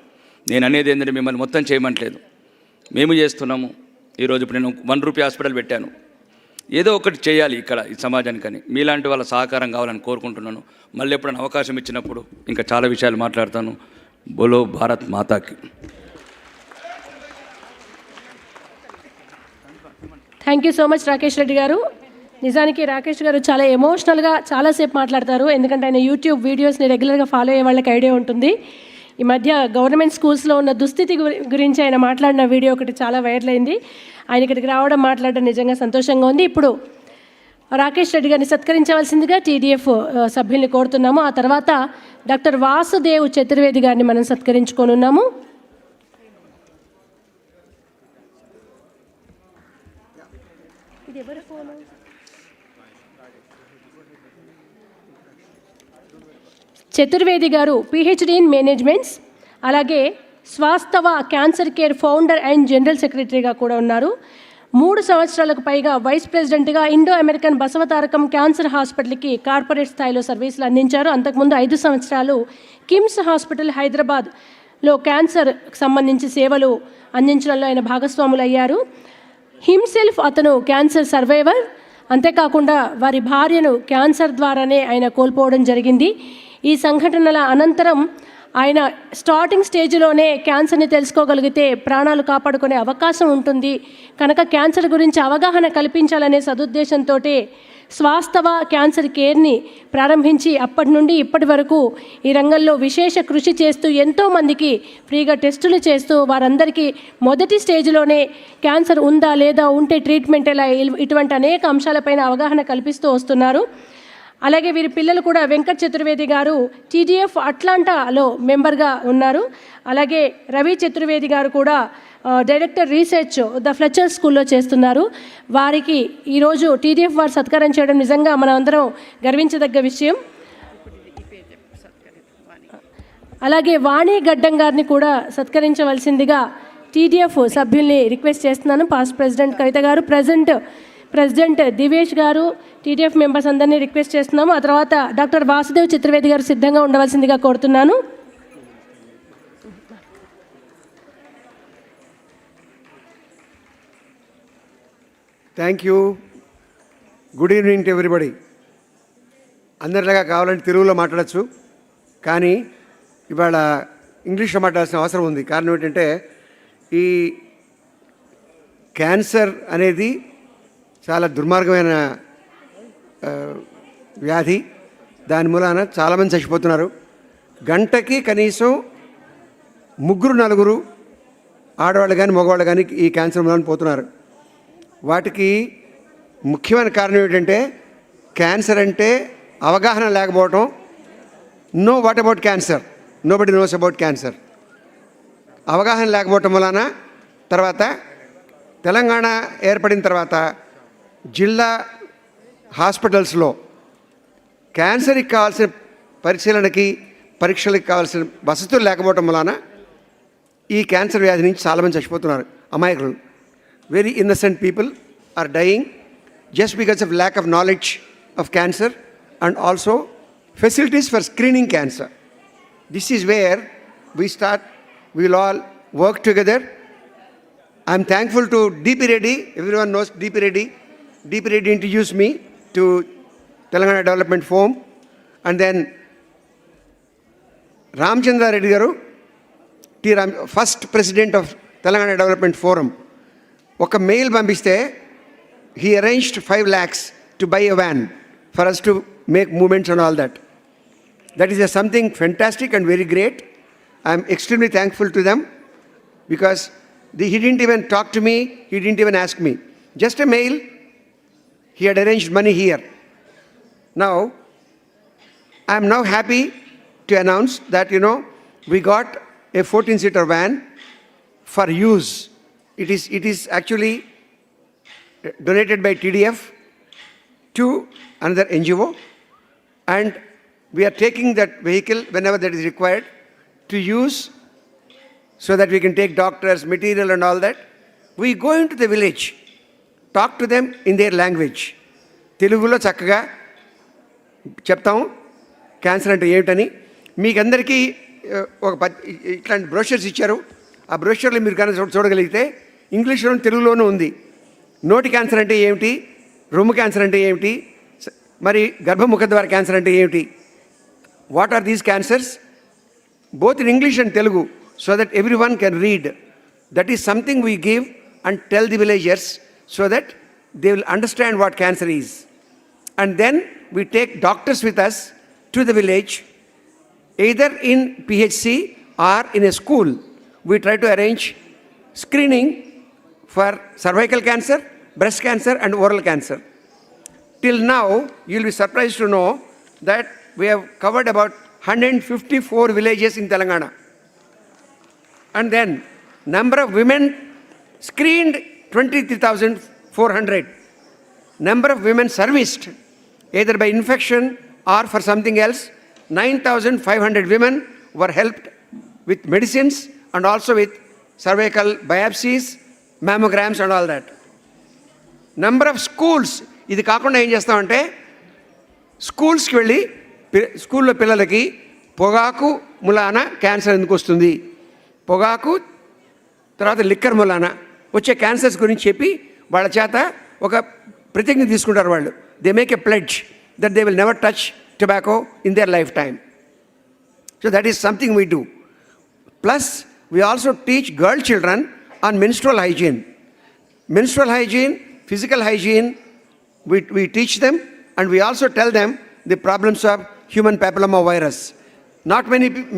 నేను అనేది ఏంటంటే మిమ్మల్ని మొత్తం చేయమంటలేదు, మేము చేస్తున్నాము. ఈరోజు ఇప్పుడు నేను ₹1 హాస్పిటల్ పెట్టాను. ఏదో ఒకటి చేయాలి ఇక్కడ ఈ సమాజానికని. మీలాంటి వాళ్ళ సహకారం కావాలని కోరుకుంటున్నాను. మళ్ళీ ఎప్పుడైనా అవకాశం ఇచ్చినప్పుడు ఇంకా చాలా విషయాలు మాట్లాడతాను. బోలో భారత్ మాతాకి. Thank you so much Rakesh Reddy గారు. నిజానికి రాకేష్ గారు చాలా ఎమోషనల్గా చాలాసేపు మాట్లాడతారు. ఎందుకంటే ఆయన యూట్యూబ్ వీడియోస్ని రెగ్యులర్గా ఫాలో అయ్యే వాళ్ళకి ఐడియా ఉంటుంది. ఈ మధ్య గవర్నమెంట్ స్కూల్స్లో ఉన్న దుస్థితి గురించి ఆయన మాట్లాడిన వీడియో ఒకటి చాలా వైరల్ అయింది. ఆయన ఇక్కడికి రావడం, మాట్లాడడం నిజంగా సంతోషంగా ఉంది. ఇప్పుడు రాకేష్ రెడ్డి గారిని సత్కరించవలసిందిగా TDF సభ్యుల్ని కోరుతున్నాము. ఆ తర్వాత డాక్టర్ వాసుదేవ్ చతుర్వేది గారిని మనం సత్కరించుకోనున్నాము. చతుర్వేది గారు PhD ఇన్ మేనేజ్మెంట్స్, అలాగే Swasthava cancer care founder and general సెక్రటరీగా కూడా ఉన్నారు. 3 సంవత్సరాలకు పైగా వైస్ ప్రెసిడెంట్గా ఇండో అమెరికన్ బసవతారకం క్యాన్సర్ హాస్పిటల్కి కార్పొరేట్ స్థాయిలో సర్వీసులు అందించారు. అంతకుముందు 5 సంవత్సరాలు కిమ్స్ హాస్పిటల్ హైదరాబాద్ లో క్యాన్సర్ సంబంధించి సేవలు అందించడంలో ఆయన భాగస్వాములు అయ్యారు. హిమ్సెల్ఫ్ అతను క్యాన్సర్ సర్వైవర్. అంతేకాకుండా వారి భార్యను క్యాన్సర్ ద్వారానే ఆయన కోల్పోవడం జరిగింది. ఈ సంఘటనల అనంతరం ఆయన స్టార్టింగ్ స్టేజ్లోనే క్యాన్సర్ని తెలుసుకోగలిగితే ప్రాణాలు కాపాడుకునే అవకాశం ఉంటుంది కనుక క్యాన్సర్ గురించి అవగాహన కల్పించాలనే సదుద్దేశంతో స్వాస్తవ క్యాన్సర్ కేర్ని ప్రారంభించి అప్పటి నుండి ఇప్పటి వరకు ఈ రంగంలో విశేష కృషి చేస్తూ ఎంతోమందికి ఫ్రీగా టెస్టులు చేస్తూ వారందరికీ మొదటి స్టేజ్లోనే క్యాన్సర్ ఉందా లేదా, ఉంటే ట్రీట్మెంట్ ఎలా, ఇటువంటి అనేక అంశాలపైన అవగాహన కల్పిస్తూ వస్తున్నారు. అలాగే వీరి పిల్లలు కూడా వెంకట్ చతుర్వేది గారు TDF అట్లాంటాలో మెంబర్గా ఉన్నారు. అలాగే రవి చతుర్వేది గారు కూడా డైరెక్టర్ రీసెర్చ్ ద ఫ్లెచర్ స్కూల్లో చేస్తున్నారు. వారికి ఈరోజు TDF వారు సత్కారం చేయడం నిజంగా మనం అందరం గర్వించదగ్గ విషయం. అలాగే వాణి గడ్డం గారిని కూడా సత్కరించవలసిందిగా TDF సభ్యుల్ని రిక్వెస్ట్ చేస్తున్నాను. పాస్ట్ ప్రెసిడెంట్ కవిత గారు, ప్రెసిడెంట్ దివేష్ గారు, TDF మెంబర్స్ అందరినీ రిక్వెస్ట్ చేస్తున్నాము. ఆ తర్వాత డాక్టర్ వాసుదేవ్ చతుర్వేది గారు సిద్ధంగా ఉండవలసిందిగా కోరుతున్నాను. Thank you. Good evening to everybody. అందరిలాగా కావాలంటే తెలుగులో మాట్లాడచ్చు, కానీ ఇవాళ ఇంగ్లీష్లో మాట్లాడాల్సిన అవసరం ఉంది. కారణం ఏంటంటే ఈ క్యాన్సర్ అనేది చాలా దుర్మార్గమైన వ్యాధి. దాని మూలాన చాలామంది చచ్చిపోతున్నారు. గంటకి కనీసం 3-4 ఆడవాళ్ళు కానీ మగవాళ్ళు కానీ ఈ క్యాన్సర్ మూలాన పోతున్నారు. వాటికి ముఖ్యమైన కారణం ఏంటంటే క్యాన్సర్ అంటే అవగాహన లేకపోవటం. Know what about cancer, nobody knows about cancer. అవగాహన లేకపోవటం వలన తర్వాత తెలంగాణ ఏర్పడిన తర్వాత జిల్లా హాస్పిటల్స్లో క్యాన్సర్కి కావాల్సిన పరిశీలనకి పరీక్షలకు కావాల్సిన వసతులు లేకపోవటం వలన ఈ క్యాన్సర్ వ్యాధి నుంచి చాలామంది చచ్చిపోతున్నారు. అమాయకులు, very innocent people are dying just because of lack of knowledge of cancer and also facilities for screening cancer. This is where we will all work together. I'm thankful to DP Reddy. Everyone knows DP Reddy. DP Reddy introduced me to Telangana Development Forum, and then Ramchandra Reddy garu, first president of Telangana Development Forum. Oka mail పంపిస్తే he arranged 5 lakhs to buy a van for us to make movements and all that. That is something fantastic and very great. I am extremely thankful to them because he didn't even talk to me, he didn't even ask me. Just a mail, he had arranged money here. Now, I am now happy to announce that, we got a 14-seater van for use. It is actually donated by TDF to another NGO, and we are taking that vehicle whenever that is required to use so that we can take doctors, material and all that. We go into the village, talk to them in their language. తెలుగులో చక్కగా చెప్తాం cancer అంటే ఏమిటని. మీకు అందరికీ ఇట్లాంటి brochures ఇచ్చారు. ఆ బ్రోషర్లు మీరు కానీ చూడగలిగితే ఇంగ్లీష్లోనూ తెలుగులోనూ ఉంది. నోటి క్యాన్సర్ అంటే ఏమిటి, రొమ్ము క్యాన్సర్ అంటే ఏమిటి, మరి గర్భముఖద్వార క్యాన్సర్ అంటే ఏమిటి, what are these cancers, both in English and Telugu, so that everyone can read. That is something we give and tell the villagers so that they will understand what cancer is. And then we take doctors with us to the village, either in PHC or in a school. We try to arrange screening for cervical cancer, breast cancer and oral cancer. Till now, you will be surprised to know that we have covered about 154 villages in Telangana. And then number of women screened 23,400. Number of women serviced either by infection or for something else, 9,500 women were helped with medicines and also with cervical biopsies, mammograms and all that. Number of schools, ఇది కాకుండా ఏం చేస్తామంటే స్కూల్స్కి వెళ్ళి స్కూల్లో పిల్లలకి పొగాకు మూలాన క్యాన్సర్ ఎందుకు వస్తుంది, పొగాకు, తర్వాత లిక్కర్ మూలాన వచ్చే క్యాన్సర్స్ గురించి చెప్పి వాళ్ళ చేత ఒక ప్రతిజ్ఞ తీసుకుంటారు వాళ్ళు. They make a pledge that they will never touch tobacco in their life time. So that is something we do. Plus we also teach girl children on menstrual hygiene. Menstrual hygiene, physical hygiene, we teach them, and we also tell them the problems of human papilloma virus. Not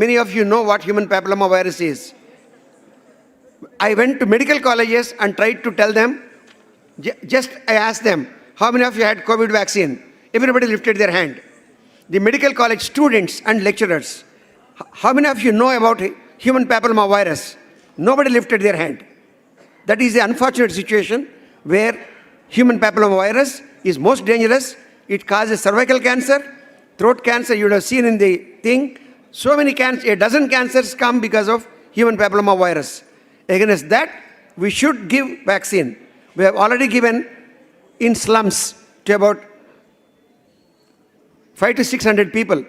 many of you know what human papilloma virus is. I went to medical colleges and tried to tell them, I asked them, how many of you had COVID vaccine? Everybody lifted their hand. The medical college students and lecturers, how many of you know about human papilloma virus? Nobody lifted their hand. That is the unfortunate situation where human papilloma virus is most dangerous. It causes cervical cancer, throat cancer. You would have seen in the thing, so many a dozen cancers come because of human papilloma virus. Against that, we should give vaccine. We have already given in slums to about 500 to 600 people.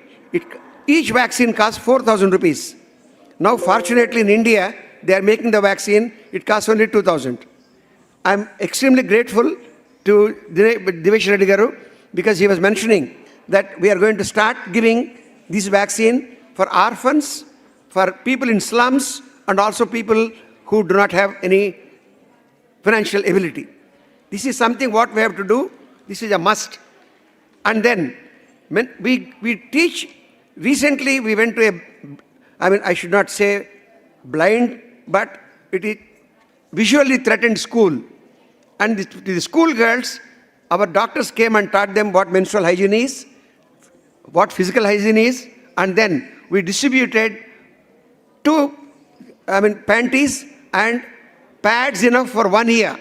Each vaccine costs 4,000 rupees. Now, fortunately, in India, they are making the vaccine. It costs only 2,000. I'm extremely grateful to Divesh Reddy Garu because he was mentioning that we are going to start giving this vaccine for orphans, for people in slums, and also people who do not have any financial ability. This is something what we have to do. This is a must. And then we teach. Recently, we went to I should not say blind, but it is visually threatened school. And the school girls, our doctors came and taught them what menstrual hygiene is, what physical hygiene is, and then we distributed panties and pads enough for 1 year,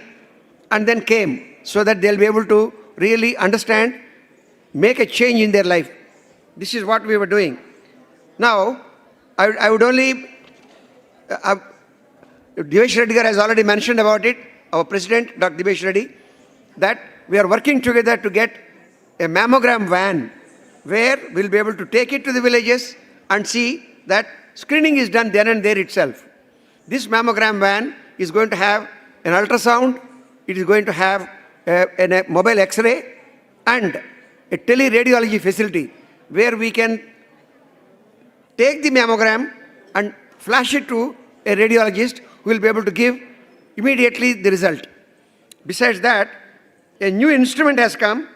and then came so that they'll be able to really understand, make a change in their life. This is what we were doing. Now, I would only, Divesh Reddy has already mentioned about it, our president, Dr. Divesh Reddy, that we are working together to get a mammogram van where we'll be able to take it to the villages and see that screening is done then and there itself. This mammogram van is going to have an ultrasound, it is going to have a mobile X-ray and a teleradiology facility where we can take the mammogram and flash it to a radiologist who will be able to give immediately the result. Besides that, a new instrument has come,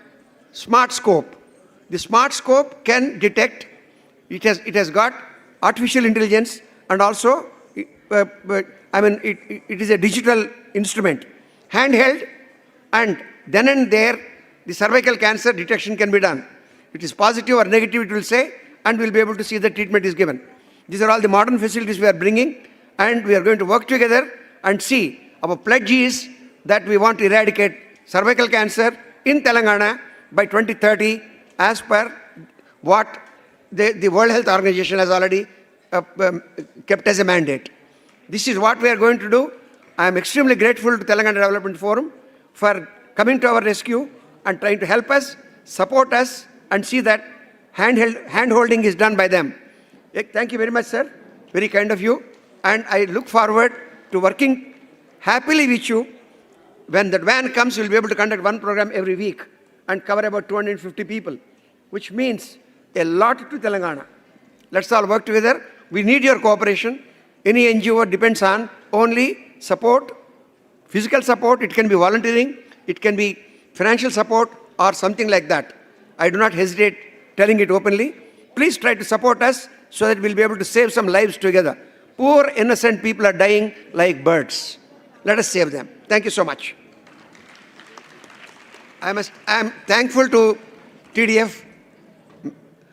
Smart Scope. The Smart Scope can detect, it has got artificial intelligence and also, it is a digital instrument, handheld, and then and there, the cervical cancer detection can be done. It is positive or negative, it will say, and we'll be able to see the treatment is given. These are all the modern facilities we are bringing, and we are going to work together and see. Our pledge is that we want to eradicate cervical cancer in Telangana by 2030 as per what the World Health Organization has already kept as a mandate. This is what we are going to do. I am extremely grateful to Telangana Development Forum for coming to our rescue and trying to help us, support us, and see that hand-holding is done by them. Thank you very much, sir. Very kind of you. And I look forward to working happily with you. When that van comes, we'll be able to conduct one program every week and cover about 250 people, which means a lot to Telangana. Let's all work together. We need your cooperation. Any NGO depends on only support, physical support. It can be volunteering, it can be financial support or something like that. I do not hesitate telling it openly. Please try to support us so that we'll be able to save some lives together. Poor innocent people are dying like birds. Let us save them. Thank you so much. I am thankful to TDF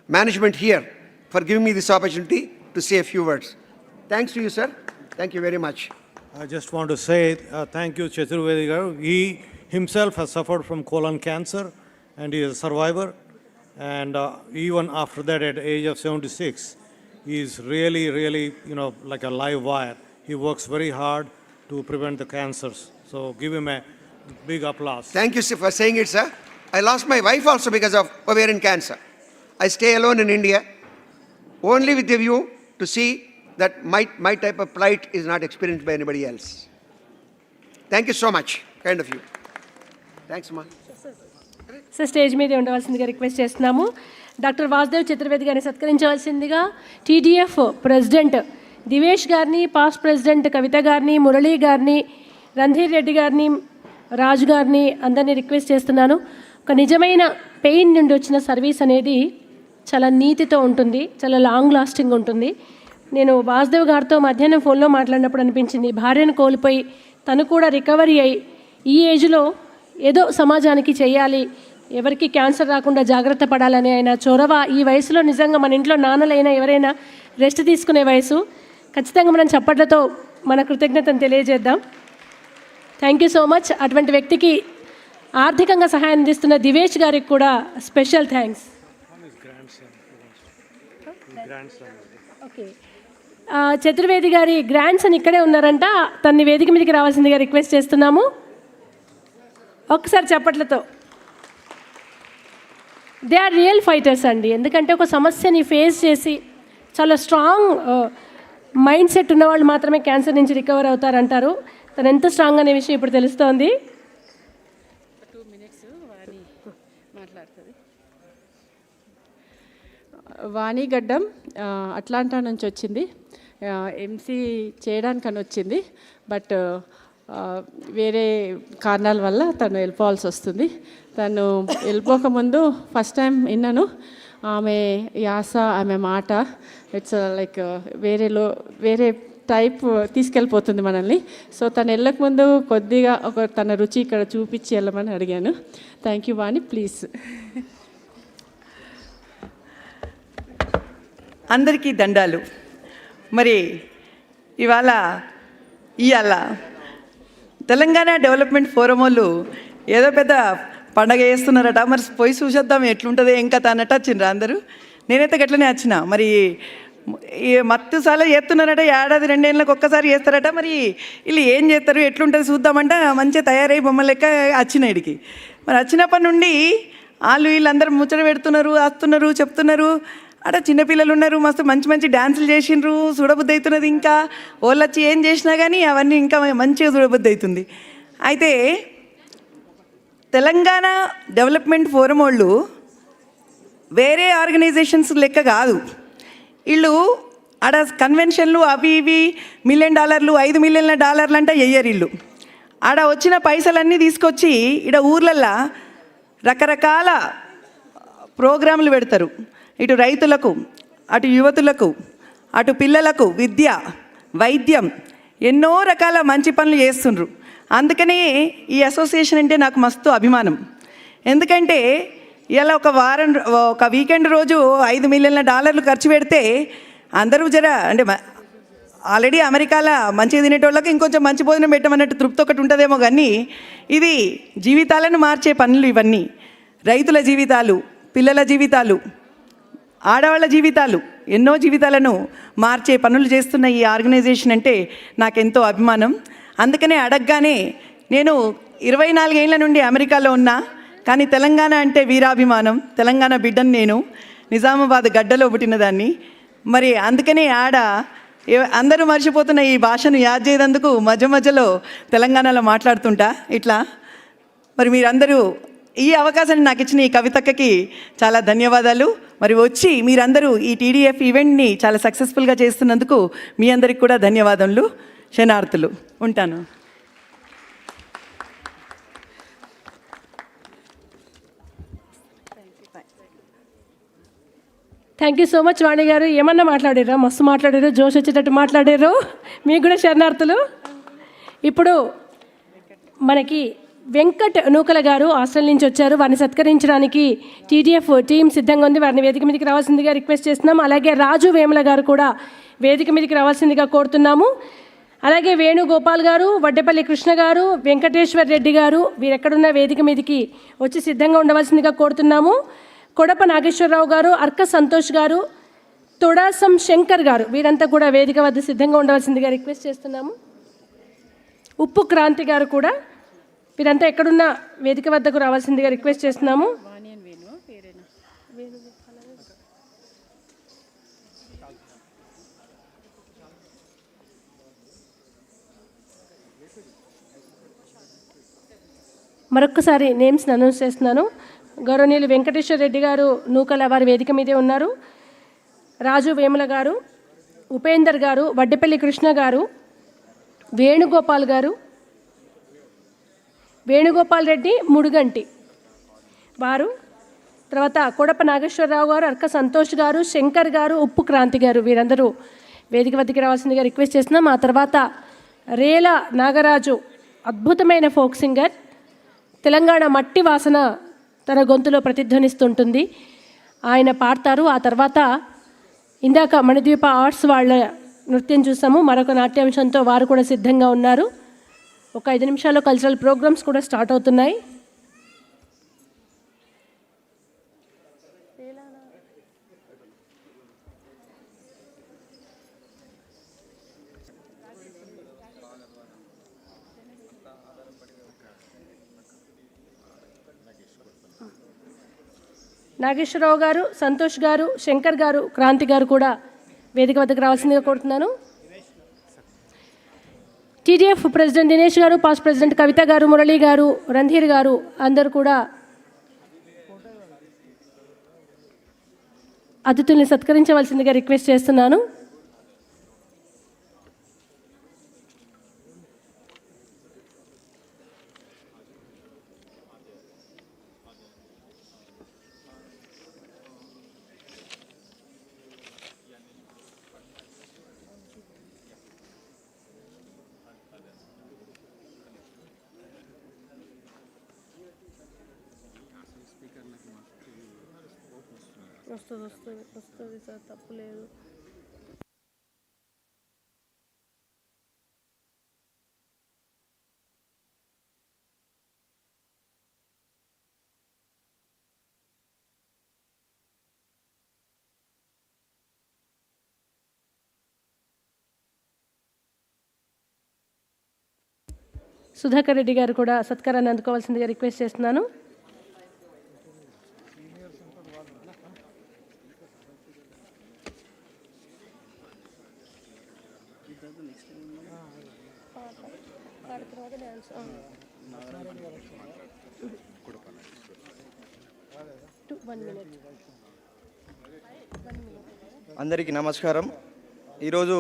management here for giving me this opportunity to say a few words. Thanks to you, sir. Thank you very much. I just want to say thank you, Chaturvedi Garu. He himself has suffered from colon cancer and he is a survivor. And even after that, at the age of 76, he is really, like a live wire. He works very hard to prevent the cancers. So give him a big applause. Thank you, sir, for saying it, sir. I lost my wife also because of ovarian cancer. I stay alone in India, only with a view to see that my type of plight is not experienced by anybody else. Thank you so much. Kind of you. Thanks, Ma. So stage మీద ఉండవలసిందిగా request చేస్తున్నాము. Doctor Vasudev Chaturvedi గారిని సత్కరించవలసిందిగా TDF president Divesh గారిని, past president కవిత గారిని, మురళీ గారిని, రణధీర్ రెడ్డి గారిని, రాజు గారిని అందరినీ request చేస్తున్నాను. ఒక నిజమైన పెయిన్ నుండి వచ్చిన సర్వీస్ అనేది చాలా నీతితో ఉంటుంది, చాలా లాంగ్ లాస్టింగ్ ఉంటుంది. నేను వాసుదేవ్ గారితో మధ్యాహ్నం ఫోన్లో మాట్లాడినప్పుడు అనిపించింది, భార్యను కోల్పోయి తను కూడా రికవరీ అయ్యి ఈ ఏజ్లో ఏదో సమాజానికి చేయాలి, ఎవరికి క్యాన్సర్ రాకుండా జాగ్రత్త పడాలని ఆయన చొరవ ఈ వయసులో నిజంగా మన ఇంట్లో నాన్నలైనా ఎవరైనా రెస్ట్ తీసుకునే వయసు. ఖచ్చితంగా మనం చప్పట్లతో మన కృతజ్ఞతను తెలియజేద్దాం. Thank you so much. అటువంటి వ్యక్తికి ఆర్థికంగా సహాయం అందిస్తున్న దివేష్ గారికి కూడా స్పెషల్ థ్యాంక్స్. ఓకే, చతుర్వేది గారి గ్రాండ్ సన్ ఇక్కడే ఉన్నారంట, తన్ని వేదిక మీదకి రావాల్సిందిగా రిక్వెస్ట్ చేస్తున్నాము. ఒక్కసారి చప్పట్లతో. దే ఆర్ రియల్ ఫైటర్స్ అండి. ఎందుకంటే ఒక సమస్యని ఫేస్ చేసి చాలా స్ట్రాంగ్ మైండ్ సెట్ ఉన్నవాళ్ళు మాత్రమే క్యాన్సర్ నుంచి రికవర్ అవుతారంటారు. తను ఎంత స్ట్రాంగ్ అనే విషయం ఇప్పుడు తెలుస్తోంది. వాణి గడ్డం అట్లాంటా నుంచి వచ్చింది. ఎంసీ చేయడానికని వచ్చింది, బట్ వేరే కారణాల వల్ల తను వెళ్ళిపోవాల్సి వస్తుంది. తను వెళ్ళిపోకముందు ఫస్ట్ టైం విన్నాను ఆమె యాస, ఆమె మాట. ఇట్స్ లైక్ వేరే టైప్ తీసుకెళ్ళిపోతుంది మనల్ని. సో తను వెళ్ళకముందు కొద్దిగా తన రుచి ఇక్కడ చూపించి వెళ్ళమని అడిగాను. Thank you Vani, please. అందరికీ దండాలు. మరి ఇవాళ తెలంగాణ డెవలప్మెంట్ ఫోరం వాళ్ళు ఏదో పెద్ద పండగ చేస్తున్నారట. మరి పోయి చూసేద్దాం ఎట్లుంటుంది ఇంకా అన్నట్టు వచ్చిండ్రు అందరూ. నేనైతే గట్లనే వచ్చిన. మరి మత్తు సార్లు చేస్తున్నారట, ఏడాది 2 ఏళ్ళకి ఒక్కసారి చేస్తారట. మరి వీళ్ళు ఏం చేస్తారు, ఎట్లుంటుంది చూద్దామంటే మంచిగా తయారై బొమ్మ లెక్క వచ్చిన ఇడికి. మరి వచ్చినప్పటి నుండి వీళ్ళందరూ ముచ్చట పెడుతున్నారు, వస్తున్నారు, చెప్తున్నారు. అక్కడ చిన్నపిల్లలు ఉన్నారు, మస్తు మంచి డ్యాన్సులు చేసిండ్రు, చూడబుద్ధి అవుతున్నది. ఇంకా వాళ్ళు వచ్చి ఏం చేసినా కానీ అవన్నీ ఇంకా మంచిగా చూడబుద్ధి అవుతుంది. అయితే తెలంగాణ డెవలప్మెంట్ ఫోరం వాళ్ళు వేరే ఆర్గనైజేషన్స్ లెక్క కాదు. వీళ్ళు ఆడ కన్వెన్షన్లు అవి ఇవి $1 మిలియన్, $5 మిలియన్ల అంటే వెయ్యరు. వీళ్ళు ఆడ వచ్చిన పైసలన్నీ తీసుకొచ్చి ఈడ ఊర్లల్లో రకరకాల ప్రోగ్రాములు పెడతారు. ఇటు రైతులకు, అటు యువతులకు, అటు పిల్లలకు విద్య, వైద్యం, ఎన్నో రకాల మంచి పనులు చేస్తుండ్రు. అందుకనే ఈ అసోసియేషన్ అంటే నాకు మస్తు అభిమానం. ఎందుకంటే ఇలా ఒక వీకెండ్ రోజు $5 మిలియన్ల ఖర్చు పెడితే అందరూ అంటే ఆల్రెడీ అమెరికాలో మంచిగా తినేటోళ్ళకి ఇంకొంచెం మంచి భోజనం పెట్టమన్నట్టు తృప్తి ఒకటి ఉంటుందేమో. కానీ ఇది జీవితాలను మార్చే పనులు ఇవన్నీ. రైతుల జీవితాలు, పిల్లల జీవితాలు, ఆడవాళ్ళ జీవితాలు, ఎన్నో జీవితాలను మార్చే పనులు చేస్తున్న ఈ ఆర్గనైజేషన్ అంటే నాకెంతో అభిమానం. అందుకనే అడగగానే నేను 24 ఏళ్ళ నుండి అమెరికాలో ఉన్నా, కానీ తెలంగాణ అంటే వీరాభిమానం. తెలంగాణ బిడ్డను నేను, నిజామాబాద్ గడ్డలో పుట్టిన దాన్ని. మరి అందుకనే అందరూ మర్చిపోతున్న ఈ భాషను యాద్ చేయనందుకు మధ్యలో తెలంగాణలో మాట్లాడుతుంటా ఇట్లా. మరి మీరందరూ ఈ అవకాశాన్ని నాకు ఇచ్చిన ఈ కవితక్కకి చాలా ధన్యవాదాలు. మరి వచ్చి మీరందరూ ఈ టీడీఎఫ్ ఈవెంట్ని చాలా సక్సెస్ఫుల్గా చేస్తున్నందుకు మీ అందరికి కూడా ధన్యవాదములు, శనార్థులు. ఉంటాను. థ్యాంక్ యూ సో మచ్ వాణి గారు. ఏమన్నా మాట్లాడారా? మస్తు మాట్లాడారు, జోష్ వచ్చేటట్టు మాట్లాడారు. మీకు కూడా శరణార్థులు. ఇప్పుడు మనకి వెంకట్ నూకల గారు ఆస్ట్రేలియా నుంచి వచ్చారు. వారిని సత్కరించడానికి టీడీఎఫ్ టీం సిద్ధంగా ఉంది. వారిని వేదిక మీదకి రావాల్సిందిగా రిక్వెస్ట్ చేస్తున్నాం. అలాగే రాజు వేముల గారు కూడా వేదిక మీదకి రావాల్సిందిగా కోరుతున్నాము. అలాగే వేణుగోపాల్ గారు, వడ్డేపల్లి కృష్ణ గారు, వెంకటేశ్వర్ రెడ్డి గారు వీరెక్కడున్న వేదిక మీదకి వచ్చి సిద్ధంగా ఉండవలసిందిగా కోరుతున్నాము. కొడప నాగేశ్వరరావు గారు, అర్క సంతోష్ గారు, తొడాసం శంకర్ గారు వీరంతా కూడా వేదిక వద్ద సిద్ధంగా ఉండవలసిందిగా రిక్వెస్ట్ చేస్తున్నాము. ఉప్పు క్రాంతి గారు కూడా వీరంతా ఎక్కడున్న వేదిక వద్దకు రావాల్సిందిగా రిక్వెస్ట్ చేస్తున్నాము. మరొక్కసారి నేమ్స్ని అనౌన్స్ చేస్తున్నాను. గౌరవనీయులు వెంకటేశ్వర రెడ్డి గారు నూకల వారి వేదిక మీదే ఉన్నారు. రాజు వేముల గారు, ఉపేందర్ గారు, వడ్డెపల్లి కృష్ణ గారు, వేణుగోపాల్ గారు, వేణుగోపాల్ రెడ్డి ముడుగంటి వారు, తర్వాత కొడప నాగేశ్వరరావు గారు, అర్క సంతోష్ గారు, శంకర్ గారు, ఉప్పు క్రాంతి గారు, వీరందరూ వేదిక వద్దకు రావాల్సిందిగా రిక్వెస్ట్ చేస్తున్నాం. ఆ తర్వాత రేల నాగరాజు అద్భుతమైన ఫోక్ సింగర్, తెలంగాణ మట్టి వాసన తన గొంతులో ప్రతిధ్వనిస్తుంటుంది, ఆయన పాడతారు. ఆ తర్వాత ఇందాక మణిద్వీప ఆర్ట్స్ వాళ్ళ నృత్యం చూసాము, మరొక నాట్యాంశంతో వారు కూడా సిద్ధంగా ఉన్నారు. ఒక 5 నిమిషాల్లో కల్చరల్ ప్రోగ్రామ్స్ కూడా స్టార్ట్ అవుతున్నాయి. నాగేశ్వరరావు గారు, సంతోష్ గారు, శంకర్ గారు, క్రాంతి గారు కూడా వేదిక వద్దకు రావాల్సిందిగా కోరుతున్నాను. టీడీఎఫ్ ప్రెసిడెంట్ దినేష్ గారు, పాస్ట్ ప్రెసిడెంట్ కవిత గారు, మురళీ గారు, రణధీర్ గారు అందరూ కూడా అతిథుల్ని సత్కరించవలసిందిగా రిక్వెస్ట్ చేస్తున్నాను. వస్తుంది సార్, తప్పు లేదు. సుధాకర్ రెడ్డి గారు కూడా సత్కారాన్ని అందుకోవాల్సిందిగా రిక్వెస్ట్ చేస్తున్నాను. అందరికీ నమస్కారం. ఈరోజు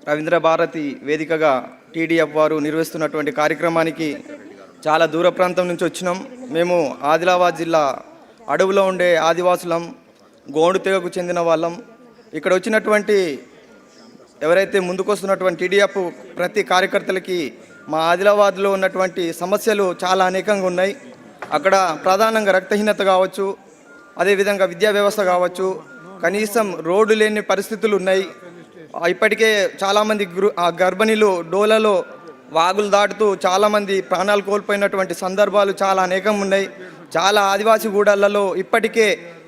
రవీంద్ర భారతి వేదికగా టీడీఎఫ్ వారు నిర్వహిస్తున్నటువంటి కార్యక్రమానికి చాలా దూర ప్రాంతం నుంచి వచ్చినాం. మేము ఆదిలాబాద్ జిల్లా అడవులో ఉండే ఆదివాసులం, గోండు తెగకు చెందిన వాళ్ళం. ఇక్కడ వచ్చినటువంటి ఎవరైతే ముందుకొస్తున్నటువంటి టీడీఎఫ్ ప్రతి కార్యకర్తలకి మా ఆదిలాబాద్లో ఉన్నటువంటి సమస్యలు చాలా అనేకంగా ఉన్నాయి. అక్కడ ప్రధానంగా రక్తహీనత కావచ్చు, అదేవిధంగా విద్యా వ్యవస్థ కావచ్చు, కనీసం రోడ్డు లేని పరిస్థితులు ఉన్నాయి. ఇప్పటికే చాలామంది గర్భిణీలు డోలలో వాగులు దాటుతూ చాలామంది ప్రాణాలు కోల్పోయినటువంటి సందర్భాలు చాలా అనేకం ఉన్నాయి. చాలా ఆదివాసీ గూడాలలో ఇప్పటికే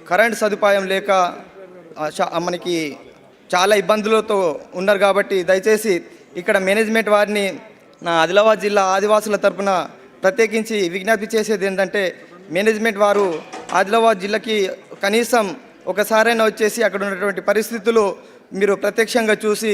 కరెంట్ సదుపాయం లేక మనకి చాలా ఇబ్బందులతో ఉన్నారు. కాబట్టి దయచేసి ఇక్కడ మేనేజ్మెంట్ వారిని నా ఆదిలాబాద్ జిల్లా ఆదివాసుల తరపున ప్రత్యేకించి విజ్ఞప్తి చేసేది ఏంటంటే, మేనేజ్మెంట్ వారు ఆదిలాబాద్ జిల్లాకి కనీసం ఒకసారైనా వచ్చేసి అక్కడ ఉన్నటువంటి పరిస్థితులు మీరు ప్రత్యక్షంగా చూసి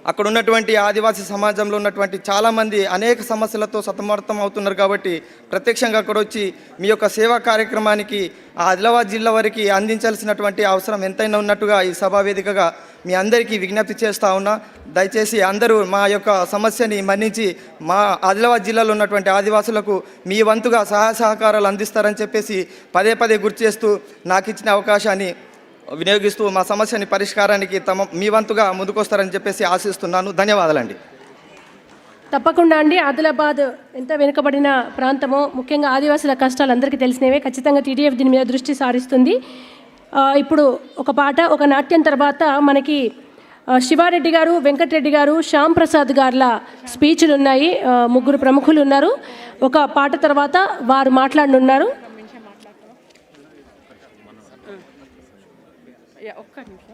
అక్కడ ఉన్నటువంటి ఆదివాసీ సమాజంలో ఉన్నటువంటి చాలామంది అనేక సమస్యలతో సతమతం అవుతున్నారు. కాబట్టి ప్రత్యక్షంగా అక్కడ వచ్చి మీ యొక్క సేవా కార్యక్రమానికి ఆదిలాబాద్ జిల్లా వరకు అందించాల్సినటువంటి అవసరం ఎంతైనా ఉన్నట్టుగా ఈ సభా వేదికగా మీ అందరికీ విజ్ఞప్తి చేస్తూ ఉన్నా. దయచేసి అందరూ మా యొక్క సమస్యని మన్నించి మా ఆదిలాబాద్ జిల్లాలో ఉన్నటువంటి ఆదివాసులకు మీ వంతుగా సహాయ సహకారాలు అందిస్తారని చెప్పేసి పదే పదే గుర్తు చేస్తూ నాకు ఇచ్చిన అవకాశాన్ని వినియోగిస్తూ మా సమస్యని పరిష్కారానికి మీ వంతుగా ముందుకొస్తారని చెప్పేసి ఆశిస్తున్నాను. ధన్యవాదాలండి. తప్పకుండా అండి. ఆదిలాబాద్ ఎంత వెనుకబడిన ప్రాంతమో, ముఖ్యంగా ఆదివాసుల కష్టాలు అందరికీ తెలిసినవే. ఖచ్చితంగా టీడీఎఫ్ దీని మీద దృష్టి సారిస్తుంది. ఇప్పుడు ఒక పాట, ఒక నాట్యం తర్వాత మనకి శివారెడ్డి గారు, వెంకటరెడ్డి గారు, శ్యామ్ ప్రసాద్ గారుల స్పీచ్లు ఉన్నాయి. ముగ్గురు ప్రముఖులు ఉన్నారు. ఒక పాట తర్వాత వారు మాట్లాడనున్నారు. ఒక్క నిమిషం,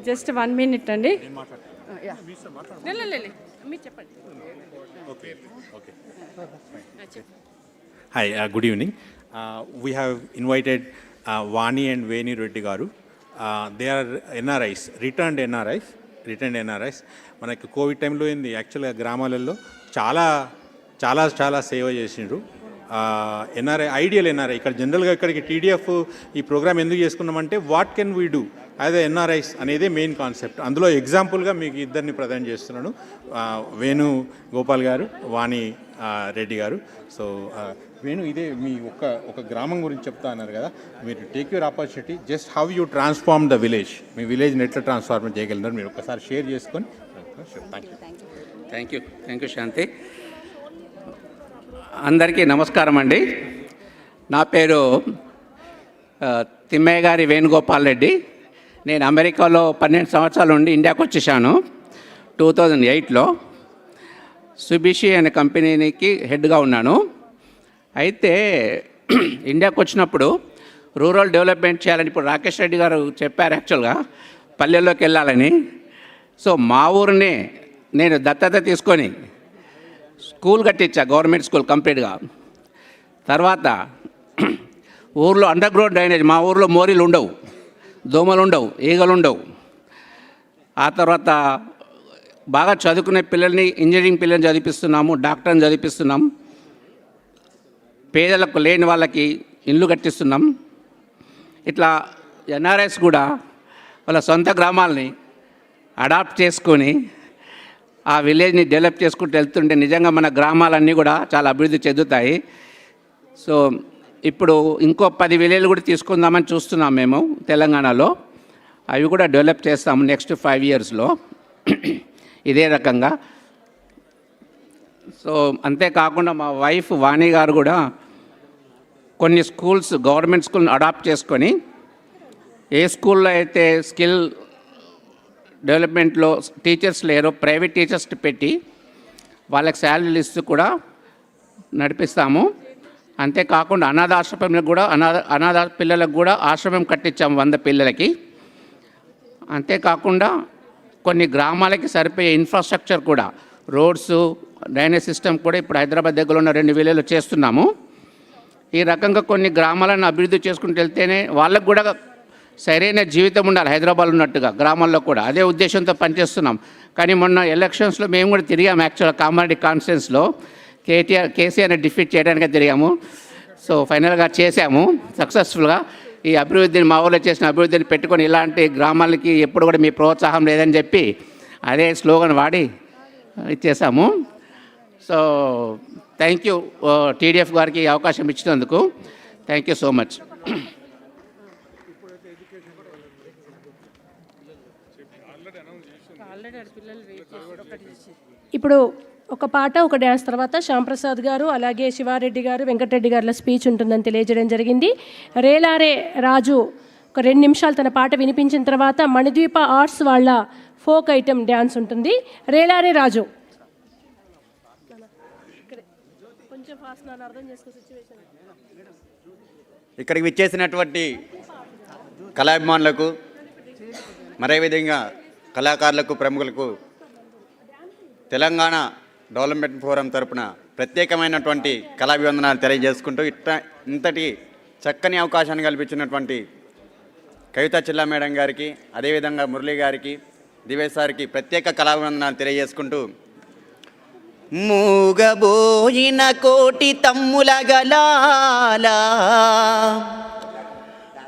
జస్ట్ 1 minute అండి. మీరు చెప్పండి. Hi, good evening. We have invited Vani and Veni Reddy Garu. They are NRIs, returned NRIs. Return NRIs. మనకి కోవిడ్ టైంలో ఏంది యాక్చువల్గా గ్రామాలలో చాలా చాలా చాలా సేవ చేసిండ్రు ఎన్ఆర్ఐ, ఐడియల్ ఎన్ఆర్ఐ. ఇక్కడ జనరల్గా ఇక్కడికి టీడీఎఫ్ ఈ ప్రోగ్రామ్ ఎందుకు చేసుకున్నామంటే what can we do as NRIs అనేదే మెయిన్ కాన్సెప్ట్. అందులో ఎగ్జాంపుల్గా మీకు ఇద్దరిని ప్రజెంట్ చేస్తున్నాను, వేణు గోపాల్ గారు, వాణి రెడ్డి గారు. సో వేణు, ఇదే మీ ఒక గ్రామం గురించి చెప్తా అన్నారు కదా, మీరు take your opportunity, just how you transform the village, మీ విలేజ్ని ఎట్లా ట్రాన్స్ఫార్మ్ చేయగలుగుతారు మీరు ఒకసారి షేర్ చేసుకొని. Thank you Shanti. అందరికీ నమస్కారం అండి. నా పేరు తిమ్మయ్య గారి వేణుగోపాల్ రెడ్డి. నేను అమెరికాలో 12 సంవత్సరాల నుండి ఇండియాకు వచ్చేసాను 2008లో. సుబిషి అనే కంపెనీకి హెడ్గా ఉన్నాను. అయితే ఇండియాకు వచ్చినప్పుడు రూరల్ డెవలప్మెంట్ చేయాలని ఇప్పుడు రాకేష్ రెడ్డి గారు చెప్పారు, యాక్చువల్గా పల్లెల్లోకి వెళ్ళాలని. సో మా ఊరిని నేను దత్తత తీసుకొని స్కూల్ కట్టించా, గవర్నమెంట్ స్కూల్ కంప్లీట్గా. తర్వాత ఊర్లో అండర్ గ్రౌండ్ డ్రైనేజ్, మా ఊర్లో మోరీలు ఉండవు, దోమలు ఉండవు, ఈగలు ఉండవు. ఆ తర్వాత బాగా చదువుకునే పిల్లల్ని, ఇంజనీరింగ్ పిల్లల్ని చదివిస్తున్నాము, డాక్టర్ని చదివిస్తున్నాం. పేదలకు లేని వాళ్ళకి ఇల్లు కట్టిస్తున్నాం. ఇట్లా ఎన్ఆర్ఐస్ కూడా వాళ్ళ సొంత గ్రామాలని అడాప్ట్ చేసుకొని ఆ విలేజ్ని డెవలప్ చేసుకుంటూ వెళ్తుంటే నిజంగా మన గ్రామాలన్నీ కూడా చాలా అభివృద్ధి చెందుతాయి. సో ఇప్పుడు ఇంకో 10 విలేజ్లు కూడా తీసుకుందామని చూస్తున్నాం మేము తెలంగాణలో. అవి కూడా డెవలప్ చేస్తాము నెక్స్ట్ 5 ఇయర్స్లో ఇదే రకంగా. సో అంతేకాకుండా మా వైఫ్ వాణి గారు కూడా కొన్ని స్కూల్స్, గవర్నమెంట్ స్కూల్ని అడాప్ట్ చేసుకొని, ఏ స్కూల్లో అయితే స్కిల్ డెవలప్మెంట్లో టీచర్స్ లేరో ప్రైవేట్ టీచర్స్ పెట్టి వాళ్ళకి శాలరీలు ఇస్తూ కూడా నడిపిస్తాము. అంతేకాకుండా అనాథాశ్రమంలో కూడా అనాథ పిల్లలకు కూడా ఆశ్రమం కట్టించాము 100 పిల్లలకి. అంతేకాకుండా కొన్ని గ్రామాలకి సరిపోయే ఇన్ఫ్రాస్ట్రక్చర్ కూడా, రోడ్స్, డ్రైనేజ్ సిస్టమ్ కూడా ఇప్పుడు హైదరాబాద్ దగ్గర ఉన్న 2 విలేజ్లు చేస్తున్నాము. ఈ రకంగా కొన్ని గ్రామాలను అభివృద్ధి చేసుకుంటూ వెళ్తేనే వాళ్ళకు కూడా సరైన జీవితం ఉండాలి, హైదరాబాద్ ఉన్నట్టుగా గ్రామాల్లో కూడా. అదే ఉద్దేశంతో పనిచేస్తున్నాం. కానీ మొన్న ఎలక్షన్స్లో మేము కూడా తిరిగాము, యాక్చువల్గా కామారెడ్డి కాన్స్టిట్యున్సీలో కేసీఆర్ని డిఫీట్ చేయడానికి తిరిగాము. సో ఫైనల్గా చేశాము సక్సెస్ఫుల్గా. ఈ అభివృద్ధిని, మా ఊళ్ళో చేసిన అభివృద్ధిని పెట్టుకొని ఇలాంటి గ్రామాలకి ఎప్పుడు కూడా మీ ప్రోత్సాహం లేదని చెప్పి అదే స్లోగన్ వాడి ఇచ్చేసాము. సో థ్యాంక్ యూ టీడీఎఫ్ గారికి ఈ అవకాశం ఇచ్చినందుకు. Thank you so much. ఇప్పుడు ఒక పాట, ఒక డ్యాన్స్ తర్వాత శ్యాంప్రసాద్ గారు, అలాగే శివారెడ్డి గారు, వెంకటరెడ్డి గారుల స్పీచ్ ఉంటుందని తెలియజేయడం జరిగింది. రేలారే రాజు ఒక 2 నిమిషాలు తన పాట వినిపించిన తర్వాత మణిద్వీప ఆర్ట్స్ వాళ్ళ ఫోక్ ఐటమ్ డ్యాన్స్ ఉంటుంది. రేలారే రాజు ఇక్కడికి విచ్చేసినటువంటి కళాభిమానులకు, మరే విధంగా కళాకారులకు, ప్రముఖులకు తెలంగాణ డెవలప్మెంట్ ఫోరం తరపున ప్రత్యేకమైనటువంటి కళాభివందనాలు తెలియజేసుకుంటూ ఇంతటి చక్కని అవకాశాన్ని కల్పించినటువంటి కవితా చిల్లా మేడం గారికి, అదేవిధంగా మురళి గారికి, దివేశ్ సార్కి ప్రత్యేక కళాభివందనాలు తెలియజేసుకుంటూ, మూగబోయిన కోటి తమ్ముల గలాల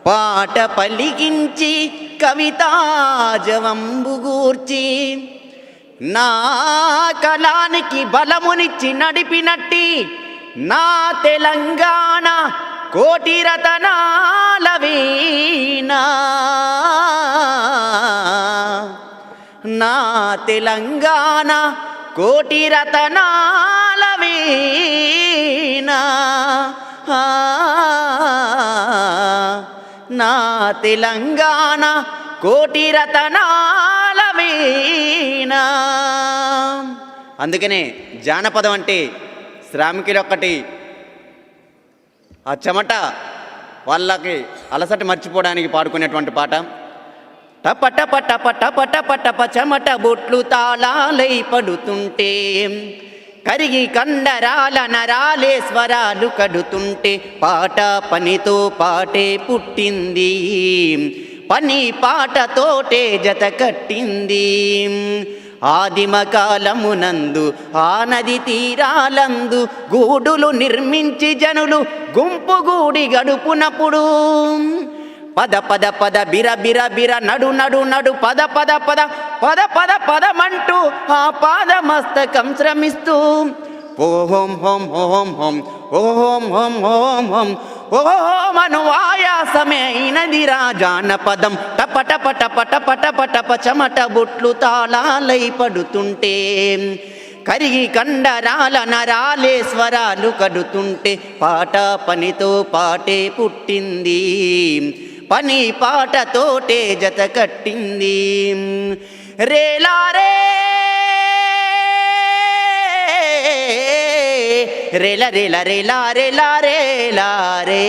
పాట పలికించి కవితాజవంబుగూర్చి నా కళానికి బలమునిచ్చి నడిపినట్టి నా తెలంగాణ కోటి రతనాల వీణ, నా తెలంగాణ కోటి రతనాల వీణ, నా తెలంగాణ కోటి రతనాల వీణ. అందుకనే జానపదం అంటే శ్రామికులొక్కటి ఆ చెమట వాళ్ళకి అలసట మర్చిపోవడానికి పాడుకునేటువంటి పాట. టప టప టప టప టప టప చెమట బొట్లు తాళాలై పడుతుంటే, కరిగి కండరాల నరాలే స్వరాలు కడుతుంటే, పాట పనితో పాటే పుట్టింది, పని పాటతోటే జత కట్టింది. ఆదిమ కాలమునందు ఆ నది తీరాలందు గూడులు నిర్మించి జనులు గుంపుగూడి గడుపునప్పుడు పద పద పద బిర బిర బిర నడు నడు నడు పద పద పద పద పద పదమంటూ ఆ పాదమస్తకం శ్రమిస్తూ ఓం హోం హోం హోం ఓం హోం హోం హోం ఓం అను ఆయాసమే అయినదిరా జానపదం. టప టప టప టప టప టప చెమట బొట్లు తాళాలై పడుతుంటే కరిగి కండరాల నరాలే స్వరాలు కడుతుంటే పాట పనితో పాటే పుట్టింది, పని పాటతోటే జత కట్టింది. రేలారే రేల రేల రేలా రేలా రేలా రే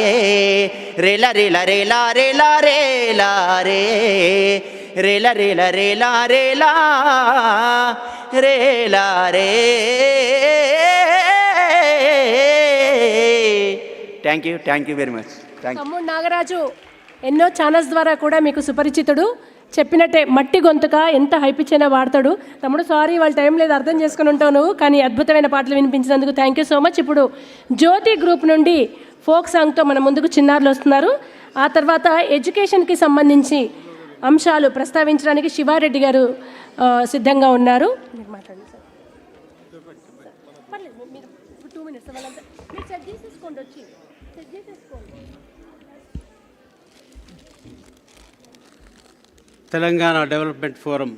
రేల రేల రేలా రేలా రేలా రే రేల రేల రేలా రేలా రేలా రే. Thank you very much. తమ్ముడు నాగరాజు ఎన్నో ఛానల్స్ ద్వారా కూడా మీకు సుపరిచితుడు. చెప్పినట్టే మట్టి గొంతుక ఎంత హైపిచ్చైనా వాడతాడు. తమ్ముడు సారీ వాళ్ళ టైం లేదు, అర్థం చేసుకుని ఉంటావు నువ్వు, కానీ అద్భుతమైన పాటలు వినిపించినందుకు థ్యాంక్ యూ సో మచ్. ఇప్పుడు జ్యోతి గ్రూప్ నుండి ఫోక్ సాంగ్తో మన ముందుకు చిన్నారులు వస్తున్నారు. ఆ తర్వాత ఎడ్యుకేషన్కి సంబంధించి అంశాలు ప్రస్తావించడానికి శివారెడ్డి గారు సిద్ధంగా ఉన్నారు. మీరు మాట్లాడండి సార్. పర్లేదు, మీరు 2 minutes వాళ్ళంతా మీరు సెట్ చేసేసుకోండి, వచ్చి సెట్ చేసేసుకోండి. తెలంగాణ డెవలప్మెంట్ ఫోరం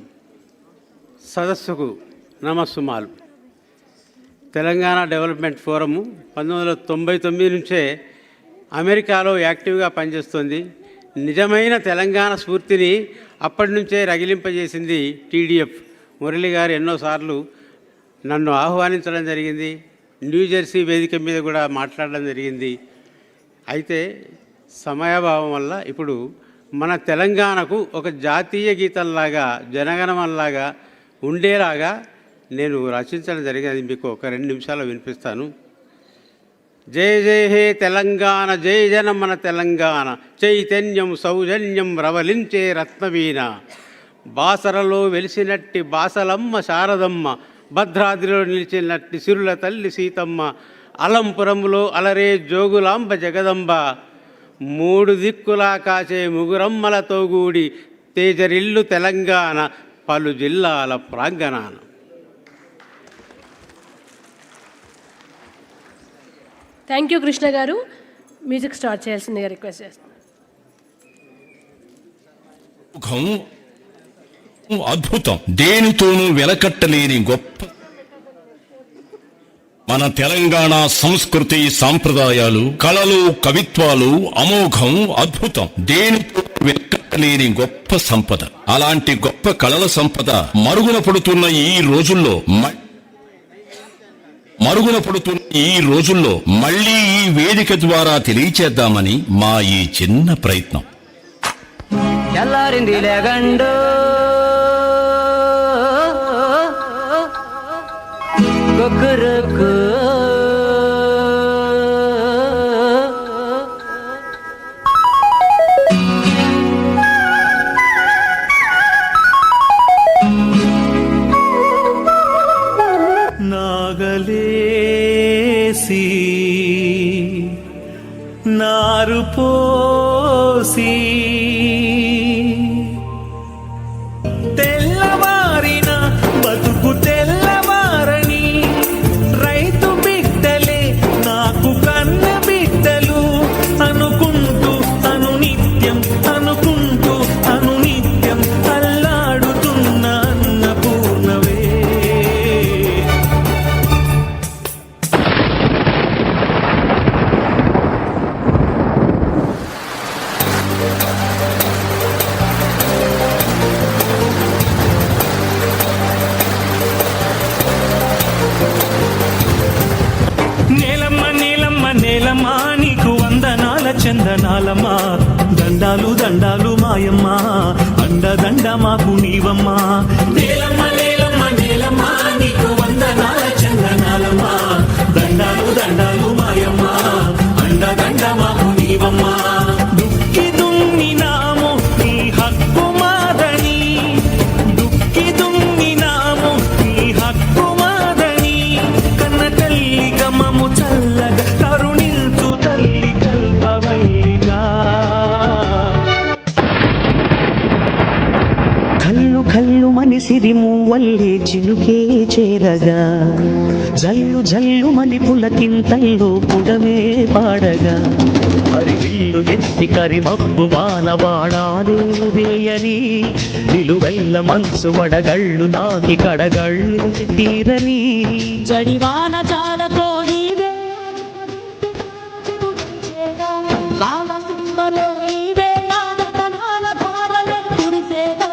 సదస్సుకు నమస్సుమాలు. తెలంగాణ డెవలప్మెంట్ ఫోరము 1999 నుంచే అమెరికాలో యాక్టివ్గా పనిచేస్తుంది. నిజమైన తెలంగాణ స్ఫూర్తిని అప్పటి నుంచే రగిలింపజేసింది టీడీఎఫ్. మురళి గారు ఎన్నోసార్లు నన్ను ఆహ్వానించడం జరిగింది, న్యూజెర్సీ వేదిక మీద కూడా మాట్లాడడం జరిగింది. అయితే సమయాభావం వల్ల ఇప్పుడు మన తెలంగాణకు ఒక జాతీయ గీతంలాగా జనగణమనలాగా ఉండేలాగా నేను రచించడం జరిగింది. మీకు ఒక 2 నిమిషాలు వినిపిస్తాను. జయ జయ హే తెలంగాణ, జయ జన మన తెలంగాణ, చైతన్యం సౌజన్యం రవలించే రత్నవీణ, బాసరలో వెలిసినట్టి బాసలమ్మ శారదమ్మ, భద్రాద్రిలో నిలిచినట్టి సిరుల తల్లి సీతమ్మ, అలంపురంలో అలరే జోగులాంబ జగదంబ, 3 దిక్కులా కాచే ముగురమ్మలతో కూడి తేజరిల్లు తెలంగాణ పలు జిల్లాల ప్రాంగణాన. థ్యాంక్ యూ కృష్ణ గారు. మ్యూజిక్ స్టార్ట్ చేయాల్సిందిగా రిక్వెస్ట్ చేస్తున్నాను. అద్భుతం, దేనితోనూ వెలకట్టలేని గొప్ప మన తెలంగాణ సంస్కృతి సాంప్రదాయాలు, కళలు, కవిత్వాలు అమోఘం, అద్భుతం, దేనితో వెలకట్టలేని గొప్ప సంపద. అలాంటి గొప్ప కళల సంపద మరుగున పడుతున్న ఈ రోజుల్లో మళ్ళీ ఈ వేదిక ద్వారా తెలియచేద్దామని మా ఈ చిన్న ప్రయత్నం. తెల్లారింది లేగండు కొక్కురుకు, నాగలేసి నారు పోసి తెల్లవారిన బతుకు తెల్లవారని రైతు బిడ్డలే నాకు కన్న బిడ్డలు అనుకుంటూ అనునిత్యం అల్లాడుతున్న అన్నపూర్ణవే. నేలమ్మ నేలమ్మ నేలమ్మ నీకు వందనాల చందనాలమ్మా, దండాలు దండాలు మాయమ్మ, అండదండ మాకు నీవమ్మా. నేలమ్మ నేలమ్మ నేలమ్మ నీకు వందనాల చందనాలమ్మా, దండాలు దండాలు మాయమ్మ, అండదండ మాకు నీవమ్మా. దుక్కి దున్నినాము నీ కల్లు కల్లు మనిసిరి మూవల్లే చినుకే చేరగా జల్లు జల్లు మని పులకింతల్లో పుడమే పాడగా హరివిల్లు ఎత్తి కరిమబ్బు వానవాడాలు వేయని నిలువెల్ల మనసు వడగళ్ళు నాకి కడగళ్ళు తీరని జడివాన చాలతో నీవే లాలసుందరో నీవే నాదతనాల భారలే కురిసేదా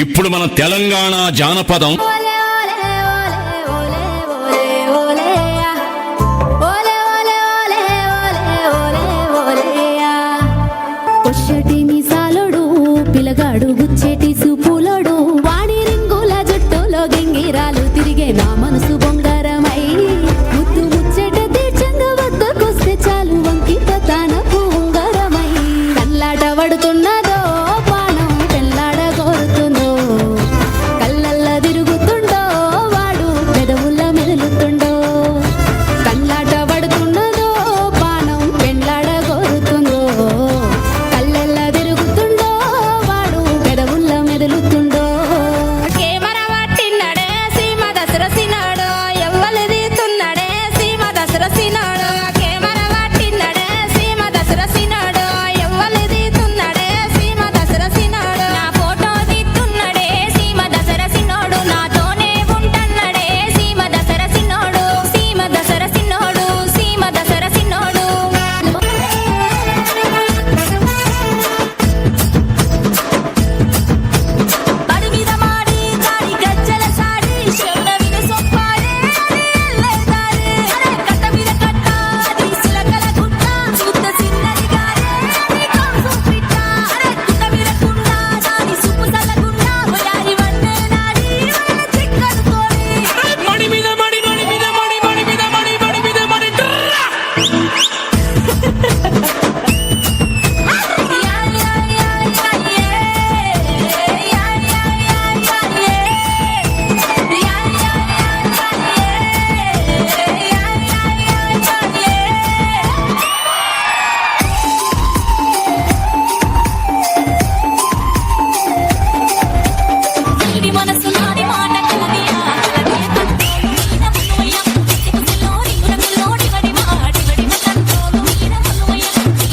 ఇప్పుడు మన తెలంగాణ జానపదం పొచ్చటి మీసాలోడు పిలగాడు గుచ్చేటి సూపులోడు వాడి రింగుల జుట్టులో గింగిరాలు తిరిగే నా మనసు బొంగరమై ముద్దు ముచ్చట తీర్చంగా వద్దకొస్తే చాలు వంకిత తాన పూంగరమై కల్లాట పడుతున్నదో పానం పెళ్ళాడ కోరుతుందో కళ్ళల్ల తిరుగుతుండో వాడు పెదవుల మెదులుతుండో కల్లాట పడుతున్నదో పానం పెళ్ళాడ కోరుతుందో కళ్ళల్ల తిరుగుతుండో వాడు పెదవుల మెదులుతుండో కెమెరా పట్టినడే సీమ దసరసినాడు ఎవ్వలది తున్నడే సీమ దసరసినాడు కెమెరా పట్టినడే సీమ దసరసినాడు ఎవ్వలది తున్నడే సీమ దసరసినాడు నా ఫోటో దిత్తున్నడే సీమ దసరసినోడు నాతోనే ఉంటన్నడే సీమ దసరసినోడు సీమ దసరసినోడు సీమ దసరసినోడు బడి మీద మాడి దాడి గజ్జల సాడి శౌడ మీద సొప్పాడే ఎల్లెల్లాడే కట్ట మీద కట్ట అది సిలకల గుట్ట చూత సిన్నది గారే కాసు పిట్ట గుట్ట మీద కుండ దాని సుపు సలగుండ ఒయారి వన్నే నాడి చిక్కడు కోడి మడి మీద మడి మడి మీద మడి మడి మీద మడి మడి మీద మడి ఇది మనసు నాడి మాట కలదియా కలదియ కంట్రోలు మీద మనోయ చిక్కులోడి గురగులోడి వడి మాడి వడి కంట్రోలు మీద మనోయ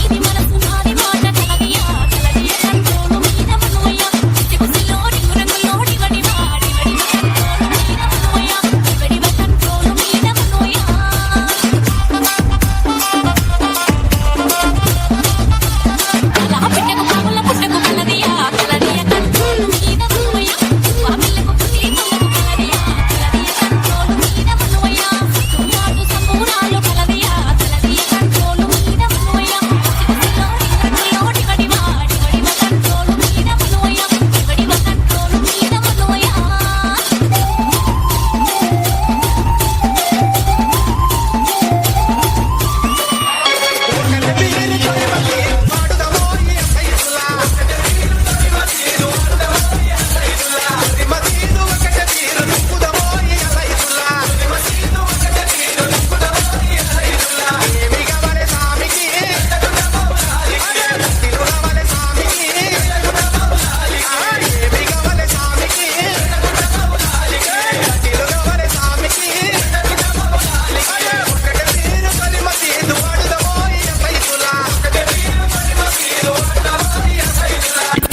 ఇది మనసు నాడి మాట కలదియా కలదియ కంట్రోలు మీద మనోయ చిక్కులోడి గురగులోడి వడి మాడి వడి కంట్రోలు మీద మనోయ వడి కంట్రోలు మీద మనోయ అలా పెట్టకు పాముల పుట్టకు కలదియా కలదియ కంట్రోలు మీద మనోయ పాములకు పుట్టి కొలకు కలదియా కలదియ కంట్రోలు మీద మనోయ సుమారు సంబూరాలు కలదియా కలదియ కంట్రోలు మీద మనోయ చిక్కులోడి వడి వాడి వడి కంట్రోలు మీద మనోయ వడి కంట్రోలు మీద మనోయ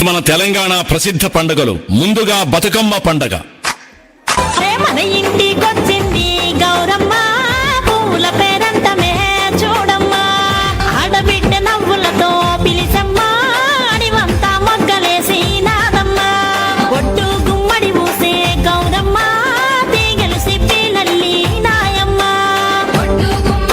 మన తెలంగాణ ప్రసిద్ధ పండుగలు ముందుగా బతుకమ్మ పండగ మన ఇంటికొచ్చింది గౌరమ్మ పూల పేరంతమే చూడమ్మా ఆడబిడ్డ నవ్వులతో పిలిచమ్మ అడివంతా మొగ్గలేసి నాదమ్మా ఒట్టు గుమ్మడి ఊసే గౌరమ్మ తీగలు సిప్పిలల్లి నాయమ్మ ఒట్టు గుమ్మడి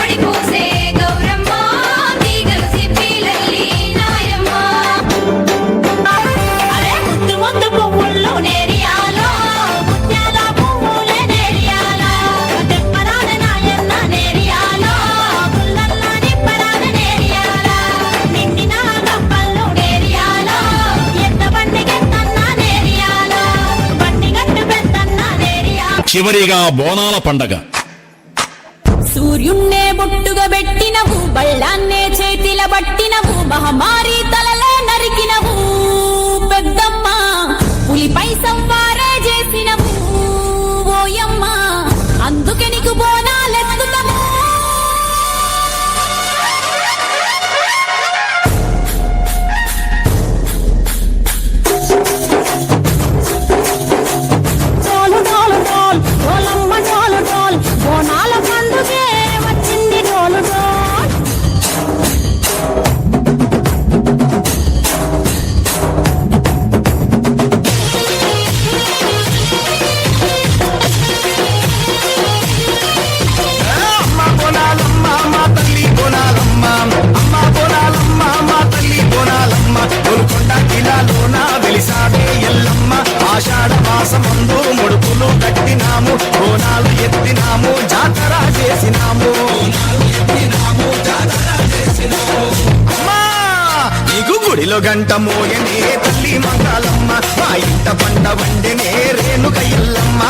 చివరిగా బోనాల పండగ. సూర్యున్నే బొట్టుగా పెట్టినవు, బళ్ళాన్నే చేతిల పట్టినవు, మహమారి తలలే నరికినవు పెద్దమ్మ, పులిపై సంవారే చేసినవు ఓయమ్మ, అందుకే నీకు బోనాలెత్తుతాము. డోలు డోలు డోల్ డోలమ్మ డోలు డోల్, బోనాల పండుగే వచ్చింది డోలు డోల్. ఆషాఢ మాసమందు ముడుపులు కట్టినాము, బోనాలు ఎత్తినాము, జాతర చేసినాము. అమ్మా నీకు గుడిలో గంట మోయనే తల్లి మంగళమ్మ, మా ఇంట పండ వండెనే Renuka Yellamma.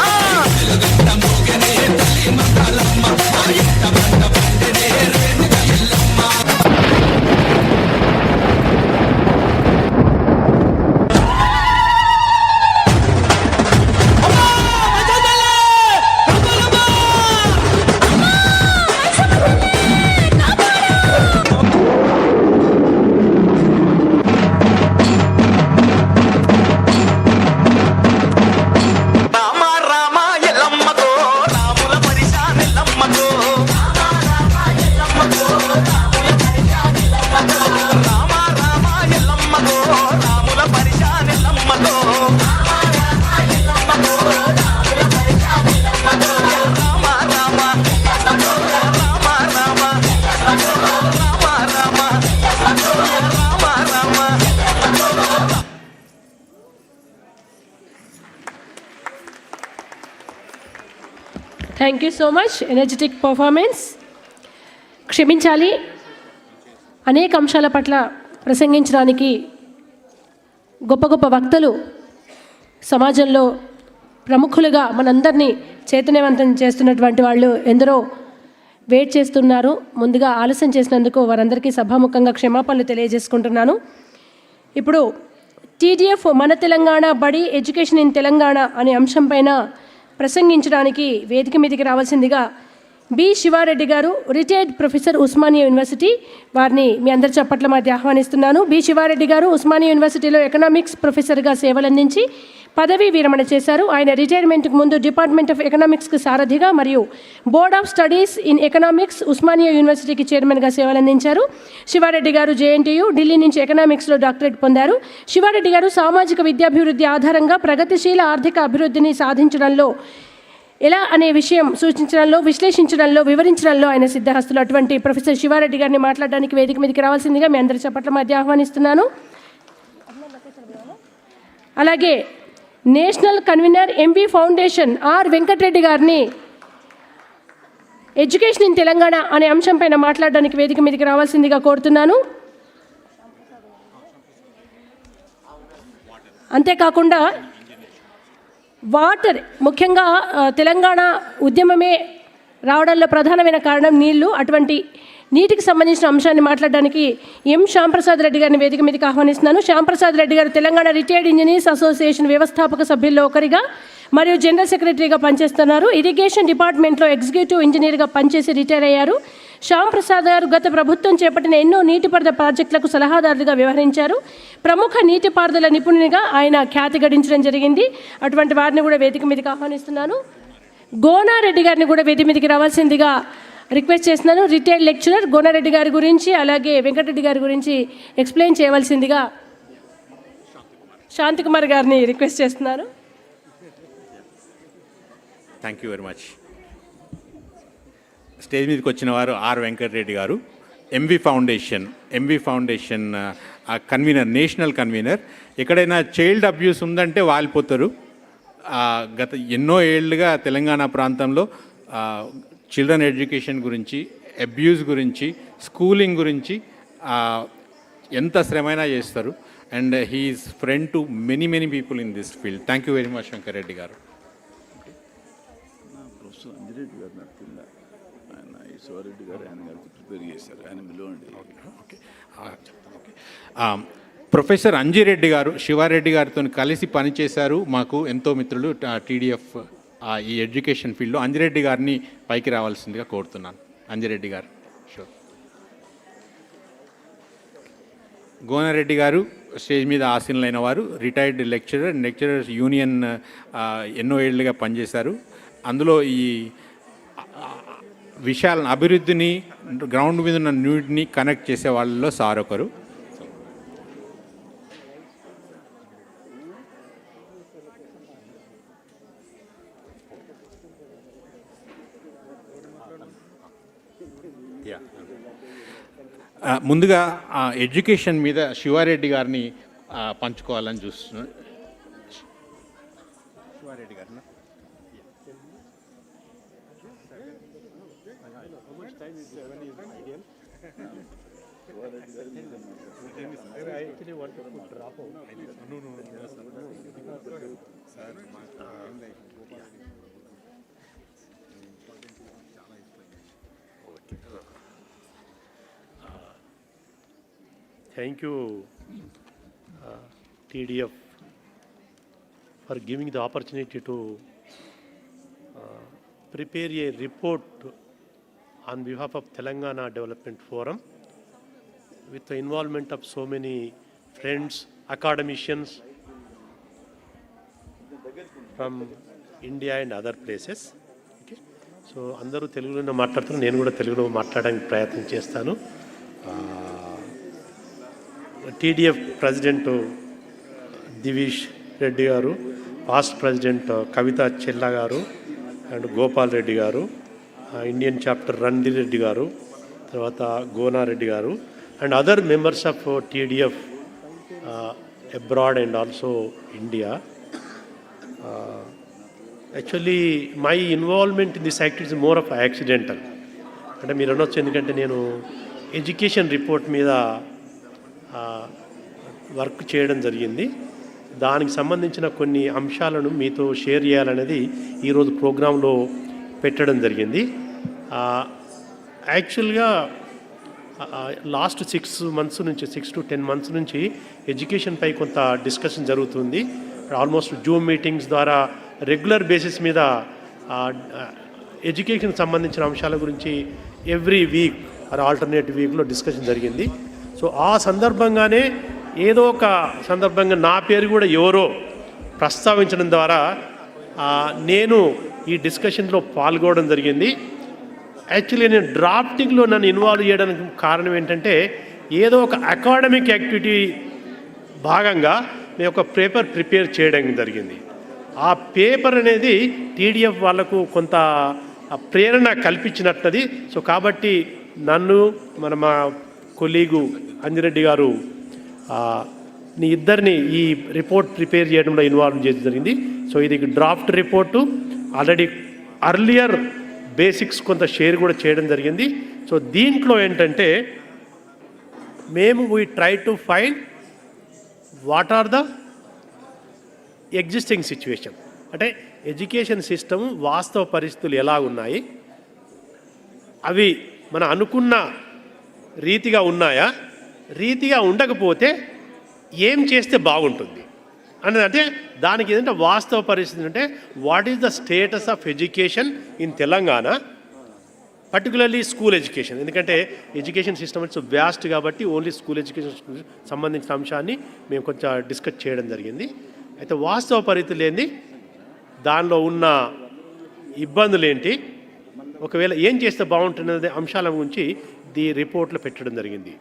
Thank you so much, energetic performance. క్షమించాలి, అనేక అంశాల పట్ల ప్రసంగించడానికి గొప్ప గొప్ప వక్తలు సమాజంలో ప్రముఖులుగా మనందరినీ చైతన్యవంతం చేస్తున్నటువంటి వాళ్ళు ఎందరో వెయిట్ చేస్తున్నారు. ముందుగా ఆలస్యం చేసినందుకు వారందరికీ సభాముఖంగా క్షమాపణలు తెలియజేసుకుంటున్నాను. ఇప్పుడు టీడీఎఫ్ మన తెలంగాణ బడి ఎడ్యుకేషన్ ఇన్ తెలంగాణ అనే అంశంపైన ప్రసంగించడానికి వేదిక మీదకి రావాల్సిందిగా బి శివారెడ్డి గారు, రిటైర్డ్ ప్రొఫెసర్ ఉస్మానియా యూనివర్సిటీ, వారిని మీ అందరి చప్పట్ల మధ్య ఆహ్వానిస్తున్నాను. బి శివారెడ్డి గారు ఉస్మానియా యూనివర్సిటీలో ఎకనామిక్స్ ప్రొఫెసర్గా సేవలందించి పదవీ విరమణ చేశారు. ఆయన రిటైర్మెంట్కు ముందు డిపార్ట్మెంట్ ఆఫ్ ఎకనామిక్స్కి సారథిగా మరియు board of studies in economics Osmania యూనివర్సిటీకి చైర్మన్గా సేవలందించారు. శివారెడ్డి గారు జేఎన్టీయూ ఢిల్లీ నుంచి ఎకనామిక్స్లో డాక్టరేట్ పొందారు. శివారెడ్డి గారు సామాజిక విద్యాభివృద్ధి ఆధారంగా ప్రగతిశీల ఆర్థిక అభివృద్ధిని సాధించడంలో ఎలా అనే విషయం సూచించడంలో, విశ్లేషించడంలో, వివరించడంలో ఆయన సిద్ధహస్తులు. అటువంటి ప్రొఫెసర్ శివారెడ్డి గారిని మాట్లాడడానికి వేదిక మీదకి రావాల్సిందిగా మీ అందరి చప్పట్ల మధ్య ఆహ్వానిస్తున్నాను. అలాగే national convener MB foundation R Venkatareddy గారిని ఎడ్యుకేషన్ ఇన్ తెలంగాణ అనే అంశంపైన మాట్లాడడానికి వేదిక మీదకి రావాల్సిందిగా కోరుతున్నాను. అంతేకాకుండా వాటర్, ముఖ్యంగా తెలంగాణ ఉద్యమమే రావడంలో ప్రధానమైన కారణం నీళ్లు. అటువంటి నీటికి సంబంధించిన అంశాన్ని మాట్లాడడానికి ఎం శ్యాంప్రసాద్ రెడ్డి గారిని వేదిక మీదకి ఆహ్వానిస్తున్నాను. శ్యాంప్రసాద్ రెడ్డి గారు తెలంగాణ రిటైర్డ్ ఇంజనీర్స్ అసోసియేషన్ వ్యవస్థాపక సభ్యుల్లో ఒకరిగా మరియు జనరల్ సెక్రటరీగా పనిచేస్తున్నారు. ఇరిగేషన్ డిపార్ట్మెంట్లో ఎగ్జిక్యూటివ్ ఇంజనీర్గా పనిచేసి రిటైర్ అయ్యారు. శ్యాంప్రసాద్ గారు గత ప్రభుత్వం చేపట్టిన ఎన్నో నీటిపారుదల ప్రాజెక్టులకు సలహాదారులుగా వ్యవహరించారు. ప్రముఖ నీటిపారుదల నిపుణునిగా ఆయన ఖ్యాతి గడించడం జరిగింది. అటువంటి వారిని కూడా వేదిక మీదకి ఆహ్వానిస్తున్నాను. గోనారెడ్డి గారిని కూడా వేదిక మీదకి రావాల్సిందిగా రిక్వెస్ట్ చేస్తున్నాను. రిటైర్డ్ లెక్చరర్ గోనారెడ్డి గారి గురించి అలాగే వెంకటరెడ్డి గారి గురించి ఎక్స్ప్లెయిన్ చేయవలసిందిగా శాంతికుమార్ గారిని రిక్వెస్ట్ చేస్తున్నాను. Thank you very much. Stage మీదకి వచ్చిన వారు R Venkatareddy garu, MV foundation convener, national convener. ఎక్కడైనా చైల్డ్ అబ్యూస్ ఉందంటే వాలిపోతారు. గత ఎన్నో ఏళ్ళుగా తెలంగాణ ప్రాంతంలో చిల్డ్రన్ ఎడ్యుకేషన్ గురించి, అబ్యూస్ గురించి, స్కూలింగ్ గురించి ఎంత శ్రమైనా చేస్తారు. And he is friend to many people in this field. Thank you very much Venkatareddy garu. Shivareddy గారు ఆయన గారికి ప్రిపేర్ చేశారు, ఆయన పిలవండి. ఓకే. ప్రొఫెసర్ అంజిరెడ్డి గారు శివారెడ్డి గారితో కలిసి పనిచేశారు, మాకు ఎంతో మిత్రులు టీడీఎఫ్ ఈ ఎడ్యుకేషన్ ఫీల్డ్లో. అంజిరెడ్డి గారిని పైకి రావాల్సిందిగా కోరుతున్నాను. అంజిరెడ్డి గారు. షూర్. గోనారెడ్డి గారు స్టేజ్ మీద ఆసీనులైన వారు, రిటైర్డ్ లెక్చరర్స్ యూనియన్ ఎన్నో ఏళ్ళుగా పనిచేశారు. అందులో ఈ విషయాలను, అభివృద్ధిని, గ్రౌండ్ మీద ఉన్న నీడ్ని కనెక్ట్ చేసే వాళ్ళలో సార్ ఒకరు. ముందుగా ఎడ్యుకేషన్ మీద శివారెడ్డి గారిని పంచుకోవాలని చూస్తున్నాను. శివారెడ్డి గారిని. Thank you, TDF, for giving the opportunity to prepare a report on behalf of Telangana Development Forum with the involvement of so many friends, academicians from India and other places. Okay. So, అందరూ తెలుగులో మాట్లాడుతున్నారు, నేను కూడా తెలుగులో మాట్లాడడానికి ప్రయత్నం చేస్తాను. TDF president Divesh Reddy గారు, పాస్ట్ ప్రెసిడెంట్ కవిత చెల్లా గారు అండ్ గోపాల్ రెడ్డి గారు, ఇండియన్ చాప్టర్ రణధీర్ రెడ్డి గారు, తర్వాత గోనారెడ్డి గారు and other members of TDF abroad and also India. Actually my involvement in this activity is more of accidental. అంటే మీరు అనొచ్చు, ఎందుకంటే నేను ఎడ్యుకేషన్ రిపోర్ట్ మీద వర్క్ చేయడం జరిగింది. దానికి సంబంధించిన కొన్ని అంశాలను మీతో షేర్ చేయాలనేది ఈరోజు ప్రోగ్రాంలో పెట్టడం జరిగింది. యాక్చువల్గా లాస్ట్ 6 to 10 months నుంచి ఎడ్యుకేషన్పై కొంత డిస్కషన్ జరుగుతుంది. ఆల్మోస్ట్ జూమ్ మీటింగ్స్ ద్వారా రెగ్యులర్ బేసిస్ మీద ఎడ్యుకేషన్కి సంబంధించిన అంశాల గురించి ఎవ్రీ వీక్ ఆర్ ఆల్టర్నేట్ వీక్లో డిస్కషన్ జరిగింది. సో ఆ సందర్భంగానే ఏదో ఒక సందర్భంగా నా పేరు కూడా ఎవరో ప్రస్తావించడం ద్వారా నేను ఈ డిస్కషన్లో పాల్గొనడం జరిగింది. యాక్చువల్లీ నేను డ్రాఫ్టింగ్లో నన్ను ఇన్వాల్వ్ చేయడానికి కారణం ఏంటంటే, ఏదో ఒక అకాడమిక్ యాక్టివిటీ భాగంగా నేను ఒక పేపర్ ప్రిపేర్ చేయడం జరిగింది. ఆ పేపర్ అనేది టీడీఎఫ్ వాళ్ళకు కొంత ప్రేరణ కల్పించినట్లది. సో కాబట్టి నన్ను మా కొలీగు అంజిరెడ్డి గారు ఇద్దరిని ఈ రిపోర్ట్ ప్రిపేర్ చేయడంలో ఇన్వాల్వ్ చేయడం జరిగింది. సో ఇది draft report. Already earlier basics కొంత షేర్ కూడా చేయడం జరిగింది. సో దీంట్లో ఏంటంటే మేము we try to find what are the existing situation, అంటే ఎడ్యుకేషన్ సిస్టమ్ వాస్తవ పరిస్థితులు ఎలా ఉన్నాయి, అవి మనం అనుకున్న రీతిగా ఉన్నాయా, రీతిగా ఉండకపోతే ఏం చేస్తే బాగుంటుంది అనేది. అంటే దానికి ఏంటంటే వాస్తవ పరిస్థితి అంటే what is the status of education in Telangana, particularly school education. ఎందుకంటే ఎడ్యుకేషన్ సిస్టమ్ ఇట్స్ వ్యాస్ట్ కాబట్టి ఓన్లీ స్కూల్ ఎడ్యుకేషన్ సంబంధించిన అంశాన్ని మేము కొంచెం డిస్కస్ చేయడం జరిగింది. అయితే వాస్తవ పరిస్థితులు ఏంది, దానిలో ఉన్న ఇబ్బందులు ఏంటి, ఒకవేళ ఏం చేస్తే బాగుంటున్నది అంశాల గురించి ఈ రిపోర్ట్లో పెట్టడం జరిగింది.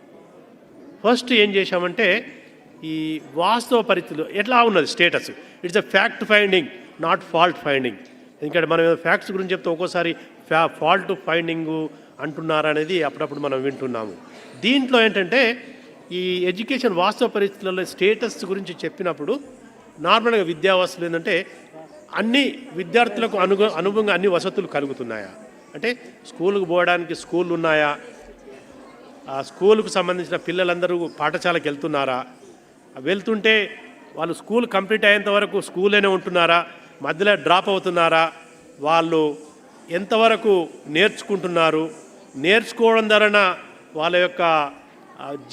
ఫస్ట్ ఏం చేశామంటే ఈ వాస్తవ పరిస్థితులు ఎట్లా ఉన్నది status, it's a fact finding not fault finding. ఎందుకంటే మనం ఫ్యాక్ట్స్ గురించి చెప్తే ఒక్కోసారి ఫాల్ట్ ఫైండింగ్ అంటున్నారనేది అప్పుడప్పుడు మనం వింటున్నాము. దీంట్లో ఏంటంటే ఈ ఎడ్యుకేషన్ వాస్తవ పరిస్థితులలో స్టేటస్ గురించి చెప్పినప్పుడు నార్మల్గా విద్యావసతులు ఏంటంటే అన్ని విద్యార్థులకు అనుగుణంగా అన్ని వసతులు కలుగుతున్నాయా, అంటే స్కూలుకు పోవడానికి స్కూళ్ళు ఉన్నాయా, ఆ స్కూలుకు సంబంధించిన పిల్లలందరూ పాఠశాలకు వెళ్తున్నారా, వెళ్తుంటే వాళ్ళు స్కూల్ కంప్లీట్ అయ్యేంత వరకు స్కూల్లోనే ఉంటున్నారా, మధ్యలో డ్రాప్ అవుతున్నారా, వాళ్ళు ఎంతవరకు నేర్చుకుంటున్నారు, నేర్చుకోవడం ద్వారా వాళ్ళ యొక్క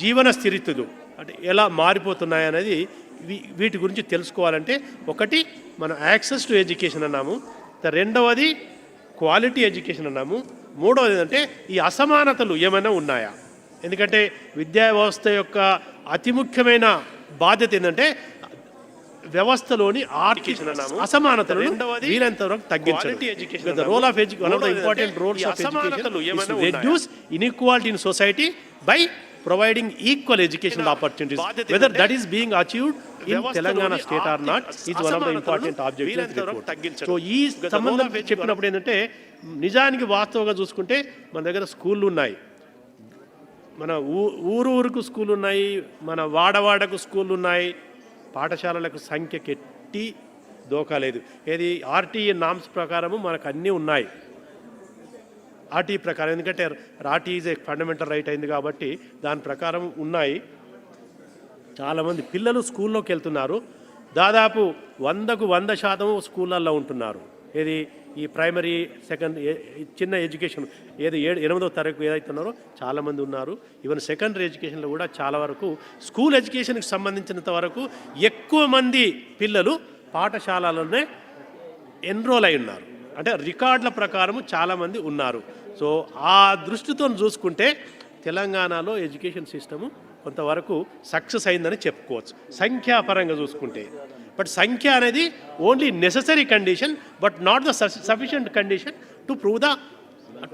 జీవన స్థితిగతులు అంటే ఎలా మారిపోతున్నాయనేది వీటి గురించి తెలుసుకోవాలంటే ఒకటి మనం యాక్సెస్ టు ఎడ్యుకేషన్ అన్నాము, రెండవది క్వాలిటీ ఎడ్యుకేషన్ అన్నాము, మూడవది ఏంటంటే ఈ అసమానతలు ఏమైనా ఉన్నాయా. ఎందుకంటే విద్యా వ్యవస్థ యొక్క అతి ముఖ్యమైన బాధ్యత ఏంటంటే వ్యవస్థలోని ఆర్థిక అసమానతలు వీలంత వరకు తగ్గించడం. Role of education, one of the important roles of education is to reduce inequality in society by providing equal educational opportunities. Whether that is being achieved in Telangana state or not is one of the important objectives of the report. So ఈ సంబంధం చెప్పినప్పుడు ఏంటంటే నిజానికి వాస్తవంగా చూసుకుంటే మన దగ్గర స్కూళ్ళు ఉన్నాయి, మన ఊరుకు స్కూళ్ళు ఉన్నాయి, మన వాడవాడకు స్కూళ్ళు ఉన్నాయి, పాఠశాలలకు సంఖ్యకి ఎట్టి దోకాలేదు. ఏది ఆర్టీఏ నామ్స్ ప్రకారము మనకు అన్నీ ఉన్నాయి. ఆర్టీ ప్రకారం, ఎందుకంటే RT is a fundamental right అయింది కాబట్టి దాని ప్రకారం ఉన్నాయి. చాలామంది పిల్లలు స్కూల్లోకి వెళ్తున్నారు, దాదాపు 100% స్కూళ్ళల్లో ఉంటున్నారు. ఏది ఈ ప్రైమరీ సెకండ్ చిన్న ఎడ్యుకేషన్ ఏది 8వ తరగతి ఏదైతున్నారో చాలామంది ఉన్నారు. ఈవెన్ సెకండరీ ఎడ్యుకేషన్లో కూడా చాలా వరకు స్కూల్ ఎడ్యుకేషన్కి సంబంధించినంత వరకు ఎక్కువ మంది పిల్లలు పాఠశాలలోనే ఎన్రోల్ అయి ఉన్నారు. అంటే రికార్డుల ప్రకారము చాలామంది ఉన్నారు. సో ఆ దృష్టితో చూసుకుంటే తెలంగాణలో ఎడ్యుకేషన్ సిస్టము కొంతవరకు సక్సెస్ అయిందని చెప్పుకోవచ్చు సంఖ్యాపరంగా చూసుకుంటే. బట్ సంఖ్య అనేది only necessary condition but not the sufficient condition to prove the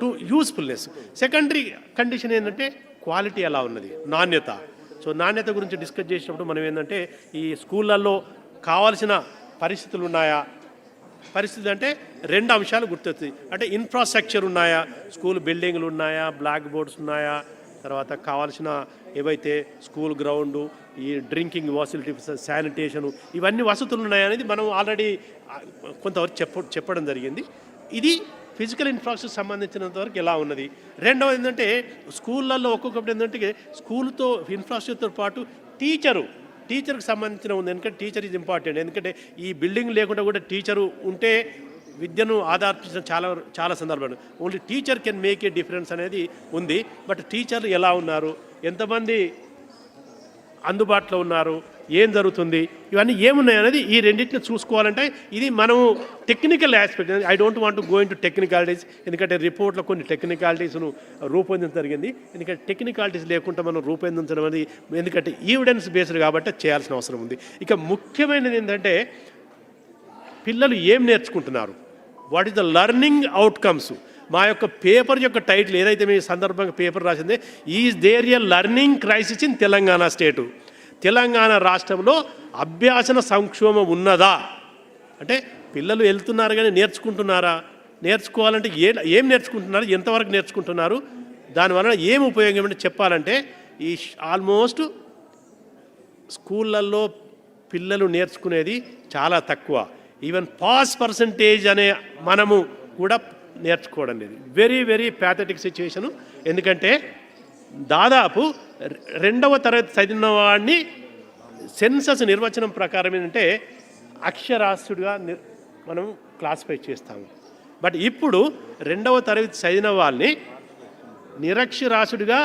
to usefulness. Secondary condition ఏంటంటే క్వాలిటీ ఎలా ఉన్నది, నాణ్యత. సో నాణ్యత గురించి డిస్కస్ చేసినప్పుడు మనం ఏంటంటే ఈ స్కూళ్ళల్లో కావాల్సిన పరిస్థితులు ఉన్నాయా, పరిస్థితి అంటే 2 అంశాలు గుర్తొస్తాయి. అంటే ఇన్ఫ్రాస్ట్రక్చర్ ఉన్నాయా, స్కూల్ బిల్డింగ్లు ఉన్నాయా, బ్లాక్ బోర్డ్స్ ఉన్నాయా, తర్వాత కావాల్సిన ఏవైతే స్కూల్ గ్రౌండు, ఈ డ్రింకింగ్ ఫెసిలిటీ, శానిటేషను, ఇవన్నీ వసతులు ఉన్నాయనేది మనం ఆల్రెడీ కొంతవరకు చెప్పడం జరిగింది. ఇది ఫిజికల్ ఇన్ఫ్రాస్ట్రక్చర్ సంబంధించినంత వరకు ఎలా ఉన్నది. రెండవది ఏంటంటే స్కూళ్ళల్లో ఒక్కొక్కటి ఏంటంటే స్కూల్తో ఇన్ఫ్రాస్ట్రక్చర్తో పాటు టీచర్కి సంబంధించిన ఉంది. ఎందుకంటే టీచర్ ఈజ్ ఇంపార్టెంట్. ఎందుకంటే ఈ బిల్డింగ్ లేకుండా కూడా టీచరు ఉంటే విద్యను ఆధారించిన చాలా సందర్భాలు only teacher can make a difference అనేది ఉంది. బట్ టీచర్లు ఎలా ఉన్నారు, ఎంతమంది అందుబాటులో ఉన్నారు, ఏం జరుగుతుంది, ఇవన్నీ ఏమున్నాయి అనేది ఈ రెండింటిని చూసుకోవాలంటే ఇది మనము technical aspect. I don't want to go in to technicalities, ఎందుకంటే రిపోర్ట్లో కొన్ని టెక్నికాలిటీస్ను రూపొందించడం జరిగింది. ఎందుకంటే టెక్నికాలిటీస్ లేకుండా మనం రూపొందించడం అనేది ఎందుకంటే ఈవిడెన్స్ బేస్డ్ కాబట్టి చేయాల్సిన అవసరం ఉంది. ఇక ముఖ్యమైనది ఏంటంటే పిల్లలు ఏం నేర్చుకుంటున్నారు, what is the learning outcomes. మా యొక్క పేపర్ యొక్క టైటిల్ ఏదైతే మీ సందర్భంగా పేపర్ రాసిందే, is there a learning crisis in Telangana state. Telangana రాష్ట్రంలో అభ్యాసన సంక్షోభం ఉన్నదా అంటే పిల్లలు వెళ్తున్నారు కానీ నేర్చుకుంటున్నారా, నేర్చుకోవాలంటే ఏం నేర్చుకుంటున్నారు, ఎంతవరకు నేర్చుకుంటున్నారు, దానివల్ల ఏం ఉపయోగం అంటే చెప్పాలంటే ఈ ఆల్మోస్ట్ స్కూళ్ళల్లో పిల్లలు నేర్చుకునేది చాలా తక్కువ. ఈవెన్ పాస్ పర్సంటేజ్ అనే మనము కూడా నేర్చుకోవడం లేదు. Very very pathetic situation. ఎందుకంటే దాదాపు 2వ తరగతి చదివిన వాడిని సెన్సస్ నిర్వచనం ప్రకారం ఏంటంటే అక్షరాస్యుడిగా మనం క్లాసిఫై చేస్తాము. బట్ ఇప్పుడు 2వ తరగతి చదివిన వాళ్ళని నిరక్షరాస్యుడిగా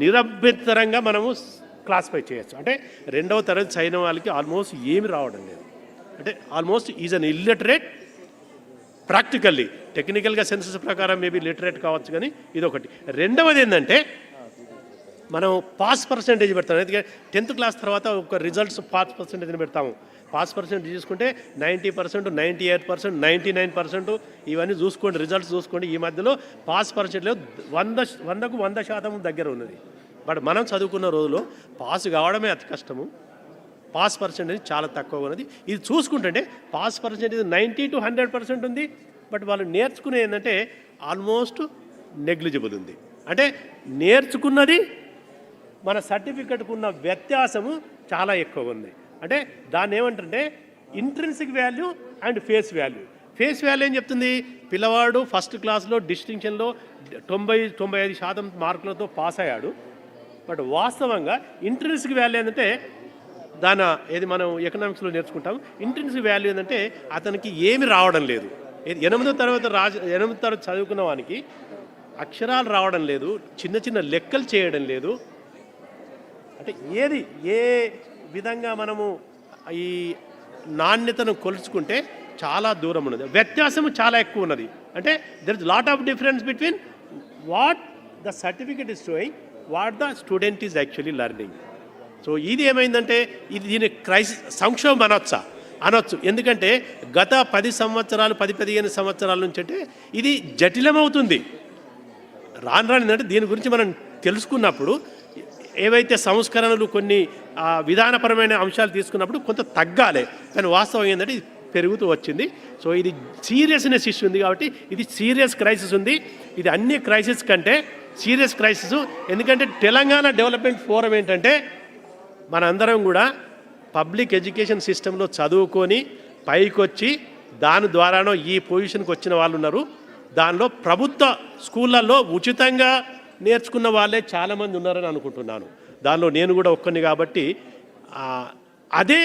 నిరభ్యంతరంగా మనము క్లాసిఫై చేయొచ్చు. అంటే 2వ తరగతి చదివిన వాళ్ళకి ఆల్మోస్ట్ ఏమి రావడం లేదు. అంటే almost is an illiterate practically. టెక్నికల్గా సెన్సస్ ప్రకారం మేబీ లిటరేట్ కావచ్చు కానీ ఇదొకటి. రెండవది ఏంటంటే మనం పాస్ పర్సెంటేజ్ పెడతాం. ఎందుకంటే 10th క్లాస్ తర్వాత ఒక రిజల్ట్స్ పాస్ పర్సెంటేజ్ని పెడతాము. పాస్ పర్సెంటేజ్ చూసుకుంటే 90%, 98%, 99% ఇవన్నీ చూసుకోండి, రిజల్ట్స్ చూసుకోండి. ఈ మధ్యలో పాస్ పర్సెంటేజ్ 100కు 100% దగ్గర ఉన్నది. బట్ మనం చదువుకున్న రోజులో పాస్ కావడమే అతి కష్టము, పాస్ పర్సెంటేజ్ చాలా తక్కువ ఉన్నది. ఇది చూసుకుంటే పాస్ పర్సెంటేజ్ 90 to 100% ఉంది. బట్ వాళ్ళు నేర్చుకునే ఏంటంటే ఆల్మోస్ట్ నెగ్లిజిబుల్ ఉంది. అంటే నేర్చుకున్నది మన సర్టిఫికెట్కు ఉన్న వ్యత్యాసము చాలా ఎక్కువ ఉంది. అంటే దాన్ని ఏమంటే intrinsic value and face value. Face value ఏం చెప్తుంది, పిల్లవాడు ఫస్ట్ క్లాస్లో డిస్టింక్షన్లో 90-95% మార్కులతో పాస్ అయ్యాడు. బట్ వాస్తవంగా ఇంట్రిన్సిక్ వాల్యూ ఏంటంటే ఏది మనం ఎకనామిక్స్లో నేర్చుకుంటాం. ఇంట్రిన్సిక్ వాల్యూ ఏంటంటే అతనికి ఏమి రావడం లేదు. 8వ తరగతి చదువుకున్న వానికి అక్షరాలు రావడం లేదు, చిన్న చిన్న లెక్కలు చేయడం లేదు. అంటే ఏ విధంగా మనము ఈ నాణ్యతను కొలుచుకుంటే చాలా దూరం ఉన్నది, వ్యత్యాసం చాలా ఎక్కువ ఉన్నది. అంటే there is lot of difference between what the certificate is showing, what the student is actually learning. So ఇది ఏమైందంటే దీని సంక్షోభం అనొచ్చు. ఎందుకంటే గత 10-15 సంవత్సరాల నుంచి అంటే ఇది జటిలమవుతుంది. రాను దీని గురించి మనం తెలుసుకున్నప్పుడు ఏవైతే సంస్కరణలు కొన్ని విధానపరమైన అంశాలు తీసుకున్నప్పుడు కొంత తగ్గాలి, కానీ వాస్తవం ఏంటంటే ఇది పెరుగుతూ వచ్చింది. సో ఇది సీరియస్నెస్ ఇష్యూ ఉంది కాబట్టి ఇది సీరియస్ క్రైసిస్ ఉంది. ఇది అన్ని క్రైసిస్ కంటే సీరియస్ క్రైసిస్. ఎందుకంటే తెలంగాణ డెవలప్మెంట్ ఫోరం ఏంటంటే మనందరం కూడా పబ్లిక్ ఎడ్యుకేషన్ సిస్టంలో చదువుకొని పైకొచ్చి దాని ద్వారానో ఈ పొజిషన్కి వచ్చిన వాళ్ళు ఉన్నారు. దానిలో ప్రభుత్వ స్కూళ్ళల్లో ఉచితంగా నేర్చుకున్న వాళ్ళే చాలామంది ఉన్నారని అనుకుంటున్నాను. దానిలో నేను కూడా ఒక్కని కాబట్టి అదే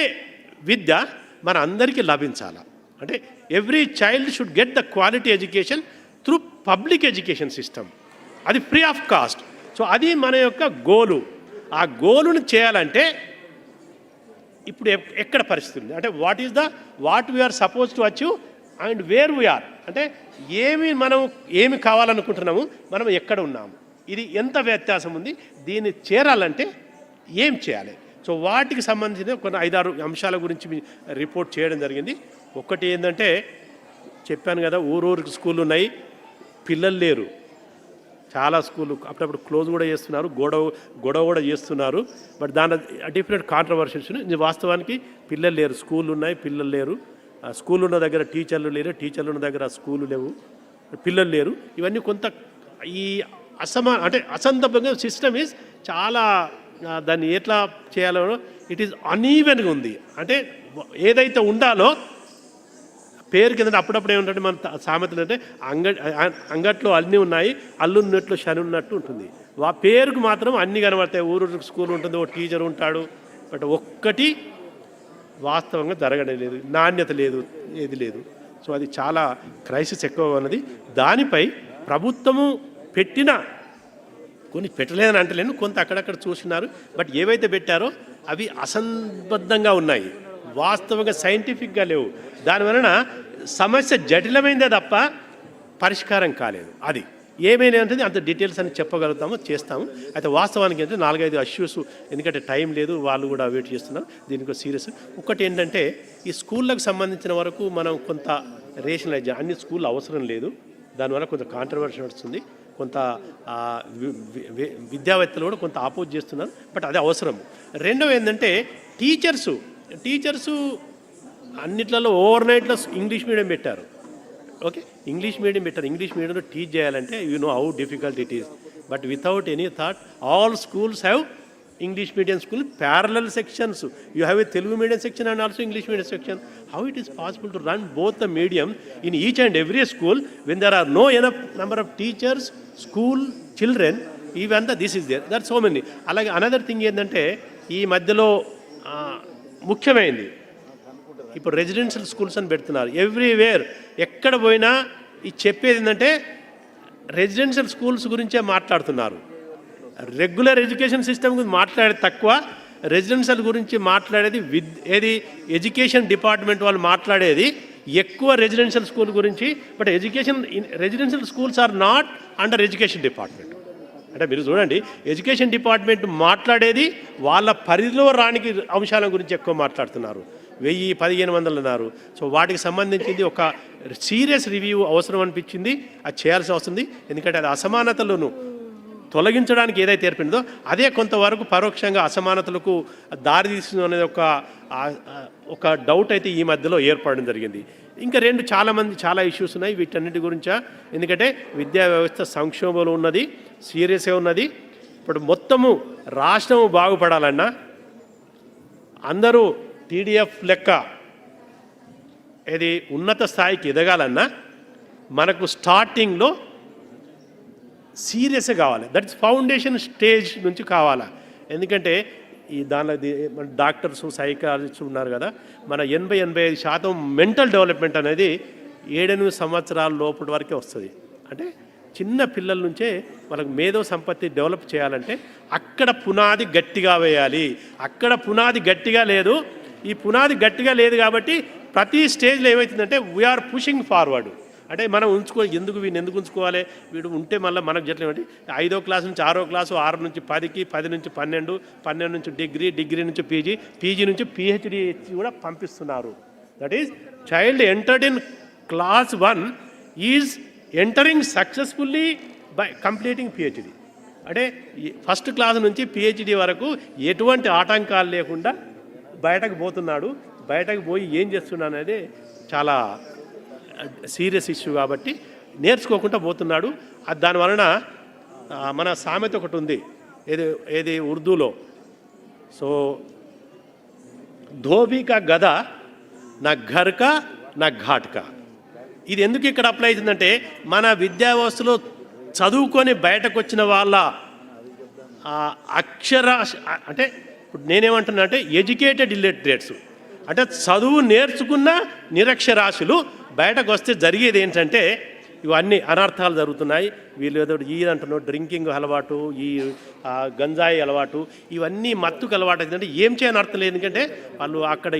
విద్య మన అందరికీ లభించాలి. అంటే every child should get the quality education through public education system, అది ఫ్రీ ఆఫ్ కాస్ట్. సో అది మన యొక్క గోలు. ఆ గోలును చేయాలంటే ఇప్పుడు ఎక్కడ పరిస్థితి ఉంది అంటే what we're suppose to achieve and where we're, అంటే ఏమి కావాలనుకుంటున్నాము, మనం ఎక్కడ ఉన్నాము, ఇది ఎంత వ్యత్యాసం ఉంది, దీన్ని చేరాలంటే ఏం చేయాలి. సో వాటికి సంబంధించిన కొన్ని 5-6 అంశాల గురించి రిపోర్ట్ చేయడం జరిగింది. ఒకటి ఏంటంటే చెప్పాను కదా, ఊరూరికి స్కూళ్ళు ఉన్నాయి, పిల్లలు లేరు. చాలా స్కూళ్ళు అప్పుడప్పుడు క్లోజ్ కూడా చేస్తున్నారు, గొడవ కూడా చేస్తున్నారు. బట్ దాని డిఫరెంట్ కాంట్రవర్షన్స్ ఉన్నాయి. వాస్తవానికి పిల్లలు లేరు, స్కూళ్ళు ఉన్నాయి, పిల్లలు లేరు. స్కూల్ ఉన్న దగ్గర టీచర్లు లేరు, టీచర్లు ఉన్న దగ్గర స్కూలు లేవు, పిల్లలు లేరు. ఇవన్నీ కొంత ఈ అంటే అసందర్భంగా సిస్టమ్ ఈజ్ చాలా దాన్ని ఎట్లా చేయాలో ఇట్ ఈజ్ అన్ఈవెన్గా ఉంది. అంటే ఏదైతే ఉండాలో పేరు కింద అప్పుడప్పుడు ఏమిటంటే మన సామెతలు అంటే అంగట్లో అన్నీ ఉన్నాయి, అల్లున్నట్లు శని ఉన్నట్టు ఉంటుంది. పేరుకు మాత్రం అన్నీ కనబడతాయి. ఊరు స్కూల్ ఉంటుంది, ఓ టీచర్ ఉంటాడు, బట్ ఒక్కటి వాస్తవంగా జరగడం లేదు, నాణ్యత లేదు, ఏది లేదు. సో అది చాలా క్రైసిస్ ఎక్కువ ఉన్నది. దానిపై ప్రభుత్వము పెట్టిన కొన్ని పెట్టలేదని అంటలేను, కొంత అక్కడక్కడ చూసినారు. బట్ ఏవైతే పెట్టారో అవి అసంబద్ధంగా ఉన్నాయి, వాస్తవంగా సైంటిఫిక్గా లేవు. దానివలన సమస్య జటిలమైందే తప్ప పరిష్కారం కాలేదు. అది ఏమైనా అంటే అంత డీటెయిల్స్ అని చెప్పగలుగుతాము, చేస్తాము. అయితే వాస్తవానికి అంటే 4-5 ఇష్యూస్, ఎందుకంటే టైం లేదు, వాళ్ళు కూడా వెయిట్ చేస్తున్నారు, దీనికి సీరియస్. ఒకటి ఏంటంటే ఈ స్కూళ్ళకు సంబంధించిన వరకు మనం కొంత రేషనలైజ్, అన్ని స్కూళ్ళు అవసరం లేదు, దానివల్ల కొంత కాంట్రవర్షీ వస్తుంది, కొంత విద్యావేత్తలు కూడా కొంత ఆపోజ్ చేస్తున్నారు, బట్ అది అవసరం. రెండవ ఏంటంటే టీచర్సు అన్నిట్లలో ఓవర్ నైట్లో ఇంగ్లీష్ మీడియం పెట్టారు. ఓకే, ఇంగ్లీష్ మీడియం పెట్టారు. ఇంగ్లీష్ మీడియంలో టీచ్ చేయాలంటే you know how difficult it is. But without any thought all schools have English medium school, parallel sections. You have a Telugu medium section and also English medium section. How it is possible to run both the medium in each and every school when there are no enough number of teachers, school, children, even this is there. There are so many. Alage another thing ఏంటంటే ఈ మధ్యలో ముఖ్యమైనది ఇప్పుడు residential schools అని పెడుతున్నారు. Everywhere ఎక్కడ పోయినా ఇది చెప్పేది ఏంటంటే రెసిడెన్షియల్ స్కూల్స్ గురించే మాట్లాడుతున్నారు. రెగ్యులర్ ఎడ్యుకేషన్ సిస్టమ్ గురించి మాట్లాడేది తక్కువ, రెసిడెన్షియల్ గురించి మాట్లాడేది ఏది ఎడ్యుకేషన్ డిపార్ట్మెంట్ వాళ్ళు మాట్లాడేది ఎక్కువ రెసిడెన్షియల్ స్కూల్ గురించి. But residential schools are not under education department. అంటే మీరు చూడండి, ఎడ్యుకేషన్ డిపార్ట్మెంట్ మాట్లాడేది వాళ్ళ పరిధిలో రానికి అంశాల గురించి ఎక్కువ మాట్లాడుతున్నారు. 1000-1500 అన్నారు. సో వాటికి సంబంధించింది ఒక సీరియస్ రివ్యూ అవసరం అనిపించింది, అది చేయాల్సి వస్తుంది. ఎందుకంటే అది అసమానతలను తొలగించడానికి ఏదైతే ఏర్పడిందో అదే కొంతవరకు పరోక్షంగా అసమానతలకు దారితీస్తుంది అనేది ఒక డౌట్ అయితే ఈ మధ్యలో ఏర్పడడం జరిగింది. ఇంకా చాలా ఇష్యూస్ ఉన్నాయి వీటన్నిటి గురించా. ఎందుకంటే విద్యా వ్యవస్థ సంక్షోభంలో ఉన్నది, సీరియస్గా ఉన్నది. ఇప్పుడు మొత్తము రాష్ట్రము బాగుపడాలన్నా, అందరూ టీడీఎఫ్ లెక్క ఇది ఉన్నత స్థాయికి ఎదగాలన్నా మనకు స్టార్టింగ్లో సీరియస్గా కావాలి. దట్స్ ఫౌండేషన్ స్టేజ్ నుంచి కావాలా. ఎందుకంటే దానిలో మన డాక్టర్స్, సైకాలజిస్ట్స్ ఉన్నారు కదా, మన 80-85% మెంటల్ డెవలప్మెంట్ అనేది 7-8 సంవత్సరాల లోపటి వరకే వస్తుంది. అంటే చిన్న పిల్లల నుంచే వాళ్ళకి మేధో సంపత్తి డెవలప్ చేయాలంటే అక్కడ పునాది గట్టిగా వేయాలి. అక్కడ పునాది గట్టిగా లేదు. ఈ పునాది గట్టిగా లేదు కాబట్టి ప్రతి స్టేజ్లో ఏమవుతుందంటే వీఆర్ పుషింగ్ ఫార్వర్డ్. అంటే మనం ఎందుకు వీడిని ఎందుకు ఉంచుకోవాలి, వీడు ఉంటే మళ్ళీ మనకు జట్లు ఏమిటి 5వ క్లాస్ నుంచి 6వ క్లాసు, 6 నుంచి 10కి, 10 నుంచి 12, 12 నుంచి డిగ్రీ, డిగ్రీ నుంచి పీజీ, పీజీ నుంచి PhD కూడా పంపిస్తున్నారు. That is child entered in class 1 is entering successfully by completing PhD. అంటే ఫస్ట్ క్లాస్ నుంచి PhD వరకు ఎటువంటి ఆటంకాలు లేకుండా బయటకు పోతున్నాడు. బయటకు పోయి ఏం చేస్తున్నాడు అనేది చాలా సీరియస్ ఇష్యూ కాబట్టి నేర్చుకోకుండా పోతున్నాడు. దానివలన మన సామెత ఒకటి ఉంది, ఏది ఉర్దూలో, సో ధోబీకా గద నా ఘర్కా నా ఘాట్కా. ఇది ఎందుకు ఇక్కడ అప్లై అవుతుందంటే మన విద్యా వ్యవస్థలో చదువుకొని బయటకు వచ్చిన వాళ్ళ అంటే ఇప్పుడు నేనేమంటున్నా అంటే ఎడ్యుకేటెడ్ ఇల్లిటరేట్స్, అంటే చదువు నేర్చుకున్న నిరక్షరాస్యులు బయటకు వస్తే జరిగేది ఏంటంటే ఇవన్నీ అనర్థాలు జరుగుతున్నాయి. వీళ్ళు ఏదో అంటున్నారు, డ్రింకింగ్ అలవాటు, ఈ గంజాయి అలవాటు, ఇవన్నీ మత్తుకు అలవాటు అవుతుందంటే ఏం చేయని అర్థం లేదు. ఎందుకంటే వాళ్ళు అక్కడ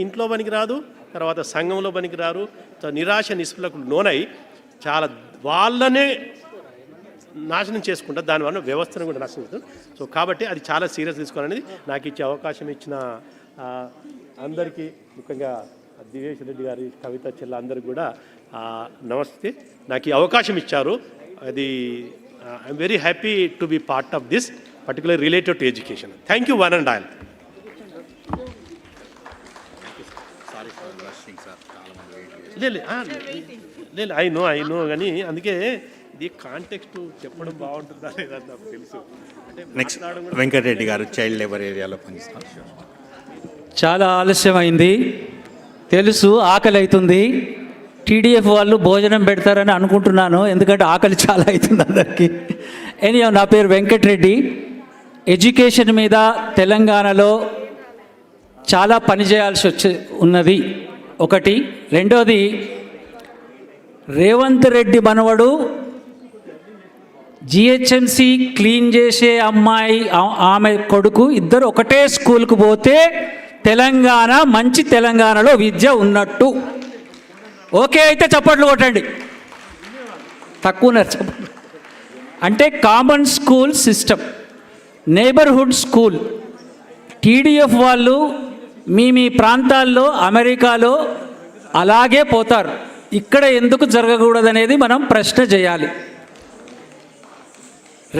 ఇంట్లో పనికి రాదు, తర్వాత సంఘంలో పనికి రారు, నిరాశ నిస్పృహలకు లోనై చాలా వాళ్ళనే నాశనం చేసుకుంటారు. దానివల్ల వ్యవస్థను కూడా నాశనం చేస్తారు. సో కాబట్టి అది చాలా సీరియస్ తీసుకోవాలనేది నాకు ఇచ్చే అవకాశం ఇచ్చిన అందరికీ, ముఖ్యంగా దివేష్ రెడ్డి గారి, కవిత చెల్ల అందరికి కూడా నమస్తే. నాకు ఈ అవకాశం ఇచ్చారు. అది I'm very happy to be part of this particular related to education. Thank you one and all. లేదు ఐ నో కానీ అందుకే ఇది కాంటెక్స్ట్ చెప్పడం బాగుంటుందా లేదా నాకు తెలుసు. నెక్స్ట్ వెంకటరెడ్డి గారు చైల్డ్ లేబర్ ఏరియాలో పనిస్తారు. చాలా ఆలస్యమైంది, తెలుసు, ఆకలి అవుతుంది. TDF వాళ్ళు భోజనం పెడతారని అనుకుంటున్నాను, ఎందుకంటే ఆకలి చాలా అవుతుంది అందరికీ. ఎనీహౌ, నా పేరు వెంకటరెడ్డి. ఎడ్యుకేషన్ మీద తెలంగాణలో చాలా పని చేయాల్సి ఉన్నది ఒకటి. రెండోది, రేవంత్ రెడ్డి మనవడు GHMC క్లీన్ చేసే అమ్మాయి, ఆమె కొడుకు ఇద్దరు ఒకటే స్కూల్కు పోతే తెలంగాణ మంచి తెలంగాణలో విద్య ఉన్నట్టు. ఓకే అయితే చప్పట్లు కొట్టండి, తక్కువ చప్పట్లు. అంటే common school system, neighbourhood school. TDF వాళ్ళు మీ ప్రాంతాల్లో, అమెరికాలో అలాగే పోతారు, ఇక్కడ ఎందుకు జరగకూడదనేది మనం ప్రశ్న చేయాలి.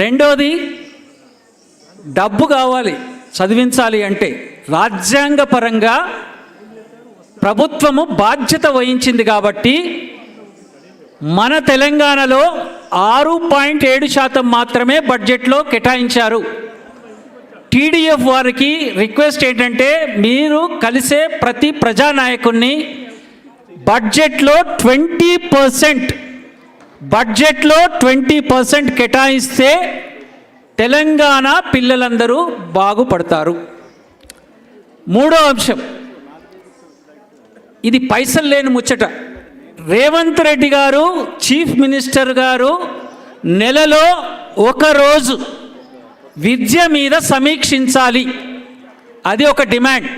రెండోది, డబ్బు కావాలి చదివించాలి అంటే. రాజ్యాంగపరంగా ప్రభుత్వము బాధ్యత వహించింది కాబట్టి మన తెలంగాణలో 6.7% మాత్రమే బడ్జెట్లో కేటాయించారు. TDF వారికి రిక్వెస్ట్ ఏంటంటే, మీరు కలిసే ప్రతి ప్రజానాయకుడిని బడ్జెట్లో 20% కేటాయిస్తే తెలంగాణ పిల్లలందరూ బాగుపడతారు. మూడో అంశం, ఇది పైసలు లేని ముచ్చట. రేవంత్ రెడ్డి గారు, చీఫ్ మినిస్టర్ గారు నెలలో ఒకరోజు విద్య మీద సమీక్షించాలి, అది ఒక డిమాండ్.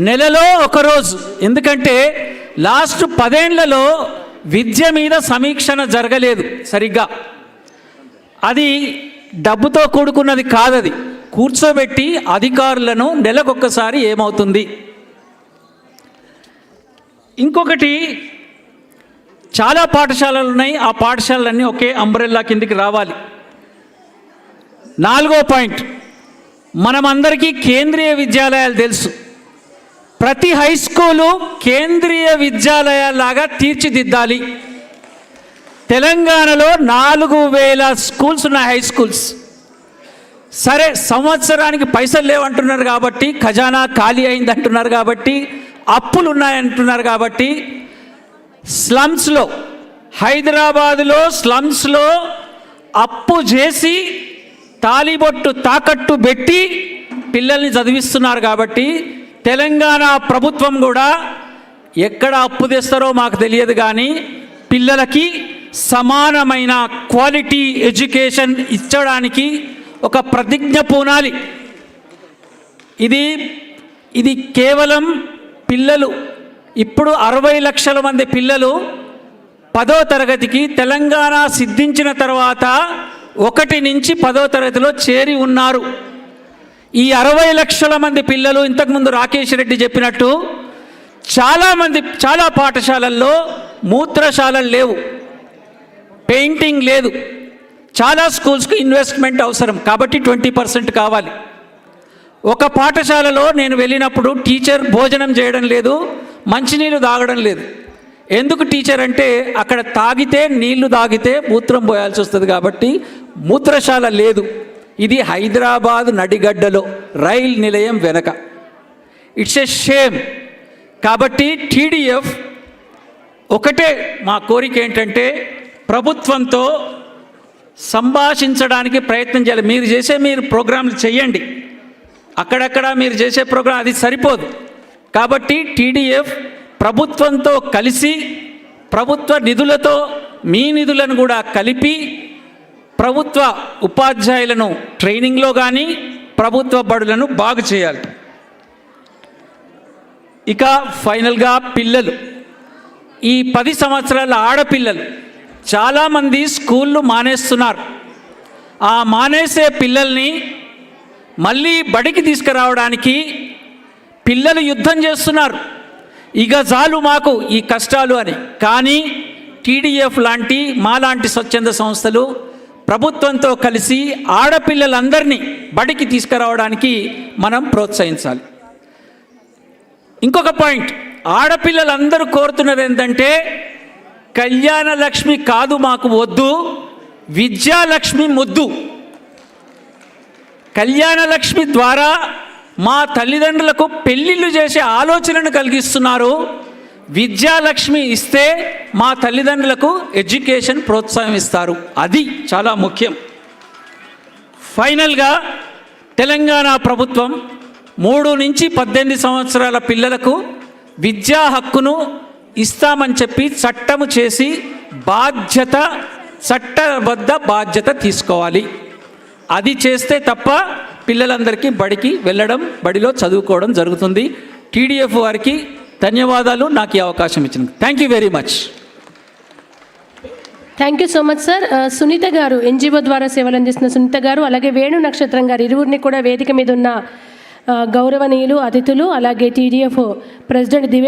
నెలలో ఒకరోజు, ఎందుకంటే లాస్ట్ 10 ఏళ్లలో విద్య మీద సమీక్షణ జరగలేదు సరిగ్గా. అది డబ్బుతో కూడుకున్నది కాదది. కూర్చోబెట్టి అధికారులను నెలకొక్కసారి ఏమవుతుంది. ఇంకొకటి, చాలా పాఠశాలలు ఉన్నాయి, ఆ పాఠశాలలన్నీ ఒకే అంబ్రెల్లా కిందికి రావాలి. 4వ పాయింట్, మనమందరికీ కేంద్రీయ విద్యాలయాలు తెలుసు. ప్రతి హై స్కూలు కేంద్రీయ విద్యాలయాలాగా తీర్చిదిద్దాలి. తెలంగాణలో 4000 స్కూల్స్ ఉన్నాయి, హై స్కూల్స్. సరే, సంవత్సరానికి పైసలు లేవంటున్నారు కాబట్టి, ఖజానా ఖాళీ అయింది అంటున్నారు కాబట్టి, అప్పులు ఉన్నాయంటున్నారు కాబట్టి, స్లమ్స్లో, హైదరాబాదులో స్లమ్స్లో అప్పు చేసి తాలిబొట్టు తాకట్టు పెట్టి పిల్లల్ని చదివిస్తున్నారు కాబట్టి తెలంగాణ ప్రభుత్వం కూడా ఎక్కడ అప్పు తెస్తారో మాకు తెలియదు కానీ పిల్లలకి సమానమైన క్వాలిటీ ఎడ్యుకేషన్ ఇచ్చడానికి ఒక ప్రతిజ్ఞ పూనాలి. ఇది కేవలం పిల్లలు, ఇప్పుడు 60 లక్షల మంది పిల్లలు 10వ తరగతికి తెలంగాణ సిద్ధించిన తర్వాత 1 నుంచి 10వ తరగతిలో చేరి ఉన్నారు. ఈ 60 లక్షల మంది పిల్లలు, ఇంతకుముందు రాకేష్ రెడ్డి చెప్పినట్టు చాలా పాఠశాలల్లో మూత్రశాలలు లేవు, పెయింటింగ్ లేదు. చాలా స్కూల్స్కి ఇన్వెస్ట్మెంట్ అవసరం, కాబట్టి 20% కావాలి. ఒక పాఠశాలలో నేను వెళ్ళినప్పుడు టీచర్ భోజనం చేయడం లేదు, మంచినీళ్ళు తాగడం లేదు. ఎందుకు టీచర్ అంటే అక్కడ నీళ్లు తాగితే మూత్రం పోయాల్సి వస్తుంది, కాబట్టి మూత్రశాల లేదు. ఇది హైదరాబాద్ నడిగడ్డలో రైల్ నిలయం వెనక. It's a shame. కాబట్టి టీడీఎఫ్ ఒకటే మా కోరిక ఏంటంటే ప్రభుత్వంతో సంభాషించడానికి ప్రయత్నం చేయాలి. మీరు ప్రోగ్రాంలు చేయండి, అక్కడక్కడ మీరు చేసే ప్రోగ్రాం అది సరిపోదు. కాబట్టి టీడీఎఫ్ ప్రభుత్వంతో కలిసి ప్రభుత్వ నిధులతో మీ నిధులను కూడా కలిపి ప్రభుత్వ ఉపాధ్యాయులను ట్రైనింగ్లో కానీ ప్రభుత్వ బడులను బాగు చేయాలి. ఇక ఫైనల్గా పిల్లలు, ఈ 10 సంవత్సరాల ఆడపిల్లలు చాలామంది స్కూళ్ళు మానేస్తున్నారు. ఆ మానేసే పిల్లల్ని మళ్ళీ బడికి తీసుకురావడానికి పిల్లలు యుద్ధం చేస్తున్నారు. ఇక చాలు మాకు ఈ కష్టాలు అని. కానీ టీడీఎఫ్ లాంటి మాలాంటి స్వచ్ఛంద సంస్థలు ప్రభుత్వంతో కలిసి ఆడపిల్లలందరినీ బడికి తీసుకురావడానికి మనం ప్రోత్సహించాలి. ఇంకొక పాయింట్, ఆడపిల్లలందరూ కోరుతున్నది ఏంటంటే కళ్యాణ లక్ష్మి కాదు మాకు వద్దు, విద్యాలక్ష్మి ముద్దు. కళ్యాణ లక్ష్మి ద్వారా మా తల్లిదండ్రులకు పెళ్ళిళ్ళు చేసే ఆలోచనను కలిగిస్తున్నారు. విద్యాలక్ష్మి ఇస్తే మా తల్లిదండ్రులకు ఎడ్యుకేషన్ ప్రోత్సాహం ఇస్తారు. అది చాలా ముఖ్యం. ఫైనల్గా తెలంగాణ ప్రభుత్వం 3 నుంచి 18 సంవత్సరాల పిల్లలకు విద్యా హక్కును ఇస్తామని చెప్పి చట్టము చేసి చట్టబద్ధ బాధ్యత తీసుకోవాలి. అది చేస్తే తప్ప పిల్లలందరికీ బడికి వెళ్ళడం, బడిలో చదువుకోవడం జరుగుతుంది. టీడీఎఫ్ వారికి ధన్యవాదాలు నాకు ఈ అవకాశం ఇచ్చినందుకు. Thank you very much. Thank you so much sir. Sunitha garu, NGO ద్వారా సేవలు అందిస్తున్న సునీత గారు, అలాగే వేణు నక్షత్రం గారు, ఇరువురిని కూడా వేదిక మీద ఉన్న గౌరవనీయులు అతిథులు, అలాగే టీడీఎఫ్ ప్రెసిడెంట్ దివేష్